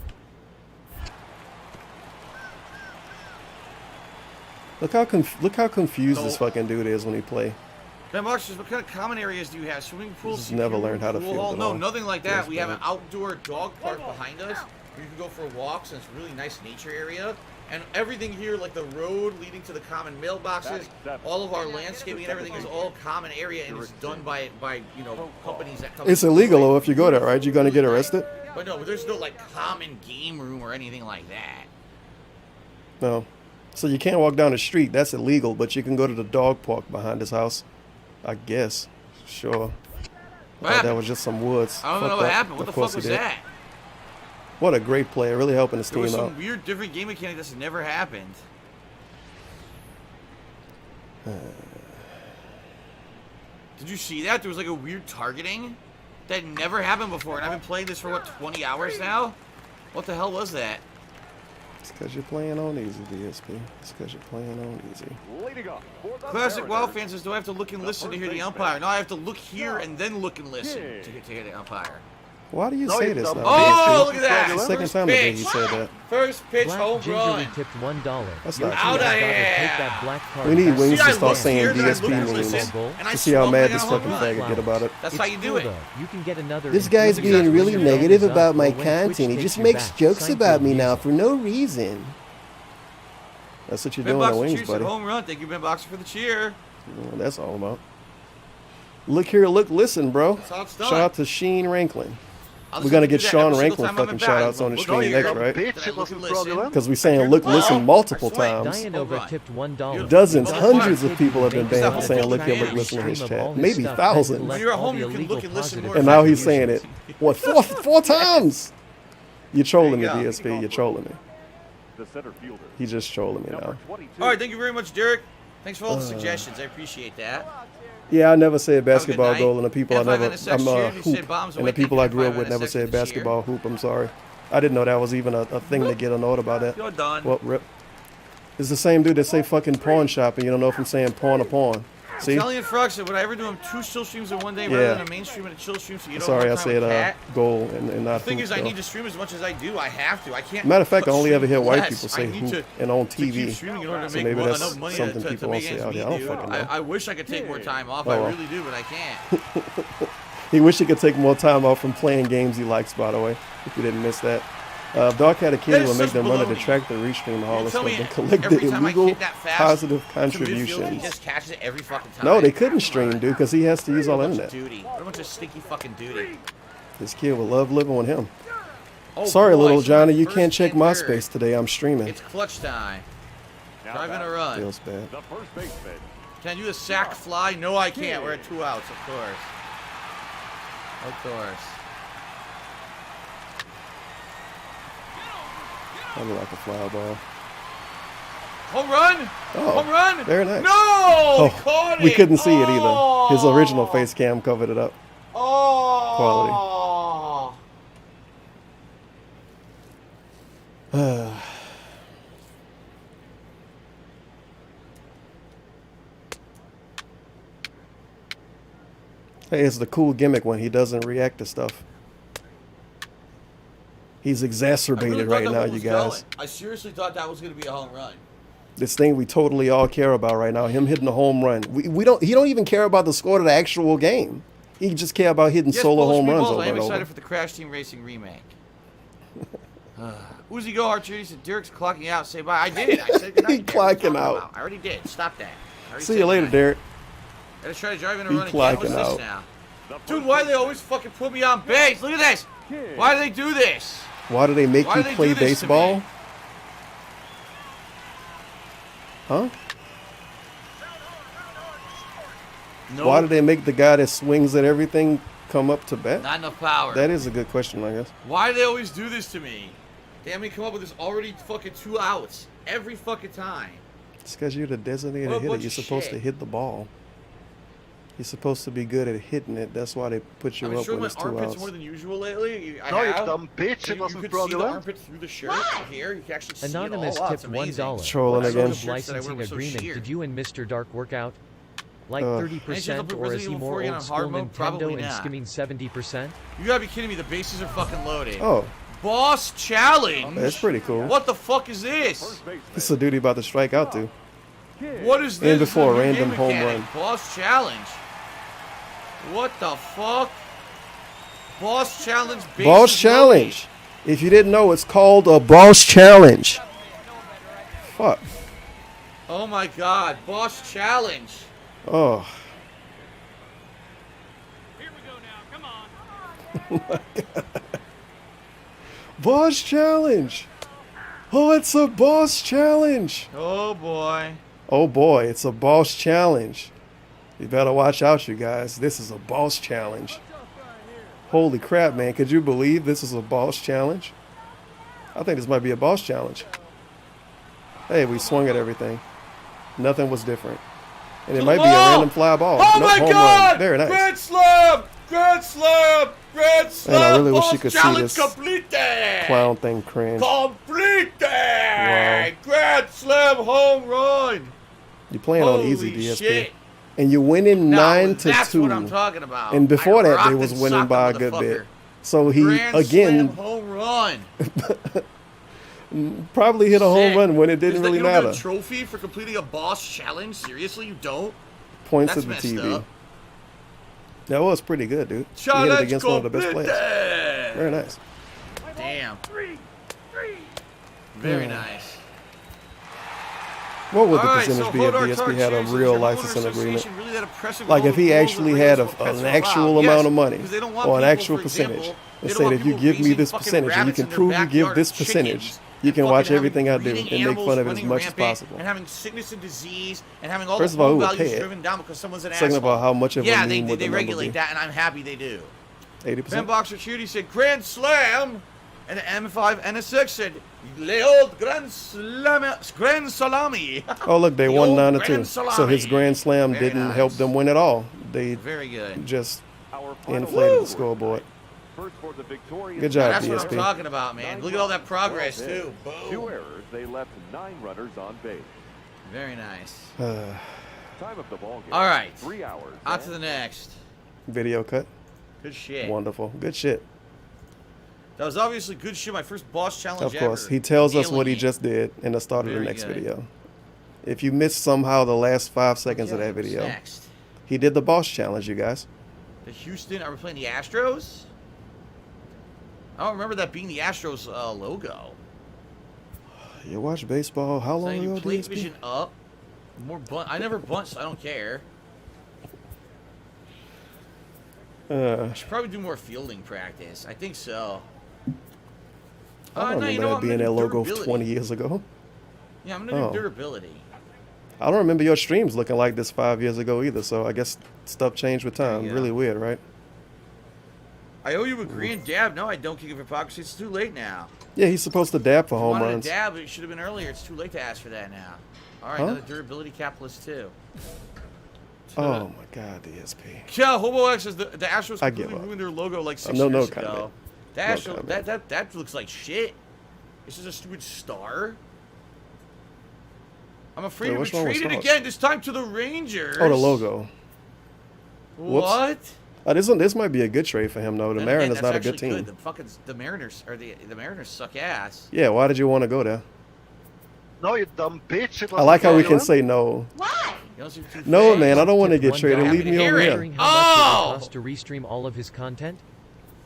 Look how confused this fucking dude is when he play. Ben Marshall, what kind of common areas do you have? Swimming pool, Just never learned how to pool field hall? at No, all. nothing like that. Yes, We have an bad. outdoor dog park behind us where you can go for walks, and it's a really nice nature area. And everything here, like the road leading to the common mailboxes, all of our landscaping and everything is all common area, and it's done by you know, companies that come. It's illegal though if you go there, right? You're gonna get arrested. But no, there's no like common game room or anything like that. No. So you can't walk down the street. That's illegal. But you can go to the dog park behind his house. I guess. Sure. I thought that was just some woods. I don't know what happened. What the fuck was that? What a great player. Really helping his There was team some out. weird different game mechanic that's never happened. Did you see that? There was like a weird targeting that never happened before, and I've been playing this for what, 20 hours now? What the hell was that? It's because you're playing on easy, DSP. It's because you're playing on easy. Classic WoW fan says, do I have to look and listen to hear the umpire? No, I have to look here and then look and listen to hear the umpire. Why do you say this now? Oh, DSP? look at that! It's the second First time today pitch. he said that. First pitch, Black home gingerly run. tipped $1. That's Your not team true. has got to Outta take here. that black card We need back. Wings See, to I start look saying here, then I DSP look and memes listen, and I to see how swung mad and this I got a fucking home run. faggot get about it. That's It's how you do cool, it. though. You can get another This guy's inclusive being really thumbs up negative or about my when Twitch content. He takes just you makes back. jokes Seinfeld about me music. now for no reason. That's what you're Ben doing Boxer on Wings, cheers for buddy. the home run. Thank you, Ben Boxer, for the cheer. Yeah, that's all about. Look here, look, listen, bro. That's how it's done. Shout out to Sheen Ranklin. I'll We're gonna listen get to that Sean every single Ranklin time I'm fucking in shout bed. outs on the Look stream here, next, right? Bitch, it wasn't fraudulent. Because we're saying look, listen multiple I swear. times. Dianova tipped $1. Dozens, Your hundreds team of people have been has banned for to saying take look here, look, every listen to his stream of all chat. his Maybe stuff, thousands. collect When you're at all home, the you can illegal look and listen positive more. And now he's contributions. saying it. What, four times? You're trolling me, There you go. DSP. You're trolling me. The center fielder. He's just trolling me now. All right, thank you very much, Derek. Thanks for all the suggestions. I appreciate that. Yeah, I never said Have a good basketball night. goal, and the people I F5 never, NSX I'm cheered. You said hoop, bombs and away. the people Thank I grew you, up with F5 never NSX said for the cheer. basketball hoop. I'm sorry. I didn't know that was even a thing to get annoyed about that. You're done. Well, rip. It's the same dude that say fucking pawn shop, and you don't know if I'm saying pawn or pawn. See? Italian Frog said, would I ever do him 2 chill streams in one day Yeah. rather than a main stream and a chill stream so you don't Sorry, I have time with said Cat? goal and not The thing hoop. is, I though. need to stream as much as I do. I have to. I can't. Matter of fact, I only ever hear white less. people I say need hoop to- and on to keep TV. streaming in order to So make maybe enough that's money something to people make won't say ends out meet, there. I don't dude. fucking know. I wish I could take more time off. Oh, I well. really do, but I can't. He wish he could take more time off from playing games he likes, by the way, if you didn't miss that. Dark had a kid That who is would make such them run to the baloney. track, the restream, all You this tell stuff, me and collect the every time I illegal hit that fast positive to midfield, he contributions. just catches it every fucking time. No, they couldn't stream, dude, because he has to use all What a internet. bunch of duty. What a bunch of stinky fucking duty. This kid would love living with him. Oh, Sorry, boy, little so Johnny, the you first can't check and my third. space today. I'm streaming. It's clutch time. Driving a run. Feels bad. The first baseman. Can I do the sack fly? No, I can't. We're at 2 outs, of course. Of course. I'd like a fly ball. Home run! Oh, Home run! very nice. No! Oh, He caught we it! couldn't see it either. His original Oh! face cam covered it up. Oh! Quality. Hey, it's the cool gimmick when he doesn't react to stuff. He's I exacerbated really thought right that now, one you was guys. going. I seriously thought that was going to be a home run. This thing we totally all care about right now, him hitting a home run. We don't. He don't even care about the score of the actual game. He just care about hitting Yes, solo Polish home runs meatballs, over I am and excited over. for the Crash Team Racing remake. Uzi Go Archer, he said Derek's clocking out. Say bye. I did. I said good night. He Derek. What are you clocking talking out. about? I already did. Stop that. I already See said you later, goodnight. Derek. Gotta try to drive in a He run again. What's clocking this out. now? Dude, why do they always fucking put me on base? Look at this. Why do they do this? Why do they make Why you do they play do this to me? baseball? Huh? No. Why do they make the guy that swings at everything come up to bat? Not enough power. That is a good question, I guess. Why do they always do this to me? Damn me, come up with this already fucking 2 outs every fucking time. It's because you're the designated What a hitter. bunch You're of supposed to shit. hit the ball. You're supposed to be good at hitting it. That's why they put you I've been up showing when my it's 2 armpits outs. more than usual lately. No, you have. dumb bitch. It You wasn't could see the fraudulent. armpit through the shirt here. You can actually see Anonymous it all. tipped It's amazing. $1. Trolling What again. sort of licensing agreement did you and Mr. Dark work out? Like Ugh. 30%, or is he more Resident Evil 4 old on school hard mode? Nintendo Probably and not. skimming 70%? You gotta be kidding me. The bases are fucking loaded. Oh, Boss challenge. that's pretty cool. What the fuck is this? This is a dude about to strike out to. What is this? And before a This is random game home mechanic. run. Boss challenge. What the fuck? Boss challenge. bases Boss loaded. challenge. If you didn't know, it's called a boss challenge. Fuck. Oh my god. Boss challenge. Oh. Boss challenge. Oh, it's a boss challenge. Oh boy. Oh boy, it's a boss challenge. You better watch out, you guys. This is a boss challenge. Holy crap, man. Could you believe this is a boss challenge? I think this might be a boss challenge. Hey, we swung at everything. Nothing was different. And it might be a random fly ball. Oh Nope, my home god! run. Very nice. Grand slam! Grand slam! Grand slam! Man, I really wish Boss you could see challenge this completed! clown thing cringe. Completed! Wow. Grand slam home run! You're playing on Holy easy DSP. shit. And you're winning Now, 9 to that's 2. what I'm talking about. And before I that, rocked they was and winning socked by a the good bit. motherfucker. So he, Grand again, slam home run. probably hit a home Sick. run when it didn't really You don't matter. get a trophy for completing a boss challenge? Seriously, you don't? Points That's at the messed TV. up. That was pretty good, dude. He hit it Challenge against one of the best players. completed. Very nice. Damn. Very Hmm. nice. What would the Alright, percentage so be if Hodor DSP Card had a Series, real is your licensing homeowner agreement? association really that oppressive Like with if all he the rules actually and had regulations what an pets are actual allowed? amount Yes, of money because they don't want or an people, actual for percentage example, and they don't said, want if you people give me raising this fucking percentage and you rabbits can in their prove you give backyard this or percentage, chickens, you and can fucking watch having everything I do breeding and make animals fun of it as running much as rampant, possible. and having sickness and disease and having all First the of all, home who would values pay it? driven down because someone's an Second asshole. of all, how much of a yeah, meme would they the number regulate be? that, and I'm happy they do. 80%? Ben Boxer Shooty said Grand Slam, and the M5 and a 6 said Le old Grand Salami. Oh, look, they The won old 9 to Grand 2. So Salami. his grand slam Very didn't nice. help them win at all. They Very good. just Our final inflated the word. scoreboard. First for the victorious Good job, That's what I'm DSP. talking about, man. Look at all that progress, Well too. hit. Boom. 2 errors. They left 9 runners on base. Very nice. Time of the ball game. All right. 3 hours. On to the next. Video cut. Good shit. Wonderful. Good shit. That was obviously good shit. My first boss challenge Of course. ever. He tells us Nailing what he it. just did in the start of the Very next good. video. If you missed somehow the last 5 seconds of that What's video, next? he did the boss challenge, you guys. The Houston. Are we playing the Astros? I don't remember that being the Astros logo. You watch baseball how long Saying ago, plate DSP? vision up. More bunt. I never bunt, so I don't care. I should probably do more fielding practice. I think so. I don't no, you remember know what? that I'm being gonna that do logo durability. 20 years ago. Yeah, I'm gonna Oh. do durability. I don't remember your streams looking like this 5 years ago either, so I guess stuff changed with time. Yeah. Really weird, right? I owe you a grand dab. No, I don't kick of hypocrisy. It's too late now. Yeah, he's supposed to dab for If you home wanted runs. a dab, it should have been earlier. It's too late to ask for that now. All right, Huh? another durability capitalist too. Oh my God, DSP. Yeah, Hobo X says the Astros I give completely up. ruined their logo like 6 No years comment. ago. The No Astros, comment. that looks like shit. This is a stupid star. I'm afraid Wait, to what's wrong with trade it stars? again. This time to the Rangers. Oh, the logo. Whoops. What? This might be a good trade for him though. The Then again, Mariners that's not a good actually team. The fucking Mariners or the Mariners suck ass. Yeah, why did you want to go there? No, you dumb bitch. It I like how we can fraudulent. say no. You don't seem too No, fake. man, I don't want to get $1 traded. Leave me hear over it. here. Wondering how much it Oh! would cost to restream all of his content?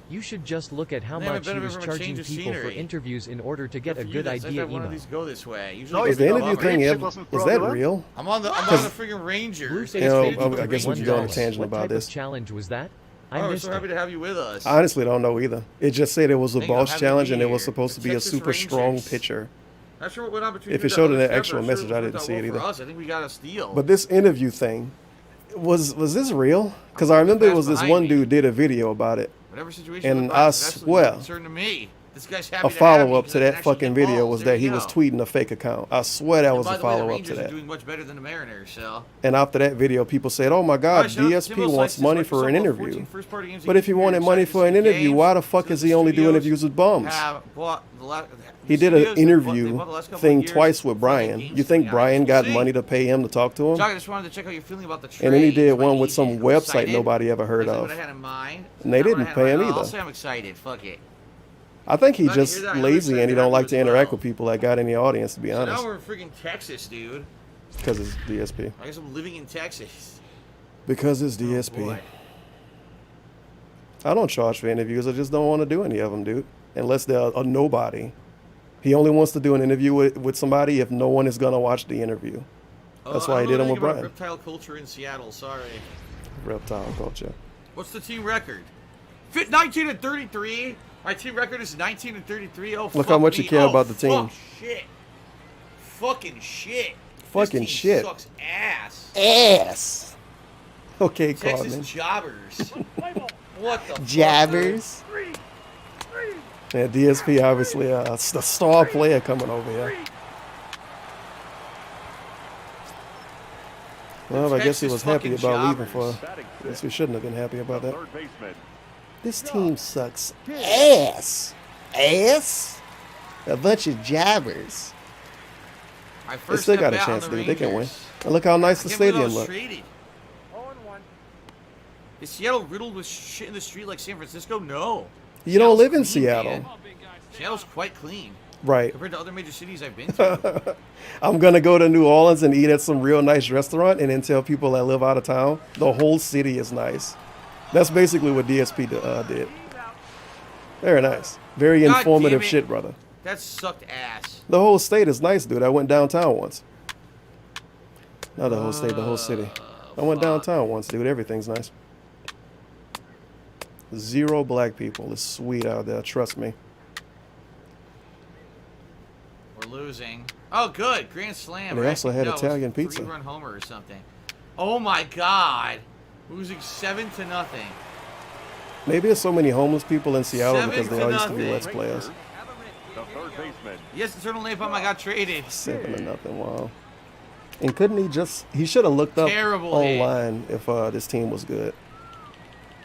You should just look at how They haven't much he benefited was from a charging change of people for scenery. interviews in order to get Good a for good you. Let's idea have one of email. these go this way. Usually No, they Is the go interview up. thing Bitch, it ever? wasn't Is that fraudulent. real? I'm on the freaking Rangers. Blueface You know, traded you I for guess we can $1. go on a tangent What about type this. of challenge was that? I Oh, we're missed so happy it. to have you with us. I honestly don't know either. It just said it was a Thank you, I'm boss happy to challenge be and it was here. supposed to The be a Texas super strong Rangers. pitcher. Not sure what went on between If you it and showed that in the other actual step, but I'm message, sure I it didn't worked see out it well for either. us. I think we got a steal. But this interview thing, was this real? Because I remember it was this behind one me. dude did a video about it. Whatever situation And it was, I that's absolutely swear, no concern to me. This guy's happy a to have me follow-up because to I can that actually fucking hit video balls. was There that he you was go. tweeting a fake account. I swear that And was by a the way, the follow-up to Rangers are that. doing much better than the Mariners, so. And after that video, people said, "Oh my God, Alright, shout out to DSP Timbo wants Sykes, money despite for an yourself, interview." 14 first-party games But if he you're wanted money excited for an to see interview, games, why the fuck so is the he only doing studios interviews with bums? have bought He did an interview thing twice with Brian. You think Brian got money to pay him to talk to him? Chuck, I just wanted to check how you're feeling about the trade. And then he did one with some website nobody ever heard That's of. what I had in mind. And they didn't pay him I'll either. say I'm excited. Fuck it. I think he's Glad to just hear that. I'm lazy excited and he to don't have like you to as interact well. with people that got in the audience, to be So honest. now we're in freaking Texas, dude. Because it's DSP. I guess I'm living in Texas. Because it's DSP. I don't charge for interviews. I just don't want to do any of them, dude. Unless they're a nobody. He only wants to do an interview with somebody if no one is going to watch the interview. That's why he did them with Brian. Reptile culture in Seattle. Sorry. Reptile culture. What's the team record? 19-33. My team record is 19-33. Oh, Look how much you care about the team. Fuck shit. Fucking shit. Fucking this team shit. Sucks ass. Ass. Okay, Texas Carmen. jobbers. What the Jabbers. Yeah, DSP obviously a star player coming over here. Well, I guess he was happy about leaving for. I guess we shouldn't have been happy about that. This team sucks ass. Ass. A bunch of jabbers. They still got a chance, dude. They can win. And look how nice the stadium looks. Is Seattle riddled with shit in the street like San Francisco? No. You don't live in clean, Seattle. man. Seattle's quite clean. Right. Compared to other major cities I've been to. I'm going to go to New Orleans and eat at some real nice restaurant and then tell people that live out of town the whole city is nice. That's basically what DSP did. Very nice. Very God informative damn it. shit, brother. That sucked ass. The whole state is nice, dude. I went downtown once. Not the whole state, the whole city. I went downtown once, dude. Everything's nice. 0 black people. It's sweet out there. Trust me. We're losing. Oh, good. Grand slam. They right? also had No, it was Italian a pizza. 3-run homer or something. Oh, my God. Losing 7-0. Maybe there's so many homeless people in Seattle because they all used to be 7-0. Let's players. The third baseman. Yes, Eternal Napalm, I got traded. 7-0. Wow. And couldn't he should have looked up Terrible hit. online if this team was good.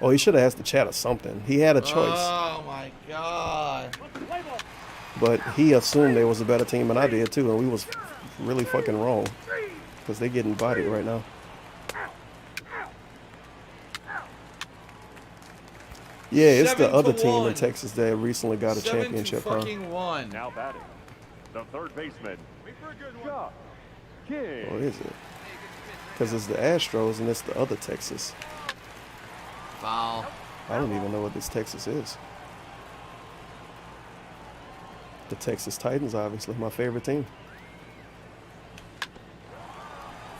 Oh, he should have asked the chat or something. He had a choice. Oh, my God. But he assumed they was a better team, and I did too, and we was really fucking wrong. Because they getting bodied right now. Yeah, it's the other team in Texas that recently got a championship, huh? 7-1. Now batting. The third baseman. Chuck King. Or is it? Because it's the Astros and it's the other Texas. Foul. I don't even know what this Texas is. The Texas Titans, obviously, my favorite team.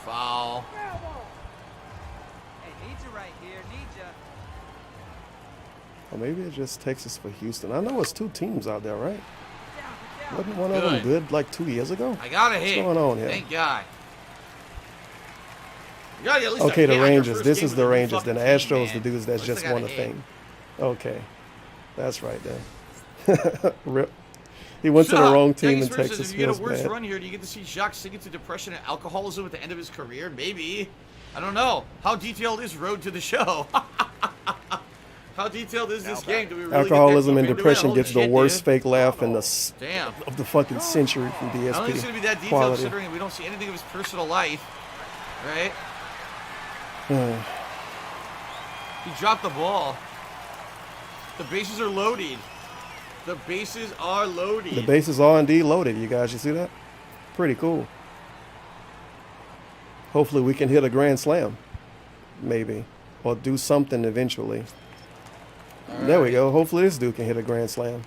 Foul. Or maybe it's just Texas for Houston. I know it's 2 teams out there, right? Wasn't one of them good like 2 years ago? I got a hit. What's going on here? Thank God. You gotta get at least Okay, a the hit on your Rangers. first This game is with the a new Rangers. Then the fucking Astros, team, the man. dudes that At least just I got won a the hit. thing. Okay. That's right then. Rip. He went to the wrong team in Texas says, Texas. if you get a Feels worse bad. run here, do you get to see Jacques sink into depression and alcoholism at the end of his career? Maybe. I don't know. How detailed is Road to the Show? How detailed is this game? Do we really Alcoholism get and that deep into depression it? Holy gets the shit, worst dude. fake laugh in Damn. of the fucking century from I don't think it's DSP. going to be that detailed Quality. considering we don't see anything of his personal life. Right? He dropped the ball. The bases are loaded. The bases are loaded. The bases are indeed loaded, you guys. You see that? Pretty cool. Hopefully we can hit a grand slam. Maybe. Or do something eventually. There we go. Hopefully this dude can hit a grand slam.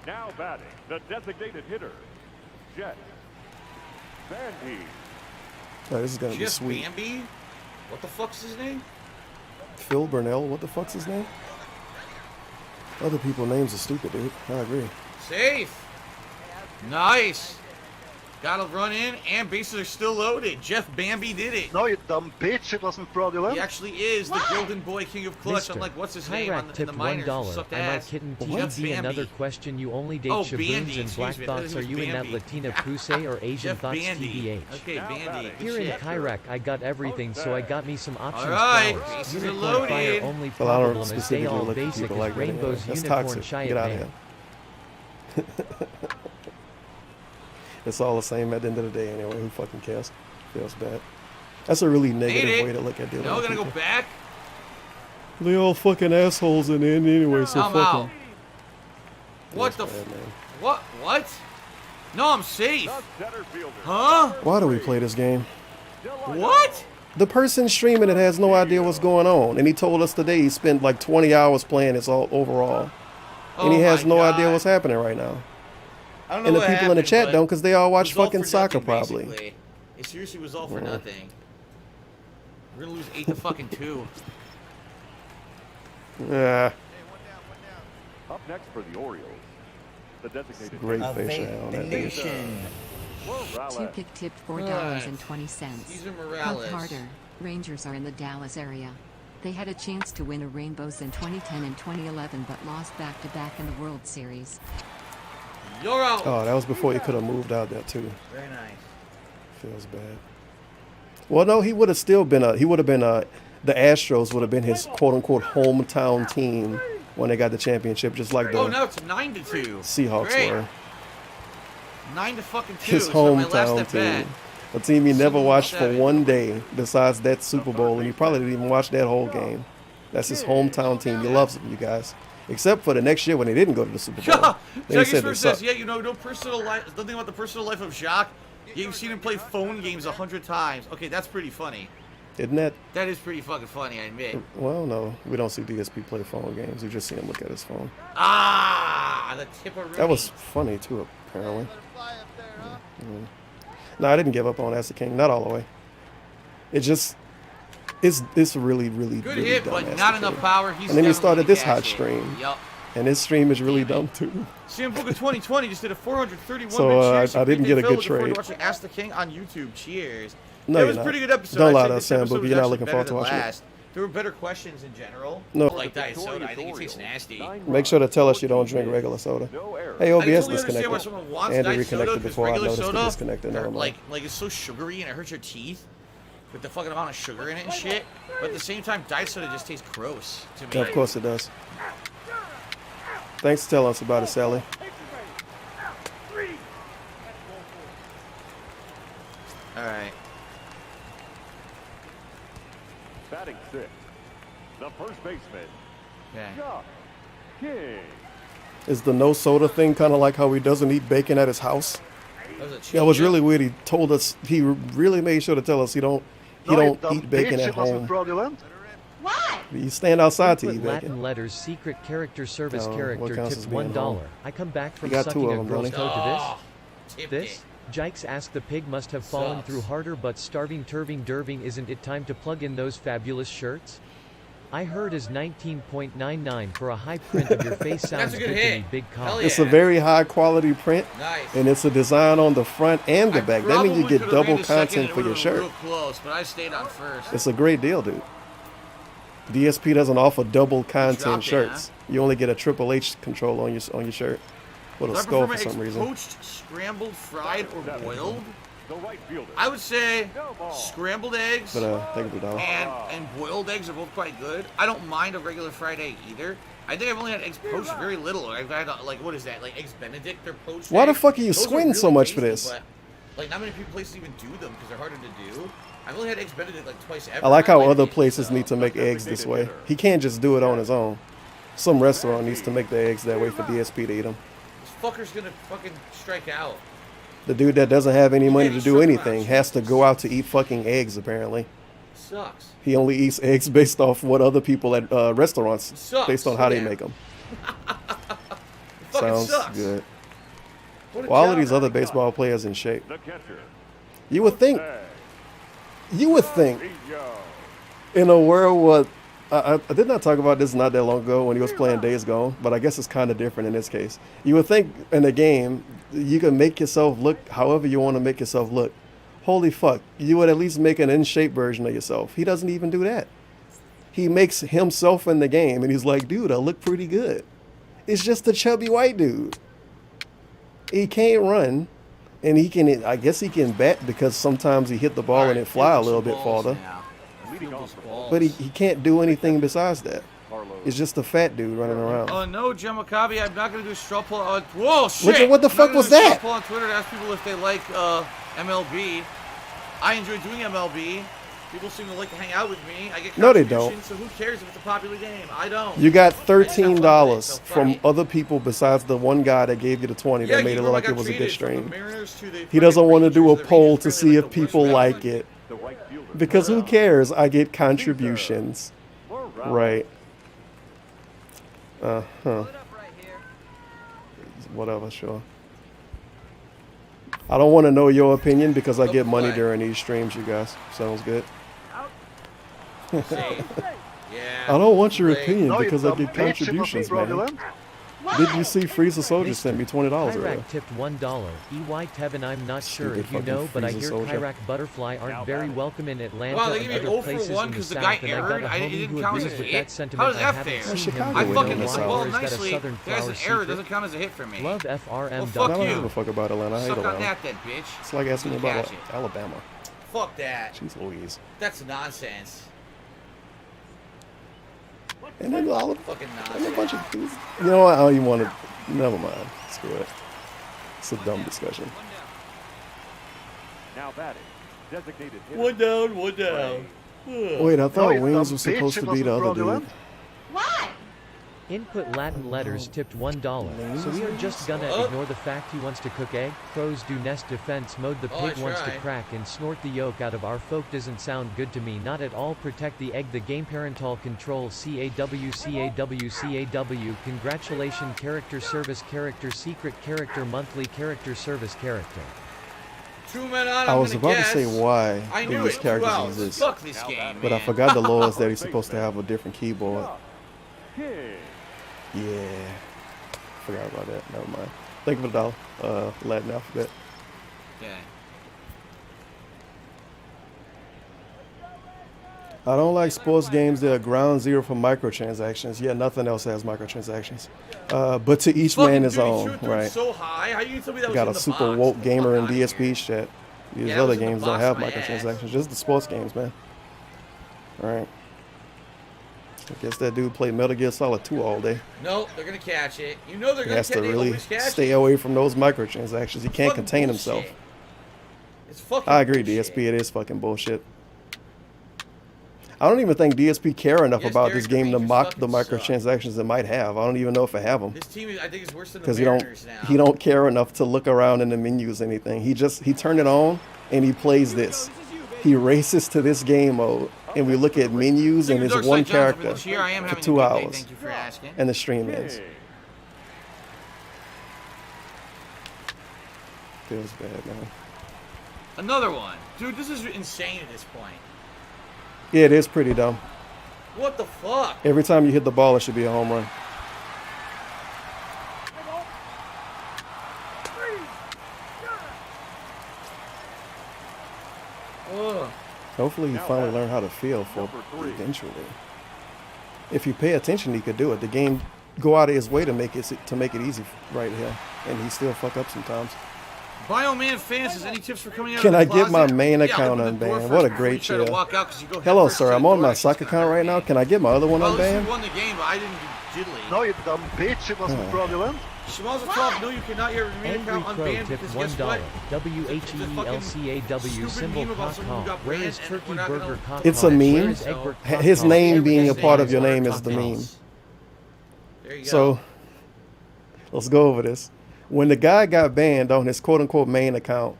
Now batting. The designated hitter. Jet. Bandy. Oh, this is going to be Jeff sweet. Bambi? What the fuck's his name? Phil Burnell. What the fuck's his name? Other people's names are stupid, dude. I agree. Safe. Nice. Gotta run in, and bases are still loaded. Jeff Bambi did it. No, you dumb bitch. It wasn't fraudulent. He actually is the golden boy king of clutch. Mr. I'm like, what's his name Hyrack in the tipped minors? $1. Sucked I might ass. kitten Jeff TBD. Another Bambi. question: you only date Oh, shaboons Bandy, and black excuse me. thoughts. Are you in that Bambi. Latina pussy or Asian Jeff thoughts? Bandy. TBH. Okay, Bandy. Here in Kyrack, I got everything, so I got me some options. Alright, flowers. bases are Unicorn fire loaded. only Well, I don't problem is they specifically all look at basic people as like that anyway. rainbows. That's Unicorn toxic. shy Get out of man. here. It's all the same at the end of the day anyway. Who fucking cares? Feels bad. That's a really negative way to look at dealing Now we're with gonna go people. back. They all fucking assholes in the end anyway, so I'm fuck out. them. What the What? What? No, I'm safe. Huh? Why do we play this game? What? The person streaming it has no idea what's going on, and he told us today he spent like 20 hours playing this all overall, and he has no idea what's happening right now. I don't know And the what people in the happened, chat but don't, because they all watch it was all fucking for soccer nothing, probably. basically. It seriously was all for Yeah. nothing. We're gonna lose 8-2. Yeah. Up next for the Orioles, the designated Great A facial vape hair on that nation. Two kick tipped $4.20. Cesar Pump Morales. harder. Rangers are in the Dallas area. They had a chance to win a Rainbows in 2010 and 2011 but lost back-to-back in the World Series. You're out. Oh, that was before he could have moved out there too. Very nice. Feels bad. Well, no, he would have still been the Astros would have been his quote-unquote hometown team when they got the championship, just like Oh, the now it's 9-2. Seahawks Great. were. 9-2. His So my last hometown at bat. team. A team he never watched for 7-7. one day besides that Super Bowl, and he probably didn't even watch that whole game. That's his hometown team. He loves them, you guys. Except for the next year when they didn't go to the Super Bowl. Then he Jackie said they Spurs says, sucked. yeah, you know, no personal life, nothing about the personal life of Jacques. Yeah, you've seen him play phone games 100 times. Okay, that's pretty funny. Isn't that? That is pretty fucking funny, I admit. Well, no, we don't see DSP play phone games. We just see him look at his phone. Ah, the tip of That was funny too, apparently. No, I didn't give up on Asa King. Not all the way. It just, it's really, really, good really hit, dumb. but Asa not King. enough power. He's And then he definitely started gonna this catch hot it. stream. Yup. And his stream is really dumb too. Sam Booker 2020 just did a 431 So, minute cheers. I didn't get a Phil, good looking forward to trade. watching Ask the King on YouTube. Cheers. No, it you're was a not. pretty good episode. Don't I'd lie say to this us, Sam episode Booker. was You're not actually looking better forward to than watching it. last. There were better questions in general. No. Like diet soda, I think it tastes nasty. Make sure to tell us you don't drink regular soda. Hey, I OBS totally understand disconnected. why someone wants Andy diet reconnected soda, 'cause before I regular noticed soda, the disconnected. Never mind. like it's so sugary and it hurts your teeth with the fucking amount of sugar in it and shit. But at the same time, diet soda just tastes gross to me. Yeah, of course it does. Thanks for telling us about it, Sally. All right. Batting six, the first baseman, Okay. Jock King. Is the no soda thing kind of like how he doesn't eat bacon at his house? Yeah, it was really weird. He told us, he really made sure to tell us he don't eat bacon at home. You stand outside to eat Secret bacon. Latin letters, secret character service Oh, what character counts tipped as being $1. home? I come back from You got two sucking of a them, girl's don't toe you? to this. This? Jikes asked the pig must have fallen Sucks. through harder but starving turving derving. Isn't it time to plug in those fabulous shirts? I heard is 19.99 for a high print of your face. Sounds That's a good good hit. to me, big Hell collar. It's a very high quality print, Nice. and it's a design on the front and the back. That means you Probably get could've double ran to second content and for it your would've been shirt. Real close, but I stayed on first. It's a great deal, dude. DSP doesn't offer double content dropped it, shirts. You only get a Triple H control on your shirt with a Do I skull prefer for my some eggs reason. poached, scrambled, fried, or boiled? The right fielder. I would say scrambled eggs But thank you, Donald. and boiled eggs are both quite good. I don't mind a regular fried egg either. I think I've only had eggs poached very little. I've had like what is that? Like eggs Benedict? They're poached. Why the eggs. fuck are you Those squinting really so much for tasty, this? but, like not many places even do them because they're harder to do. I've only had eggs Benedict like twice ever. I like how other it, places so. need to make eggs this way. He can't just do it on his own. Some restaurant needs to make the eggs that way for DSP to eat them. This fucker's gonna fucking strike out. The dude that doesn't have any money Yeah, to he's do tripping anything out. has to go out to eat fucking eggs, apparently. Sucks. He only eats eggs based off what other people at restaurants, Sucks, based on how they yeah. make them. Fucking Sounds sucks. good. What a Well, all of job. these other baseball players in shape. The catcher, You would think in a world where I did not talk about this not that long ago when he was playing Days Gone, but I guess it's kind of different in this case. You would think in the game you can make yourself look however you want to make yourself look. Holy fuck, you would at least make an in-shape version of yourself. He doesn't even do that. He makes himself in the game, and he's like, dude, I look pretty good. It's just a chubby white dude. He can't run, and he can, I guess he can bat because sometimes he hit the ball and it fly a little bit farther. But he can't do anything besides that. It's just a fat dude running around. Oh no, Jim Maccabi, I'm not gonna do a straw poll. Whoa, shit! What the fuck was that? Straw poll on Twitter to ask people if they like MLB. I enjoy doing MLB. People seem to like to hang out with me. I get No, they don't. So who cares if it's a popular game? I don't. You got $13 from other people besides the one guy that gave you the 20 that made it look like it was a good stream. He doesn't want to do a poll to see if people like it. Because who cares? I get contributions. Right. Uh-huh. Whatever, sure. I don't want to know your opinion because I get money during these streams, you guys. Sounds good. I don't want your opinion because I get contributions, man. Did you see Freezer Soldier sent me $20 earlier? Kyrak tipped $1. EY Tevin, I'm not sure if you know, but I hear Kyrak Butterfly aren't very welcome in Atlanta Wow, they and gave me other 0 places for 1 in the because the South, guy and I got erred. a It homie didn't who count as agrees a with hit. that sentiment. How does that I fair? haven't seen him I do fucking it in a while. well, Or is that a nicely. Southern There's Flower an error. It secret? doesn't count as a hit for me. Love FRM. Well, fuck I don't you. give a fuck about Atlanta. I hate Suck on Atlanta. that then, bitch. It's like asking me You about catch it. Alabama. Fuck that. Jeez Louise. That's nonsense. And then all of Fucking and a nonsense. bunch of dudes. You know what? I don't even want to. Never mind. Screw it. It's a dumb discussion. Now batting. Designated hitter. One down, one down. Wait, I thought you Wings dumb was supposed bitch, to it be the wasn't other dude. fraudulent. Input Latin letters tipped $1. So we are just gonna ignore the fact he wants to cook egg. Crows do nest defense mode. The Oh, I pig wants to try. crack and snort the yolk out of our folk. Doesn't sound good to me. Not at all. Protect the egg. The game parental control. CAW. Congratulations. Character service. Character secret. Character monthly. Character service. Character. 2 men on. I I'm was gonna about guess. to say why I knew these it. 2 characters outs. exist, Fuck this game, but I man. forgot the law is that he's supposed to have a different keyboard. Yeah, forgot about that. Never mind. Think of $1. Latin alphabet. Okay. I don't like sports games that are ground zero for microtransactions. Yeah, nothing else has microtransactions. But to each man his own, right? So high. How you tell me that You was got in a the super box? woke gamer in Fuck outta DSP chat. These Yeah, that other was in the games don't box, have my microtransactions. Just the sports games, man. All right. I guess that dude played Metal Gear Solid 2 all day. No, they're gonna catch it. You know they're He gonna has catch to it. They really always catch stay it. away from those microtransactions. He can't Fucking contain bullshit. himself. It's fucking I agree, bullshit. DSP. It is fucking bullshit. I don't even think DSP care enough Yes, about Derek this game to Rangers mock the fucking suck. microtransactions it might have. I don't even know if it have them. This team, I think, is worse than the Because Mariners now. he don't care enough to look around in the menus or anything. He turned it on and he plays this. He races to this game mode, and we look at menus and it's one character for 2 hours, Thank you for asking. and the stream ends. Feels bad, man. Another one, dude. This is insane at this point. Yeah, it is pretty dumb. What the fuck? Every time you hit the ball, it should be a home run. Ugh. Hopefully, you finally learn how to feel for eventually. If you pay attention, he could do it. The game go out of his way to make it easy right here, and he still fuck up sometimes. Bioman fans, is any tips for coming out Can of I the get my closet? main Yeah, account open the door unbanned? first What a before you great try to chill. walk out 'cause you go head Hello, first sir. to I'm the on door, my it's suck account right now. Can I get my other one Well, at least you unbanned? won the game, but I didn't do diddly. No, you dumb bitch. It wasn't fraudulent. Shimaz Top, no, you cannot your main Angry account Crow unbanned tipped because guess what? WHEELCAW symbol cock. Where is Turkey Burger cock? It's a Where meme. is Egbert His cock? name being a Everything part of is your Burger name is cock the meme. balls. There you go. So, let's go over this. When the guy got banned on his quote-unquote main account,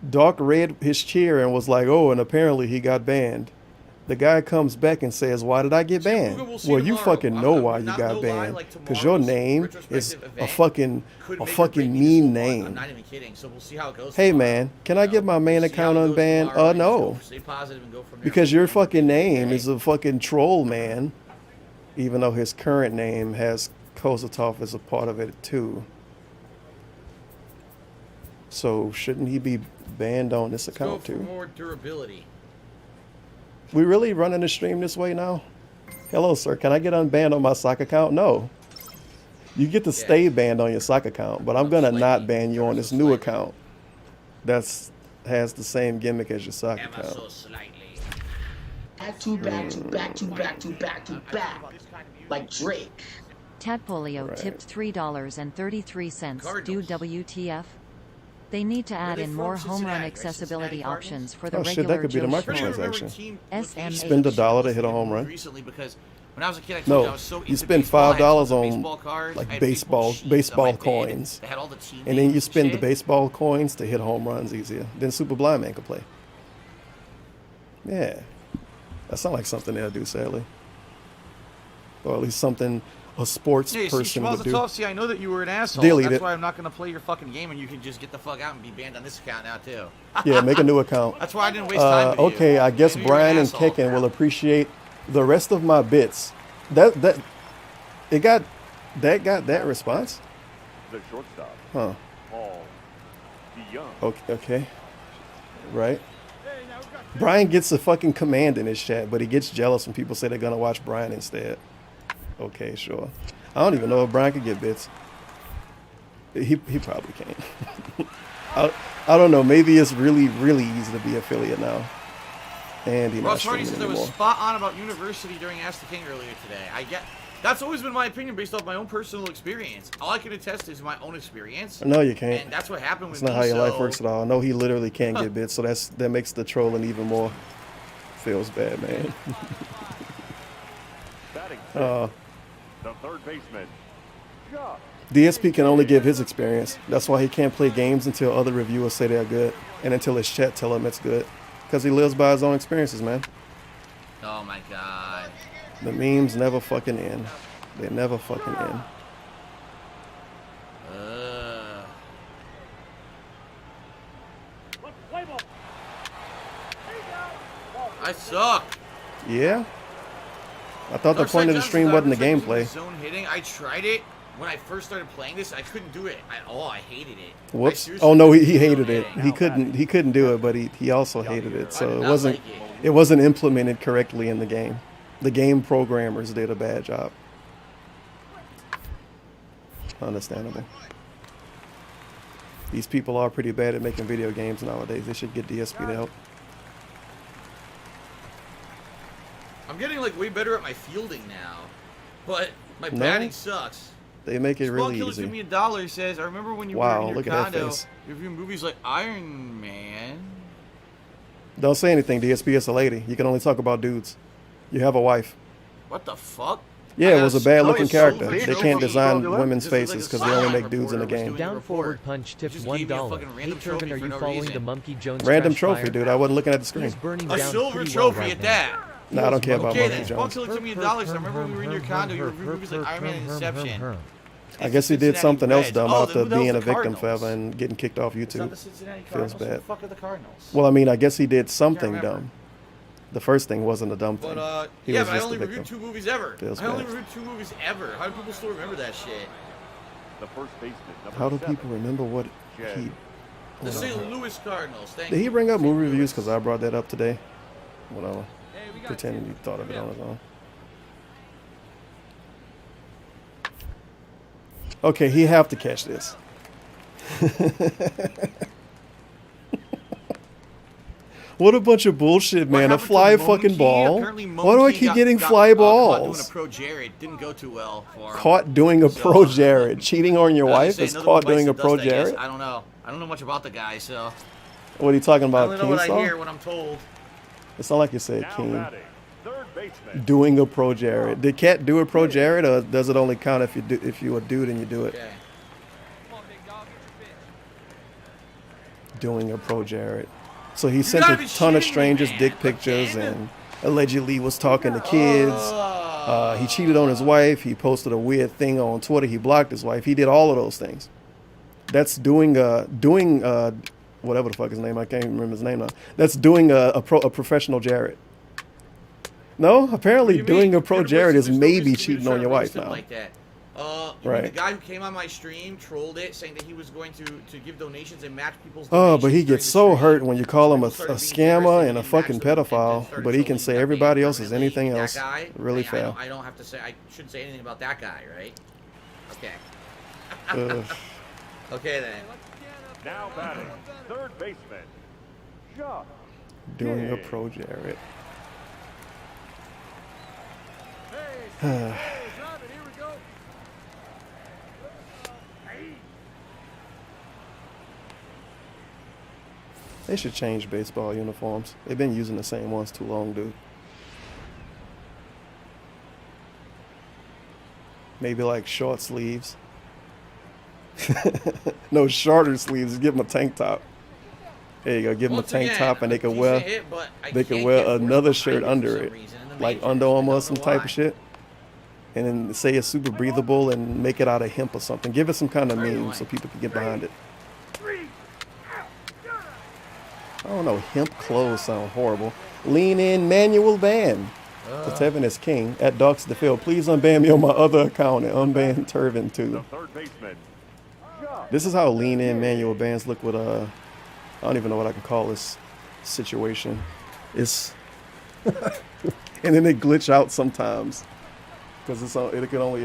Doc read his cheer and was like, oh, and apparently he got banned. The guy comes back and says, "Why did I get banned?" Google will see Well, you tomorrow. fucking know why you not got no lie, banned. like Because your tomorrow's name is retrospective a event fucking could make or break me mean this whole month. I'm name. not even kidding. So we'll see how it goes. Hey tomorrow. man, can I get my main account How it goes unbanned? tomorrow, and just No. go for- Stay positive and go from there. Because your fucking name is a fucking troll man. Even though his current name has Kozatov as a part of it too. So shouldn't he be banned on this Let's go account for too? more durability. We really running the stream this way now? Hello, sir. Can I get unbanned on my sock account? No. You get to stay banned on your sock account, but I'm gonna not ban you on this new account. Has the same gimmick as your sock account. Back to back to back to back to back to back. Like Drake. Tadpolio tipped $3.33. Do WTF? They need to add in more home run accessibility options for the Oh shit, that regular could be the Joe Schmo. microtransaction. SMH. Spend $1 to hit a home run. Recently, because when I was a kid, I told you I No, was so you into spend baseball, I had $5 tons of on baseball cards, I like had baseball sheets on my baseball bed coins, that had all the team and then names you spend the shit. baseball coins to hit home runs easier. Then Super Blind Man could play. Yeah, that sounds like something they'll do, sadly, or at least something a sports Yeah, you see, person would do. Schmalzatov, see, I know that you were an asshole. Delete That's it. why I'm not going to play your fucking game, and you can just get the fuck out and be banned on this account now, too. Yeah, make a new account. That's why I didn't waste time with you. Okay, I guess knew you were an Brian and asshole. Kekken will appreciate the rest of my bits. That got that response? The shortstop. Huh. Paul DeYoung. Okay. Right. Brian gets a fucking command in his chat, but he gets jealous when people say they're gonna watch Brian instead. Okay, sure. I don't even know if Brian could get bits. He probably can't. I don't know. Maybe it's really easy to be affiliate now. And he's not Ross Hardy streaming says I was anymore. spot on about university during Ask the King earlier today. I get that's always been my opinion based off my own personal experience. All I can attest is my own experience. No, you can't. And that's what happened with That's not me. how your life so- works at all. No, he literally can't get bits, so that makes the trolling even more. Feels bad, man. Batting the third baseman. Josh. DSP can only give his experience. That's why he can't play games until other reviewers say they're good, and until his chat tell him it's good, because he lives by his own experiences, man. Oh my god. The memes never fucking end. They never fucking end. I suck. Yeah. I thought the point of the stream wasn't the gameplay. Zone hitting. I tried it when I first started playing this. I couldn't do it at all. I hated it. Whoops. Oh no, he hated it. He couldn't do it, but he also hated it. So it wasn't implemented correctly in the game. The game programmers did a bad job. Understandable. These people are pretty bad at making video games nowadays. They should get DSP to help. I'm getting like way better at my fielding now, but my No. batting sucks. They make it really Killer easy. Give me $1 says, I remember when you were Wow, in your look at that condo face. reviewing movies like Iron Man. Don't say anything, DSP. It's a lady. You can only talk about dudes. You have a wife. What the fuck? Yeah, it was a bad looking it's so character. big. They can't design women's This is like faces a because they only science make dudes in the reporter was game. doing a Down forward punch tipped Just gave me a $1. fucking Hey random Turvin, trophy are for you no following reason. the Monkey Jones Random trash trophy, fire? dude. I wasn't looking at the screen. He's burning A down silver pretty well trophy right at now. that. No, I don't care about Okay, Monkey then Jones. Killer give me $1. I remember when we were in your condo, you reviewed movies like Iron Man and Inception. I guess he did Cincinnati something else Reds. dumb Oh, after then who the hell's being the a victim Cardinals? forever and getting kicked off It's not YouTube. the Cincinnati Feels Cardinals. Who the bad. fuck are the Cardinals? Well, I mean, I guess he did something remember. dumb. The first thing wasn't a dumb thing. But He yeah, was but I just only a reviewed victim. 2 movies ever. Feels I only bad. reviewed 2 movies ever. How do people still remember that shit? The first baseman. Number How do 7. people remember what he... The St. Louis Cardinals. Thank Did he you. bring up movie reviews? Because I brought that up today. Well, pretending he thought of it on his own. Okay, he have to catch this. What a bunch of bullshit, man. A happened to fly Monkey? fucking ball. Apparently Why do I Monkey keep got- getting got, fly Caught doing a balls? pro Jared. Didn't go too well for him. Caught doing a So, pro Jared. Cheating on your I was wife just saying, is another caught one bites doing a the pro dust, I guess. Jared? I don't know. I don't know much about the guy, so What are you talking I about, only know what I hear Keemstar? when I'm told. It's not like you said, Now Keen. batting. Third baseman. Doing a pro Jared. Did Cat do a pro Jared, or does it only count if you're a dude and you do it? Okay. Doing a pro Jared. So he sent gotta a be ton of shitting me, strangers man. dick pictures Again? and allegedly was talking to kids. He cheated on his wife. He posted a weird thing on Twitter. He blocked his wife. He did all of those things. That's doing whatever the fuck his name. I can't even remember his name now. That's doing a professional Jared. No, apparently doing a pro Jared is maybe cheating on your wife now. Like that. Right. The guy who came on my stream trolled it, saying that he was going to give donations and match people's Oh, donations but he during gets the so stream. hurt when you call him a People started being scammer interested and a in fucking matching them and pedophile, started but he can trolling say that everybody man else is permanently. anything That else. guy, Really I fail. don't have to say. I shouldn't say anything about that guy, right? Okay. Okay then. Now batting, third baseman, Chuck. Doing a pro Jared. They should change baseball uniforms. They've been using the same ones too long, dude. Maybe like short sleeves. No, shorter sleeves. Give them a tank top. There you go. Give them a tank top, and they could wear another shirt under it, like Under Armour or some type of shit. And then say it's super breathable and make it out of hemp or something. Give it some kind of meme so people can get behind it. I don't know. Hemp clothes sound horrible. Lean in manual ban. The Tevin is king at Docs the Field. Please unban me on my other account and unban Turvin too. This is how lean in manual bans look with I don't even know what I can call this situation. It's and then they glitch out sometimes because it can only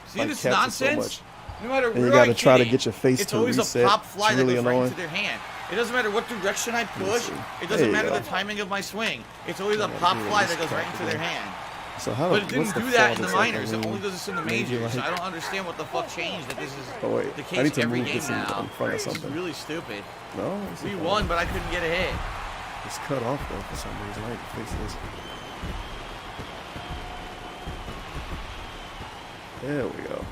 See like this capture nonsense? so much. No matter And you where gotta I try to hit get your face it's to always reset. a pop fly It's really that goes right annoying. into their hand. It doesn't matter what direction I push. It There doesn't you matter go. the timing of my swing. It's always a Yeah, pop dude, fly this that goes right crap into their again. hand. So how But it what's didn't the do that in flaw the that's like, minors. It only does this in the maybe majors. like- I don't understand what the fuck changed. That this is Oh wait, the I case need to every move game this in now. front of It's something. really stupid. No, it's We okay. won, but I couldn't get a hit. It's cut off though for some reason. I need to fix this. There we go.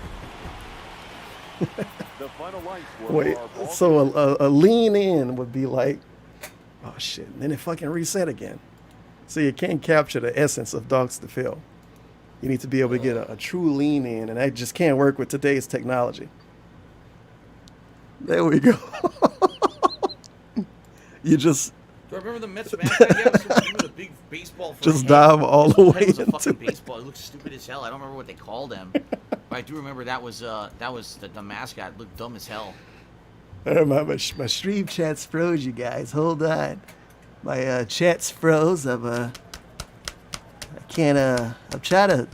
The final lights were Wait, our ball so a lean in would be like, oh shit, and then it fucking reset again. So you can't capture the essence of Dogs to Fill. You need to be able to get a true lean in, and that just can't work with today's technology. There we go. You just Do I remember the Mets mascot? Yeah, it was with a big baseball. For Just a dive head. all His the whole way head was a into fucking it. baseball. It looked stupid as hell. I don't remember what they called him, but I do remember that was the mascot. It looked dumb as hell. my stream chat's froze, you guys. Hold on. My chat's froze. I can't. I'm trying to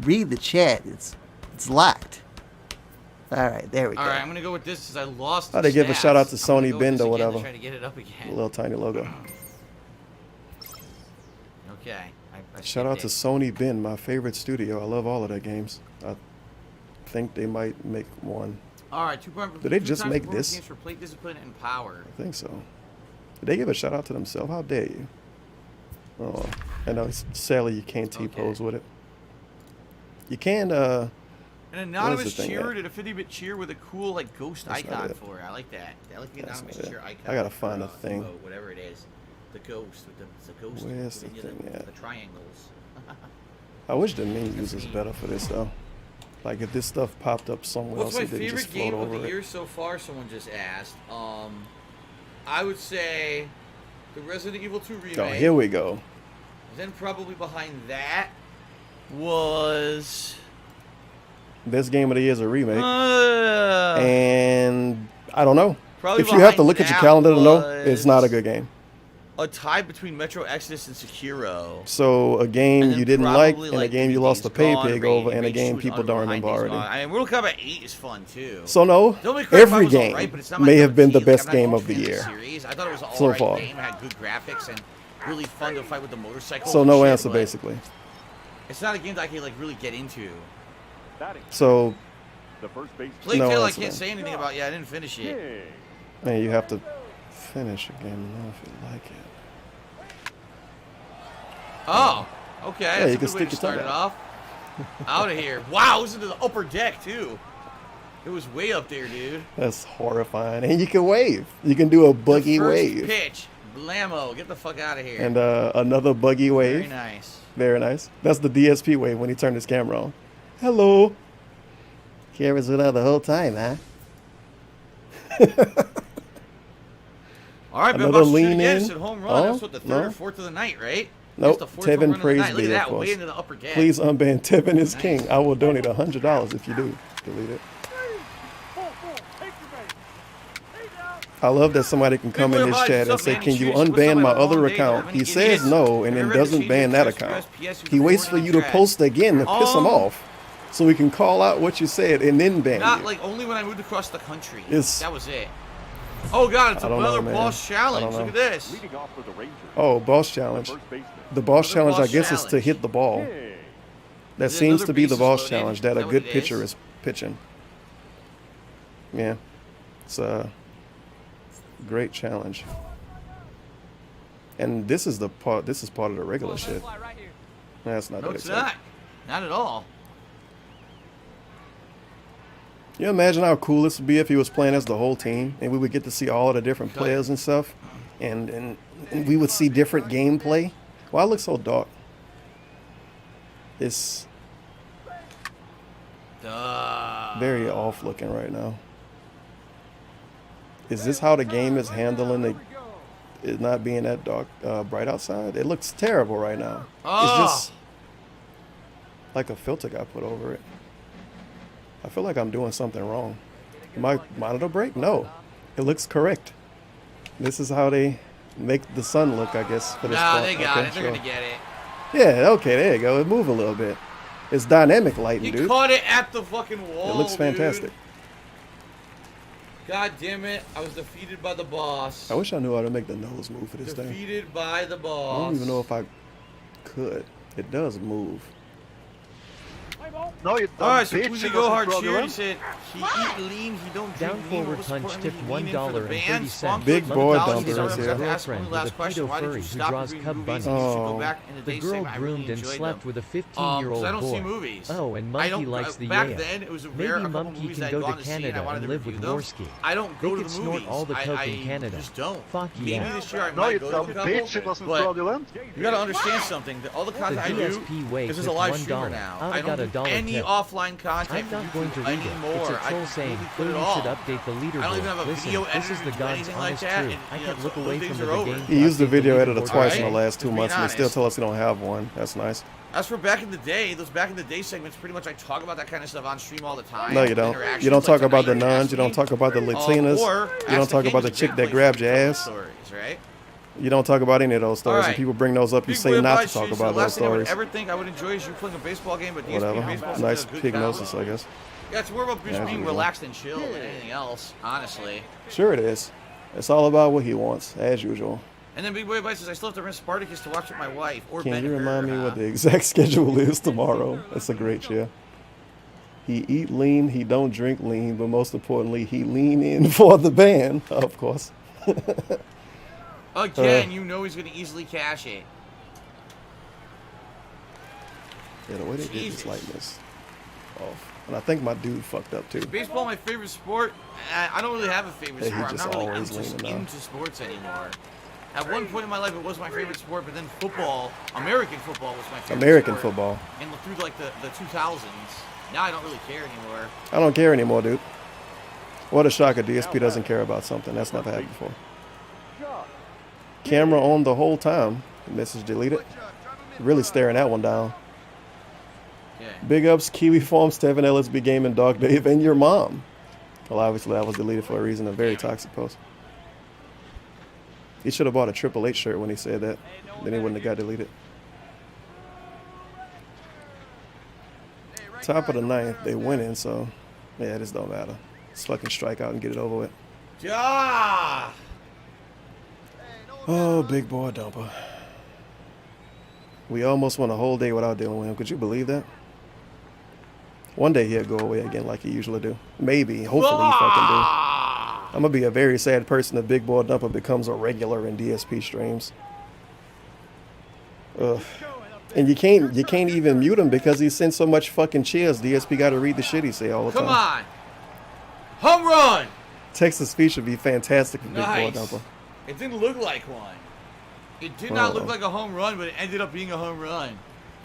read the chat. It's locked. All right, there we go. All right, I'm gonna go with this because I lost. Oh, they give a stats. shout out to I'm gonna Sony go with Bend this or again to whatever. Try to get it up again. A little tiny logo. Okay. I Shout out to Sony Bend, my favorite studio. I love all of their games. I think they might make one. All right, 2 points. Did they just make this? Games for plate discipline and power. I think so. Did they give a shout out to themselves? How dare you? Oh, I know. Sadly, you can't T-pose with it. You can. An anonymous the thing cheer at? did a 50-bit cheer with a cool like ghost That's not icon it. for it. I like that. I like the That's anonymous not it. cheer icon. I gotta find a for, thing. emote, whatever it is. The ghost with the ghost. Where's the within thing at? The triangles. I wish the menus was better for this though. Like if this stuff popped up somewhere What's else, my it didn't just favorite float game of over the it. year so far? Someone just asked. I would say the Resident Evil 2 remake. Oh, here we go. Then probably behind that was Best game of the year is a remake. Uh, and I don't know. Probably If you have to behind look at your that calendar to know, it's was not a good game. a tie between Metro Exodus and Sekiro. So a game And then you didn't like, probably, and a like, game you Days lost a pay Gone, pig Raid- over, and a Raid game 2 is people under don't behind remember Days already. Gone. I mean, Mortal Kombat 8 is fun too. So no, Devil May Cry 5 every was game alright, but it's not my may cup have of been the tea. best Like, I'm game not of the a fan year. Series. I thought it was an So alright far. game. It had good graphics and really fun to fight with the motorcycle. So and no shit, answer but basically. It's not a game that I can like really get into. So The first base. Plague No Tale I answer can't then. say anything about. Yeah, I didn't finish it. man, you have to finish a game and know if you like it. Oh, okay. Yeah, That's you a can good way stick to your start tongue it out. off. Out of here. Wow, it was into the upper deck too. It was way up there, dude. That's horrifying. And you can wave. You can do a buggy First wave. pitch, Blammo, get the fuck out of here. And another buggy wave. Very nice. Very nice. That's the DSP wave when he turned his camera on. Hello. Camera's went out the whole time, huh? All right, Another lean in. It's a home run. Oh, That's what the third no. or fourth of the night, right? Nope. That's the fourth home Tevin run of the praised night. Look me, at that, of course. way into the upper deck. Please unban Tevin is king. I will donate $100 if you do. Delete it. I love that somebody can come in this chat and say, can you unban my other account? He says no and then doesn't ban that account. He waits for you to post again to piss him off so we can call out what you said and then ban Not you. like only when I moved across the country. It's- That was it. Oh god, it's I don't know, another man. boss I challenge. don't Look at know. this. Oh, boss challenge. The boss challenge, I guess, is to hit the ball. That Is it seems another to be the bases boss loaded? challenge that Is a that what good it pitcher is? is pitching. Yeah. It's a great challenge. And this is part of the regular shit. That's not No, that it's exciting. not. Not at all. You imagine how cool this would be if he was playing as the whole team and we would get to see all of the different players and stuff, and we would see different gameplay. Why it looks so dark? It's very off looking right now. Is this how the game is handling it not being that dark, bright outside? It looks terrible right now. It's just like a filter got put over it. I feel like I'm doing something wrong. My monitor break? No. It looks correct. This is how they make the sun look, I guess, for this Nah, part. they got Okay, it. They're sure. gonna get it. Yeah, okay, there you go. It moved a little bit. It's dynamic lighting, He dude. caught it at the fucking wall. It looks dude. fantastic. God damn it! I was defeated by the boss. I wish I knew how to make the nose move for this thing. Defeated by the I boss. don't even know if I could. It does move. No, you don't. Alright, so bitch. Uzi It Go wasn't Hard cheered. He fraudulent. said he eat lean, he don't Down drink lean. forward Most punch importantly, tipped he lean in for the band. $1.30. Spunk Big for boy $100. dumper He's is already here. got to ask one Girlfriend last with a question. Why did pedo you furry who stop draws reviewing cub movies? bunnies. You should go Oh. back in the The day girl segment. I really groomed and enjoyed slept them. with a 'Cause 15-year-old I don't boy. see movies. Oh, and I Monkey don't, likes the back Yale. then, it was a Maybe rare couple Monkey movies can I'd go gone to to see and I Canada wanted and to live with review them. Worski. I don't They go to could the snort movies. all the coke I in Canada. just don't. Fuck Maybe yeah. this year I No, might you go dumb to a couple, bitch. It wasn't but fraudulent. you gotta understand something. That all the content I do, DSP way because there's a tipped live $1. streamer now. I I got don't a do dollar any tip. offline content I'm not for going to YouTube read it. anymore. It's a troll saying, put "Phil, it you all. should update the leaderboard." I don't even have a Listen, video this editor is the to do God's anything like honest that, truth. and, I you can't know, look those away days from are the over. game. He used the update video editor leaderboard twice in the right? last 2 Just months, being and they still honest. tell us they don't have one. That's nice. As for back in the day, those back in the day segments, pretty much I talk about that kind of stuff on stream all the time. No, you don't. Interactions You don't talk like about the tonight, nuns. You don't talk about the Latinas. or You don't Ask the talk King about the is a chick great that place grabbed to your tell ass. stories, right? You don't talk about any of those stories. All And right. people bring those up, you Big say boy not advice, to talk the about those last thing I would stories. ever think I would enjoy is you playing a baseball game, but DSP Whatever. baseball is Nice a good prognosis, combo. I guess. Yeah, it's more about just Yeah, being that's relaxed and chill than anything else, honestly. Sure it is. It's all about what he wants, as usual. And then Big Boy Advice says, I still have to rent Spartacus to watch with my wife. Or Can you Ben-Hur, remind me what the exact schedule is tomorrow? That's a great share. He eat lean, he don't drink lean, but most importantly, he lean in for the band, of course. Again, you know he's going to easily cash it. Yeah, the way they did Jesus. this lightness off. And I think my dude fucked up too. Is baseball my favorite sport? I don't really have a favorite Yeah, he sport. I'm just not really always just leaning out. into sports anymore. At one point in my life, it was my favorite sport, but then football, American football, was my favorite American sport. football. And through like the 2000s, now I don't really care anymore. I don't care anymore, dude. What a shocker. DSP doesn't care about something. That's never happened before. Camera on the whole time. Message deleted. Really staring that one down. Yeah. Big ups, Kiwi Farms, Tevin LSB Gaming, Dog Dave, and your mom. Well, obviously that was deleted for a reason. A very toxic post. He should have bought a Triple H shirt when he said that. Then he wouldn't have got deleted. Top of the ninth, they winning, so yeah, this don't matter. Just fucking strike out and get it over with. Yeah. Oh, big boy dumper. We almost went a whole day without dealing with him. Could you believe that? One day he'll go away again like he usually do. Maybe. Hopefully he fucking do. I'm gonna be a very sad person if Big Boy Dumper becomes a regular in DSP streams. Ugh. And you can't even mute him because he sent so much fucking cheers. DSP got to read the shit he say all the Come time. on. Home run. Text to speech would be fantastic for Nice. Big Boy Dumper. It didn't look like one. It did not look like a home run, but it ended up being a home run.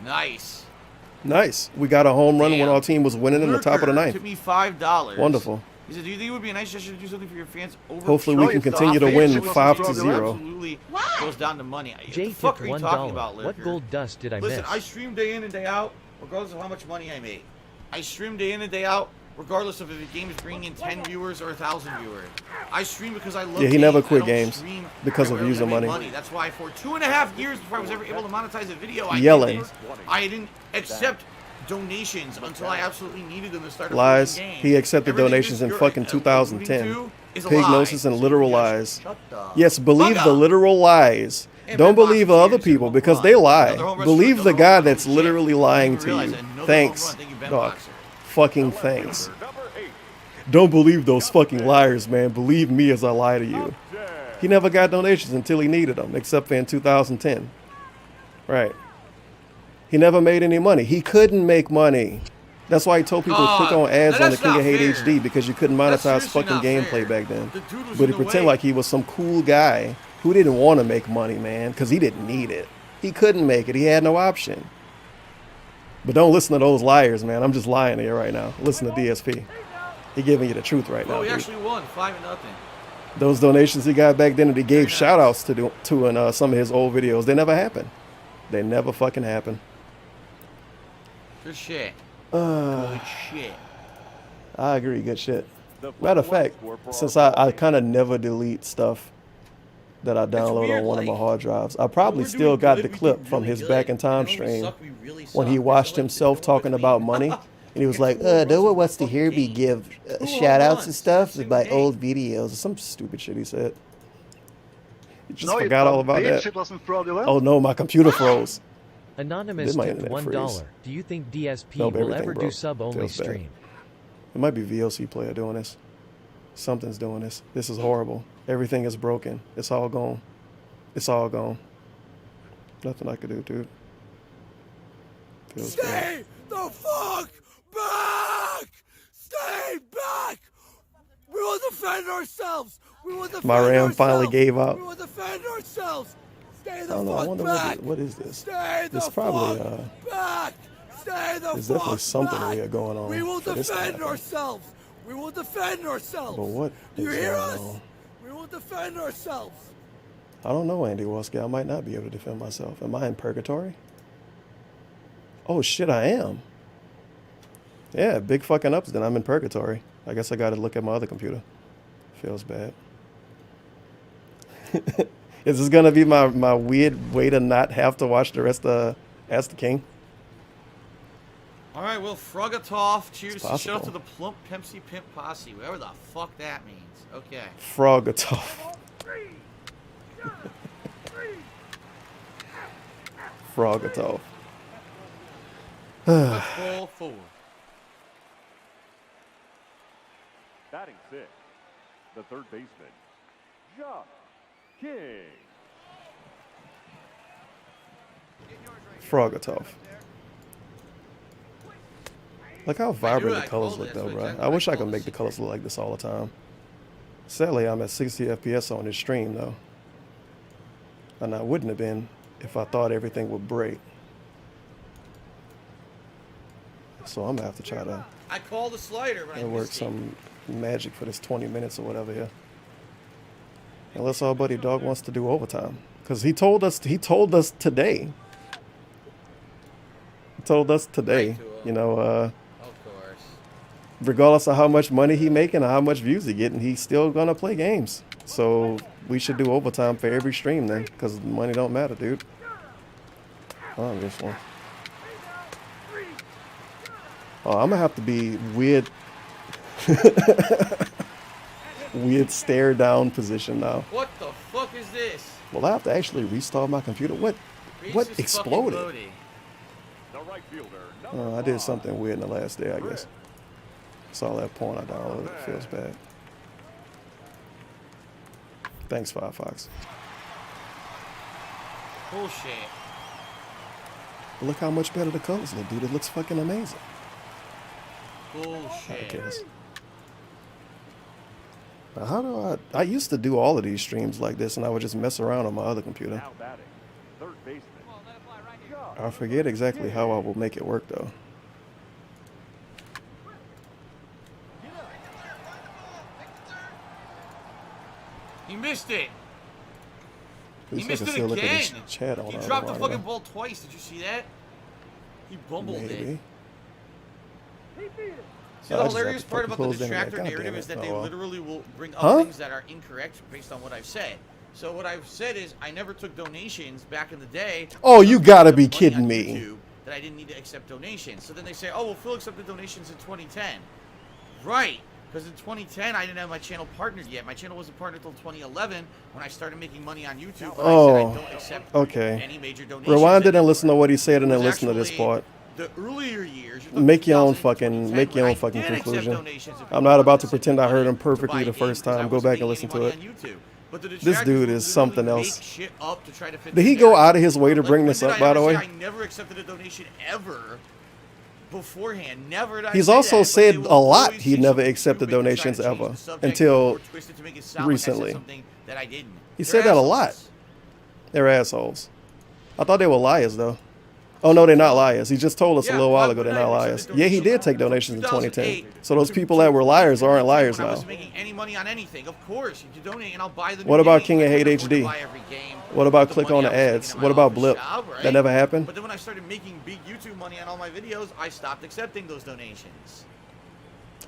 Nice. Nice. We got a home run when our team was winning in the top of the ninth. Took me $5. Wonderful. He said, "Do you think it would be a nice gesture to do something for your fans?" Over Hopefully we can continue to win 5-0. Absolutely goes down to money. What Jay the fuck tipped are you $1. talking about, What Lurker? gold dust did I Listen, miss? I stream day in and day out, regardless of how much money I make. I stream day in and day out, regardless of if the game is bringing in 10 viewers or 1,000 viewers. I stream because I love Yeah, he never games. quit I don't games stream because of where I using make money. That's why for 2.5 years before I was ever able to monetize a video, I Yelling. did this. I didn't accept donations until I absolutely needed them to start a Lies. freaking game. He accepted Everything donations in this fucking girl 2010. alluding to is a Pig lie. gnosis and literal lies. the Yes, believe fuck the up. literal lies. Don't believe the other people because they lie. Believe the guy that's literally lying to you. Thanks. Dog. Fucking thanks. Don't believe those fucking liars, man. Believe me as I lie to you. He never got donations until he needed them, except for in 2010. Right. He never made any money. He couldn't make money. That's why he told people to click on ads on the King of Hate HD because you couldn't monetize fucking gameplay back then. But he pretended like he was some cool guy who didn't want to make money, man, because he didn't need it. He couldn't make it. He had no option. But don't listen to those liars, man. I'm just lying to you right now. Listen to DSP. He giving you the truth right now. Oh, he Dude. actually won 5-0. Those donations he got back then that he gave shout outs to in some of his old videos, they never happened. They never fucking happened. Good shit. Good shit. I agree, good shit. Matter of fact, since I kind of never delete stuff that I download weird, on one of my like, hard drives, I probably still got the clip from his Back in Time stream when he watched himself talking about money. And he was like, no one wants to hear me give shout outs and stuff with my old videos. Some stupid shit he said. He just forgot all about that. It wasn't fraudulent. Oh no, my computer froze. Anonymous Did my tipped internet freeze? $1. Do you think DSP Nope, will everything ever do broke. sub-only Feels bad. stream? It might be VLC player doing this. Something's doing this. This is horrible. Everything is broken. It's all gone. It's all gone. Nothing I could do, dude. Feels bad. the fuck back! Stay back! We will defend ourselves! We will defend My RAM ourselves! finally gave up. We will defend ourselves! Stay I the don't know. I fuck wonder back! what is this? Stay the This probably fuck back! Stay the there's fuck definitely something back! weird going on. We will for this to defend happen. ourselves! We will defend ourselves! But what is You hear going us? on? We will defend ourselves! I don't know, Andy Wolski. I might not be able to defend myself. Am I in purgatory? Oh shit, I am. Yeah, big fucking ups. Then I'm in purgatory. I guess I got to look at my other computer. Feels bad. Is this gonna be my weird way to not have to watch the rest of Ask the King? All right, well, Frogatoff, cheers It's to shout out to possible. the Plump Pepsi Pimp Posse, whatever the fuck that means. Okay. Frogatoff. Frogatoff. Let's roll forward. Batting six, the third baseman, Jock King. Frogatoff. Look how vibrant the colors look though, bro. I wish I could make the colors look like this all the time. Sadly, I'm at 60 FPS on this stream though. And I wouldn't have been if I thought everything would break. So I'm gonna have to try to I called the slider, but I work missed it. some magic for this 20 minutes or whatever here. Unless our buddy Dog wants to do overtime. Because he told us today. He told us today, you know, Of course. regardless of how much money he making or how much views he getting, he's still gonna play games. So we should do overtime for every stream then, because money don't matter, dude. Oh, this one. Oh, I'm gonna have to be weird, weird stare down position now. What the fuck is this? Well, I have to actually restart my computer. What Reese's exploded? fucking Bodie. The right fielder, Oh, I did something weird in the last day, I guess. Saw that porn I downloaded. It feels bad. Thanks, Firefox. Bullshit. Look how much better the colors look, dude. It looks fucking amazing. I Bullshit. guess. How do I used to do all of these streams like this, and I would just mess around on my other computer. Now batting, third baseman. Shaw. I forget exactly how I will make it work though. He missed it. At He least I missed can it still look at again. his chat on He the dropped the monitor. fucking ball twice. Did you see that? He bumbled it. Maybe. See, I the just have hilarious to part fucking about the close the internet. distractor God narrative damn is it. that Oh, they well. literally will bring up Huh? things that are incorrect based on what I've said. So what I've said is I never took donations back in the day. Oh, you gotta be Money kidding on me. YouTube that I didn't need to accept donations. So then they say, oh, well, Phil accepted donations in 2010. Right. Because in 2010, I didn't have my channel partnered yet. My channel wasn't partnered until 2011 when I started making money on YouTube. But I said I don't accept okay. any major donations. Rewind it and listen to what he said, and It then was listen to this actually part. The earlier years. Make your own fucking conclusion. I'm not about to pretend I heard him perfectly the first time. Go back and listen to it. This dude is something else. Did he go out of his way to bring this up, by the way? I never accepted a donation ever beforehand. Never did I He's say also that, but said they will a lot always he say never something accepted stupid to try to donations change ever the subject until or twist it to make it sound like I said recently. something that I didn't. He They're said that a lot. assholes. They're assholes. I thought they were liars, though. Oh, no, they're not liars. He just told us a little while ago they're not liars. Yeah, he did take donations in 2010. So those people that were liars aren't liars When I now. wasn't making any money on anything, of course, you can donate and I'll buy the new What about game. King of I Hate couldn't afford to HD? buy every game What about with the click money on I the was making ads? in my What about office Blip? job, right? That never happened? But then when I started making big YouTube money on all my videos, I stopped accepting those donations.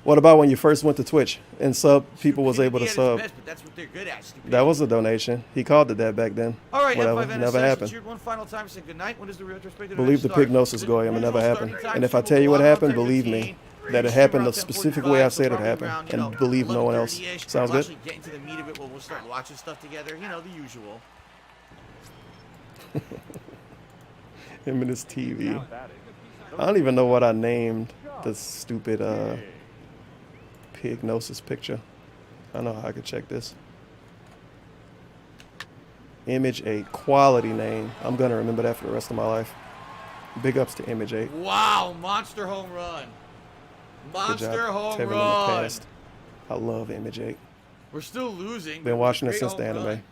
What about when you first went to Twitch and people was able to Stupidity at its sub? best, but that's what they're good at. Stupidity. That was a donation. He called it that back then. All right, Whatever. F5 Never NSS, happened. cheered one final time, said good night. When does the retrospective Believe the start? prognosis go. It never usual happened. starting time And if I will tell you go what on around happened, believe 10:15. me that it Usually happened around the specific way I 10:45, so said it probably happened, around, and believe no one else. 11:30-ish. Sounds We'll good? actually get into the meat of it where we'll start watching stuff together. You know, the usual. Him and his TV. I don't even know what I named the stupid Pignosis picture. I know how I could check this. Image 8. Quality name. I'm going to remember that for the rest of my life. Big ups to Image 8. Wow, monster home run. Good Monster job, home Tevin, in the run. past. I love Image 8. We're still losing. but Been it's a watching it great since home the anime. run.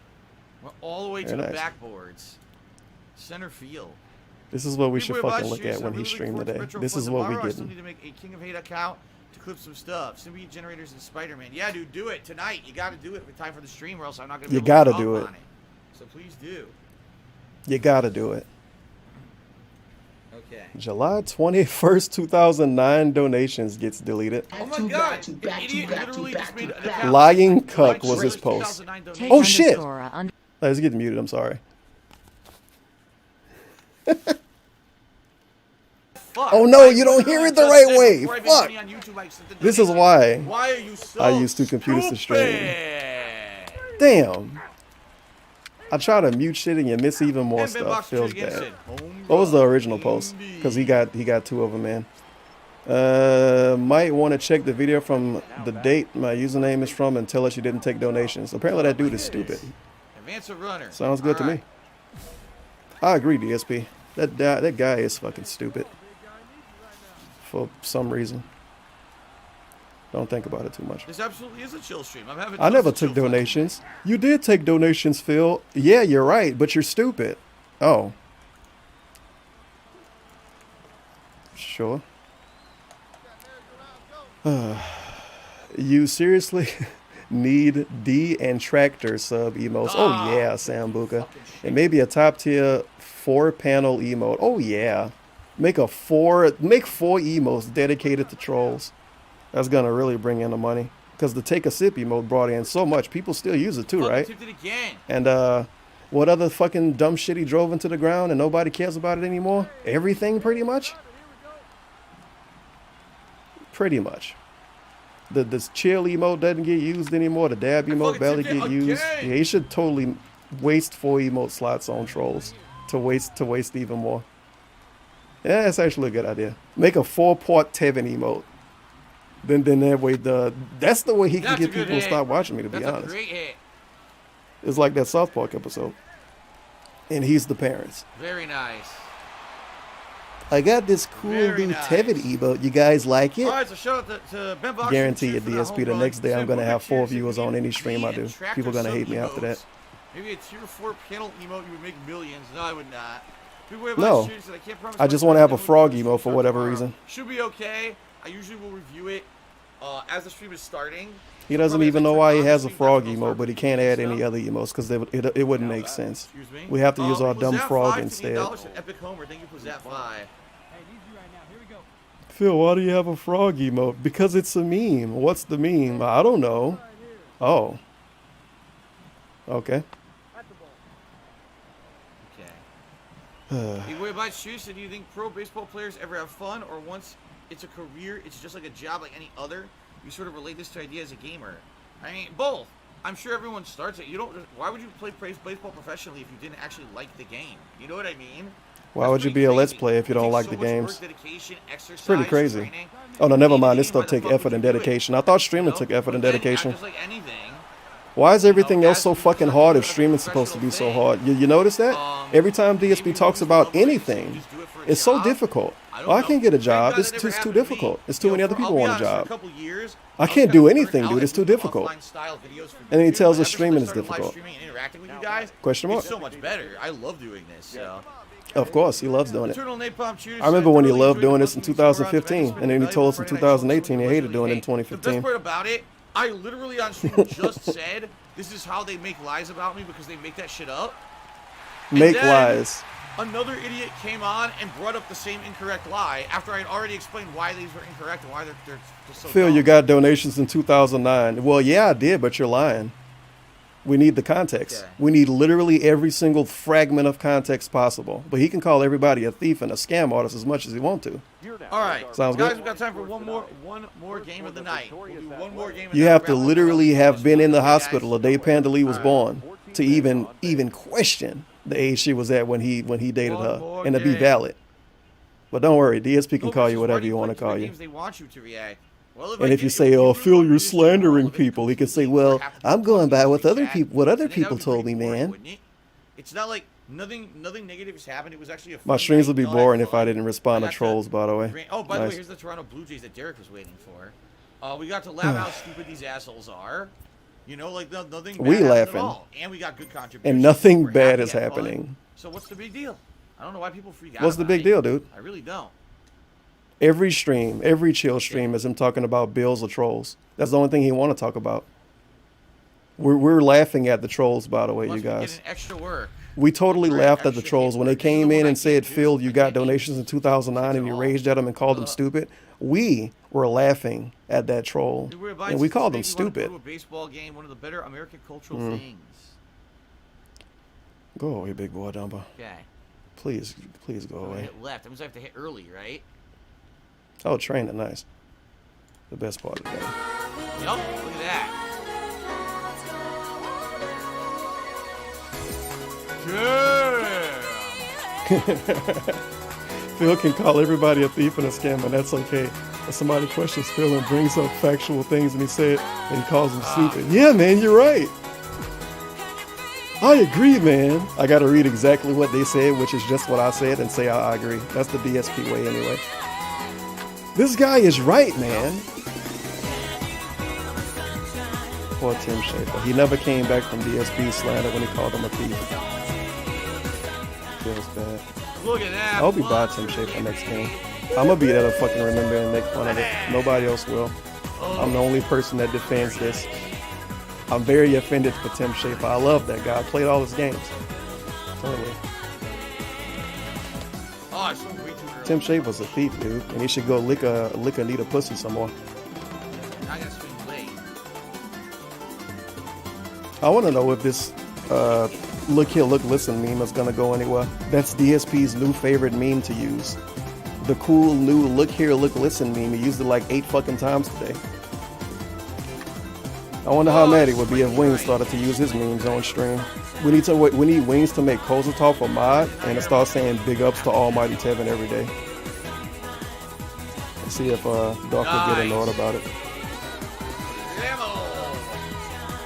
We're all the way to Very the nice. backboards. Center field. This is what we People should are fucking watching look streams, at so when I'm he really streamed looking today. forward to This Retro is Fun what we tomorrow. I still getting. need to make a King of Hate account to clip some stuff. Symbiote generators and Spider-Man. Yeah, dude, do it tonight. You got to do it in time for the stream, or else I'm not going to be You able gotta to do talk it. on it. So please do. You gotta do it. Okay. July 21st, 2009 donations gets deleted. Oh my god, an idiot literally just made an account. Lying Cuck was his post. Take Oh shit! underscore, Let's get muted, I'm sorry. Fuck. Oh no, you don't hear it the right way. Before I made Fuck. money on YouTube, I accepted This is donations. why Why are you so I use two computers to stream. stupid? Damn. I try to mute shit and you miss even more And Ben stuff. Box Feels again bad. said, "Home What was the run, original post? indeed." Because he got two of them in. Might want to check the video from the date my username is from and tell us you didn't take donations. Apparently that dude is stupid. Advance a runner. Sounds good to All me. I agree, DSP. That guy is fucking stupid. For some reason. Don't think about it too much. This absolutely is a chill stream. I'm having I tons never of chill took fun. donations. You did take donations, Phil. Yeah, you're right, but you're stupid. Oh. Sure. You seriously need D and Tractor sub emotes. Oh yeah, Sambuca. And maybe a top tier 4-panel emote. Oh yeah. Make 4 emotes dedicated to trolls. That's gonna really bring in the money. Because the take a sip emote brought in so much. People still use it too, Fucking right? tipped it again. And what other fucking dumb shit he drove into the ground and nobody cares about it anymore? Everything pretty much? Pretty much. The chill emote doesn't get used anymore. The dab emote barely tipped it get used. again. Yeah, he should totally waste 4 emote slots on trolls to waste even more. Yeah, that's actually a good idea. Make a 4-part Tevin emote. Then that way that's the way he can That's a get good people to hit. stop watching me, to be That's a honest. great hit. It's like that South Park episode. And he's the parents. Very nice. I got this cool Very new nice. Tevin emote. You guys like it? All right, so shout out to Ben Box. Guarantee you, DSP, the next day I'm going to have 4 viewers on any stream I do. People are going to hate me after that. Maybe a tier 4 panel emote, you would make millions. No, I would not. No. I just want to have a frog emote for whatever reason. Should be okay. I usually will review it as the stream is starting. He doesn't even know why he has a frog emote, but he can't add any other emotes because it wouldn't make sense. We have to use our dumb frog instead. Epic Homer, thank you for that vibe. Phil, why do you have a frog emote? Because it's a meme. What's the meme? I don't know. Oh. Okay. Hey, what about Schuster? Do you think pro baseball players ever have fun, or once it's a career, it's just like a job like any other? You sort of relate this to idea as a gamer. I mean, both. I'm sure everyone starts it. You don't. Why would you play baseball professionally if you didn't actually like the game? You know what I mean? Why would you be a Let's Play if you don't like the games? It's pretty crazy. Oh, no, never mind. This stuff takes effort and dedication. I thought streaming took effort and dedication. Why is everything else so fucking hard if streaming's supposed to be so hard? You notice that? Every time DSP talks about anything, it's so difficult. Oh, I can't get a job. It's too difficult. It's too many other people want a job. I can't do anything, dude. It's too difficult. And then he tells us streaming is difficult. Question mark? It's so much better. I love doing this. So. Of course, he loves doing it. I remember when he loved doing this in 2015, and then he told us in 2018 he hated doing it in 2015. The best part about it, I literally on stream just said, this is how they make lies about me because they make that shit up. Make lies. Another idiot came on and brought up the same incorrect lie after I had already explained why these were incorrect and why they're so Phil, dumb. you got donations in 2009. Well, yeah, I did, but you're lying. We need the context. We need literally every single fragment of context possible. But he can call everybody a thief and a scam artist as much as he wants to. All right, Sounds guys, good. we've got time for one more game of the night. We'll do one more game. You have to literally have been in the hospital the day Panda Lee was born to even question the age she was at when he dated her, and to be valid. But don't worry, DSP can call you whatever you want to call you. They want you to react. And if you say, "Oh, Phil, you're slandering people," he can say, "Well, I'm going by what other people told me, man." It's not like nothing negative has happened. It was actually a My streams would be boring if I didn't respond to trolls, by the way. Oh, by the way, Nice. here's the Toronto Blue Jays that Derek was waiting for. We got to laugh how stupid these assholes are. You know, like nothing bad We happened laughing. at all. And we got good contributions. And nothing We're bad happy is at fun. happening. So what's the big deal? I don't know why people freak out. What's the about big it. deal, dude? I really don't. Every stream, every chill stream is him talking about bills or trolls. That's the only thing he want to talk about. We're laughing at the trolls, by the way, you guys. Getting extra work. We totally laughed at the trolls when they came in and said, "Phil, you got donations in 2009," and you raged at them and called them stupid. We were laughing at that troll, and we called them stupid. A baseball game, one of the better American cultural Mm. things. Go away, big boy Dumba. Okay. Please go away. Hit left. That means I have to hit early, right? Oh, train it, nice. The best part of the game. Yup. Look at that. Phil can call everybody a thief and a scam, and that's okay. If somebody questions Phil and brings up factual things and he calls them stupid. Yeah, man, you're right. I agree, man. I got to read exactly what they said, which is just what I said, and say I agree. That's the DSP way anyway. This guy is right, man. Poor Tim Schafer. He never came back from DSP slander when he called him a thief. Feels bad. Look at that. I hope he buy Tim Schafer next game. I'm gonna be there to fucking remember and make fun of it. Nobody else will. I'm the only person that defends this. I'm very offended for Tim Schafer. I love that guy. I played all his games. Totally. Oh, I swung way too early. Tim Schafer's a thief, dude, and he should go lick Anita pussy some more. I gotta swing late. I want to know if this look here, look, listen meme is gonna go anywhere. That's DSP's new favorite meme to use. The cool new look here, look, listen meme. He used it like 8 fucking times today. I wonder how mad he would be if Wings started to use his memes on stream. We need Wings to make Kozatalk a mod and to start saying big ups to Almighty Tevin every day. Let's see if Doc will get annoyed about it.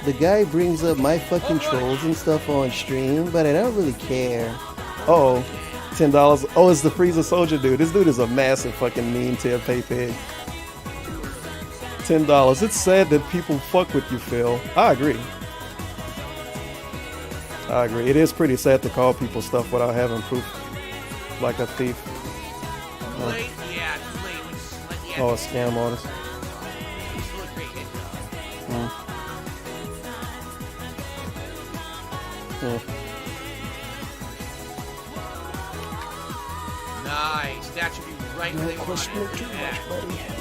The guy brings up my fucking trolls and stuff on stream, but I don't really care. Uh-oh. $10. Oh, it's the Frieza Soldier dude. This dude is a massive fucking meme tier pay pig. $10. It's sad that people fuck with you, Phil. I agree. I agree. It is pretty sad to call people stuff without having proof. Like a thief. Late? Yeah, too late. We just let the Oh, a scam artist. still a great hit, though. Nice. That should be right where they want it. Yeah.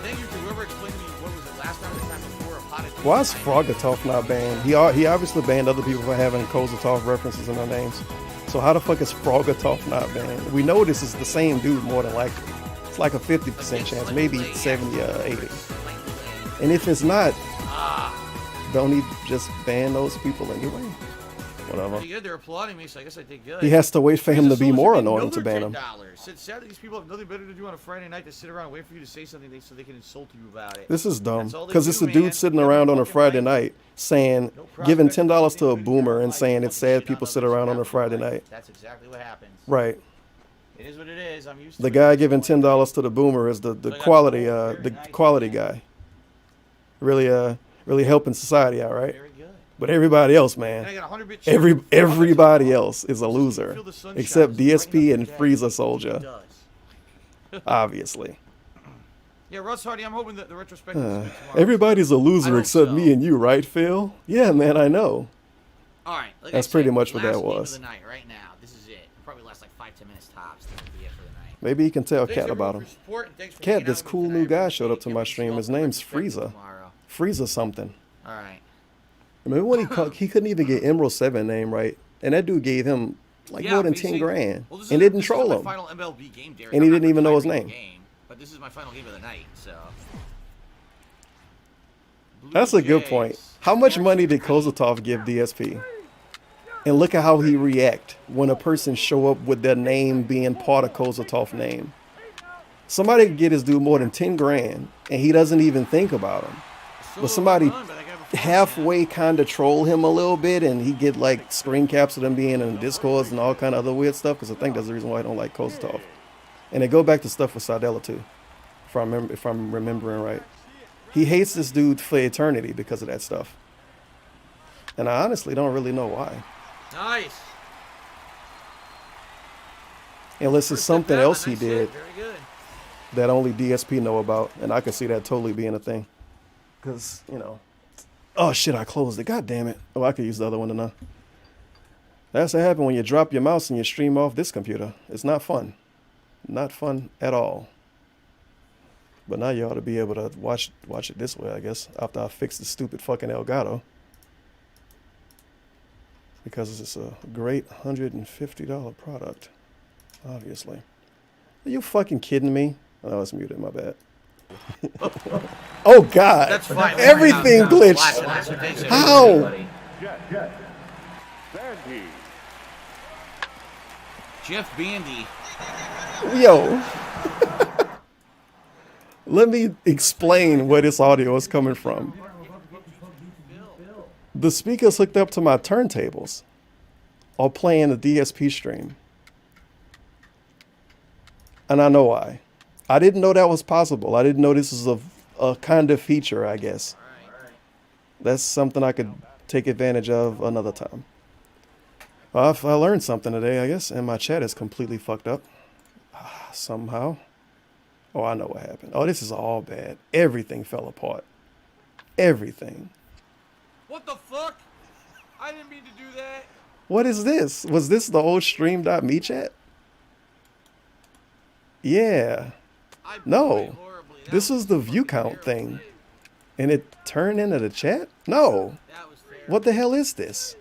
Thank you to whoever explained to me what was it last time or the time before of how to do Why is Frogatov not banned? He obviously banned other people for having Kozatov references in their names. So how the fuck is Frogatov not banned? We know this is the same dude more than likely. It's like a 50% chance, maybe 70 or 80. And if it's not, don't he just ban those people anyway? Whatever. Pretty good. They're applauding me, so I guess I did good. He has to wait for him to be more annoying to ban him. It's sad that these people have nothing better to do on a Friday night to sit around and wait for you to say something so they can insult you about it. This is dumb. That's all they Because it's do, a dude man. sitting around on a Friday night saying, giving $10 to a boomer and saying it's sad people sit around on a Friday night. That's exactly what happens. Right. It is what it is. I'm used to The it. guy giving $10 to the boomer is the quality guy. Really helping society out, right? But everybody else, man, everybody else is a loser, except DSP and Frieza Soldier, obviously. Yeah, Russ Hardy, I'm hoping that the retrospective is tomorrow. Everybody's a loser except me and you, right, Phil? Yeah, man, I know. All right, like That's pretty much what that was. Of the night, right now. This is it. Probably last like 5-10 minutes tops. That would be it for the night. Maybe you can tell Thanks, Cat everyone, about him. for support, and thanks for Cat, hanging this out with cool me new tonight. guy showed up to my stream. His name's Frieza. Frieza something. All right. Remember when he couldn't even get Emerald 7 name right, and that dude gave him like more than 10 grand, and didn't troll him, final MLB game, Derek. and he didn't even know his name. But this is my final game of the night, so. That's a good point. How much money did Kozatov give DSP? And look at how he react when a person show up with their name being part of Kozatov's name. Somebody could get his dude more than 10 grand, and he doesn't even think about him. But somebody halfway kind of troll him a little bit, and he get like screen caps of them being in Discords and all kind of other weird stuff, because I think that's the reason why I don't like Kozatov. And they go back to stuff with Sardella too, if I'm remembering right. He hates this dude for eternity because of that stuff. And I honestly don't really know why. Nice. Unless it's something else he did Very good. that only DSP know about, and I could see that totally being a thing. Because, you know, oh shit, I closed it. God damn it. Oh, I could use the other one to know. That's what happens when you drop your mouse and you stream off this computer. It's not fun. Not fun at all. But now you ought to be able to watch it this way, I guess, after I fix the stupid fucking Elgato. Because it's a great $150 product, obviously. Are you fucking kidding me? Oh, it's muted, my bad. Oh, God. That's fine. Everything glitched. How? Jeff Bandy. Yo. Let me explain where this audio is coming from. The speakers hooked up to my turntables are playing the DSP stream. And I know why. I didn't know that was possible. I didn't know this was a kind of feature, I guess. That's something I could take advantage of another time. Well, I learned something today, I guess, and my chat is completely fucked up. Somehow. Oh, I know what happened. Oh, this is all bad. Everything fell apart. Everything. What the fuck? I didn't mean to do that. What is this? Was this the old stream.me chat? Yeah. No. This was the view count thing. And it turned into the chat? No. What the hell is this?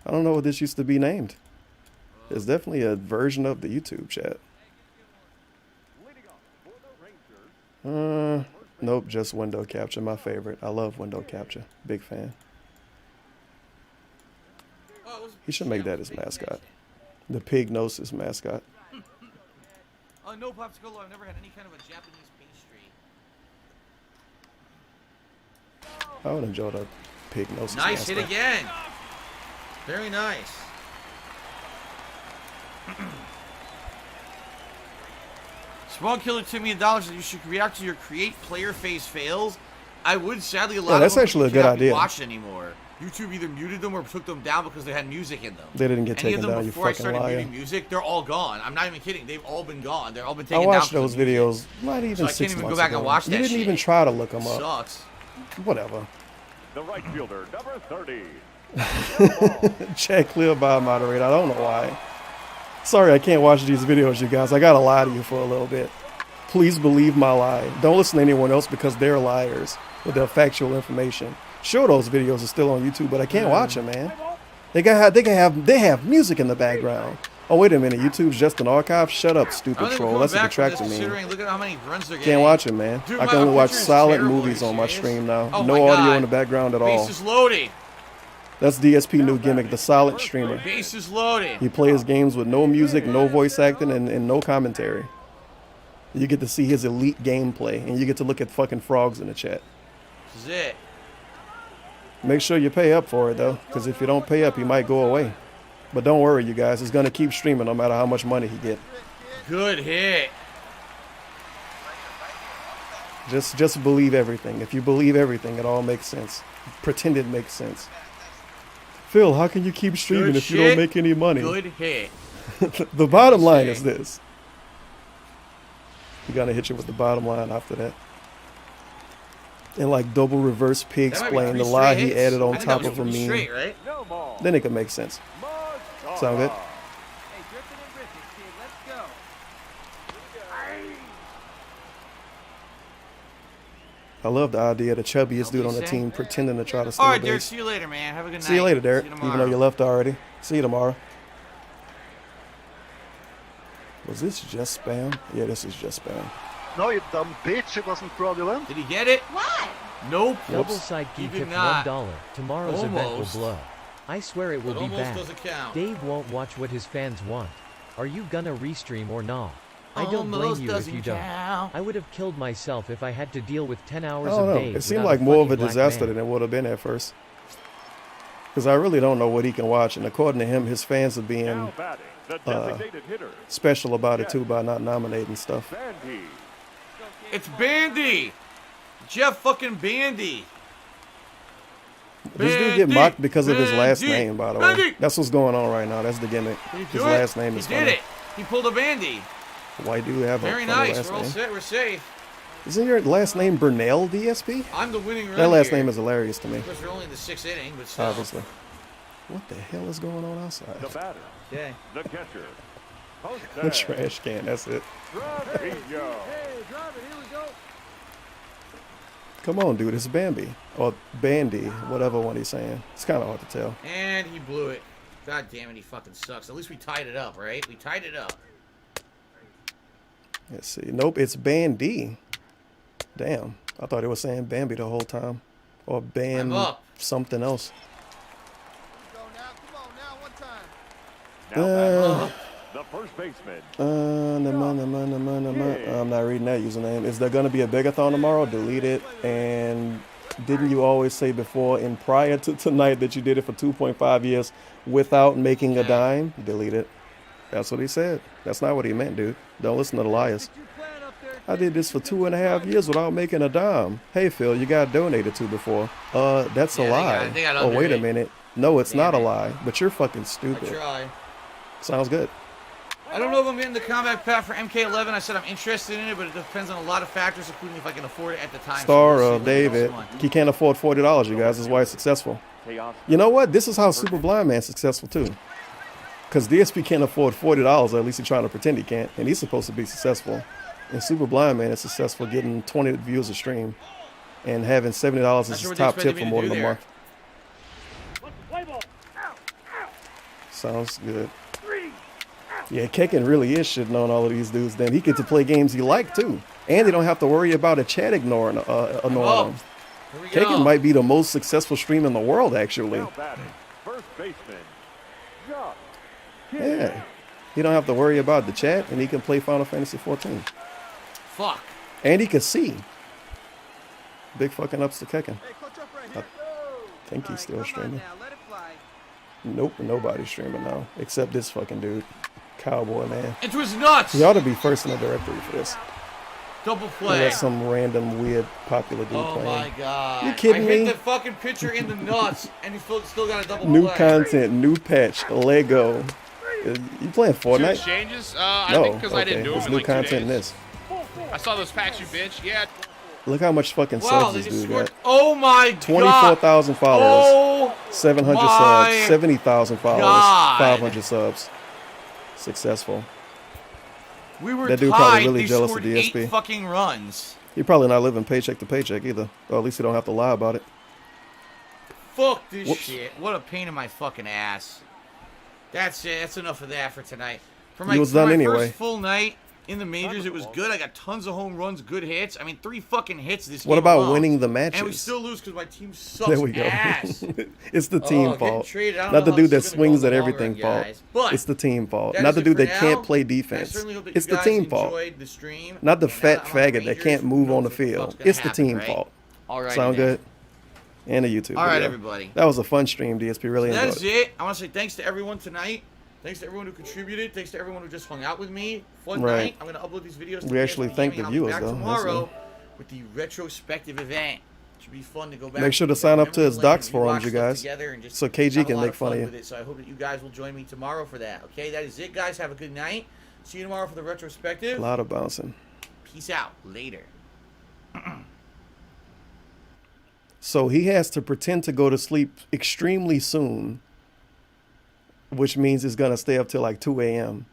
I don't know what this used to be named. It's definitely a version of the YouTube chat. Nope, just window capture, my favorite. I love window capture. Big fan. He should make that his mascot. The pig knows his mascot. No popsicle. I've never had any kind of a Japanese pastry. I would enjoy the pig knows his Nice mascot. hit again. Very nice. Small Killer $2 million that you should react to your create player face fails. I would, sadly, a lot that's of them actually a good cannot be idea. watched anymore. YouTube either muted them or took them down because they had music in them. They didn't get Any taken of them down, you before I fucking started liar. muting music, they're all gone. I'm not even kidding. They've all been gone. They're all been I taken watched down. those videos not even So I 6 can't even months go back ago. and watch You that didn't shit. even try to look them up. Sucks. Whatever. The right fielder, number 30. Chat clear by moderator. I don't know why. Sorry, I can't watch these videos, you guys. I gotta lie to you for a little bit. Please believe my lie. Don't listen to anyone else because they're liars with their factual information. Sure, those videos are still on YouTube, but I can't watch them, man. They have music in the background. Oh, wait a minute. YouTube's just an archive? Shut up, stupid troll. That's a detractor meme. Look at how many runs they're getting. Can't watch it, man. Dude, I can only my watch picture is silent terrible. movies Are you on my serious? stream now. Oh No my audio God. in the background at all. Base is loading. That's DSP new gimmick, the silent streamer. Base is loading. He plays games with no music, no voice acting, and no commentary. You get to see his elite gameplay, and you get to look at fucking frogs in the chat. This is it. Make sure you pay up for it, though, because if you don't pay up, he might go away. But don't worry, you guys. He's going to keep streaming no matter how much money he get. Good hit. Just believe everything. If you believe everything, it all makes sense. Pretend it makes sense. Phil, how can you keep streaming Good if you don't shit. make any money? Good hit. The bottom line is this. You're going to hit you with the bottom line after that. And like double reverse pig That might be explain the 3 lie straight he hits. added I on think top that of was a 3 meme. straight, right? Then it could make sense. Sound good? I love the idea of the chubbiest dude on the team pretending to try to steal All a right, Derek. base. See you later, man. Have a good night. See you later, Derek. See you Even though tomorrow. you left already. See you tomorrow. Was this just spam? Yeah, this is just spam. No, you dumb bitch. It wasn't fraudulent. Did he get it? What? Nope. Double He side key did tip not. $1. Tomorrow's event will Almost. blow. I swear it will But be almost bad. doesn't count. Dave won't watch what his fans want. Are you gonna restream or not? I don't blame Almost you if doesn't you don't. count. I would have killed myself if I had to deal with 10 I hours don't of know. Dave It seemed without like more of a funny black disaster man. than it would have been at first. Because I really don't know what he can watch. And according to him, his fans are being special about it too by not nominating stuff. It's Bandy. Jeff fucking Bandy. This dude get mocked because of his last Bandy, name, by the way. Bandy. That's what's going on right now. That's the gimmick. Did he His do it? last name is He did funny. it. He pulled a Bandy. White dude have Very a funny nice. last We're all name. set. We're safe. Isn't your last name Burnell, DSP? I'm the winning run That last here. name is hilarious to me. Of course, we're only in the 6th inning, but still. Obviously. What the hell is going on outside? The batter. Okay. The catcher. The trash can, that's it. Come on, dude, it's Bambi. Or Bandy, whatever one he's saying. It's kind of hard to tell. And he blew it. God damn it, he fucking sucks. At least we tied it up, right? We tied it up. Let's see. Nope, it's Bandy. Damn. I thought it was saying Bambi the whole time. Or Bam something else. The first baseman. I'm not reading that username. Is there going to be a begathon tomorrow? Delete it. And didn't you always say before and prior to tonight that you did it for 2.5 years without making a dime? Delete it. That's what he said. That's not what he meant, dude. Don't listen to the liars. I did this for 2.5 years without making a dime. Hey, Phil, you got donated to before. That's a lie. they got Oh, wait a underrated. minute. No, it's not a lie. But you're fucking stupid. I try. Sounds good. I don't know if I'm in the combat pack for MK11. I said I'm interested in it, but it depends on a lot of factors, including if I can afford it at the time. Star So we'll of see what else David. I want. He can't afford $40, you guys. That's why he's successful. You know what? This is how Super Blind Man's successful, too. Because DSP can't afford $40, or at least he's trying to pretend he can't. And he's supposed to be successful. And Super Blind Man is successful getting 20 views a stream and having $70 as Not sure his what they top tip expected for me more to than a do month. Sounds good. Yeah, Kekken really is shitting on all of these dudes. Then he gets to play games he like too, and they don't have to worry about a chat ignoring him. Here we go. Kekken might be the most successful stream in the world, actually. First baseman. Yeah, he don't have to worry about the chat, and he can play Final Fantasy 14. Fuck. And he can see. Big fucking ups to Kekken. I think he's still streaming. Nope, nobody's streaming now except this fucking dude. Cowboy, man. It was nuts. He ought to be first in the directory for this. Double play. Unless some random weird popular dude Oh playing. my god. You kidding I me? hit the fucking pitcher in the nuts, and he still got a double New play. content, new patch, Lego. You playing Fortnite? Exchanges? No. I think because I didn't do them There's in new like 2 content in days. this. I saw those packs, you bitch. Yeah. Look how much fucking Wow, subs they this just dude scored. got. Oh my god. 24,000 followers. Oh 700 my subs. 70,000 followers. God. 500 subs. Successful. We were That dude tied. probably really They jealous scored of DSP. 8 fucking runs. He probably not living paycheck to paycheck either. Or at least he don't have to lie about it. Fuck this Whoops. shit. What a pain in my fucking ass. That's it. That's enough of that for tonight. For my, It was for done my anyway. first full night in the majors, it was good. I got tons of home runs, good hits. I mean, 3 fucking hits this game. What about alone. winning the And we matches? still lose because my team sucks There we go. ass. It's the team getting fault. traded. I don't Not know the how dude this that is gonna go swings in at the long everything run, fault. guys. But It's the team fault. that Not is the it dude for that can't now. play I defense. certainly hope that It's you the guys team fault. enjoyed the stream. Not the And now fat that I'm on faggot that Rangers, can't move who on the knows what field. fuck's gonna It's the happen, team right? fault. Alrighty Sound then. good? And the YouTube All right, video. everybody. That was a fun stream, DSP. Really That enjoyed is it. it. I want to say thanks to everyone tonight. Thanks to everyone who contributed. Thanks to everyone who just hung out with me. Fun Right. night. I'm going to upload these videos. to We the actually DSP thank Gaming, the and I'll be viewers, back though. tomorrow with the retrospective event. Should be fun to go back. Make sure to and sign up to remember his the docs legend, forums, rewatch you stuff guys. together and just So KG have a can lot make of fun of you. with it. So I hope that you guys will join me tomorrow for that. Okay, that is it, guys. Have a good night. See you tomorrow for the retrospective. A lot of bouncing. Peace out. Later. So he has to pretend to go to sleep extremely soon, which means he's going to stay up till like 2 a.m.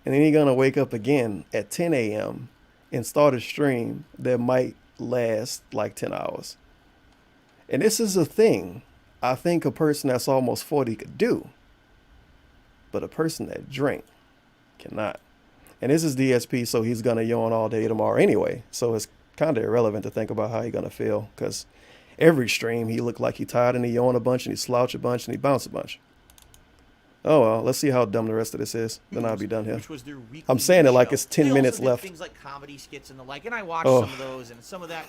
And then he's going to wake up again at 10 a.m. and start a stream that might last like 10 hours. And this is a thing I think a person that's almost 40 could do, but a person that drink cannot. And this is DSP, so he's going to yawn all day tomorrow anyway. So it's kind of irrelevant to think about how he's going to feel, because every stream he looked like he tired and he yawn a bunch and he slouch a bunch and he bounce a bunch. Oh well, let's see how dumb the rest of this is. Then I'll be done here. I'm saying it like it's 10 minutes left. Things like comedy skits and the like, and I watched Oh. some of those, and some of that,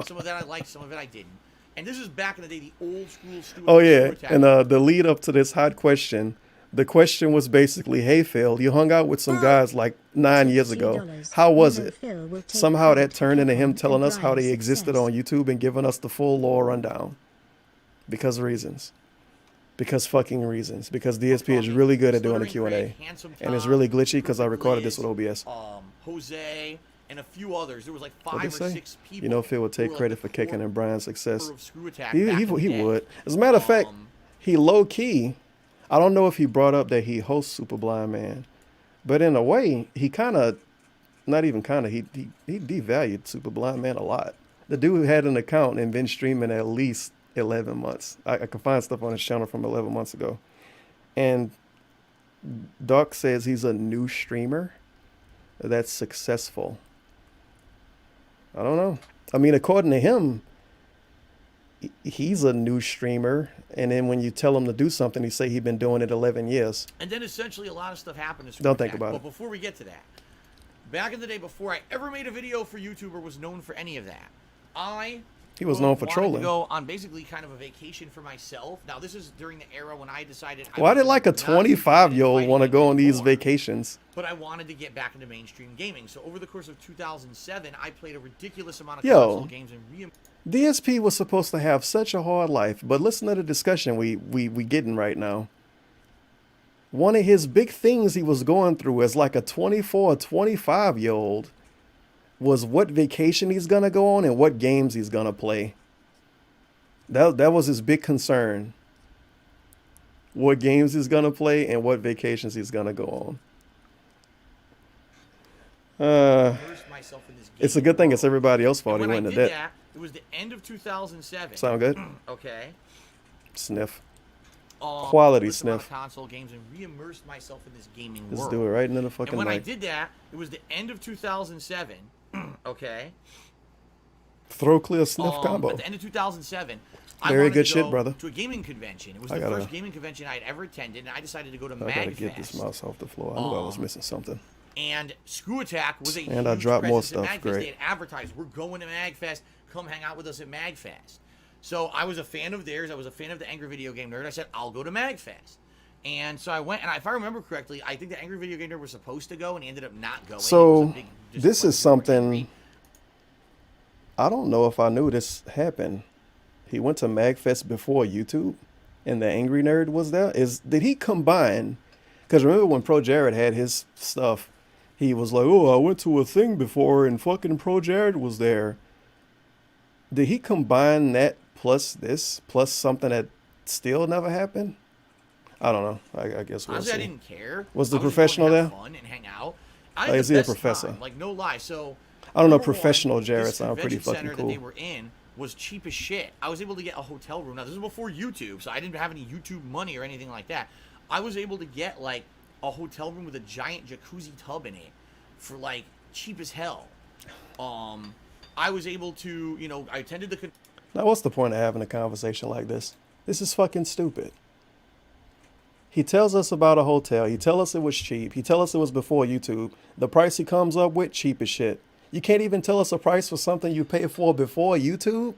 some of that I liked, some of it I didn't. And this is back in the day, the old school Stuart. Oh yeah, Stuart and the lead up to this hot question, the question was basically, "Hey Phil, you hung out with some guys like 9 years ago. How was it?" Somehow that turned into him telling us how they existed on YouTube and giving us the full lore rundown. Because reasons. Because fucking reasons. Because DSP is really good at doing the Q&A. And it's really glitchy because I recorded this with OBS. Jose and a few others. There was like What'd 5 he or say? 6 people. You know Phil would take who were credit like for the kicking and Brian's success. core of Screw Attack He back in the day. would. As a matter of fact, he low key, I don't know if he brought up that he hosts Super Blind Man, but in a way, he kind of, not even kind of, he devalued Super Blind Man a lot. The dude had an account and been streaming at least 11 months. I can find stuff on his channel from 11 months ago. And Doc says he's a new streamer that's successful. I don't know. I mean, according to him, he's a new streamer, and then when you tell him to do something, he say he's been doing it 11 years. And then essentially a lot of stuff happened. To Don't think Attack. about But it. before we get to that, back in the day, before I ever made a video for YouTube or was known for any of that, He was known for wanted trolling. to go on basically kind of a vacation for myself. Now, this is during the era when I decided. Why did like a not be interested in 25-year-old want to fighting go on these anymore. vacations? But I wanted to get back into mainstream gaming. So over the course of 2007, I played a ridiculous amount of console games and DSP was supposed to have such a hard life, but listen to the discussion we getting right now. One of his big things he was going through as like a 24 or 25-year-old was what vacation he's going to go on and what games he's going to play. That was his big concern. What games he's going to play and what vacations he's going to go on. It's a good thing it's everybody else's fault he went into debt. It was the end of 2007. Sound good? Okay. Sniff. Quality Listened to a lot sniff. of console games and re-immersed myself in this gaming Just world. do it right into the fucking And when I mic. did that, it was the end of 2007. Okay. Throw clear sniff combo. At the end of 2007, I Very wanted good to shit, go brother. to a gaming convention. It was I the gotta- first gaming convention I had ever attended, and I decided to go to I gotta get MagFest. this mouse off the floor. I knew I was missing something. And Screw Attack was a And I huge dropped more presence at stuff. MagFest. Great. They had advertised, we're going to MagFest. Come hang out with us at MagFest. So I was a fan of theirs. I was a fan of the Angry Video Game Nerd. I said, I'll go to MagFest. And so I went, and if I remember correctly, I think the Angry Video Game Nerd was supposed to go, and he ended up not going. So this is something I don't know if I knew this happened. He went to MagFest before YouTube, and the Angry Nerd was there. Did he combine? Because remember when Pro Jared had his stuff, he was like, "Oh, I went to a thing before, and fucking Pro Jared was there." Did he combine that plus this plus something that still never happened? I don't know. I guess we'll honestly, see. I didn't care. Was the I professional going to there? have fun and hang out. Is he a professor? Time, like no lie. So I don't know. number one, Professional Jared this sound pretty convention fucking center cool. that they were in was cheap as shit. I was able to get a hotel room. Now this was before YouTube, so I didn't have any YouTube money or anything like that. I was able to get like a hotel room with a giant jacuzzi tub in it for like cheap as hell. I was able to, you know, I attended the. Now, what's the point of having a conversation like this? This is fucking stupid. He tells us about a hotel. He tells us it was cheap. He tells us it was before YouTube. The price he comes up with, cheap as shit. You can't even tell us a price for something you paid for before YouTube?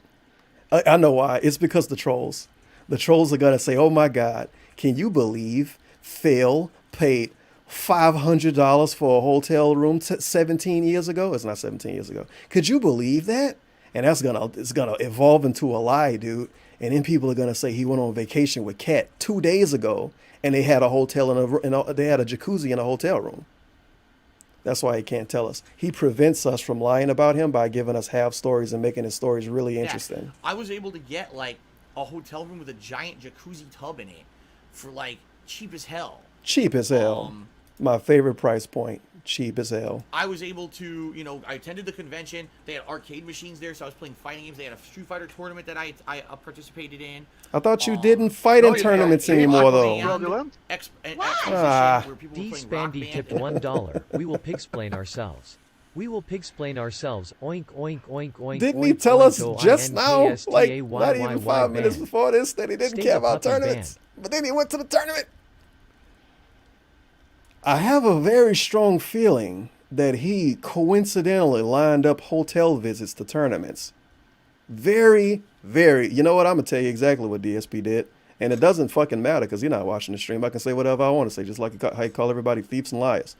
I know why. It's because the trolls. The trolls are going to say, oh my God, can you believe Phil paid $500 for a hotel room 17 years ago? It's not 17 years ago. Could you believe that? And it's gonna evolve into a lie, dude. And then people are gonna say he went on vacation with Kat 2 days ago, and they had a hotel they had a jacuzzi in a hotel room. That's why he can't tell us. He prevents us from lying about him by giving us half stories and making his stories really interesting. I was able to get like a hotel room with a giant jacuzzi tub in it for like cheap as hell. Cheap as hell. My favorite price point. Cheap as hell. I was able to, you know, I attended the convention. They had arcade machines there, so I was playing fighting games. They had a Street Fighter tournament that I participated in. I thought you didn't fight in tournaments anymore, though. D-Spandy tipped $1. We will pigsplain ourselves. We will pigsplain ourselves. Oink, oink, oink, oink. Didn't he tell us just now, like not even 5 minutes before this, that he didn't care about tournaments? But then he went to the tournament. I have a very strong feeling that he coincidentally lined up hotel visits to tournaments. Very, very. You know what? I'm going to tell you exactly what DSP did. And it doesn't fucking matter because you're not watching the stream. I can say whatever I want to say, just like how you call everybody thieves and liars.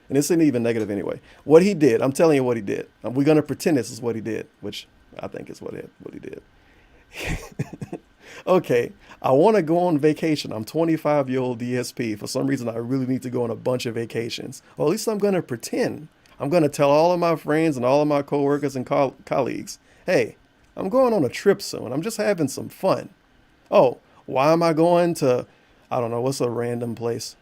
And this isn't even negative anyway. What he did, I'm telling you what he did. We're going to pretend this is what he did, which I think is what he did. Okay, I want to go on vacation. I'm 25-year-old DSP. For some reason, I really need to go on a bunch of vacations. Or at least I'm going to pretend. I'm going to tell all of my friends and all of my coworkers and colleagues, hey, I'm going on a trip soon. I'm just having some fun. Oh, why am I going to, I don't know, what's a random place?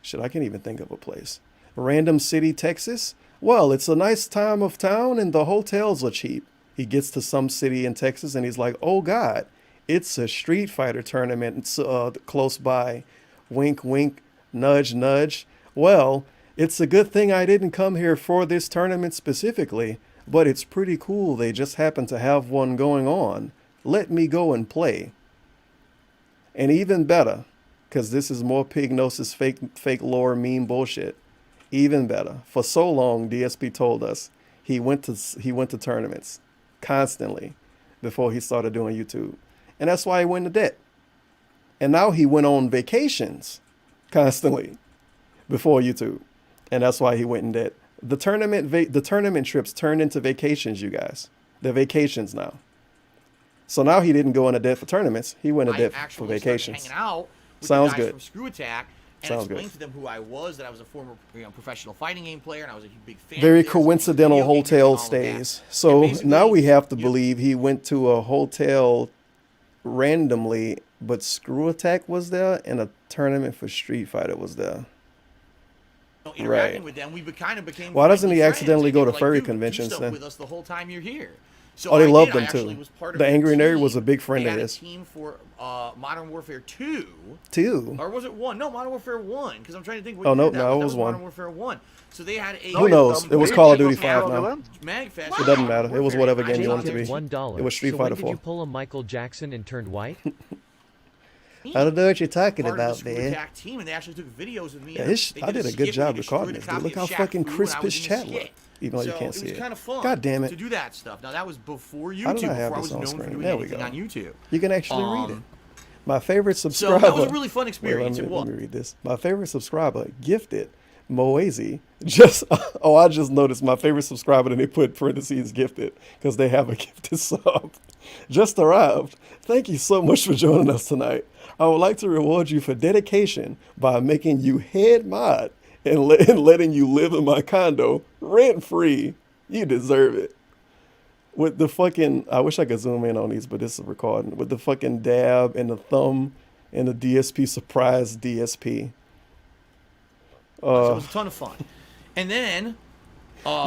Shit, I can't even think of a place. Random city, Texas? Well, it's a nice time of town and the hotels are cheap. He gets to some city in Texas and he's like, oh God, it's a Street Fighter tournament close by. Wink, wink, nudge, nudge. Well, it's a good thing I didn't come here for this tournament specifically, but it's pretty cool. They just happen to have one going on. Let me go and play. And even better, because this is more Pignosis fake lore meme bullshit. Even better. For so long, DSP told us he went to tournaments constantly before he started doing YouTube. And that's why he went into debt. And now he went on vacations constantly before YouTube. And that's why he went in debt. The tournament trips turned into vacations, you guys. They're vacations now. So now he didn't go into debt for tournaments. He went into debt for vacations. Hanging out with Sounds the guys good. from Screw Attack and Sounds explained good. to them who I was, that I was a former professional fighting game player, and I was a big fan. Very of theirs, coincidental video game and hotel all of that. stays. So now we have to believe he went to a hotel randomly, but Screw Attack was there and a tournament for Street Fighter was there. Interacting with them, we kind of became. Why doesn't he friends, accidentally and go they to were like, furry "Dude, do conventions stuff then? with us the whole time you're here." So Oh, they I loved did. him I actually too. was part of The their Angry Nerd team. was a big friend They of had his. a team for Modern Warfare 2. 2? Or was it 1? No, Modern Warfare 1. Because I'm trying to think. What Oh, no, year that no, was. it That was Modern 1. Warfare 1. So they had a. Who knows? It was Call of Duty 5 now. Magfest. It doesn't matter. It was whatever game you wanted to be. $1. It was Street So Fighter when did you 4. pull a Michael Jackson and turned white? I don't know what you're talking Part about, of the Screw man. Attack team, and they actually took videos of me. Yeah, and his, they I did a skit good where job they recording destroyed this, a dude. copy Look of how Shaq fucking Fu, and crisp I his was in the chat skit. look. Even though you can't So see it was it. kind of fun. God damn it. To do that stuff. Now that was before How YouTube. did I have Before I this was on known for screen? doing There we anything go. on YouTube. You can actually read it. My favorite subscriber. So that was a really fun Wait, experience. It was. let me read this. My favorite subscriber gifted Moazy. Just I just noticed my favorite subscriber, and they put parentheses gifted because they have a gifted sub. Just arrived. Thank you so much for joining us tonight. I would like to reward you for dedication by making you head mod and letting you live in my condo rent free. You deserve it. With the fucking, I wish I could zoom in on these, but this is recording. With the fucking dab and the thumb and the DSP surprise DSP. So it was a ton of fun. And then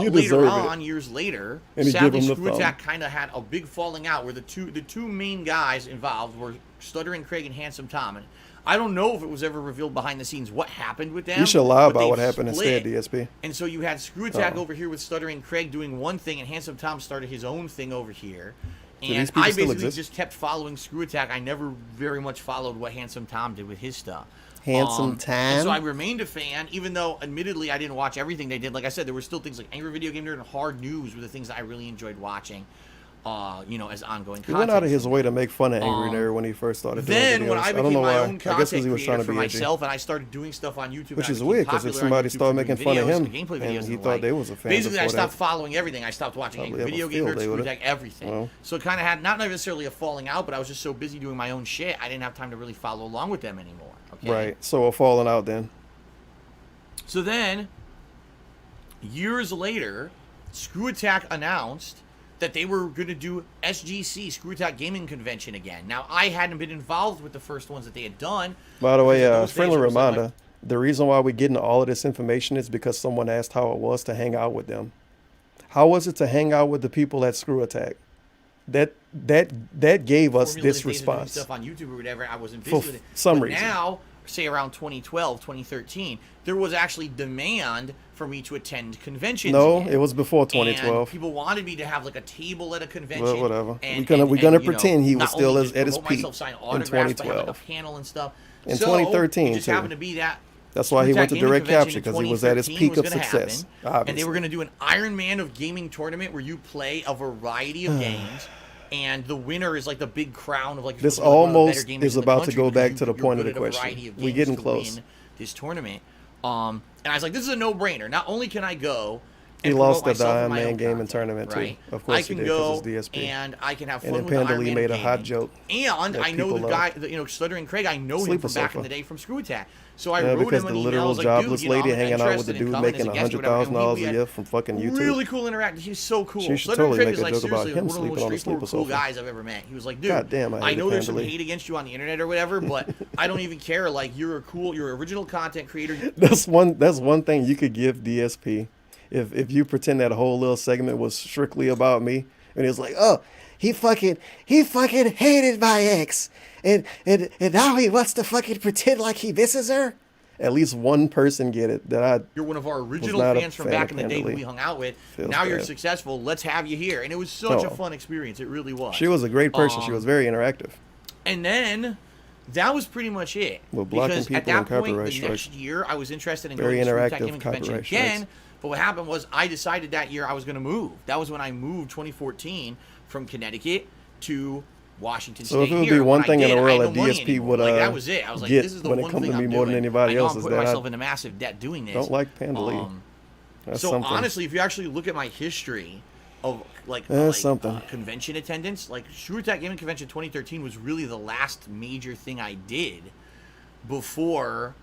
years later, sadly, Screw Attack kind of had a big falling out where the two main guys involved were Stuttering Craig and Handsome Tom. And I don't know if it was ever revealed behind the scenes what happened with them. You should lie about what happened instead, DSP. And so you had Screw Attack over here with Stuttering Craig doing one thing, and Handsome Tom started his own thing over here. And I basically just kept following Screw Attack. I never very much followed what Handsome Tom did with his stuff. Handsome Tom. And so I remained a fan, even though admittedly I didn't watch everything they did. Like I said, there were still things like Angry Video Game Nerd and Hard News were the things that I really enjoyed watching. As ongoing content. He went out of his way to make fun of Angry Nerd when he first started doing videos. Then when I became my own content he was trying creator to for be myself, and I started doing stuff on YouTube, which is weird because if somebody started making fun of him, and he thought they was a fan. Basically, I stopped following everything. I stopped watching Angry Video Game Nerd, Screw Attack, everything. Well, so it kind of had not necessarily a falling out, but I was just so busy doing my own shit, I didn't have time to really follow along with them anymore. Okay? Right. So a falling out then. So then, years later, Screw Attack announced that they were going to do SGC, Screw Attack Gaming Convention again. Now, I hadn't been involved with the first ones that they had done. By the way, friendly reminder, the reason why we're getting all of this information is because someone asked how it was to hang out with them. How was it to hang out with the people at Screw Attack? That gave us this response. Stuff on YouTube or whatever, I wasn't busy with it. Some reason. Now, say around 2012, 2013, there was actually demand for me to attend conventions. No, it was before 2012. And people wanted me to have like a table at a convention. Well, whatever. And, we're gonna pretend he was still at his peak sign in 2012. Like a panel and stuff. In 2013, it just happened to be that. That's why he went to direct capture, because he was at his peak of success. And they were going to do an Iron Man of gaming tournament where you play a variety of games. And the winner is like the big crown of like this almost is about to go back to the point of the question. We're getting close. This tournament, and I was like, this is a no-brainer. Not only can I go, he lost the Iron Man gaming tournament too. Of course he did, because it's DSP. And I can have fun with Iron Man made a gaming. hot joke. And I know the guy, Stuttering Craig. I know him from back in the day from Screw Attack. So I wrote him an email. Literal jobless lady hanging out with the dude making $100,000 a year from fucking YouTube. Really cool interaction. He's so cool. She should totally make a joke about him sleeping on the sleeper cool sofa. guys I've ever met. He was like, dude, God damn, I know there's some hate against you on the internet or whatever, but I don't even care. Like, you're original content creator. That's one thing you could give DSP. If you pretend that whole little segment was strictly about me, and it's like, oh, he fucking hated my ex, and now he wants to fucking pretend like he misses her. At least one person get it You're one of our original fans from back in the day who we hung out with. Now you're successful. Let's have you here. And it was such a fun experience. It really was. She was a great person. She was very interactive. And then that was pretty much it. Because at that point, the next year, I was interested in going to the Screw Attack Gaming Convention again. But what happened was I decided that year I was going to move. That was when I moved 2014 from Connecticut to Washington State. So if it would be one thing in the world that DSP would that was it. I was like, this is the one thing I'm doing. More than anybody else I'm putting myself into massive debt doing this. Don't like Panda Lee. So honestly, if you actually look at my history of convention attendance, like Screw Attack Gaming Convention 2013 was really the last major thing I did before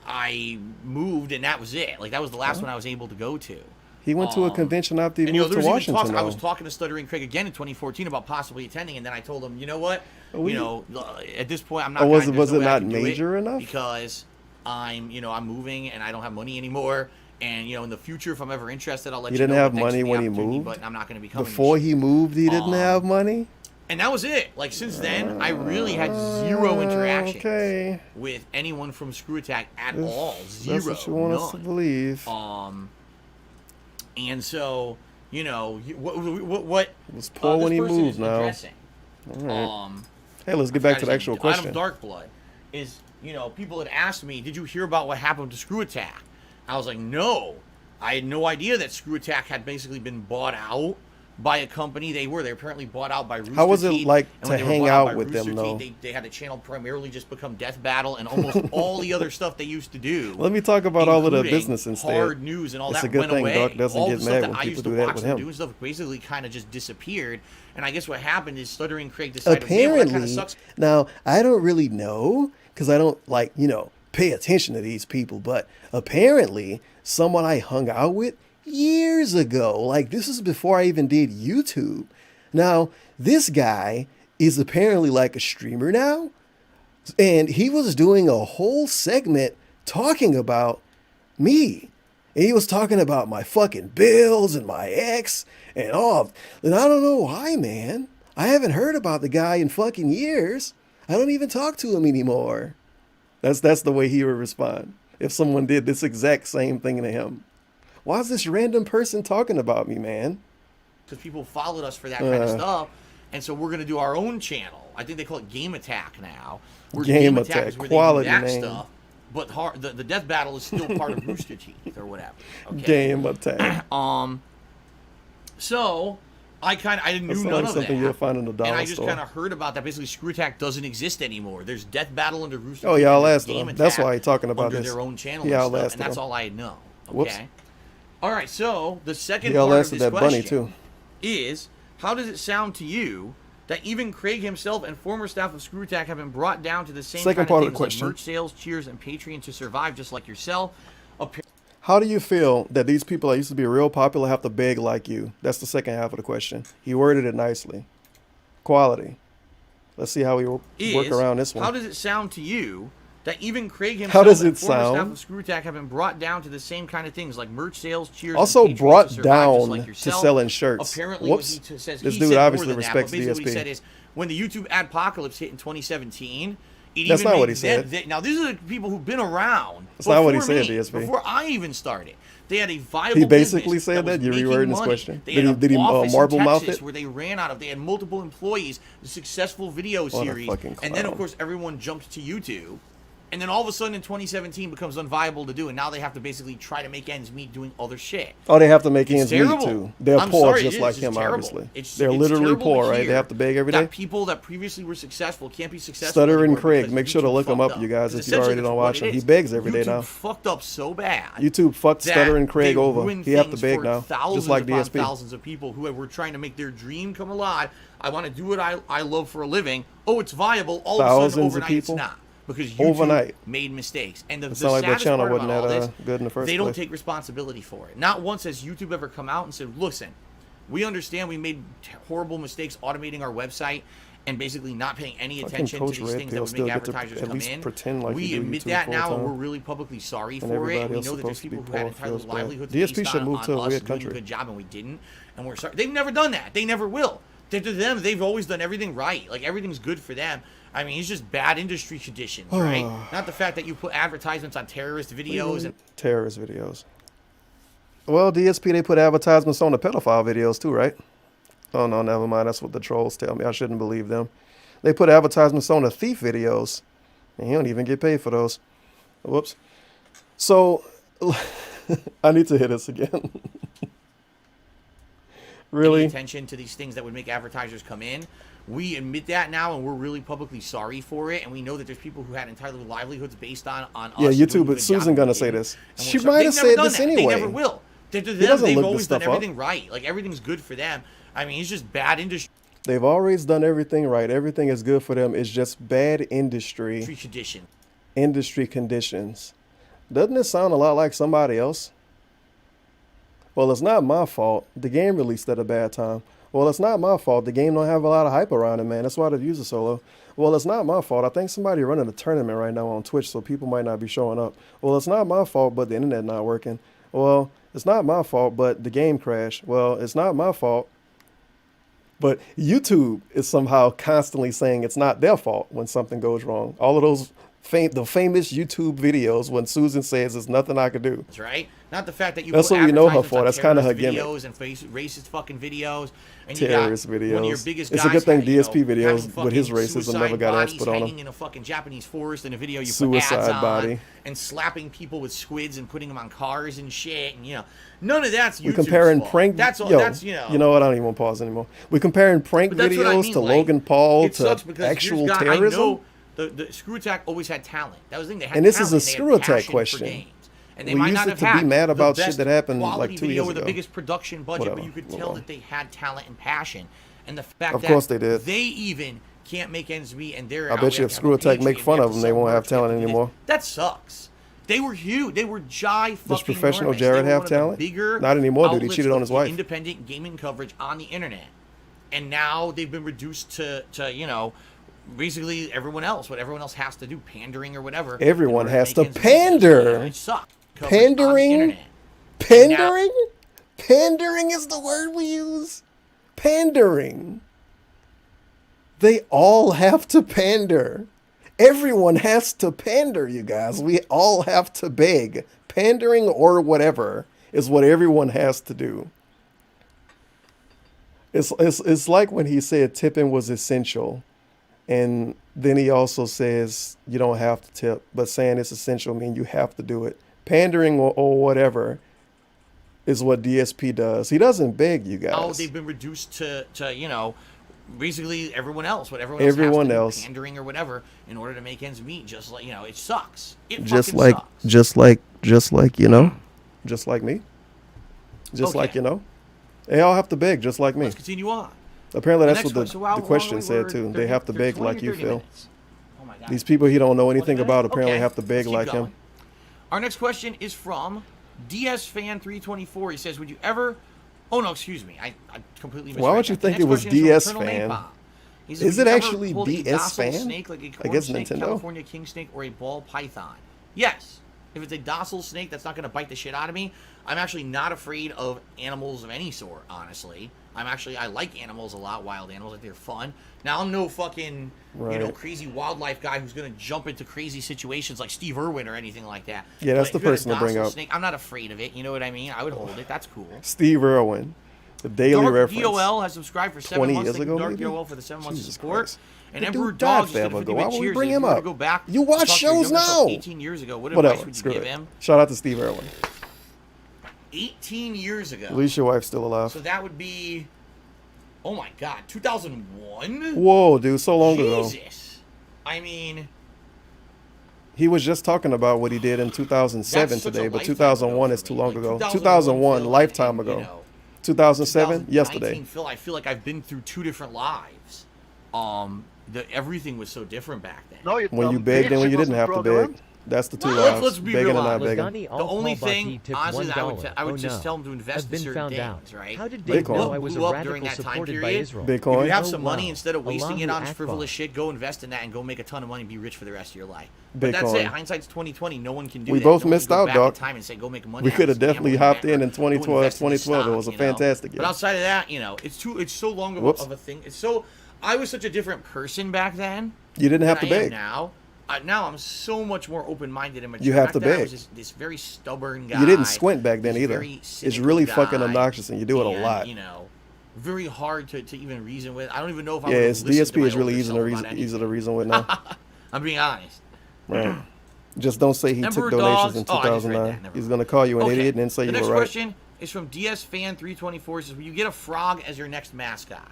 I moved, and that was it. Like, that was the last one I was able to go to. He went to a convention after he moved to Washington. I was talking to Stuttering Craig again in 2014 about possibly attending, and then I told him, you know what? At this point, I'm not. Was it not major enough? Because I'm moving and I don't have money anymore. And in the future, if I'm ever interested, I'll let you know. He didn't have money when he moved, but I'm not going to be coming. Before he moved, he didn't have money. And that was it. Like, since then, I really had zero interactions with anyone from Screw Attack at all. Zero. That's what you want us to believe. And so, what was poor when he moved now. All right. Hey, let's get back to the actual question. Adam Darkblood is, people had asked me, did you hear about what happened to Screw Attack? I was like, no. I had no idea that Screw Attack had basically been bought out by a company. They were apparently bought out by Rooster How was it Teeth, like and when to they were hang bought out out by with them, Rooster though? Teeth, they had the channel primarily just become Death Battle and almost all the other stuff they used to do. Let me talk about all of the including business instead. Hard news and all It's that a good went thing away. Doc doesn't all get the stuff mad that when I people used do to that watch with them him. doing stuff basically kind of just disappeared. And I guess what happened is Stuttering Craig decided, hey, well, that kind of Apparently, sucks. now I don't really know because I don't pay attention to these people, but apparently someone I hung out with years ago, like this is before I even did YouTube. Now, this guy is apparently like a streamer now, and he was doing a whole segment talking about me. And he was talking about my fucking bills and my ex and all. And I don't know why, man. I haven't heard about the guy in fucking years. I don't even talk to him anymore. That's the way he would respond if someone did this exact same thing to him. Why is this random person talking about me, man? Because people followed us for that kind of stuff. And so we're going to do our own channel. I think they call it Game Attack now. Game Attack, is where quality they do that name. stuff. But the Death Battle is still part of Rooster Teeth or whatever. Okay. Game Attack. So I knew That's none like of something that. you'll find in the dollar And I just store. kind of heard about that. Basically, Screw Attack doesn't exist anymore. There's Death Battle under Rooster Oh, Teeth. y'all and there's asked Game him. That's Attack why he's talking about under this. their own channel Y'all and stuff. asked And that's him. all I know. Okay. Whoops. All right. So the second Y'all part of asked this that question bunny too. is, how does it sound to you that even Craig himself and former staff of Screw Attack have been brought down to the same Second kind part of of the things like question. merch sales, cheers, and Patreon to survive, just like yourself? How do you feel that these people that used to be real popular have to beg like you? That's the second half of the question. He worded it nicely. Quality. Let's see how we work around this one. How does it sound to you that even Craig himself How does and it former staff sound? of Screw Attack have been brought down to the same kind of things like merch sales, cheers, Also and Patreon brought to survive, just down like to yourself? selling shirts. Apparently, Whoops. what he says, This he dude said obviously more than respects that, but basically what he DSP. said is, when the YouTube adpocalypse hit in 2017, That's even not what made he said. now, these are the people who've been around. That's not what he before said, me, DSP. Before I even started. They had a viable He basically business said that? was You're making rewording his money. question. They Did had he an office marble in mouth Texas it? where they ran out of. They had multiple employees, a successful video What a series, fucking and then of clown. course everyone jumped to YouTube. And then all of a sudden in 2017 becomes unviable to do, and now they have to basically try to make ends meet doing other shit. Oh, they have to make It's ends meet terrible. too. They're I'm poor sorry, just it like is. It's him, terrible. obviously. They're They're literally terrible poor, to right? They hear have to beg every day. that people that previously were successful can't be successful Stutter and anymore Craig. because Make sure to YouTube look him fucked up, you guys, Because if you already essentially don't that's watch what him. it He begs every day YouTube now. fucked up so bad. YouTube fucked that Stutter and Craig they over. ruined He have to things beg for now, thousands just like upon DSP. thousands of people who were trying to make their dream come alive. I want to do what I love for a living. Oh, it's viable. All of a Thousands sudden, of overnight, people? it's not. Because YouTube Overnight. made mistakes. And the It sounded like that saddest channel part wasn't about all that, this, good in the first they don't place. take responsibility for it. Not once has YouTube ever come out and said, listen, we understand we made horrible mistakes automating our website and basically not paying any Fucking attention to Coach these Red things Pill that would still make get to advertisers at come least in. pretend like We you do admit YouTube that now, and full-time. we're really publicly sorry And for it. everybody We else know that there's supposed to be people who had poor entitled feels bad. livelihoods DSP based should on, move on to a us weird doing country. a good job, and we didn't. And we're sorry. They've never done that. They never will. To them, they've always done everything right. Like, everything's good for them. I mean, it's just bad industry traditions, right? Not the fact that you put advertisements on terrorist videos and Terrorist videos. Well, DSP, they put advertisements on the pedophile videos too, right? Oh, no, never mind. That's what the trolls tell me. I shouldn't believe them. They put advertisements on the thief videos, and you don't even get paid for those. Whoops. So, I need to hit this again. Really? attention to these things that would make advertisers come in. We admit that now, and we're really publicly sorry for it. And we know that there's people who had entitled livelihoods based on us. Yeah, doing YouTube, a but good Susan job gonna and say we this. didn't. She And we're might have sorry. They've said never this done that. anyway. They never will. To He them, doesn't they've look always this done stuff up. everything right. Like, everything's good for them. I mean, it's just bad industry They've always done everything right. Everything is good for them. It's just bad industry tradition. industry conditions. Doesn't it sound a lot like somebody else? Well, it's not my fault. The game released at a bad time. Well, it's not my fault. The game don't have a lot of hype around it, man. That's why the views are so low. Well, it's not my fault. I think somebody running a tournament right now on Twitch, so people might not be showing up. Well, it's not my fault, but the internet not working. Well, it's not my fault, but the game crashed. Well, it's not my fault. But YouTube is somehow constantly saying it's not their fault when something goes wrong. All of those the famous YouTube videos when Susan says there's nothing I could do. That's right. Not the fact that you That's put what we know her advertisements for. on That's kind of her terrorist gimmick. videos and racist fucking videos. And Terrorist you got one of your videos. biggest It's a guys good thing had, you know, DSP videos having with his fucking racism never got ass suicide put on bodies hanging him. in a fucking Japanese forest in a video you put Suicide ads on, body. and slapping people with squids and putting them on cars and shit, and you know, none of that's We're YouTube's comparing fault. prank. That's all. Yo, That's you know. You know what? I don't even want to pause anymore. We're comparing prank But that's what I videos mean, to like, Logan Paul it sucks to because actual here's guy- terrorism. I know the Screw Attack always had talent. That was the thing. They had And this is talent, a and they had Screw Attack passion for question. games. And they We might used not it have to be had mad the about shit best that happened, like, quality 2 video years or the ago. biggest production budget, Whatever. but you could Move tell on. that they had talent and passion. And the fact Of that course they did. they even can't make ends meet, and they're I bet you if Screw Attack make fun of them, they won't have talent anymore. That sucks. They were huge. They were fucking Does professional enormous. Jared They were have one of the talent? bigger Not anymore, dude. He outlets cheated on of his wife. Independent gaming coverage on the internet, and now they've been reduced to you know, basically everyone else. What everyone else has to do, pandering or whatever. Everyone in order has make to ends meet. pander. It sucks. Coverage on the Pandering? internet. Pandering? Pandering is the word we use. Pandering. They all have to pander. Everyone has to pander, you guys. We all have to beg. Pandering or whatever is what everyone has to do. It's like when he said tipping was essential. And then he also says you don't have to tip, but saying it's essential means you have to do it. Pandering or whatever is what DSP does. He doesn't beg you guys. Now they've been reduced to you know, basically everyone else. What everyone else has to do, pandering or whatever, in order to make ends meet. Just like, you know, it sucks. It just fucking like, sucks. just like you know, just like me, just Okay. like you know, they all have to beg, just like me. Let's continue on. Apparently, The that's next what one- so how the long question are we? said We're too. 30 They have to beg 20 or like you 30 feel. minutes. Oh my God. These people he don't know anything 20 about minutes? apparently Okay. have to beg Let's keep like going. him. Our next question is from DSFan324. He says, "Would you ever?" Oh no, excuse me. I completely. Why would you misread that. The think next it was question is DS from Eternal Fan? Napalm. He says, Is "Would it you ever actually hold a DS docile Fan? Snake, like a I corn guess snake, Nintendo. California king snake, or a ball python? Yes. If it's a docile snake that's not going to bite the shit out of me, I'm actually not afraid of animals of any sort, honestly. I like animals a lot, wild animals. I think they're fun. Now, I'm no fucking, you know, Right. crazy wildlife guy who's going to jump into crazy situations like Steve Irwin or anything like that. Yeah, that's But if the you had a person to bring docile up. Snake, I'm not afraid of it. You know what I mean? I would hold it. That's cool. Steve Irwin, the Daily Dark Reference. DOL has subscribed for 7 20 months. years Thank you, ago, Dark maybe? DOL for the 7 months of Jesus support. Christ. And The Emperor dude died Dogs just did a forever 50 ago. Why minute would we cheers. bring If him you were to up? go back You to watch talk to your shows younger self now. 18 years ago. What Whatever. advice would you Screw give it. him? Shout out to Steve Irwin. 18 years ago. At least your wife's still alive. So that would be, oh my God, 2001? Whoa, dude, so long ago. Jesus. I mean, He was just talking about what he did in 2007 That's such a today, but lifetime 2001 ago is for too me. long Like, ago. 2001 2001, lifetime you ago. know, 2007, 2019 yesterday. Phil, I feel like I've been through 2 different lives. Everything was so different back then. No, you When you dumb begged bitch, and when it you didn't wasn't have to programmed. beg. That's the two Well, lives. let's be Begging real and not honest. begging. The only thing, tipped honestly, that $1. I would Oh, just no. tell them to invest I've in been certain found things, out. right? How did Bitcoin. Dave know I was a Blew up during radical that time supported by period. Israel? Bitcoin. If you have Oh, some wow. money, instead of wasting it Allahu on Akbar. frivolous shit, go invest in that and go make a ton of money and be rich for the rest of your life. But that's Bitcoin. it. Hindsight's 2020. No one can do We that. both No one missed can go out, back in dog. time and say, go make money We on could have this definitely gambling hopped bet in or go 2012. invest in this 2012. It stock, was a you know? fantastic year. But outside of that, you know, it's so long of Whoops. a thing. It's so, I was such a different person back then. You didn't have to than I am beg. now. Now I'm so much more open-minded and mature. You have Back to then, I beg. was just this very stubborn guy. You didn't squint back then this either. very It's cynical really fucking guy, obnoxious and you do it a and, lot. You know, very hard to even reason with. I don't even know if I Yeah, would it's listen to DSP my is really older easy to self reason, about easy to reason with now. I'm being honest. Right. Just don't say he Emperor took donations Dogs- in oh, I just read 2009. that. Never He's mind. gonna call you an Okay. idiot and then say The you next were right. question is from DSFan324. It says, will you get a frog as your next mascot?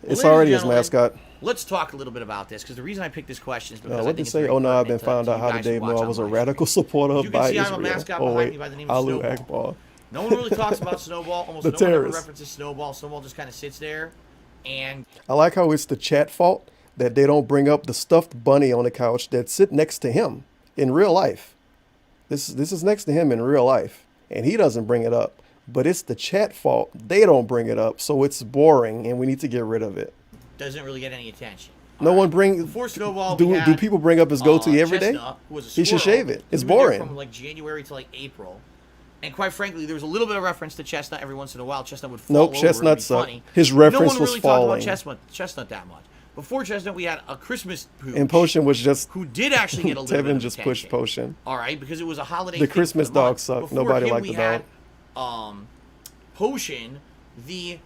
It's Ladies already and his gentlemen, mascot. Let's talk a little bit about this because the reason I picked this question is because I What think did it's say? very Oh no, I've been pertinent found to out you how guys did Dave who know watch I was a on live radical stream. supporter You of can by see I'm a Israel. mascot Oh behind wait, me by the name of Alu Snowball. Akbar. No one really talks about Snowball. Almost The no one ever terrorist. references Snowball. Snowball just kind of sits there. And I like how it's the chat fault that they don't bring up the stuffed bunny on the couch that sit next to him in real life. This is next to him in real life, and he doesn't bring it up. But it's the chat fault. They don't bring it up, so it's boring, and we need to get rid of it. doesn't really get any attention. No one bring. Before Snowball, do we do had, people bring up his goatee every day? Chestnut, who was a He should squirrel. shave it. It's He was there boring. From like January to like April, and quite frankly, there was a little bit of reference to Chestnut every once in a while. Chestnut would fall Nope, over Chestnut and be sucked. funny. His No reference one was really falling. talked about Chestnut that much. before Chestnut, we had a Christmas pooch. And Potion was just who did actually get a little bit Tevin of just attention. pushed Potion. All right, because it was a holiday. The thing Christmas for the dog month. sucked. Before Nobody him, liked we the dog. had, Potion, the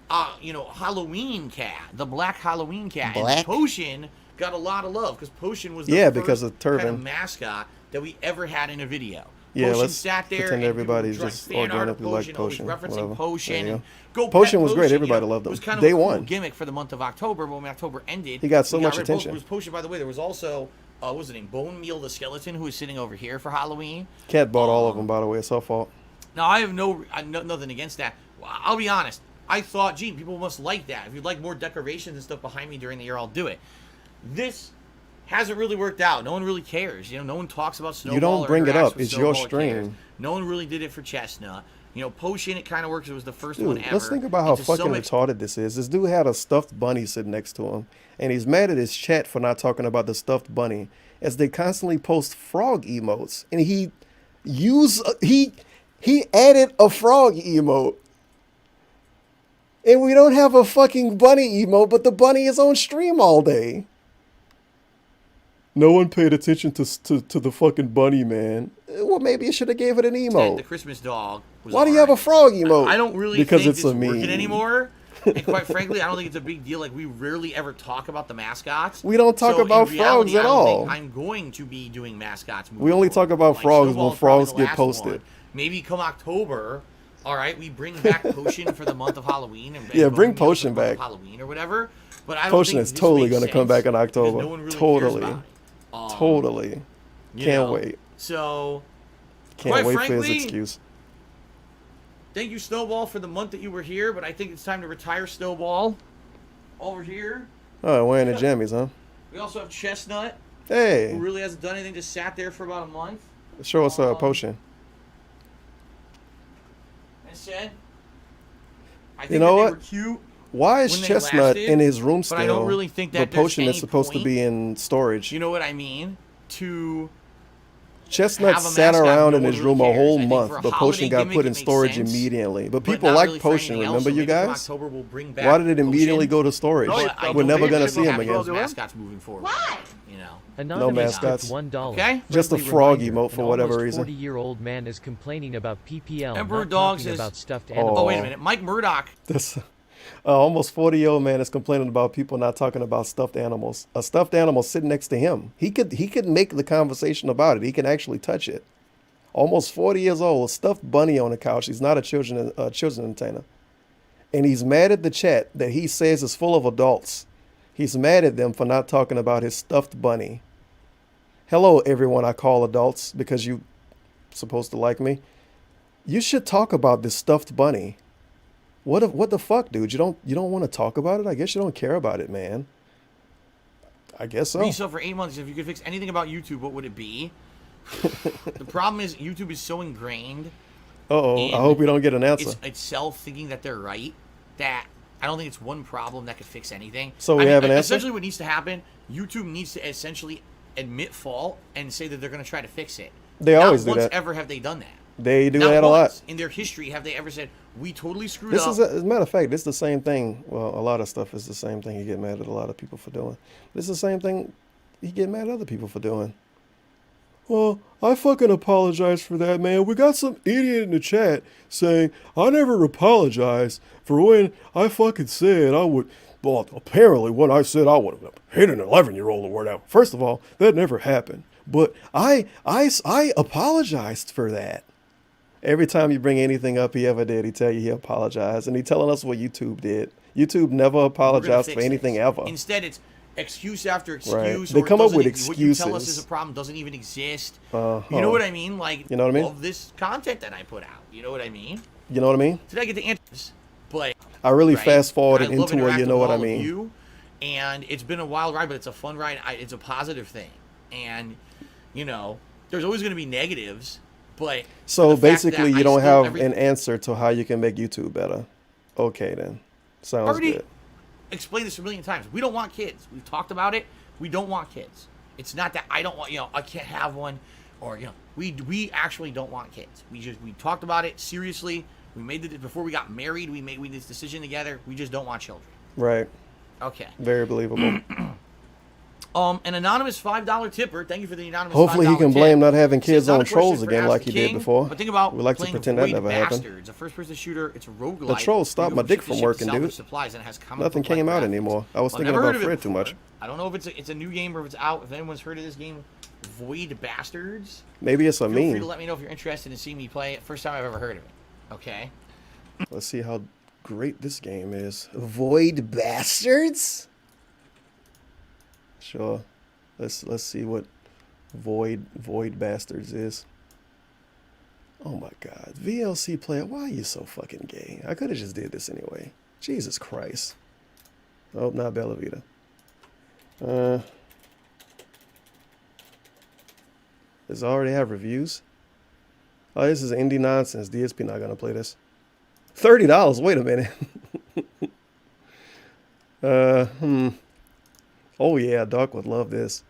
Halloween cat, the black Halloween cat. Black? And Potion got a lot of love because Potion was the Yeah, first because of kind Turban. of mascot that we ever had in a video. Yeah, Potion let's sat there pretend and everybody people were just drawing fan art of organically liked always Potion. referencing Whatever. Potion. There you And go. go Potion pet was great. Potion, Everybody you know, loved him. It was kind of Day a cool one. gimmick for the month of October, but when October ended, He got so we much rid of both. attention. It was Potion, by the way. There was also, what was the name? Bone Meal the Skeleton, who was sitting over here for Halloween. Cat bought all of them, by the way. It's her fault. Now, I have nothing against that. I'll be honest. I thought, gee, people must like that. If you'd like more decorations and stuff behind me during the year, I'll do it. This hasn't really worked out. No one really cares. You know, no one talks about Snowball. You don't or bring it interacts up. with It's your Snowball or cares. stream. No one really did it for Chestnut. You know, Potion, it kind of works. It was the first Dude, one ever. let's think about how And to some fucking retarded this is. This dude had a stuffed bunny sitting next to him, and he's mad at his chat for not talking about the stuffed bunny, as they constantly post frog emotes, and he added a frog emote. And we don't have a fucking bunny emote, but the bunny is on stream all day. No one paid attention to the fucking bunny, man. Well, maybe you should have gave it an emote. The Christmas dog. Was Why do you have a frog emote? I don't really because think it's a meme working anymore. And quite frankly, I don't think it's a big deal. Like, we rarely ever talk about the mascots. We don't talk So, about in reality, frogs at I don't all. think I'm going to be doing mascots. We only talk about Like, frogs Snowball when is probably frogs the get last posted. one. Maybe come October, all right, we bring back Potion for the month of Halloween. And Yeah, bring Bone Meal Potion for the month back. of Halloween or whatever. But I don't Potion think is this totally makes going to come sense back in because October. no one really cares Totally. about it. Totally. You Can't know, wait. So, Can't quite wait frankly, for his excuse. Thank you, Snowball, for the month that you were here, but I think it's time to retire Snowball. Over here. Oh, wearing the jammies, huh? We also have Chestnut. Hey. Who really hasn't done anything, just sat there for about a month. Show us a Potion. And said, I think You know that what? they were cute. Why is when they Chestnut lasted, in his room but still? I don't really think that but there's Potion any is supposed to point, be in storage. You know what I mean? To Chestnut have a sat mascot around no in one his really room a cares. whole I think month, for a but holiday Potion got gimmick, put it in makes storage sense, immediately. But but people not like really for Potion, anything else, remember so you maybe come guys? October we'll bring back Why did it immediately Potion. go to storage? But I We're don't never think going to we see should him have again. those mascots moving forward. Why? You know. No mascots. $1. Just a Friendly frog reminder, emote for an whatever almost reason. 40-year-old man is complaining about PPL, Emperor not Dog talking says, about stuffed Oh. animals. Oh, wait a minute. Mike Murdoch. This almost 40-year-old man is complaining about people not talking about stuffed animals. A stuffed animal sitting next to him. He could make the conversation about it. He can actually touch it. Almost 40 years old, a stuffed bunny on the couch. He's not a children entertainer. And he's mad at the chat that he says is full of adults. He's mad at them for not talking about his stuffed bunny. Hello, everyone I call adults because you're supposed to like me. You should talk about this stuffed bunny. What the fuck, dude? You don't want to talk about it? I guess you don't care about it, man. I guess so. Resale for 8 months. If you could fix anything about YouTube, what would it be? The problem is YouTube is so ingrained. Uh-oh. I hope we don't get an answer. It's itself thinking that they're right that I don't think it's one problem that could fix anything. So we have an answer? Essentially what needs to happen, YouTube needs to essentially admit fault and say that they're going to try to fix it. They always do that. Not that. once ever have they done that. They do Not that a lot. once in their history have they ever said, we totally screwed up. As a matter of fact, this is the same thing. Well, a lot of stuff is the same thing you get mad at a lot of people for doing. This is the same thing you get mad at other people for doing. Well, I fucking apologize for that, man. We got some idiot in the chat saying, I never apologized for when I fucking said I would. Well, apparently when I said I would have hit an 11-year-old or whatever. First of all, that never happened. But I apologized for that. Every time you bring anything up he ever did, he tell you he apologized. And he telling us what YouTube did. YouTube never apologized for anything ever. Instead, it's excuse after excuse. Right. They Or come up with what you tell us excuses. is a problem doesn't even exist. Uh-huh. You know what I mean? Like, You know what I mean? all of this content that I put out. You know what I mean? You know what I mean? Did I get the answers? But I really right? fast forwarded I love into it, you interacting know with what I all of mean? you, and it's been a wild ride, but it's a fun ride. It's a positive thing. And, you know, there's always going to be negatives, but... So the fact basically, that you I don't still have an answer to how you can make YouTube better. Okay, then. Sounds already good. explained this a million times. We don't want kids. We've talked about it. We don't want kids. It's not that I don't want, you know, I can't have one, or, you know, we actually don't want kids. We talked about it seriously. We made before we got married, we made this decision together. We just don't want children. Right. Okay. Very believable. An anonymous $5 tipper. Thank you for the anonymous. Hopefully he can blame not having kids on trolls for again Ask like the he did King, before. But think about We like to playing pretend that Void never happened. Bastards, a first-person shooter. It's a roguelike. The trolls stopped my dick from working, dude. Supplies and it has Nothing came out anymore. I was thinking never about heard of it Fred too before. much. I don't know if it's a new game or if it's out. If anyone's heard of this game, Void Bastards, Maybe it's a feel free to meme. let me know if you're interested in seeing me play it. First time I've ever heard of it. Okay. Let's see how great this game is. Void Bastards? Sure. Let's see what Void Bastards is. Oh my god. VLC player, why are you so fucking gay? I could have just did this anyway. Jesus Christ. Oh, not Bella Vita. Does it already have reviews? Oh, this is indie nonsense. DSP not gonna play this. $30. Wait a minute. Oh yeah, Doc would love this.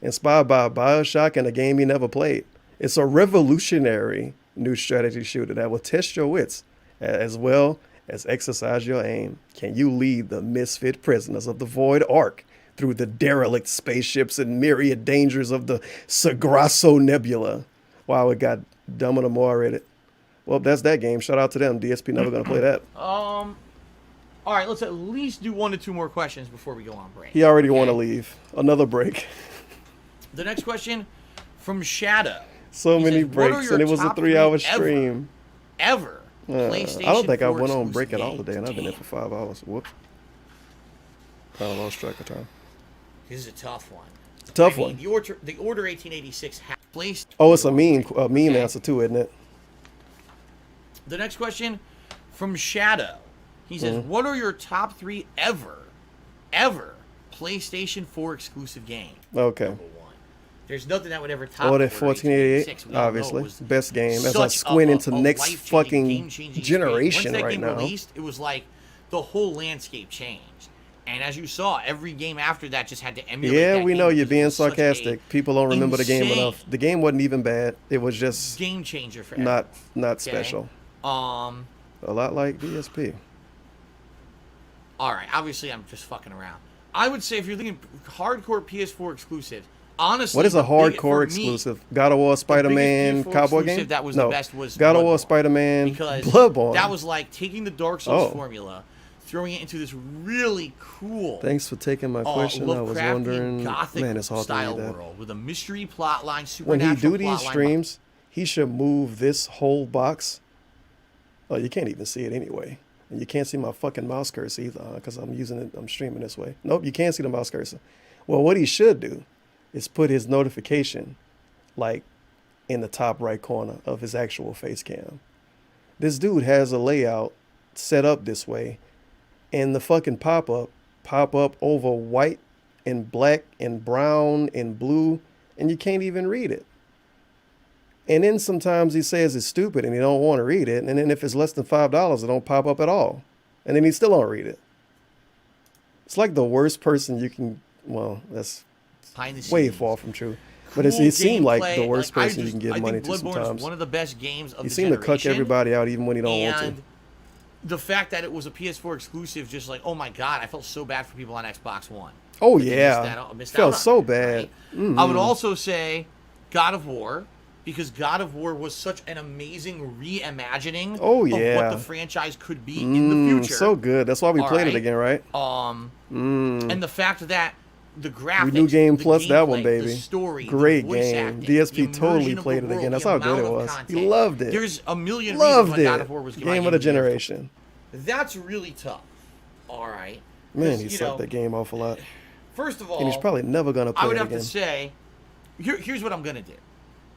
Inspired by BioShock and a game he never played. It's a revolutionary new strategy shooter that will test your wits as well as exercise your aim. Can you lead the misfit prisoners of the Void Ark through the derelict spaceships and myriad dangers of the Sagrasso Nebula? Wow, it got dumber the more I read it. Well, that's that game. Shout out to them. DSP never gonna play that. All right, let's at least do 1 to 2 more questions before we go on break. He already want to leave. Another break. The next question from Shadow. So He many says, "What are breaks, your and it was a top 3-hour three stream. Ever. I PlayStation don't think I 4 went on exclusive break at all games. today, and I've been there for 5 hours. Whoops. I lost track of time. This is a tough one. Tough I mean, one. The Order 1886 has placed. Oh, it's a meme answer too, isn't it? The next question from Shadow. He says, "What are your top 3 ever PlayStation 4 exclusive games?" Okay. Number 1. There's nothing that would ever top Order Order 1488, 1886. We all know obviously. it was Best game. As I such squint into a next life-changing, fucking game-changing generation experience. Once that right game now. released, it was like the whole landscape changed. And as you saw, every game after that just had to emulate Yeah, that we game know you're because it being was such a sarcastic. People don't remember the game insane enough. The game wasn't even bad. It was just game changer for everyone. not Okay? special. A lot like DSP. All right, obviously I'm just fucking around. I would say if you're thinking hardcore PS4 exclusive, honestly, What is a the big- hardcore for me, exclusive? God of War, Spider-Man, PS4 Cowboy exclusive game? that was no. the best was God of War, Bloodborne. Spider-Man, Because Bloodborne. that was like taking the Dark Souls Oh. formula, throwing it into this really cool. Thanks for taking my question. I was Lovecraftian wondering, Gothic man, it's hard to style read that. world with a mystery plot line, When he supernatural do these plot line. streams, he should move this whole box. Oh, you can't even see it anyway. And you can't see my fucking mouse cursor either, because I'm using it, I'm streaming this way. Nope, you can't see the mouse cursor. Well, what he should do is put his notification like in the top right corner of his actual face cam. This dude has a layout set up this way, and the fucking pop up over white and black and brown and blue, and you can't even read it. And then sometimes he says it's stupid and he don't want to read it. And then if it's less than $5, it don't pop up at all. And then he still don't read it. It's like the worst person you can, well, that's Behind the way scenes. far from true. Cool But it seemed like gameplay. the worst I person you can give I money think to Bloodborne sometimes. is one of the best games of He the seemed to cuck generation. everybody out even when he don't want And to. the fact that it was a PS4 exclusive, just like, oh my god, I felt so bad for people on Xbox One. Oh That they yeah, missed felt out on so it, bad. right? Mhm. I would also say God of War, because God of War was such an amazing reimagining Oh, of yeah. what the franchise could be in the future. So good. That's why we All played it right? again, right? And the fact that the graphics, We knew Game the Plus that one, gameplay, baby. the story, Great the voice game. acting, DSP the totally immersion of played the it again. world, That's the how good it amount of was. content. He loved it. There's a million Loved reasons why God it. of War was Game of the generation. That's really tough. All right. Man, 'Cause, he you sucked know, that game off a lot. First of all, And he's probably never going to play I would it have again. to say, here's what I'm gonna do.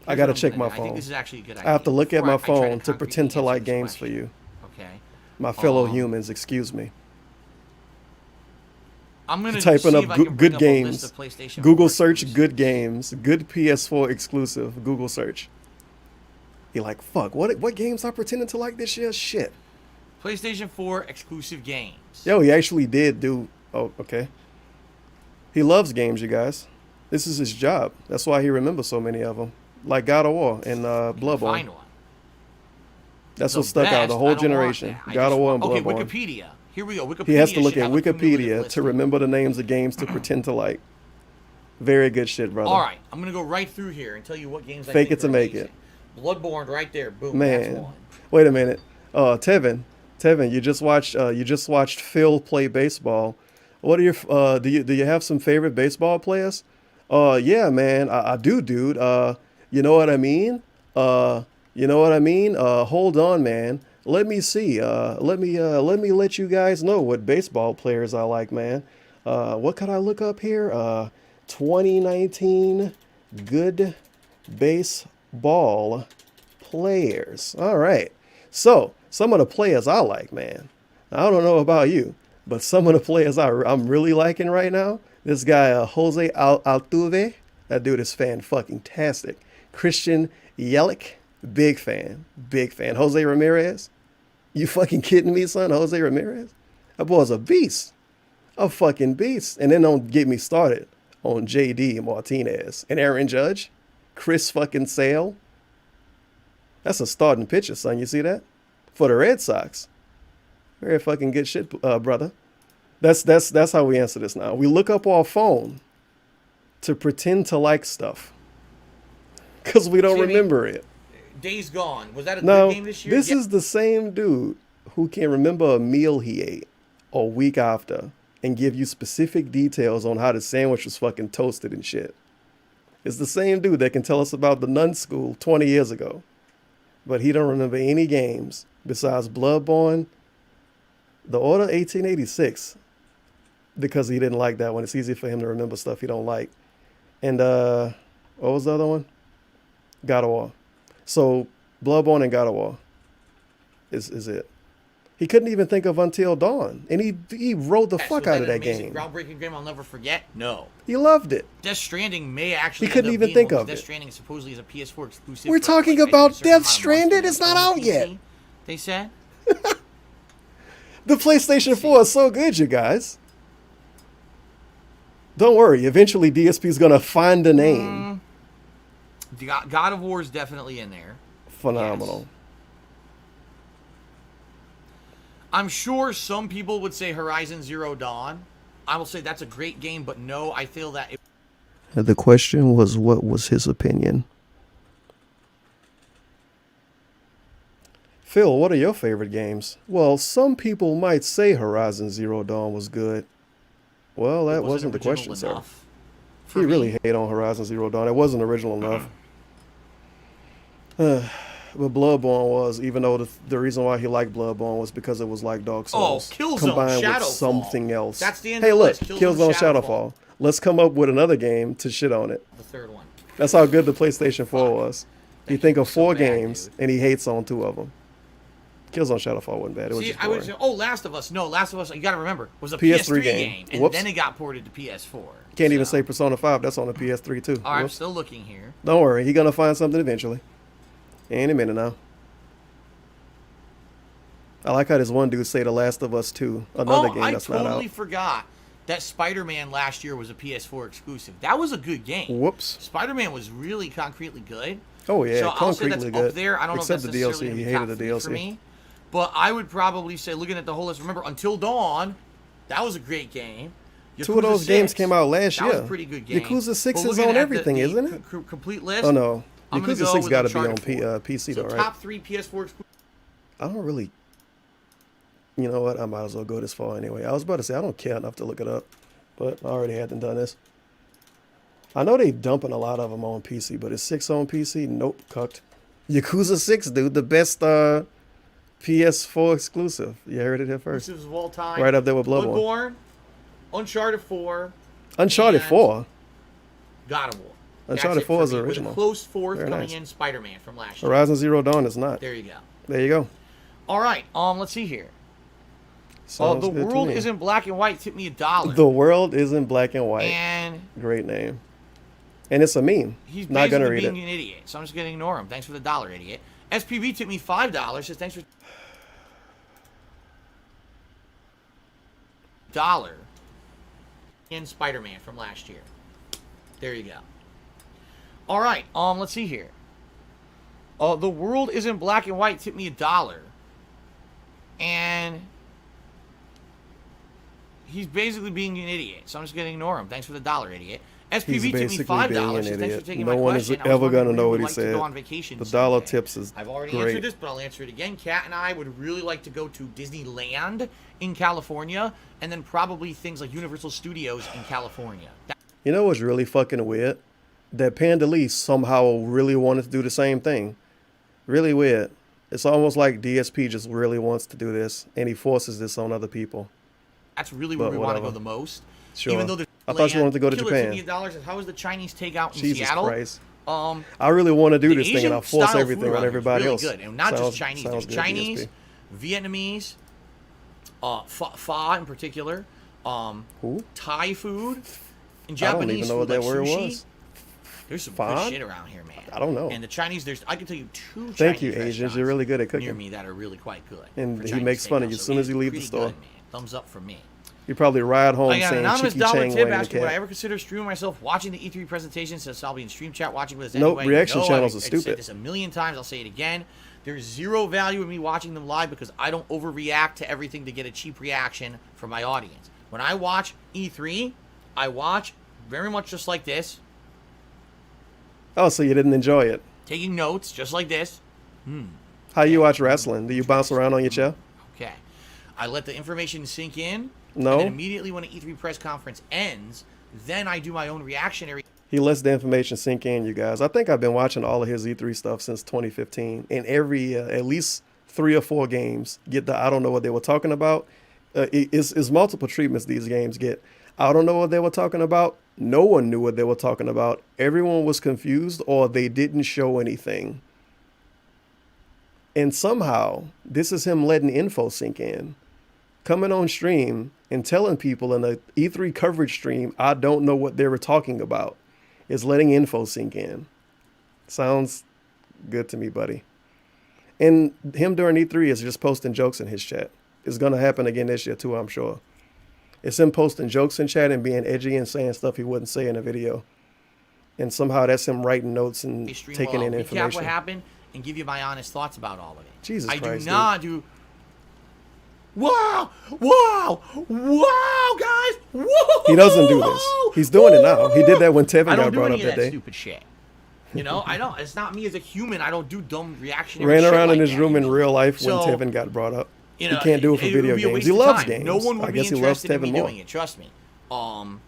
I got to Here's what I'm check gonna my do. phone. I think this is actually a good idea. I have to look at Before my I try phone to concretely pretend to answer like this games for question. you. Okay. My fellow humans, excuse me. I'm gonna Typing see up if I can bring good up a list games. of PlayStation Google 4 search good games. Good PS4 exclusive. Google search. You're like, fuck, what games I pretending to like this year? Shit. PlayStation 4 exclusive games. Yo, he actually did do. Oh, okay. He loves games, you guys. This is his job. That's why he remembers so many of them. Like God of War and Bloodborne. Find one. That's The what stuck out best, the I whole don't want generation. that. I God just of War and want- Bloodborne. Okay, Wikipedia. Here we go. Wikipedia. He has to look should at have a cumulative Wikipedia list to here. remember the names of games to pretend to like. Very good shit, brother. All right, I'm gonna go right through here and tell you what games I Fake think it to are make amazing. it. Bloodborne right there. Boom. That's Man, one. wait a minute. Tevin, you just watched Phil play baseball. What are your do you have some favorite baseball players? Yeah, man, I do, dude. You know what I mean? Hold on, man. Let me see. Let me let you guys know what baseball players I like, man. What could I look up here? 2019 good baseball players. All right. So some of the players I like, man. I don't know about you, but some of the players I'm really liking right now. This guy, Jose Altuve. That dude is fan-fucking-tastic. Christian Yelich. Big fan. Big fan. Jose Ramirez. You fucking kidding me, son? Jose Ramirez? That boy's a beast. A fucking beast. And then don't get me started on JD Martinez and Aaron Judge. Chris fucking Sale. That's a starting pitcher, son. You see that? For the Red Sox. Very fucking good shit, brother. That's how we answer this now. We look up our phone to pretend to like stuff. Because we don't remember it. Days Gone. Was that a No, good game this year? this is the same dude who can remember a meal he ate a week after and give you specific details on how the sandwich was fucking toasted and shit. It's the same dude that can tell us about the nun school 20 years ago. But he don't remember any games besides Bloodborne, The Order 1886, because he didn't like that one. It's easy for him to remember stuff he don't like. And what was the other one? God of War. So Bloodborne and God of War is it. He couldn't even think of Until Dawn. And he wrote the fuck out of that game. Groundbreaking game I'll never forget? No. He loved it. Death Stranding may actually He couldn't even think of Death it. Stranding supposedly is a PS4 exclusive. We're talking about Death Stranded. It's not out yet. They said. The PlayStation 4 is so good, you guys. Don't worry. Eventually, DSP is going to find a name. God of War is definitely in there. Phenomenal. Yes. I'm sure some people would say Horizon Zero Dawn. I will say that's a great game, but no, I feel that The question was, what was his opinion? Phil, what are your favorite games? Well, some people might say Horizon Zero Dawn was good. Well, that wasn't the question, sir. He really hate on Horizon Zero Dawn. It wasn't original enough. But Bloodborne was, even though the reason why he liked Bloodborne was because it was like Dark Souls. Killzone combined Shadowfall. with something else. That's the end hey, of the look, list. Killzone Shadowfall. Let's come up with another game to shit on it. The third one. That's how good the PlayStation 4 was. You think of 4 games, and he hates on 2 of them. Killzone Shadowfall wasn't bad. It was See, just I boring. would say, Last of Us. No, Last of Us, you got to remember, was a PS3 PS3 game. And Whoops. then it got ported to PS4. Can't even say Persona 5. That's on the PS3 too. All right, I'm Whoops. still looking here. Don't worry. He's going to find something eventually. Any minute now. I like how this one dude say The Last of Us 2. Another game that's not out. I totally forgot that Spider-Man last year was a PS4 exclusive. That was a good game. Whoops. Spider-Man was really concretely good. Oh, yeah. So I'll say that's Concretely good. up there. I don't Except know if the that's DLC. necessarily He gonna hated be the top 3 DLC. for me. But I would probably say, looking at the whole list, remember, Until Dawn, that was a great game. 2 of those games came out last year. That was a pretty good game. Yakuza 6 But is looking on at everything, the isn't it? Complete list. Oh, no. I'm gonna Yakuza go 6 with got to be on Uncharted 4. PC, So though, right? top 3 PS4 exclusive. I don't really... You know what? I might as well go this far anyway. I was about to say, I don't care enough to look it up. But I already hadn't done this. I know they dumping a lot of them on PC, but is 6 on PC? Nope, cucked. Yakuza 6, dude, the best PS4 exclusive. You heard it here first. Exclusives of all time. Right up there with Bloodborne. Bloodborne, Uncharted 4. Uncharted and 4? God of War. Uncharted 4 is the original. With a close fourth Very coming nice. in Spider-Man from last year. Horizon Zero Dawn is not. There you go. There you go. All right. Let's see here. Sounds The good to World me. is in Black and White. Tip me $1. The World is in Black and White. And great name. And it's a meme. he's not gonna basically read being it. an idiot, so I'm just going to ignore him. Thanks for the $1, idiot. SPV tipped me $5. Says thanks for $1 in Spider-Man from last year. There you go. All right. Let's see here. The World is in Black and White. Tipped me $1. And He's basically being an idiot, so I'm just gonna ignore him. Thanks for the $1, idiot. He's SPV took me basically $5. being an So thanks for idiot. taking No my one is question. I was ever wondering gonna know when what you he would like to go said. on vacation The someday. dollar tips is I've already great. answered this, but I'll answer it again. Kat and I would really like to go to Disneyland in California, and then probably things like Universal Studios in California. You know what's really fucking weird? That Panda Lee somehow really wanted to do the same thing. Really weird. It's almost like DSP just really wants to do this, and he forces this on other people. That's really where we want to go the most. Sure. Even though there's I thought you wanted to go to killer Japan. $2 million, how is the Chinese takeout in Jesus Seattle? Christ. I really want to do this thing, and I'll force Asian-style everything food on around here is everybody really else. Good. And not Sounds- just Chinese. sounds There's good, Chinese, DSP. Vietnamese, pho in particular, Thai food, and Japanese I don't even know food what that like word sushi. was. There's some Pho? good shit around here, man. I don't know. And the Chinese, I can tell you 2 Thank Chinese you, Asians. restaurants You're really good at near cooking. me that are really quite good. And for he Chinese makes fun of takeout. you as So soon it as you is leave the pretty store. good, man. Thumbs up for me. You probably ride home I got an saying anonymous cheeky dollar chang tip wang the asking, would I cat. ever consider streaming myself watching the E3 presentation, since I'll be in stream chat watching with us Nope, anyway? reaction No, channels are I've stupid. said this a million times. I'll say it again. There's zero value in me watching them live because I don't overreact to everything to get a cheap reaction from my audience. When I watch E3, I watch very much just like this, Oh, so you didn't enjoy it. taking notes just like this. How you watch wrestling? Do you bounce around on your chair? Okay. I let the information sink in. No. And then immediately when an E3 press conference ends, then I do my own reactionary. He lets the information sink in, you guys. I think I've been watching all of his E3 stuff since 2015. And every, at least 3 or 4 games get the I don't know what they were talking about. It's multiple treatments these games get. I don't know what they were talking about. No one knew what they were talking about. Everyone was confused or they didn't show anything. And somehow, this is him letting info sink in. Coming on stream and telling people in a E3 coverage stream, I don't know what they were talking about. Is letting info sink in. Sounds good to me, buddy. And him during E3 is just posting jokes in his chat. It's going to happen again this year too, I'm sure. It's him posting jokes in chat and being edgy and saying stuff he wouldn't say in a video. And somehow that's him writing notes and taking in Recap information. what happened and give you my honest thoughts about all of it. Jesus I Christ, do not do. Wow! Guys! Whoa! He doesn't do this. He's doing it now. He did that when Tevin I got don't do brought any up of that day. stupid shit. You know, I don't. It's not me as a human. I don't do dumb reactionary Ran shit around like in his that, room you in know? real life So, when Tevin got brought up. you know, He can't do it for would video be a games. waste He of loves time. games. No one would I be guess he loves interested in me Tevin more. doing it. Trust me. No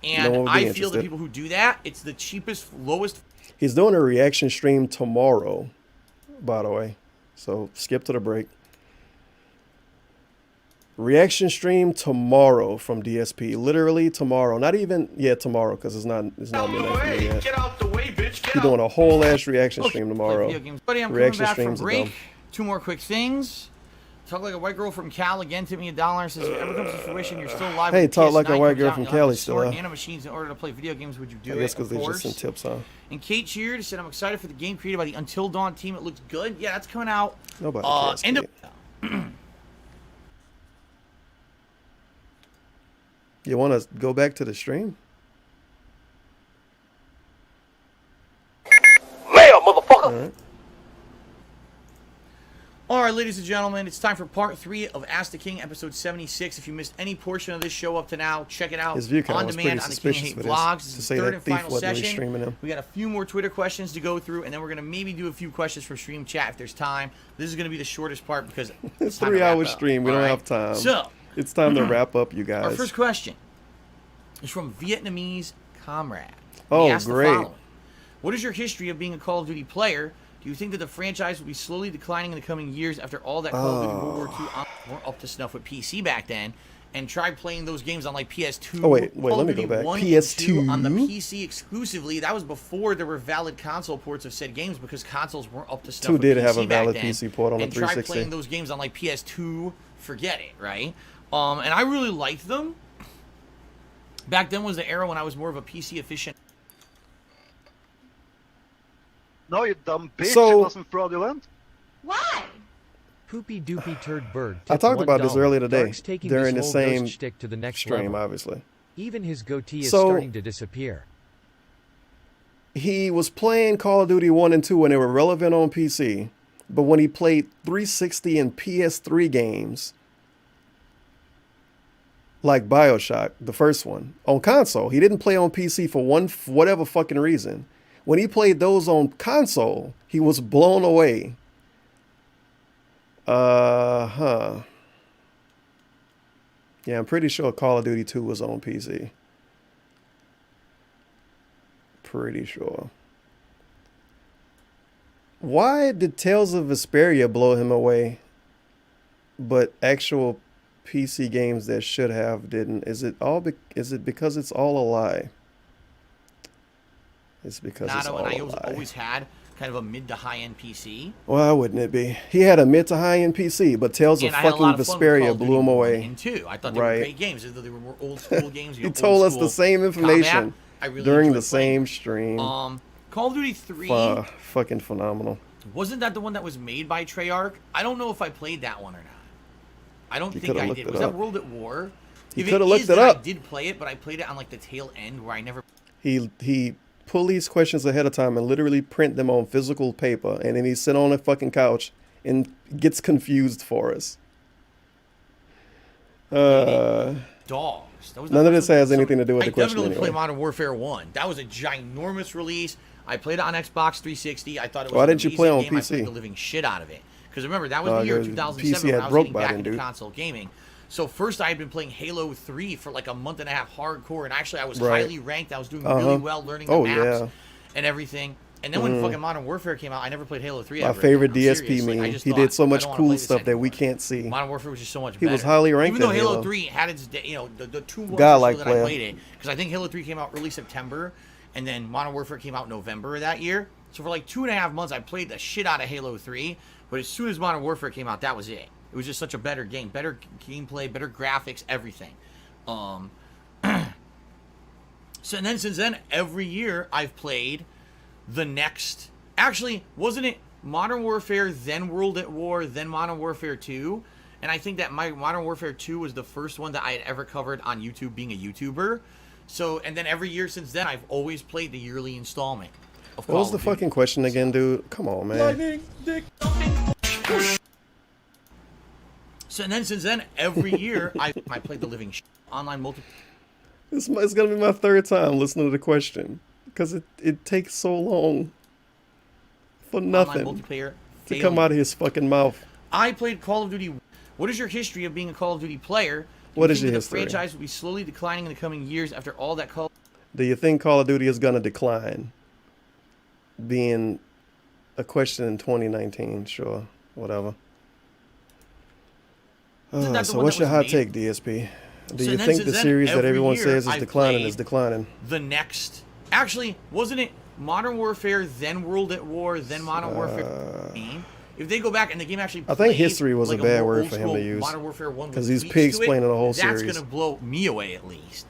And one would be I feel interested. that people who do that, it's the cheapest, lowest. He's doing a reaction stream tomorrow, by the way. So skip to the break. Reaction stream tomorrow from DSP. Literally tomorrow. Not even tomorrow because it's not midnight for me yet. Get out the way, bitch. He's doing a whole ass reaction stream tomorrow. Video games. Buddy, I'm Reaction coming back from streams are break. dumb. 2 more quick things. Talk like a white girl from Cal again. Tip me $1. Says if it ever comes to fruition, you're still alive. Hey, when talk like a PS9 white comes girl out from and you'll have Cali to still store are. nano machines in order to play video games. Would you do I guess it? because Of they just course. sent tips, huh? And Kate cheered. Said I'm excited for the game created by the Until Dawn team. It looks good. Yeah, that's coming out. Nobody cares. End of. You want to go back to the stream? Motherfucker. All right. All right, ladies and gentlemen, it's time for part 3 of Ask the King, episode 76. If you missed any portion of this show up to now, check it out His view count on was demand pretty on the King suspicious Hate for this, Vlogs. This to is say the third that and thief final wasn't really session. streaming him. We got a few more Twitter questions to go through, and then we're going to maybe do a few questions from stream chat if there's time. This is going to be the shortest part because It's time to 3-hour wrap up. stream. We All don't right? have time. So, it's time to wrap up, you guys. our first question is from Vietnamese Comrade. Oh, He asked the great. following. What is your history of being a Call of Duty player? Do you think that the franchise will be slowly declining in the coming years after all that Call of Duty World War II weren't up to snuff with PC back then? And try playing those games on like PS2. Oh, wait, Call let of me Duty go back. 1 and PS2? 2 on the PC exclusively. That was before there were valid console ports of said games because consoles weren't up to snuff 2 with did PC have a back valid then. PC port on the And try 360. playing those games on like PS2. Forget it, right? And I really liked them. Back then was the era when I was more of a PC efficient. No, you dumb bitch. So- It wasn't fraudulent. Why? Poopy doopy turd bird. I tipped talked about this $1. earlier today Dark's taking during the this whole same ghost shtick to the next stream, level. obviously. Even his goatee is So- starting to disappear. He was playing Call of Duty 1 and 2 when they were relevant on PC, but when he played 360 and PS3 games, like BioShock, the first one, on console. He didn't play on PC for whatever fucking reason. When he played those on console, he was blown away. Yeah, I'm pretty sure Call of Duty 2 was on PC. Pretty sure. Why did Tales of Vesperia blow him away, but actual PC games that should have didn't? Is it because it's all a lie? It's because it's all a lie. Always had kind of a mid to high end PC. Why wouldn't it be? He had a mid to high end PC, but Tales of fucking Vesperia blew him away. And 2. I thought they were great games. They were more old school games. He told us the same information during the same stream. Call of Duty 3. Fucking phenomenal. Wasn't that the one that was made by Treyarch? I don't know if I played that one or not. I don't think I did. Was that World at War? You could have looked it up. I did play it, but I played it on like the tail end where I never. He pull these questions ahead of time and literally print them on physical paper, and then he sit on a fucking couch and gets confused for us. Dogs. None of this has anything to do with the question anyway. I definitely anyway. played Modern Warfare 1. That was a ginormous release. I played it on Xbox 360. I thought it was Why didn't you play on game. PC? I played the living shit out of it. Because remember, that was the year 2007 PC when I was broke getting by back then, into dude. console gaming. So first I had been playing Halo 3 for like a month and a half hardcore, and actually I was highly ranked. I was doing really well, learning the maps and everything. And then when fucking Modern Warfare came out, I never played Halo 3 My ever. favorite I'm DSP serious. meme. Like, he did so much cool stuff that we can't see. Modern Warfare was just so much better. He was highly ranked. Even though at Halo 3 had its, the 2 months Godlike that I played it, because I think Halo 3 came out early September, and then Modern Warfare came out November of that year. So for like 2.5 months, I played the shit out of Halo 3. But as soon as Modern Warfare came out, that was it. It was just such a better game, better gameplay, better graphics, everything. So and then since then, every year I've played the next. Actually, wasn't it Modern Warfare, then World at War, then Modern Warfare 2? And I think that my Modern Warfare 2 was the first one that I had ever covered on YouTube being a YouTuber. So, and then every year since then, I've always played the yearly installment. What was the fucking question again, dude? Come on, man. Lightning, dick. So, and then since then, every year, I played the living online multiplayer. It's going to be my third time listening to the question. Because it takes so long. For nothing. Multiplayer to come out of his fucking mouth. I played Call of Duty. What is your history of being a Call of Duty player? What is your history? The franchise will be slowly declining in the coming years after all that Call. Do you think Call of Duty is going to decline? Being a question in 2019, sure, whatever. So what's your hot take, DSP? Do you think the series that everyone says is declining is declining? The next, actually, wasn't it Modern Warfare, then World at War, then Modern Warfare? If they go back and the game actually, I think history was a bad word for him to use. Modern Warfare 1 because he's explaining the whole series. That's gonna blow me away at least.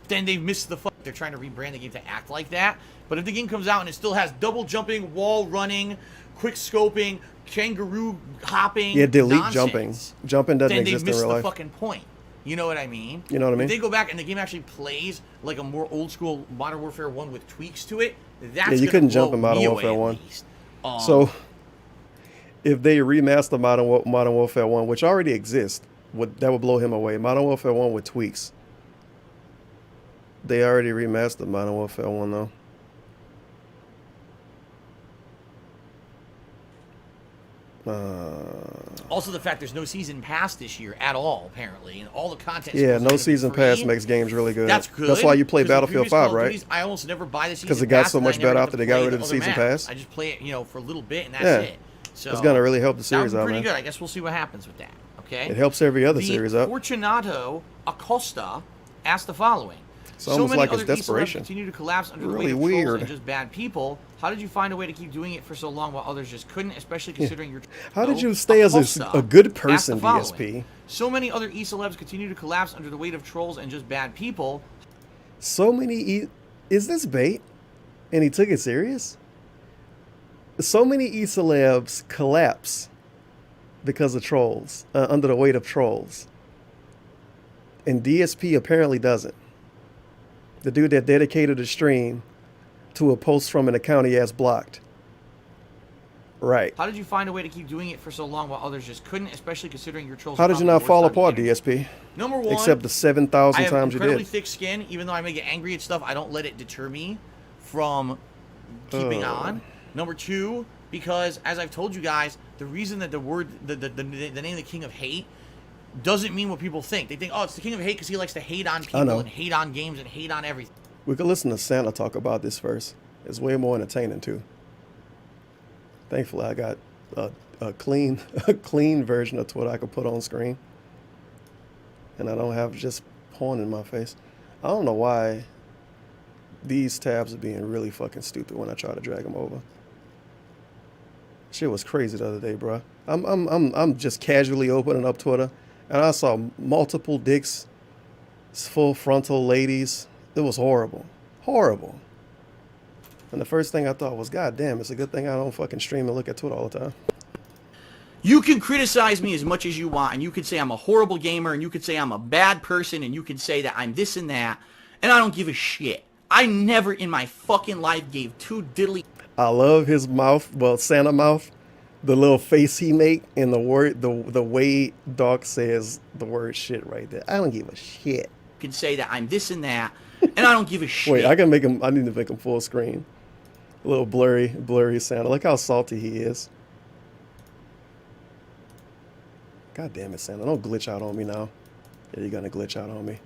Then they've missed the fuck. They're trying to rebrand the game to act like that. But if the game comes out and it still has double jumping, wall running, quick scoping, kangaroo hopping, delete nonsense, jumping. Jumping doesn't exist in real life. Then they missed the fucking point. You know what I mean? You know what I mean? If they go back and the game actually plays like a more old school Modern Warfare 1 with tweaks to it, that's you couldn't jump in Modern Warfare 1. So if they remaster Modern Warfare 1, which already exists, that would blow him away. Modern Warfare 1 with tweaks. They already remastered Modern Warfare 1 though. Also, the fact there's no season pass this year at all, apparently, and all the content. Yeah, no season pass makes games really good. That's good. That's why you play Battlefield 5, right? I almost never buy the season pass because it got so much better after they got rid of the season pass. I just play it, for a little bit, and that's it. So it's gonna really help the series out, pretty man. Good. I guess we'll see what happens with that. Okay. It helps every other series out. Fortunato Acosta asked the following. It's almost like it's desperation. desperation. Continue to collapse under the weight of trolls and just bad people. How did you find a way to keep doing it for so long while others just couldn't, especially considering your... How did you stay as a good person, DSP? So many other e-celebs continue to collapse under the weight of trolls and just bad people. So many Is this bait? And he took it serious? So many e-celebs collapse because of trolls, under the weight of trolls. And DSP apparently doesn't. The dude that dedicated a stream to a post from an account he has blocked. Right. How did you find a way to keep doing it for so long while others just couldn't, especially considering your trolls? How did you not fall apart, DSP? Number one, except the 7,000 times you I have incredibly did. thick skin. Even though I may get angry at stuff, I don't let it deter me from keeping on. Number two, because as I've told you guys, the reason that the name the King of Hate doesn't mean what people think. They think, oh, it's the King of Hate because he likes to hate on people and hate on games and hate on everything. We could listen to Santa talk about this first. It's way more entertaining too. Thankfully, I got a clean version of Twitter I could put on screen, and I don't have just porn in my face. I don't know why these tabs are being really fucking stupid when I try to drag them over. Shit was crazy the other day, bro. I'm just casually opening up Twitter, and I saw multiple dicks, full frontal ladies. It was horrible, horrible. And the first thing I thought was, God damn, it's a good thing I don't fucking stream and look at Twitter all the time. You can criticize me as much as you want, and you could say I'm a horrible gamer, and you could say I'm a bad person, and you could say that I'm this and that, and I don't give a shit. I never in my fucking life gave two diddly... I love his mouth, well, Santa mouth, the little face he make, and the way Doc says the word shit right there. I don't give a shit. You can say that I'm this and that, and I don't give a shit. Wait, I need to make him full screen. A little blurry Santa. Look how salty he is. God damn it, Santa. Don't glitch out on me now. Yeah, you're gonna glitch out on me.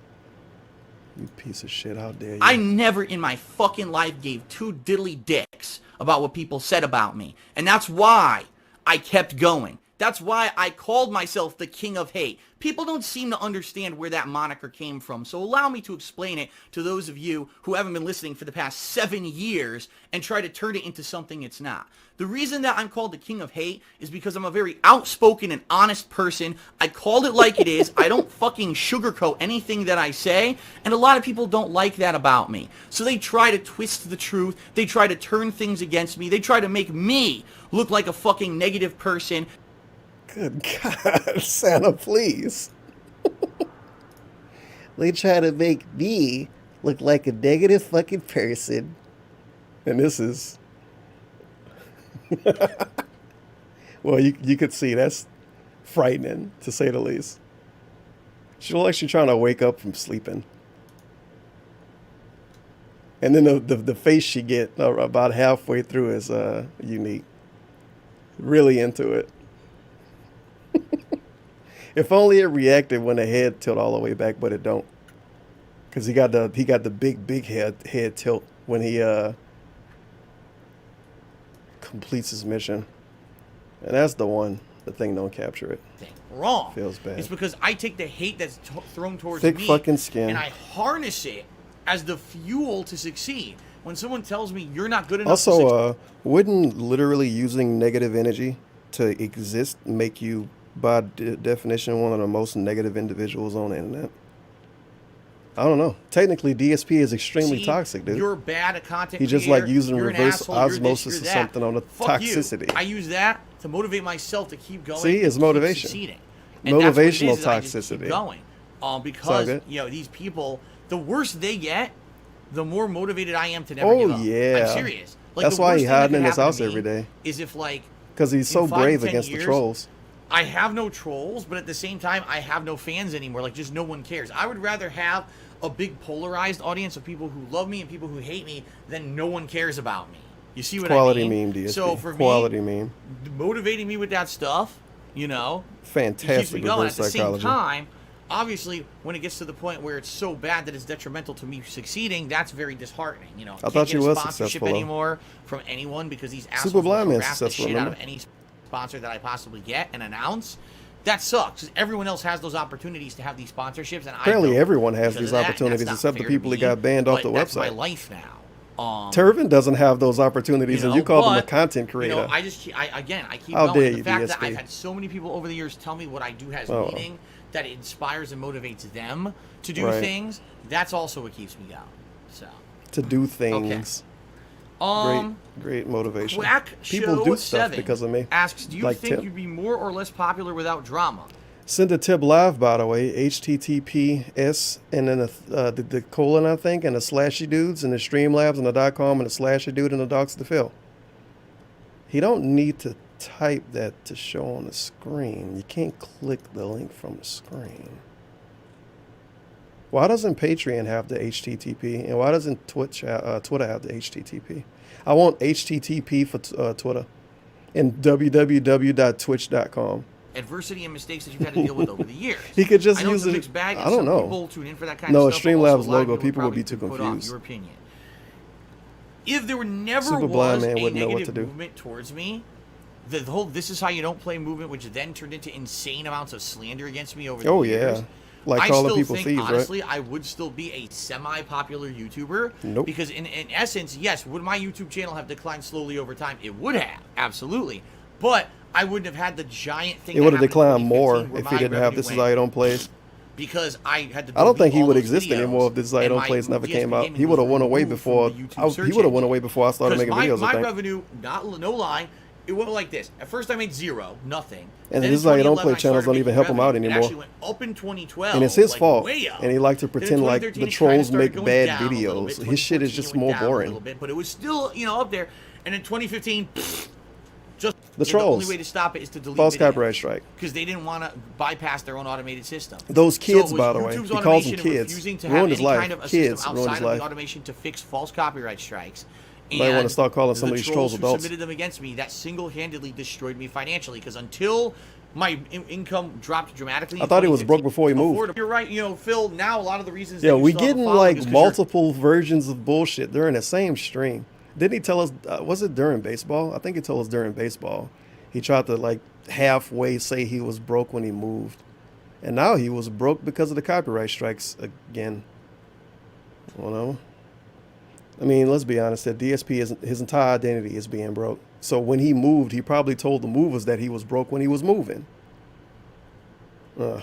You piece of shit. How dare you? I never in my fucking life gave two diddly dicks about what people said about me. And that's why I kept going. That's why I called myself the King of Hate. People don't seem to understand where that moniker came from, so allow me to explain it to those of you who haven't been listening for the past 7 years and try to turn it into something it's not. The reason that I'm called the King of Hate is because I'm a very outspoken and honest person. I called it like it is. I don't fucking sugarcoat anything that I say, and a lot of people don't like that about me. So they try to twist the truth. They try to turn things against me. They try to make me look like a fucking negative person. Good God, Santa, please. They try to make me look like a negative fucking person. And this is... well, you could see that's frightening, to say the least. She looks like she's trying to wake up from sleeping. And then the face she get about halfway through is unique. Really into it. If only it reacted when the head tilt all the way back, but it don't. Cause he got the big head tilt when he completes his mission, and that's the thing don't capture it. Wrong. Feels bad. It's because I take the hate that's thrown towards Thick me fucking skin. and I harness it as the fuel to succeed. When someone tells me you're not good enough Also, wouldn't literally using negative energy to exist make you, by definition, one of the most negative individuals on the internet? I don't know. Technically, DSP is extremely toxic, dude. You're bad at content He's just creator, like using you're an reverse asshole, you're this, osmosis you're or that. something on the Fuck toxicity. You. I use that to motivate myself to keep going. See, it's and keep motivation. succeeding. And that's what it Motivational is, I just keep toxicity. going. Because these people, the worse they get, the more motivated I am to never give up. Yeah. I'm serious. Like, that's the why worst he's thing that hiding could in his happen house to me every day. Is if like because he's so in 5 brave to 10 against years, the trolls. I have no trolls, but at the same time, I have no fans anymore. Like, just no one cares. I would rather have a big polarized audience of people who love me and people who hate me than no one cares about me. You see what Quality I mean? meme, DSP. So for Quality me, meme. motivating me with that stuff, it keeps Fantastic me going. reverse At the psychology. same time, obviously, when it gets to the point where it's so bad that it's detrimental to me succeeding, that's very disheartening. I thought you get a was sponsorship successful, though. anymore from anyone because these assholes Super Blind will Man's harass the successful, shit out of remember? any sponsor that I possibly get and announce. That sucks. 'Cause everyone else has those opportunities to have these sponsorships, and Apparently I don't everyone has because these of that, and opportunities that's except not the fair people to that me, got banned off but the that's my website. life now. Turvin doesn't have those opportunities, and you call him a content creator. I keep How going. dare The you, fact that DSP. I've had so many people over the years tell me what I do has Oh. meaning, that it inspires and motivates them to do Right. things. That's also what keeps me going. So To do things. Great motivation. Quack People Show do stuff 7 because of me. asks, do you Like think Tip. you'd be more or less popular without drama? Send a tip live, by the way. HTTPS and then the colon, I think, and the slashy dudes and the Streamlabs and the .com and the slashy dude and the docs to fill. He don't need to type that to show on the screen. You can't click the link from the screen. Why doesn't Patreon have the HTTP? And why doesn't Twitter have the HTTP? I want HTTP for Twitter and www.twitch.com. Adversity and mistakes that you've had to deal with over the years. He could just I know use it's a it. mixed bag, and I don't some know. People tune in for that kind No, of stuff, but also Streamlabs a lot of logo. People would probably be too put off confused. your opinion. If there were never Super blind was man a wouldn't know what to negative do. movement towards me, the whole "this is how you don't play" movement, which then turned into insane amounts of slander against me over the years. Yeah. Like I calling still people think, thieves, honestly, right? I would still be a semi-popular YouTuber. Nope. Because in essence, yes, would my YouTube channel have declined slowly over time? It would have, absolutely. But I wouldn't have had the giant thing. It would have that happened in declined more 2015 where if he my didn't have revenue This Is went How You Don't Play. because I had to. I don't think delete he all would those exist videos, anymore if This Is How You and Don't my Play never VSP came out. gaming He would have was went away removed from the before. YouTube search He would have went engine. away before I started making videos. My I think. revenue, no lie, it went like this. At first, I made zero, nothing. And Then This Is in How You Don't 2011, Play channels I started don't even making help him out revenue. It anymore. actually went up in 2012, And it's his like, fault. way up. And he liked to Then in pretend like 2013, the it kinda trolls started make going bad down a little videos. bit. His shit is 2014, just it went more down a boring. little bit, but it was still, up there. And in 2015, just The the trolls. only way to stop it is to delete False videos. copyright strike. Because they didn't want to bypass their own automated system. Those kids, so it was by the way, YouTube's he calls automation them and kids. refusing to Ruined have his any life. kind of a Kids system ruined outside his of life. the automation to fix false copyright strikes. Might wanna And start calling some the of these trolls who adults. submitted them against me, that single-handedly destroyed me financially. Because until my income dropped dramatically, I thought he was broke before he moved. You're right, Phil. Now a lot of the reasons. Yeah, that you we still have a getting following like is 'cause multiple versions of bullshit during the same stream. Didn't he tell us? Was it during baseball? I think he told us during baseball. He tried to like halfway say he was broke when he moved, and now he was broke because of the copyright strikes again. You know, I mean, let's be honest. That DSP is his entire identity is being broke. So when he moved, he probably told the movers that he was broke when he was moving. Ugh.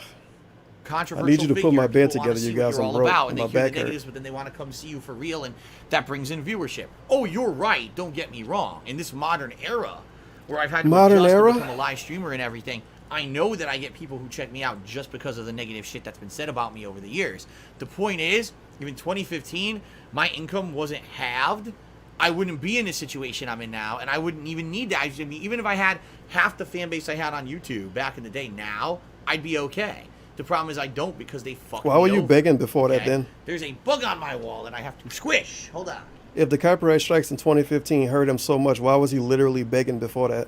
Controversial I need you to put my figure. bed People wanna together, see you what guys. you're I'm all broke. about, and My they hear the back hurt. negatives, but then they want to come see you for real, and that brings in viewership. Oh, you're right. Don't get me wrong. In this modern era, where I've had to Modern adjust era? to become a live streamer and everything, I know that I get people who check me out just because of the negative shit that's been said about me over the years. The point is, even 2015, my income wasn't halved. I wouldn't be in the situation I'm in now, and I wouldn't even need that. I mean, even if I had half the fan base I had on YouTube back in the day, now I'd be okay. The problem is I don't because they fuck Why me were you over, begging before that okay? then? There's a bug on my wall that I have to squish. Hold on. If the copyright strikes in 2015 hurt him so much, why was he literally begging before that?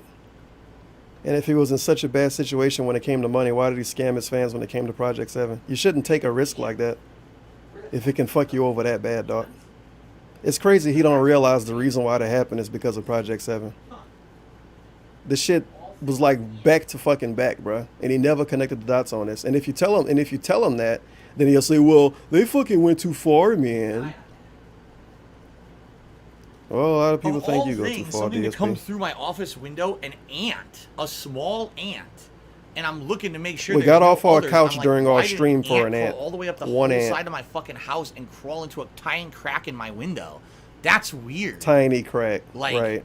And if he was in such a bad situation when it came to money, why did he scam his fans when it came to Project 7? You shouldn't take a risk like that if it can fuck you over that bad, dog. It's crazy he don't realize the reason why that happened is because of Project 7. The shit was like back to fucking back, bruh. And he never connected the dots on this. And if you tell him that, then he'll say, well, they fucking went too far, man. Well, a lot of people think you go too far, Something that comes DSP. through my office window, an ant, a small ant, and I'm looking to make sure We there's got no off our others. couch I'm like, during why our did stream for an crawl ant. all the way up the One whole ant. side of my fucking house and crawl into a tiny crack in my window. That's weird. Tiny crack, Like, right.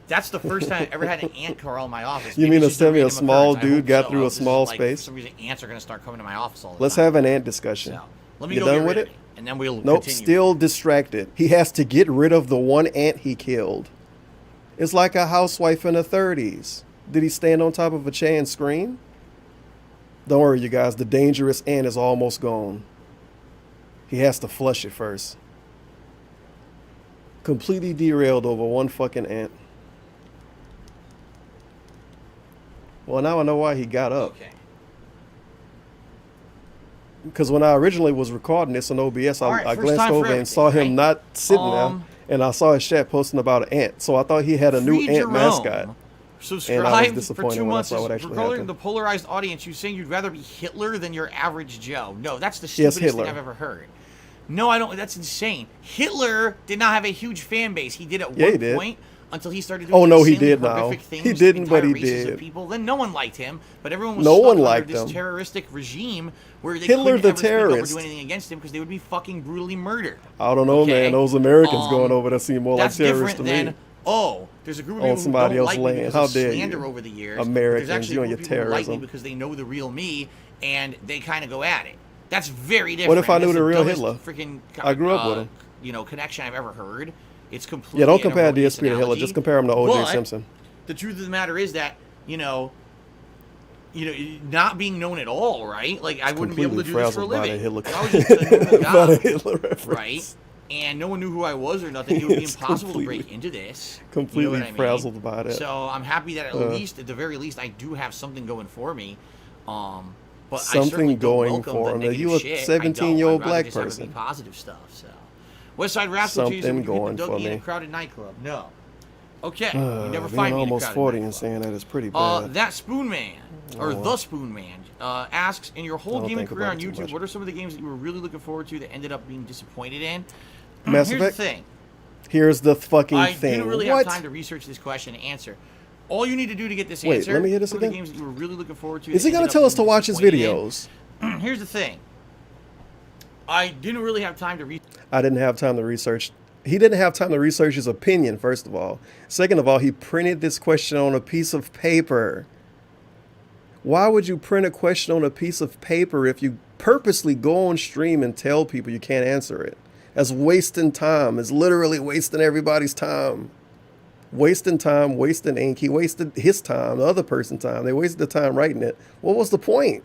That's the first time I ever had an ant crawl in my office. You Maybe mean it's to just tell me a random small occurrence. I dude hope got so. through a This is small like, space? For some reason, ants are going to start coming to my office all the Let's time. have an ant discussion. So, let me You go done get with rid it? of and then we'll Nope, continue. still distracted. He has to get rid of the one ant he killed. It's like a housewife in her 30s. Did he stand on top of a chair and scream? Don't worry, you guys. The dangerous ant is almost gone. He has to flush it first. Completely derailed over one fucking ant. Well, now I know why he got up. Okay. Because when I originally was recording this on OBS, All right, I first glanced time for over and everything, saw him right? not sitting there, and I saw his chat posting about an ant. So I thought he had a new Free ant Jerome. mascot. And I was Subscribe for disappointed 2 when I months. saw what actually Regarding happened. the polarized audience, you saying you'd rather be Hitler than your average Joe. No, that's the Yes, stupidest Hitler. thing I've ever heard. No, I don't. That's insane. Hitler did not have a huge fan base. He did at Yeah, he one did. point until he started doing Oh, no, he insanely did now. horrific things He to didn't, but entire he races did. Of people. Then no one liked him, but everyone was No stuck one under liked this him. terroristic regime where they Hitler couldn't the ever speak up or terrorist. do anything against him because they would be fucking brutally murdered. I don't know, Okay? man. Those Americans going over there seem more like That's terrorists to different me. than, oh, there's a group of On people who somebody don't else's like me land. because How of dare slander you. over the years. Americans, There's actually you a and your group of people who like me terrorism. because they know the real me and they kind of go at it. That's very different. What if I knew That's the real dumbest Hitler? Freaking, I grew up with him. Connection I've ever heard. It's completely Yeah, don't compare an erroneous DSP to Hitler. analogy, Just compare him to O.J. but Simpson. the truth of the matter is that, not being known at all, right? Like, I wouldn't be able to do this for a living. If I was just a normal guy, right? And no one knew who I was or nothing. It would be impossible to break into this. Completely frazzled by it. So I'm happy that at the very least, I do have something going for me. But something going for him. You a 17-year-old black person. Positive stuff. So, Westside Rascal something going for me. In a crowded nightclub. No. Okay. You never Being find me in a almost crowded 40 nightclub. and saying that is pretty bad. That Spoon Man, or the Spoon Man, asks, in your whole gaming career on YouTube, what are some of the games that you were really looking forward to that ended up being disappointed in? Mass Here's Effect? the thing. Here's the fucking I thing. didn't really have time to research this question and answer. All you need to do to get this answer. Let me hear this some of the again. games that you were really looking forward to. Is he going to tell us to watch his videos? Here's the thing. I didn't really have time to research. I didn't have time to research. He didn't have time to research his opinion, first of all. Second of all, he printed this question on a piece of paper. Why would you print a question on a piece of paper if you purposely go on stream and tell people you can't answer it? That's wasting time. It's literally wasting everybody's time. Wasting time, wasting ink. He wasted his time, the other person's time. They wasted the time writing it. What was the point?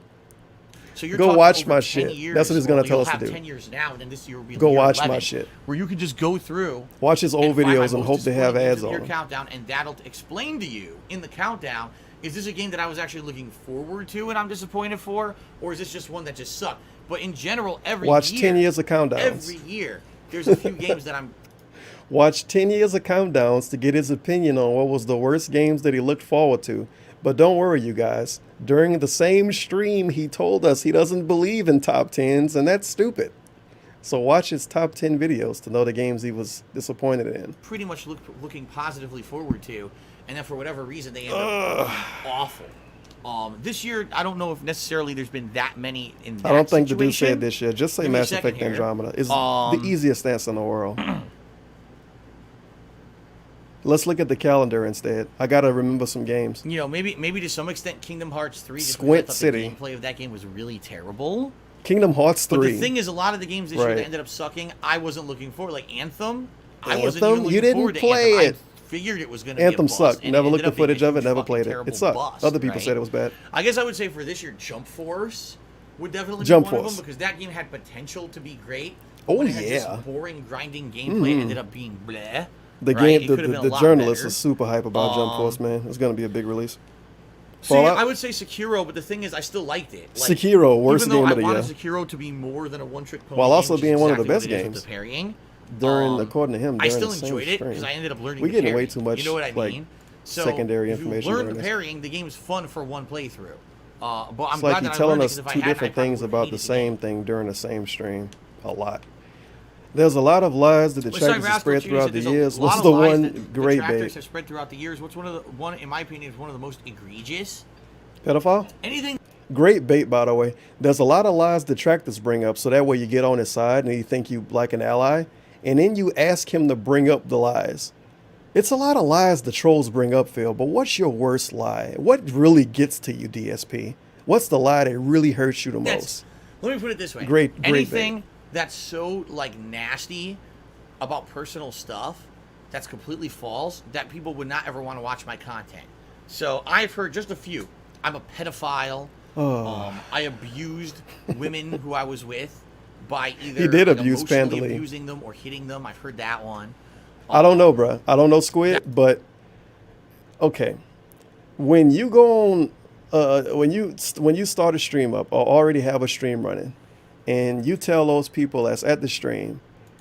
So you're go watch my shit. That's what he's going to tell us to do. 10 years now, and then this year will be go year watch 11, my shit. Where you can just go through. Watch his old videos and hope they have ads on your them. countdown, and that'll explain to you in the countdown, is this a game that I was actually looking forward to and I'm disappointed for, or is this just one that just sucked? But in general, watch 10 years of countdowns. Every year, there's a few games that I'm... Watch 10 years of countdowns to get his opinion on what was the worst games that he looked forward to. But don't worry, you guys. During the same stream, he told us he doesn't believe in top 10s, and that's stupid. So watch his top 10 videos to know the games he was disappointed in. Pretty much looking positively forward to, and then for whatever reason, they end up being awful. This year, I don't know if necessarily there's been that many in that I don't think the dude situation. said this year. Just say Mass Effect Andromeda. It's the easiest answer in the world. Let's look at the calendar instead. I gotta remember some games. Maybe to some extent, Kingdom Hearts 3. Squint City. The gameplay of that game was really terrible. Kingdom Hearts 3. But the thing is, a lot of the games this year that ended up sucking, I wasn't looking for. Like Anthem, I wasn't even looking forward to play Anthem. it. I figured it was going to be a Anthem bust, sucked. and Never it looked at ended up being footage a of it. huge Never fucking played it. terrible It sucked. bust, Other people right? said it was bad. I guess I would say for this year, Jump Force would definitely Jump be one Force. of them because that game had potential to be great. Oh, but it had yeah. this boring, grinding gameplay ended up being bleh. The right? game, the journalist is super hype about Jump Force, man. It's gonna be a big release. See, I would say Sekiro, but the thing is, I still liked it. Like, Sekiro, worst game of the year. Even though I wanted Sekiro to be more than a one-trick pony while also game, being one of the exactly best what it is with games. the parrying. According to him, I during still the same enjoyed it stream. because I ended up learning. We're the getting parry. way too much. You know what I like, mean? So secondary if information. you learn during the this. parrying, the game is fun for one playthrough. But I'm It's glad like that you're I telling learned us it, 'cause if two I had, different I probably things would've about hated the same thing during the same stream. A lot. There's a lot of lies that the trackers have spread throughout the years. What's the one great bait? Have spread throughout the years. What's one in my opinion is one of the most egregious? Pedophile? Anything. Great bait, by the way. There's a lot of lies detractors bring up, so that way you get on his side and you think you like an ally, and then you ask him to bring up the lies. It's a lot of lies the trolls bring up, Phil, but what's your worst lie? What really gets to you, DSP? What's the lie that really hurts you the most? Let me put it this way. Great Anything bait. that's so like nasty about personal stuff that's completely false that people would not ever want to watch my content. So I've heard just a few. I'm a pedophile. I abused women who I was with by either He did abuse emotionally Pandali. abusing them or hitting them. I've heard that one. I don't know, bro. I don't know Squid, but okay. When you go on, when you start a stream up or already have a stream running, and you tell those people that's at the stream,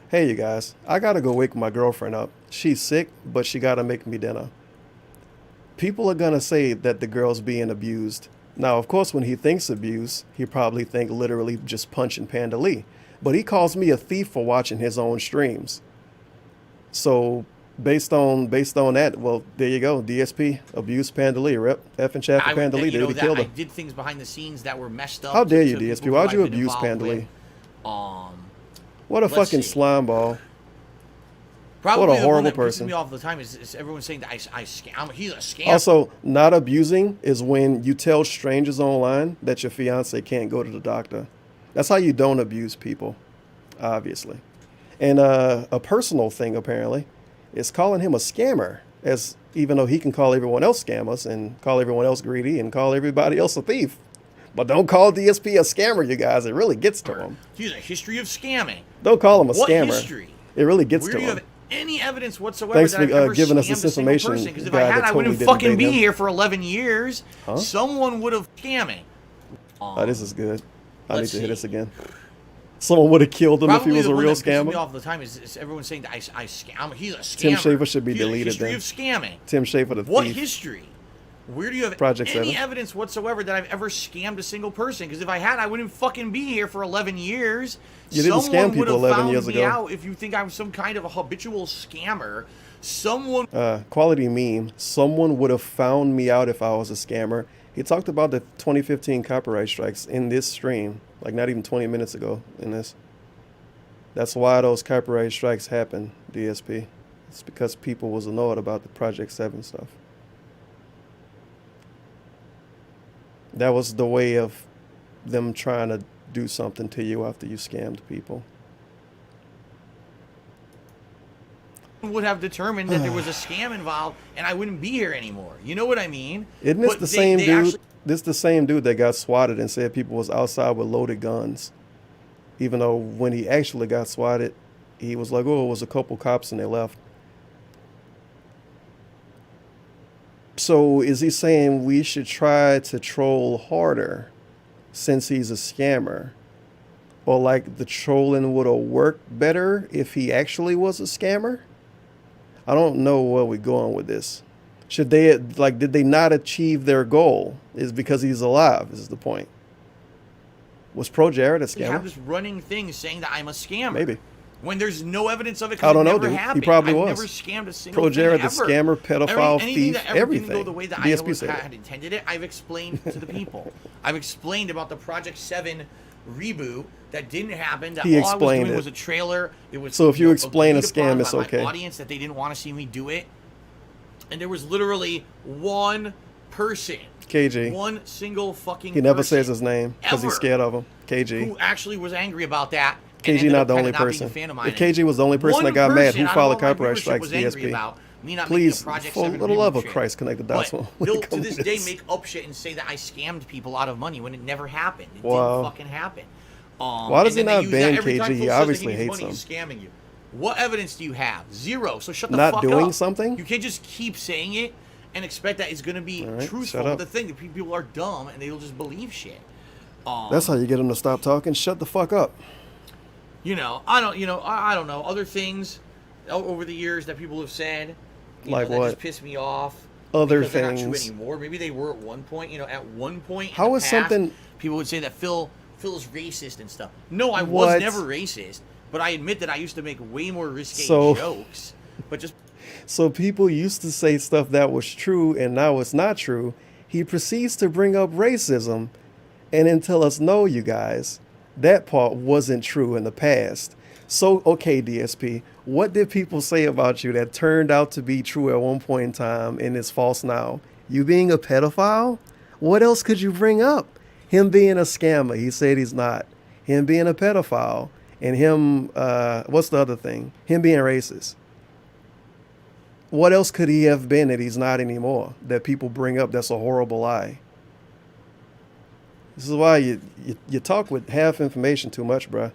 "Hey, you guys, I gotta go wake my girlfriend up. She's sick, but she gotta make me dinner." People are gonna say that the girl's being abused. Now, of course, when he thinks abuse, he probably think literally just punching Panda Lee. But he calls me a thief for watching his own streams. So based on that, well, there you go. DSP abused Panda Lee. Rep F and chat for Panda Lee. Dude, he killed I her. did things behind the scenes that were messed up. How dare you, to DSP? people Why'd who you I've been abuse involved Panda with. Lee? What a let's fucking see. slime ball. Probably what a the one horrible that person. pisses me off all the time is everyone saying that he's a scam. Also, not abusing is when you tell strangers online that your fiance can't go to the doctor. That's how you don't abuse people, obviously. And a personal thing, apparently, is calling him a scammer, as even though he can call everyone else scammers and call everyone else greedy and call everybody else a thief. But don't call DSP a scammer, you guys. It really gets to him. He has a history of scamming. Don't call him a What scammer. history? It really gets Where to do you him. have any evidence whatsoever Thanks that for I've ever giving us scammed this a single information, person? Because if guy I had, that I wouldn't totally fucking didn't be date him. here for 11 years. Huh? Someone would have scamming. Oh, this is good. I need Let's to hear see. this again. Someone would have killed him if he was a the one real that pisses me scammer. off all the time is everyone saying that I scam. He's a scammer. Tim Schafer should be He has a deleted history then. of scamming. Tim Schafer the What thief. history? Where do you have Project any 7. evidence whatsoever that I've ever scammed a single person? Because if I had, I wouldn't fucking be here for 11 years. You didn't Someone scam people would have 11 found years me ago. out if you think I'm some kind of a habitual scammer. Someone. Quality meme. Someone would have found me out if I was a scammer. He talked about the 2015 copyright strikes in this stream, like not even 20 minutes ago in this. That's why those copyright strikes happen, DSP. It's because people was annoyed about the Project 7 stuff. That was the way of them trying to do something to you after you scammed people. Would have determined that there was a scam involved and I wouldn't be here anymore. You know what I mean? Isn't this But the they- same they dude? actually- This the same dude that got swatted and said people was outside with loaded guns. Even though when he actually got swatted, he was like, oh, it was a couple cops and they left. So is he saying we should try to troll harder since he's a scammer? Or like the trolling would have worked better if he actually was a scammer? I don't know where we're going with this. Should they, like, did they not achieve their goal? Is because he's alive, is the point. Was Pro Jared a They have scammer? this running thing saying that I'm a scammer. Maybe. When there's no evidence of it, I don't know, it never dude. He happened. probably I've was. never scammed a single Pro Jared, thing the ever. scammer, pedophile, Anything thief, that ever didn't everything. go the way that DSP I said had it. intended it, I've explained to the people. I've explained about the Project 7 reboot that didn't happen. That He all I was explained doing it. was a trailer. It was So if you know, explain a agreed upon scam, it's by my okay. audience that they didn't want to see me do it, and there was literally one person. KG. One single fucking He never person says his name because he's ever scared of him. KG. who actually was angry about that. and KG ended not up the kinda only not being a person. fan of mine If KG was the only person One that got mad, person who out of filed all the my copyright viewership strikes, was angry DSP? about me not Please, making a Project for 7 the love reboot of shit. Christ, connect the dots. But when they'll it to comes this to day this. make up shit and say that I scammed people out of money when it never happened. It Wow. didn't fucking happen. Why does and he then they not use ban that every time KG? He Phil says obviously that he needs hates money, he's scamming you. What evidence do you have? Zero. So shut the Not fuck doing up. something? You can't just keep saying it and expect that it's going to be All right, truthful. shut up. The thing that people are dumb and they'll just believe shit. That's how you get him to stop talking. Shut the fuck up. You know, I don't know. Other things over the years that people have said, Like that what? just piss me off. Other because they're not things. true anymore. Maybe they were at one point. At one point. How in the is past, something- people would say that Phil's racist and stuff. No, I What? was never racist, but I admit that I used to make way more risque So- jokes. But just So people used to say stuff that was true and now it's not true. He proceeds to bring up racism and then tell us, no, you guys, that part wasn't true in the past. So, okay, DSP, what did people say about you that turned out to be true at one point in time and is false now? You being a pedophile? What else could you bring up? Him being a scammer, he said he's not. Him being a pedophile. And him, what's the other thing? Him being racist. What else could he have been that he's not anymore? That people bring up that's a horrible lie. This is why you talk with half information too much, bruh.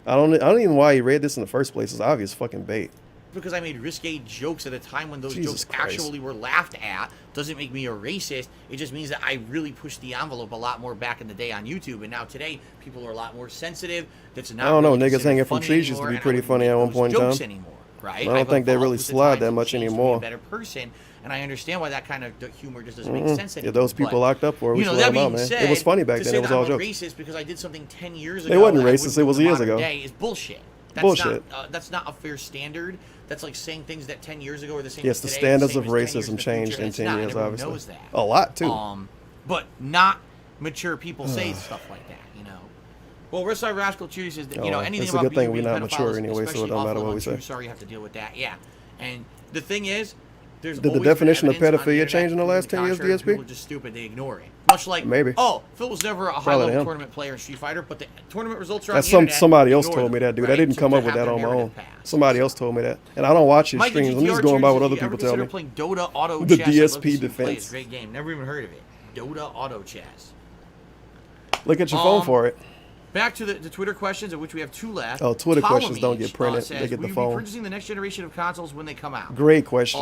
I don't even know why he read this in the first place. It's obvious fucking bait. because I made risque jokes at a time when those Jesus jokes Christ. actually were laughed at doesn't make me a racist. It just means that I really pushed the envelope a lot more back in the day on YouTube, and now today people are a lot more sensitive. That's not. I don't know. really Niggas considered hanging from funny trees used to anymore, be and I pretty wouldn't funny make at one those point in jokes time. anymore, right? I don't I've think they evolved really with the slide times that and much changed to be anymore. a better person, and I understand why that kind of humor just doesn't make Mm-mm. sense Get anymore. those people But, locked up for it. We you know, should let that them out, being man. said, It was funny back to then. say It was that all I'm a jokes. racist because I did something 10 years They ago. wasn't that I racist. wouldn't It do was in years modern ago. day is bullshit. That's Bullshit. That's not a fair standard. That's like saying things that 10 years ago are the same. Yes, as the today, standards same of as 10 years in racism the changed future, in and it's 10 not, years, and everyone obviously. knows that. A lot, too. But not mature people say stuff like that, you know. Well, Westside Rascal Cheers says that, you know, anything it's a about good thing being we're not pedophiles, mature anyway, so it especially don't matter awful what we and say. untrue, sorry you have to deal with that. Yeah. And the thing is, there's Did the always been definition of evidence on the pedophilia internet change in the proving last 10 years, contrary. DSP? People are just stupid. They ignore it. Much like, Maybe. oh, Phil was never a Probably high-level him. tournament player in Street Fighter, but the tournament results are on That's the internet. somebody else Ignore told me them, that, dude. I right? didn't So come to up with have that on my narrative own. pass. Somebody else told me that. And I don't watch his Mike, streams. I'm just going by what other people tell Ever me. playing Dota Auto The Chess? I'd love to DSP see you play. defense. It's a great game. Never even heard of it. Dota Auto Chess. Look at your phone for it. Back to the Twitter questions, of which we have 2 left. Oh, Twitter questions Ptolemy's, don't get printed. Says, They get the will you phone. be purchasing the next generation of consoles when they come out? Great question.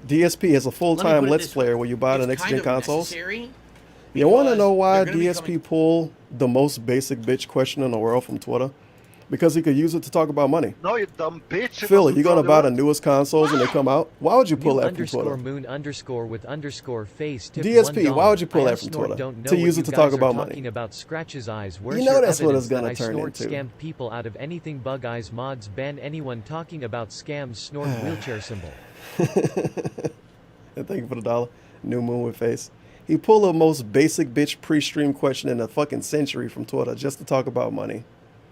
DSP has a let me full-time put it Let's this way. Player where you buy the It's next kind gen of consoles. necessary You want to know why they're gonna be DSP pulled the most basic bitch question in the world from Twitter? Because he could use it to talk about money. No, you dumb bitch. It Phil, wasn't you gonna bloody buy the red. newest consoles when they come out? Why would you pull New that from Twitter? underscore moon underscore with underscore face tip DSP, $1. why would you pull I that from snort Twitter? don't know To what use you it to guys talk are about money. talking about Scratch's eyes. Where's You know your that's what evidence it's gonna that turn I snort into. scam people out of anything? Bug eyes mods ban anyone talking about scams. Snort wheelchair symbol. And thank you for the $1. New moon with face. He pulled the most basic bitch pre-stream question in a fucking century from Twitter just to talk about money.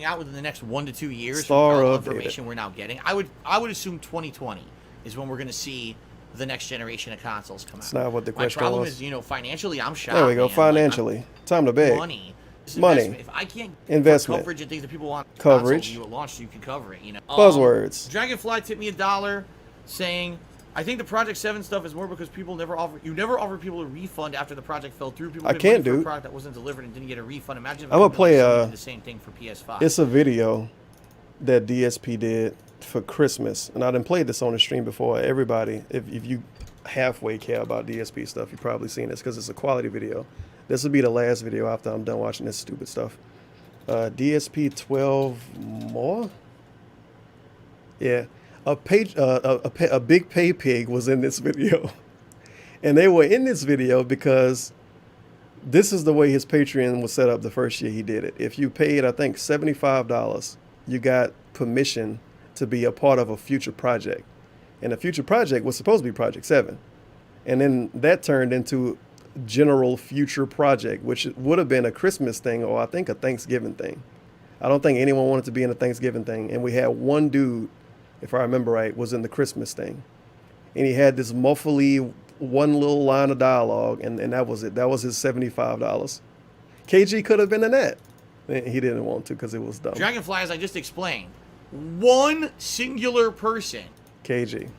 out within the next 1 to 2 years Star from all the updated. information we're now getting. I would assume 2020 is when we're going to see the next generation of consoles come out. That's not what the question My problem was. is, financially, I'm shocked. There we go. man. Financially. Time to beg. Money. This Money. investment. If I can't Investment. coverage and things that people want Coverage. console, at launch, you can cover it. Buzzwords. Dragonfly tipped me $1 saying, I think the Project 7 stuff is more because you never offer people a refund after the project fell through. People I paid can't, money for a dude. product that wasn't delivered and didn't get a refund. Imagine if I'm gonna a company play, like Sony did the same thing for PS5. It's a video that DSP did for Christmas, and I done played this on the stream before. Everybody, if you halfway care about DSP stuff, you've probably seen this because it's a quality video. This will be the last video after I'm done watching this stupid stuff. DSP 12 more? Yeah. A big pay pig was in this video. And they were in this video because this is the way his Patreon was set up the first year he did it. If you paid, I think, $75, you got permission to be a part of a future project. And the future project was supposed to be Project 7. And then that turned into General Future Project, which would have been a Christmas thing or I think a Thanksgiving thing. I don't think anyone wanted to be in a Thanksgiving thing. And we had one dude, if I remember right, was in the Christmas thing. And he had this muffly one little line of dialogue, and that was it. That was his $75. KG could have been in that. He didn't want to because it was dumb. Dragonfly, as I just explained, one singular person. KG.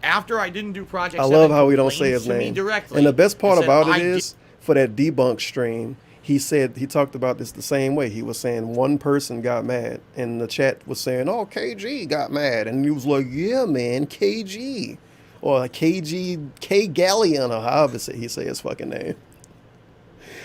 After I didn't do Project I 7, love how we don't say his complained to me name. directly And the best part and said, about "I it is, for that debunk stream, he said he talked about this the same way. He was saying one person got mad, and the chat was saying, "Oh, KG got mad," and he was like, "Yeah, man, KG, or KG K Galleon, or however he say his fucking name."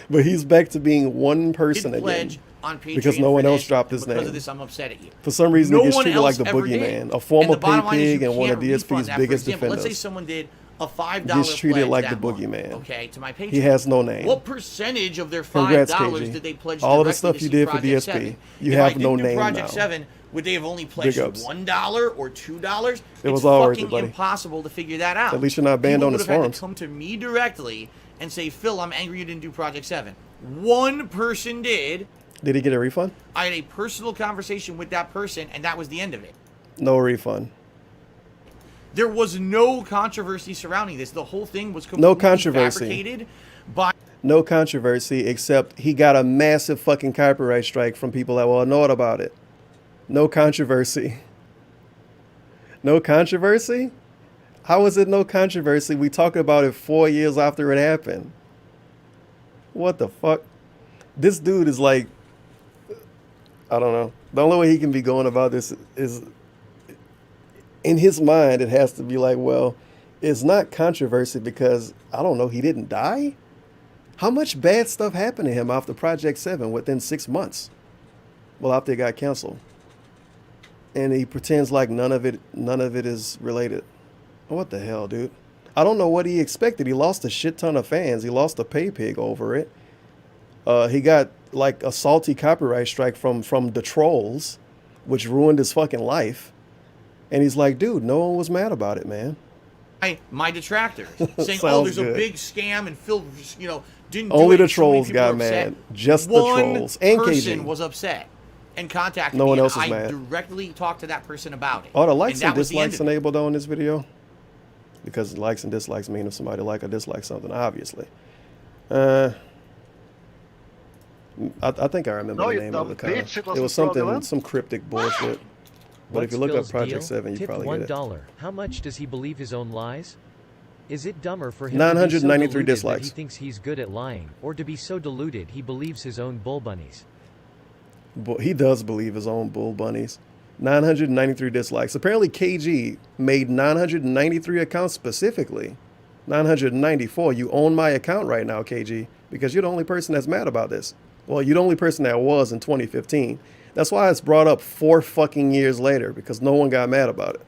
But he's back to being one person did again pledge on Patreon because no one for else this, dropped his and because name. of this, I'm upset at you. For some reason, No he gets one treated like else the ever did. boogeyman, a former And the bottom pay line is pig you and one of can't refund DSP's that. biggest For example, defenders. Let's say someone did a $5 Gets treated pledge like that the month, boogeyman. okay, to my Patreon. He has no name. What percentage of their $5 Congrats, KG. did they pledge All of the directly stuff to you see did for Project DSP, 7? you If I have no didn't do name Project now. 7, would they have only pledged Big ups. $1 or $2? It was it's all worth fucking it, buddy. impossible to figure that out. At least you're not banned People on would his have had forums. to come to me directly and say, Phil, I'm angry you didn't do Project 7. One person did. Did he get a refund? I had a personal conversation with that person, and that was the end of it. No refund. There was no controversy surrounding this. The whole thing was completely No controversy. fabricated by... No controversy, except he got a massive fucking copyright strike from people that were annoyed about it. No controversy. No controversy? How is it no controversy? We talked about it 4 years after it happened. What the fuck? This dude is like, I don't know. The only way he can be going about this is, in his mind, it has to be like, well, it's not controversy because, I don't know, he didn't die? How much bad stuff happened to him after Project 7 within 6 months? Well, after it got canceled. And he pretends like none of it is related. What the hell, dude? I don't know what he expected. He lost a shit ton of fans. He lost a pay pig over it. He got like a salty copyright strike from the trolls, which ruined his fucking life. And he's like, dude, no one was mad about it, man. My detractors saying, Sounds "Oh, there's good. a big scam," and Phil, didn't. Only do the it. So many trolls people got were upset. mad. Just the One trolls and person KG. was upset and contacted No me. one and else is I mad. directly talked to that person about it. Are the likes and that was the end dislikes of it. enabled on this video? Because likes and dislikes mean if somebody like or dislike something, obviously. I think I remember No, the you name of the dumb kind. bitch, it It wasn't was something, fraudulent. some cryptic bullshit. But What's if you look up Phil's Project deal? 7, you Tipped probably get it. $1. How much does he believe his own lies? Is it dumber for him to be so 993 deluded that he dislikes. thinks he's good at lying, or to be so deluded he believes his own bull bunnies? He does believe his own bull bunnies. 993 dislikes. Apparently KG made 993 accounts specifically. 994. You own my account right now, KG, because you're the only person that's mad about this. Well, you're the only person that was in 2015. That's why it's brought up 4 fucking years later, because no one got mad about it.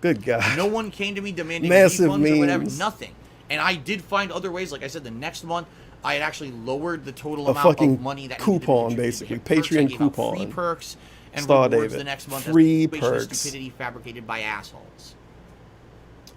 Good God. No one came to me demanding Massive refunds or whatever. memes. Nothing. And I did find other ways. Like I said, the next month I had actually lowered the total A amount fucking of money that coupon, needed to be basically. perks. I Patreon gave out coupon. free perks and Star rewards David. the next month. Free That's basically perks. stupidity fabricated by assholes.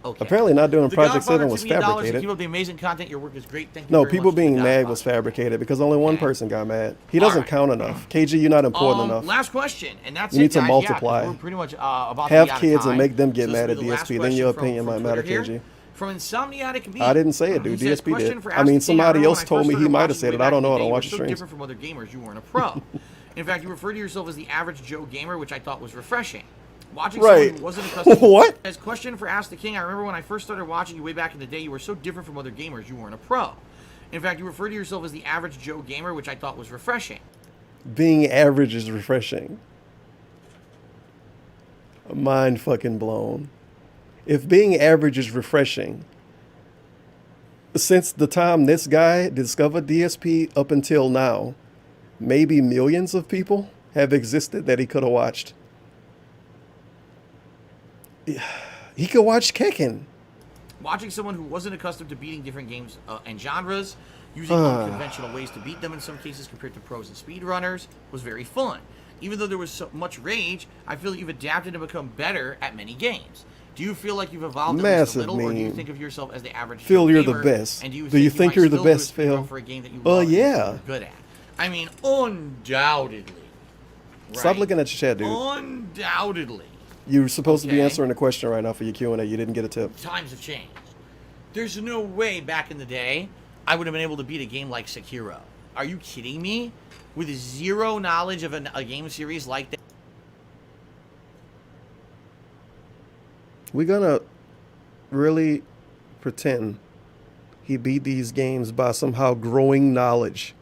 Okay. Apparently not doing The Project Godfather, 7 was $2 million. fabricated. Keep up the amazing content. Your work is great. Thank you No, very people much to being The mad Godfather. was fabricated because only one person got mad. He doesn't count enough. KG, you're not important enough. Last question, and that's You need to guys. multiply. Yeah, we're pretty much about Have to be out of kids and time. make them get So mad this at will be the last DSP. Then your question opinion from might matter, Twitter KG. here. From Insomniatic Beat. I didn't say it, dude. He says, DSP "Question did. for I mean, Ask the King. somebody remember else when I told first me he started might have watching said you it. way I don't back know. in I the don't day, watch you the were so streams. different from other gamers, you weren't a pro. In fact, you referred to yourself as the average Joe gamer, which I thought was refreshing. Watching Right. someone who wasn't accustomed What? As question for Ask the King, I remember when I first started watching you way back in the day, you were so different from other gamers, you weren't a pro. In fact, you referred to yourself as the average Joe gamer, which I thought was refreshing. Being average is refreshing. Mind fucking blown. If being average is refreshing, since the time this guy discovered DSP up until now, maybe millions of people have existed that he could have watched. He could watch Kekken. Watching someone who wasn't accustomed to beating different games and genres, using unconventional ways to beat them in some cases compared to pros and speedrunners, was very fun. Even though there was so much rage, I feel that you've adapted and become better at many games. Do you feel like you've evolved at least a Massive little, or do you meme. think of yourself as the average Phil, Joe you're the gamer, best. And do you Do you think think you you're might the still do a best, speedrun Phil? for a game that you Well, love and yeah. you're good at? I mean, undoubtedly. Stop Right? looking at your chat, dude. Undoubtedly. You're supposed to be Okay. answering a question right now for your Q&A. You didn't get a tip. Times have changed. There's no way back in the day I would have been able to beat a game like Sekiro. Are you kidding me? With zero knowledge of a game series like that. We're gonna really pretend he beat these games by somehow growing knowledge.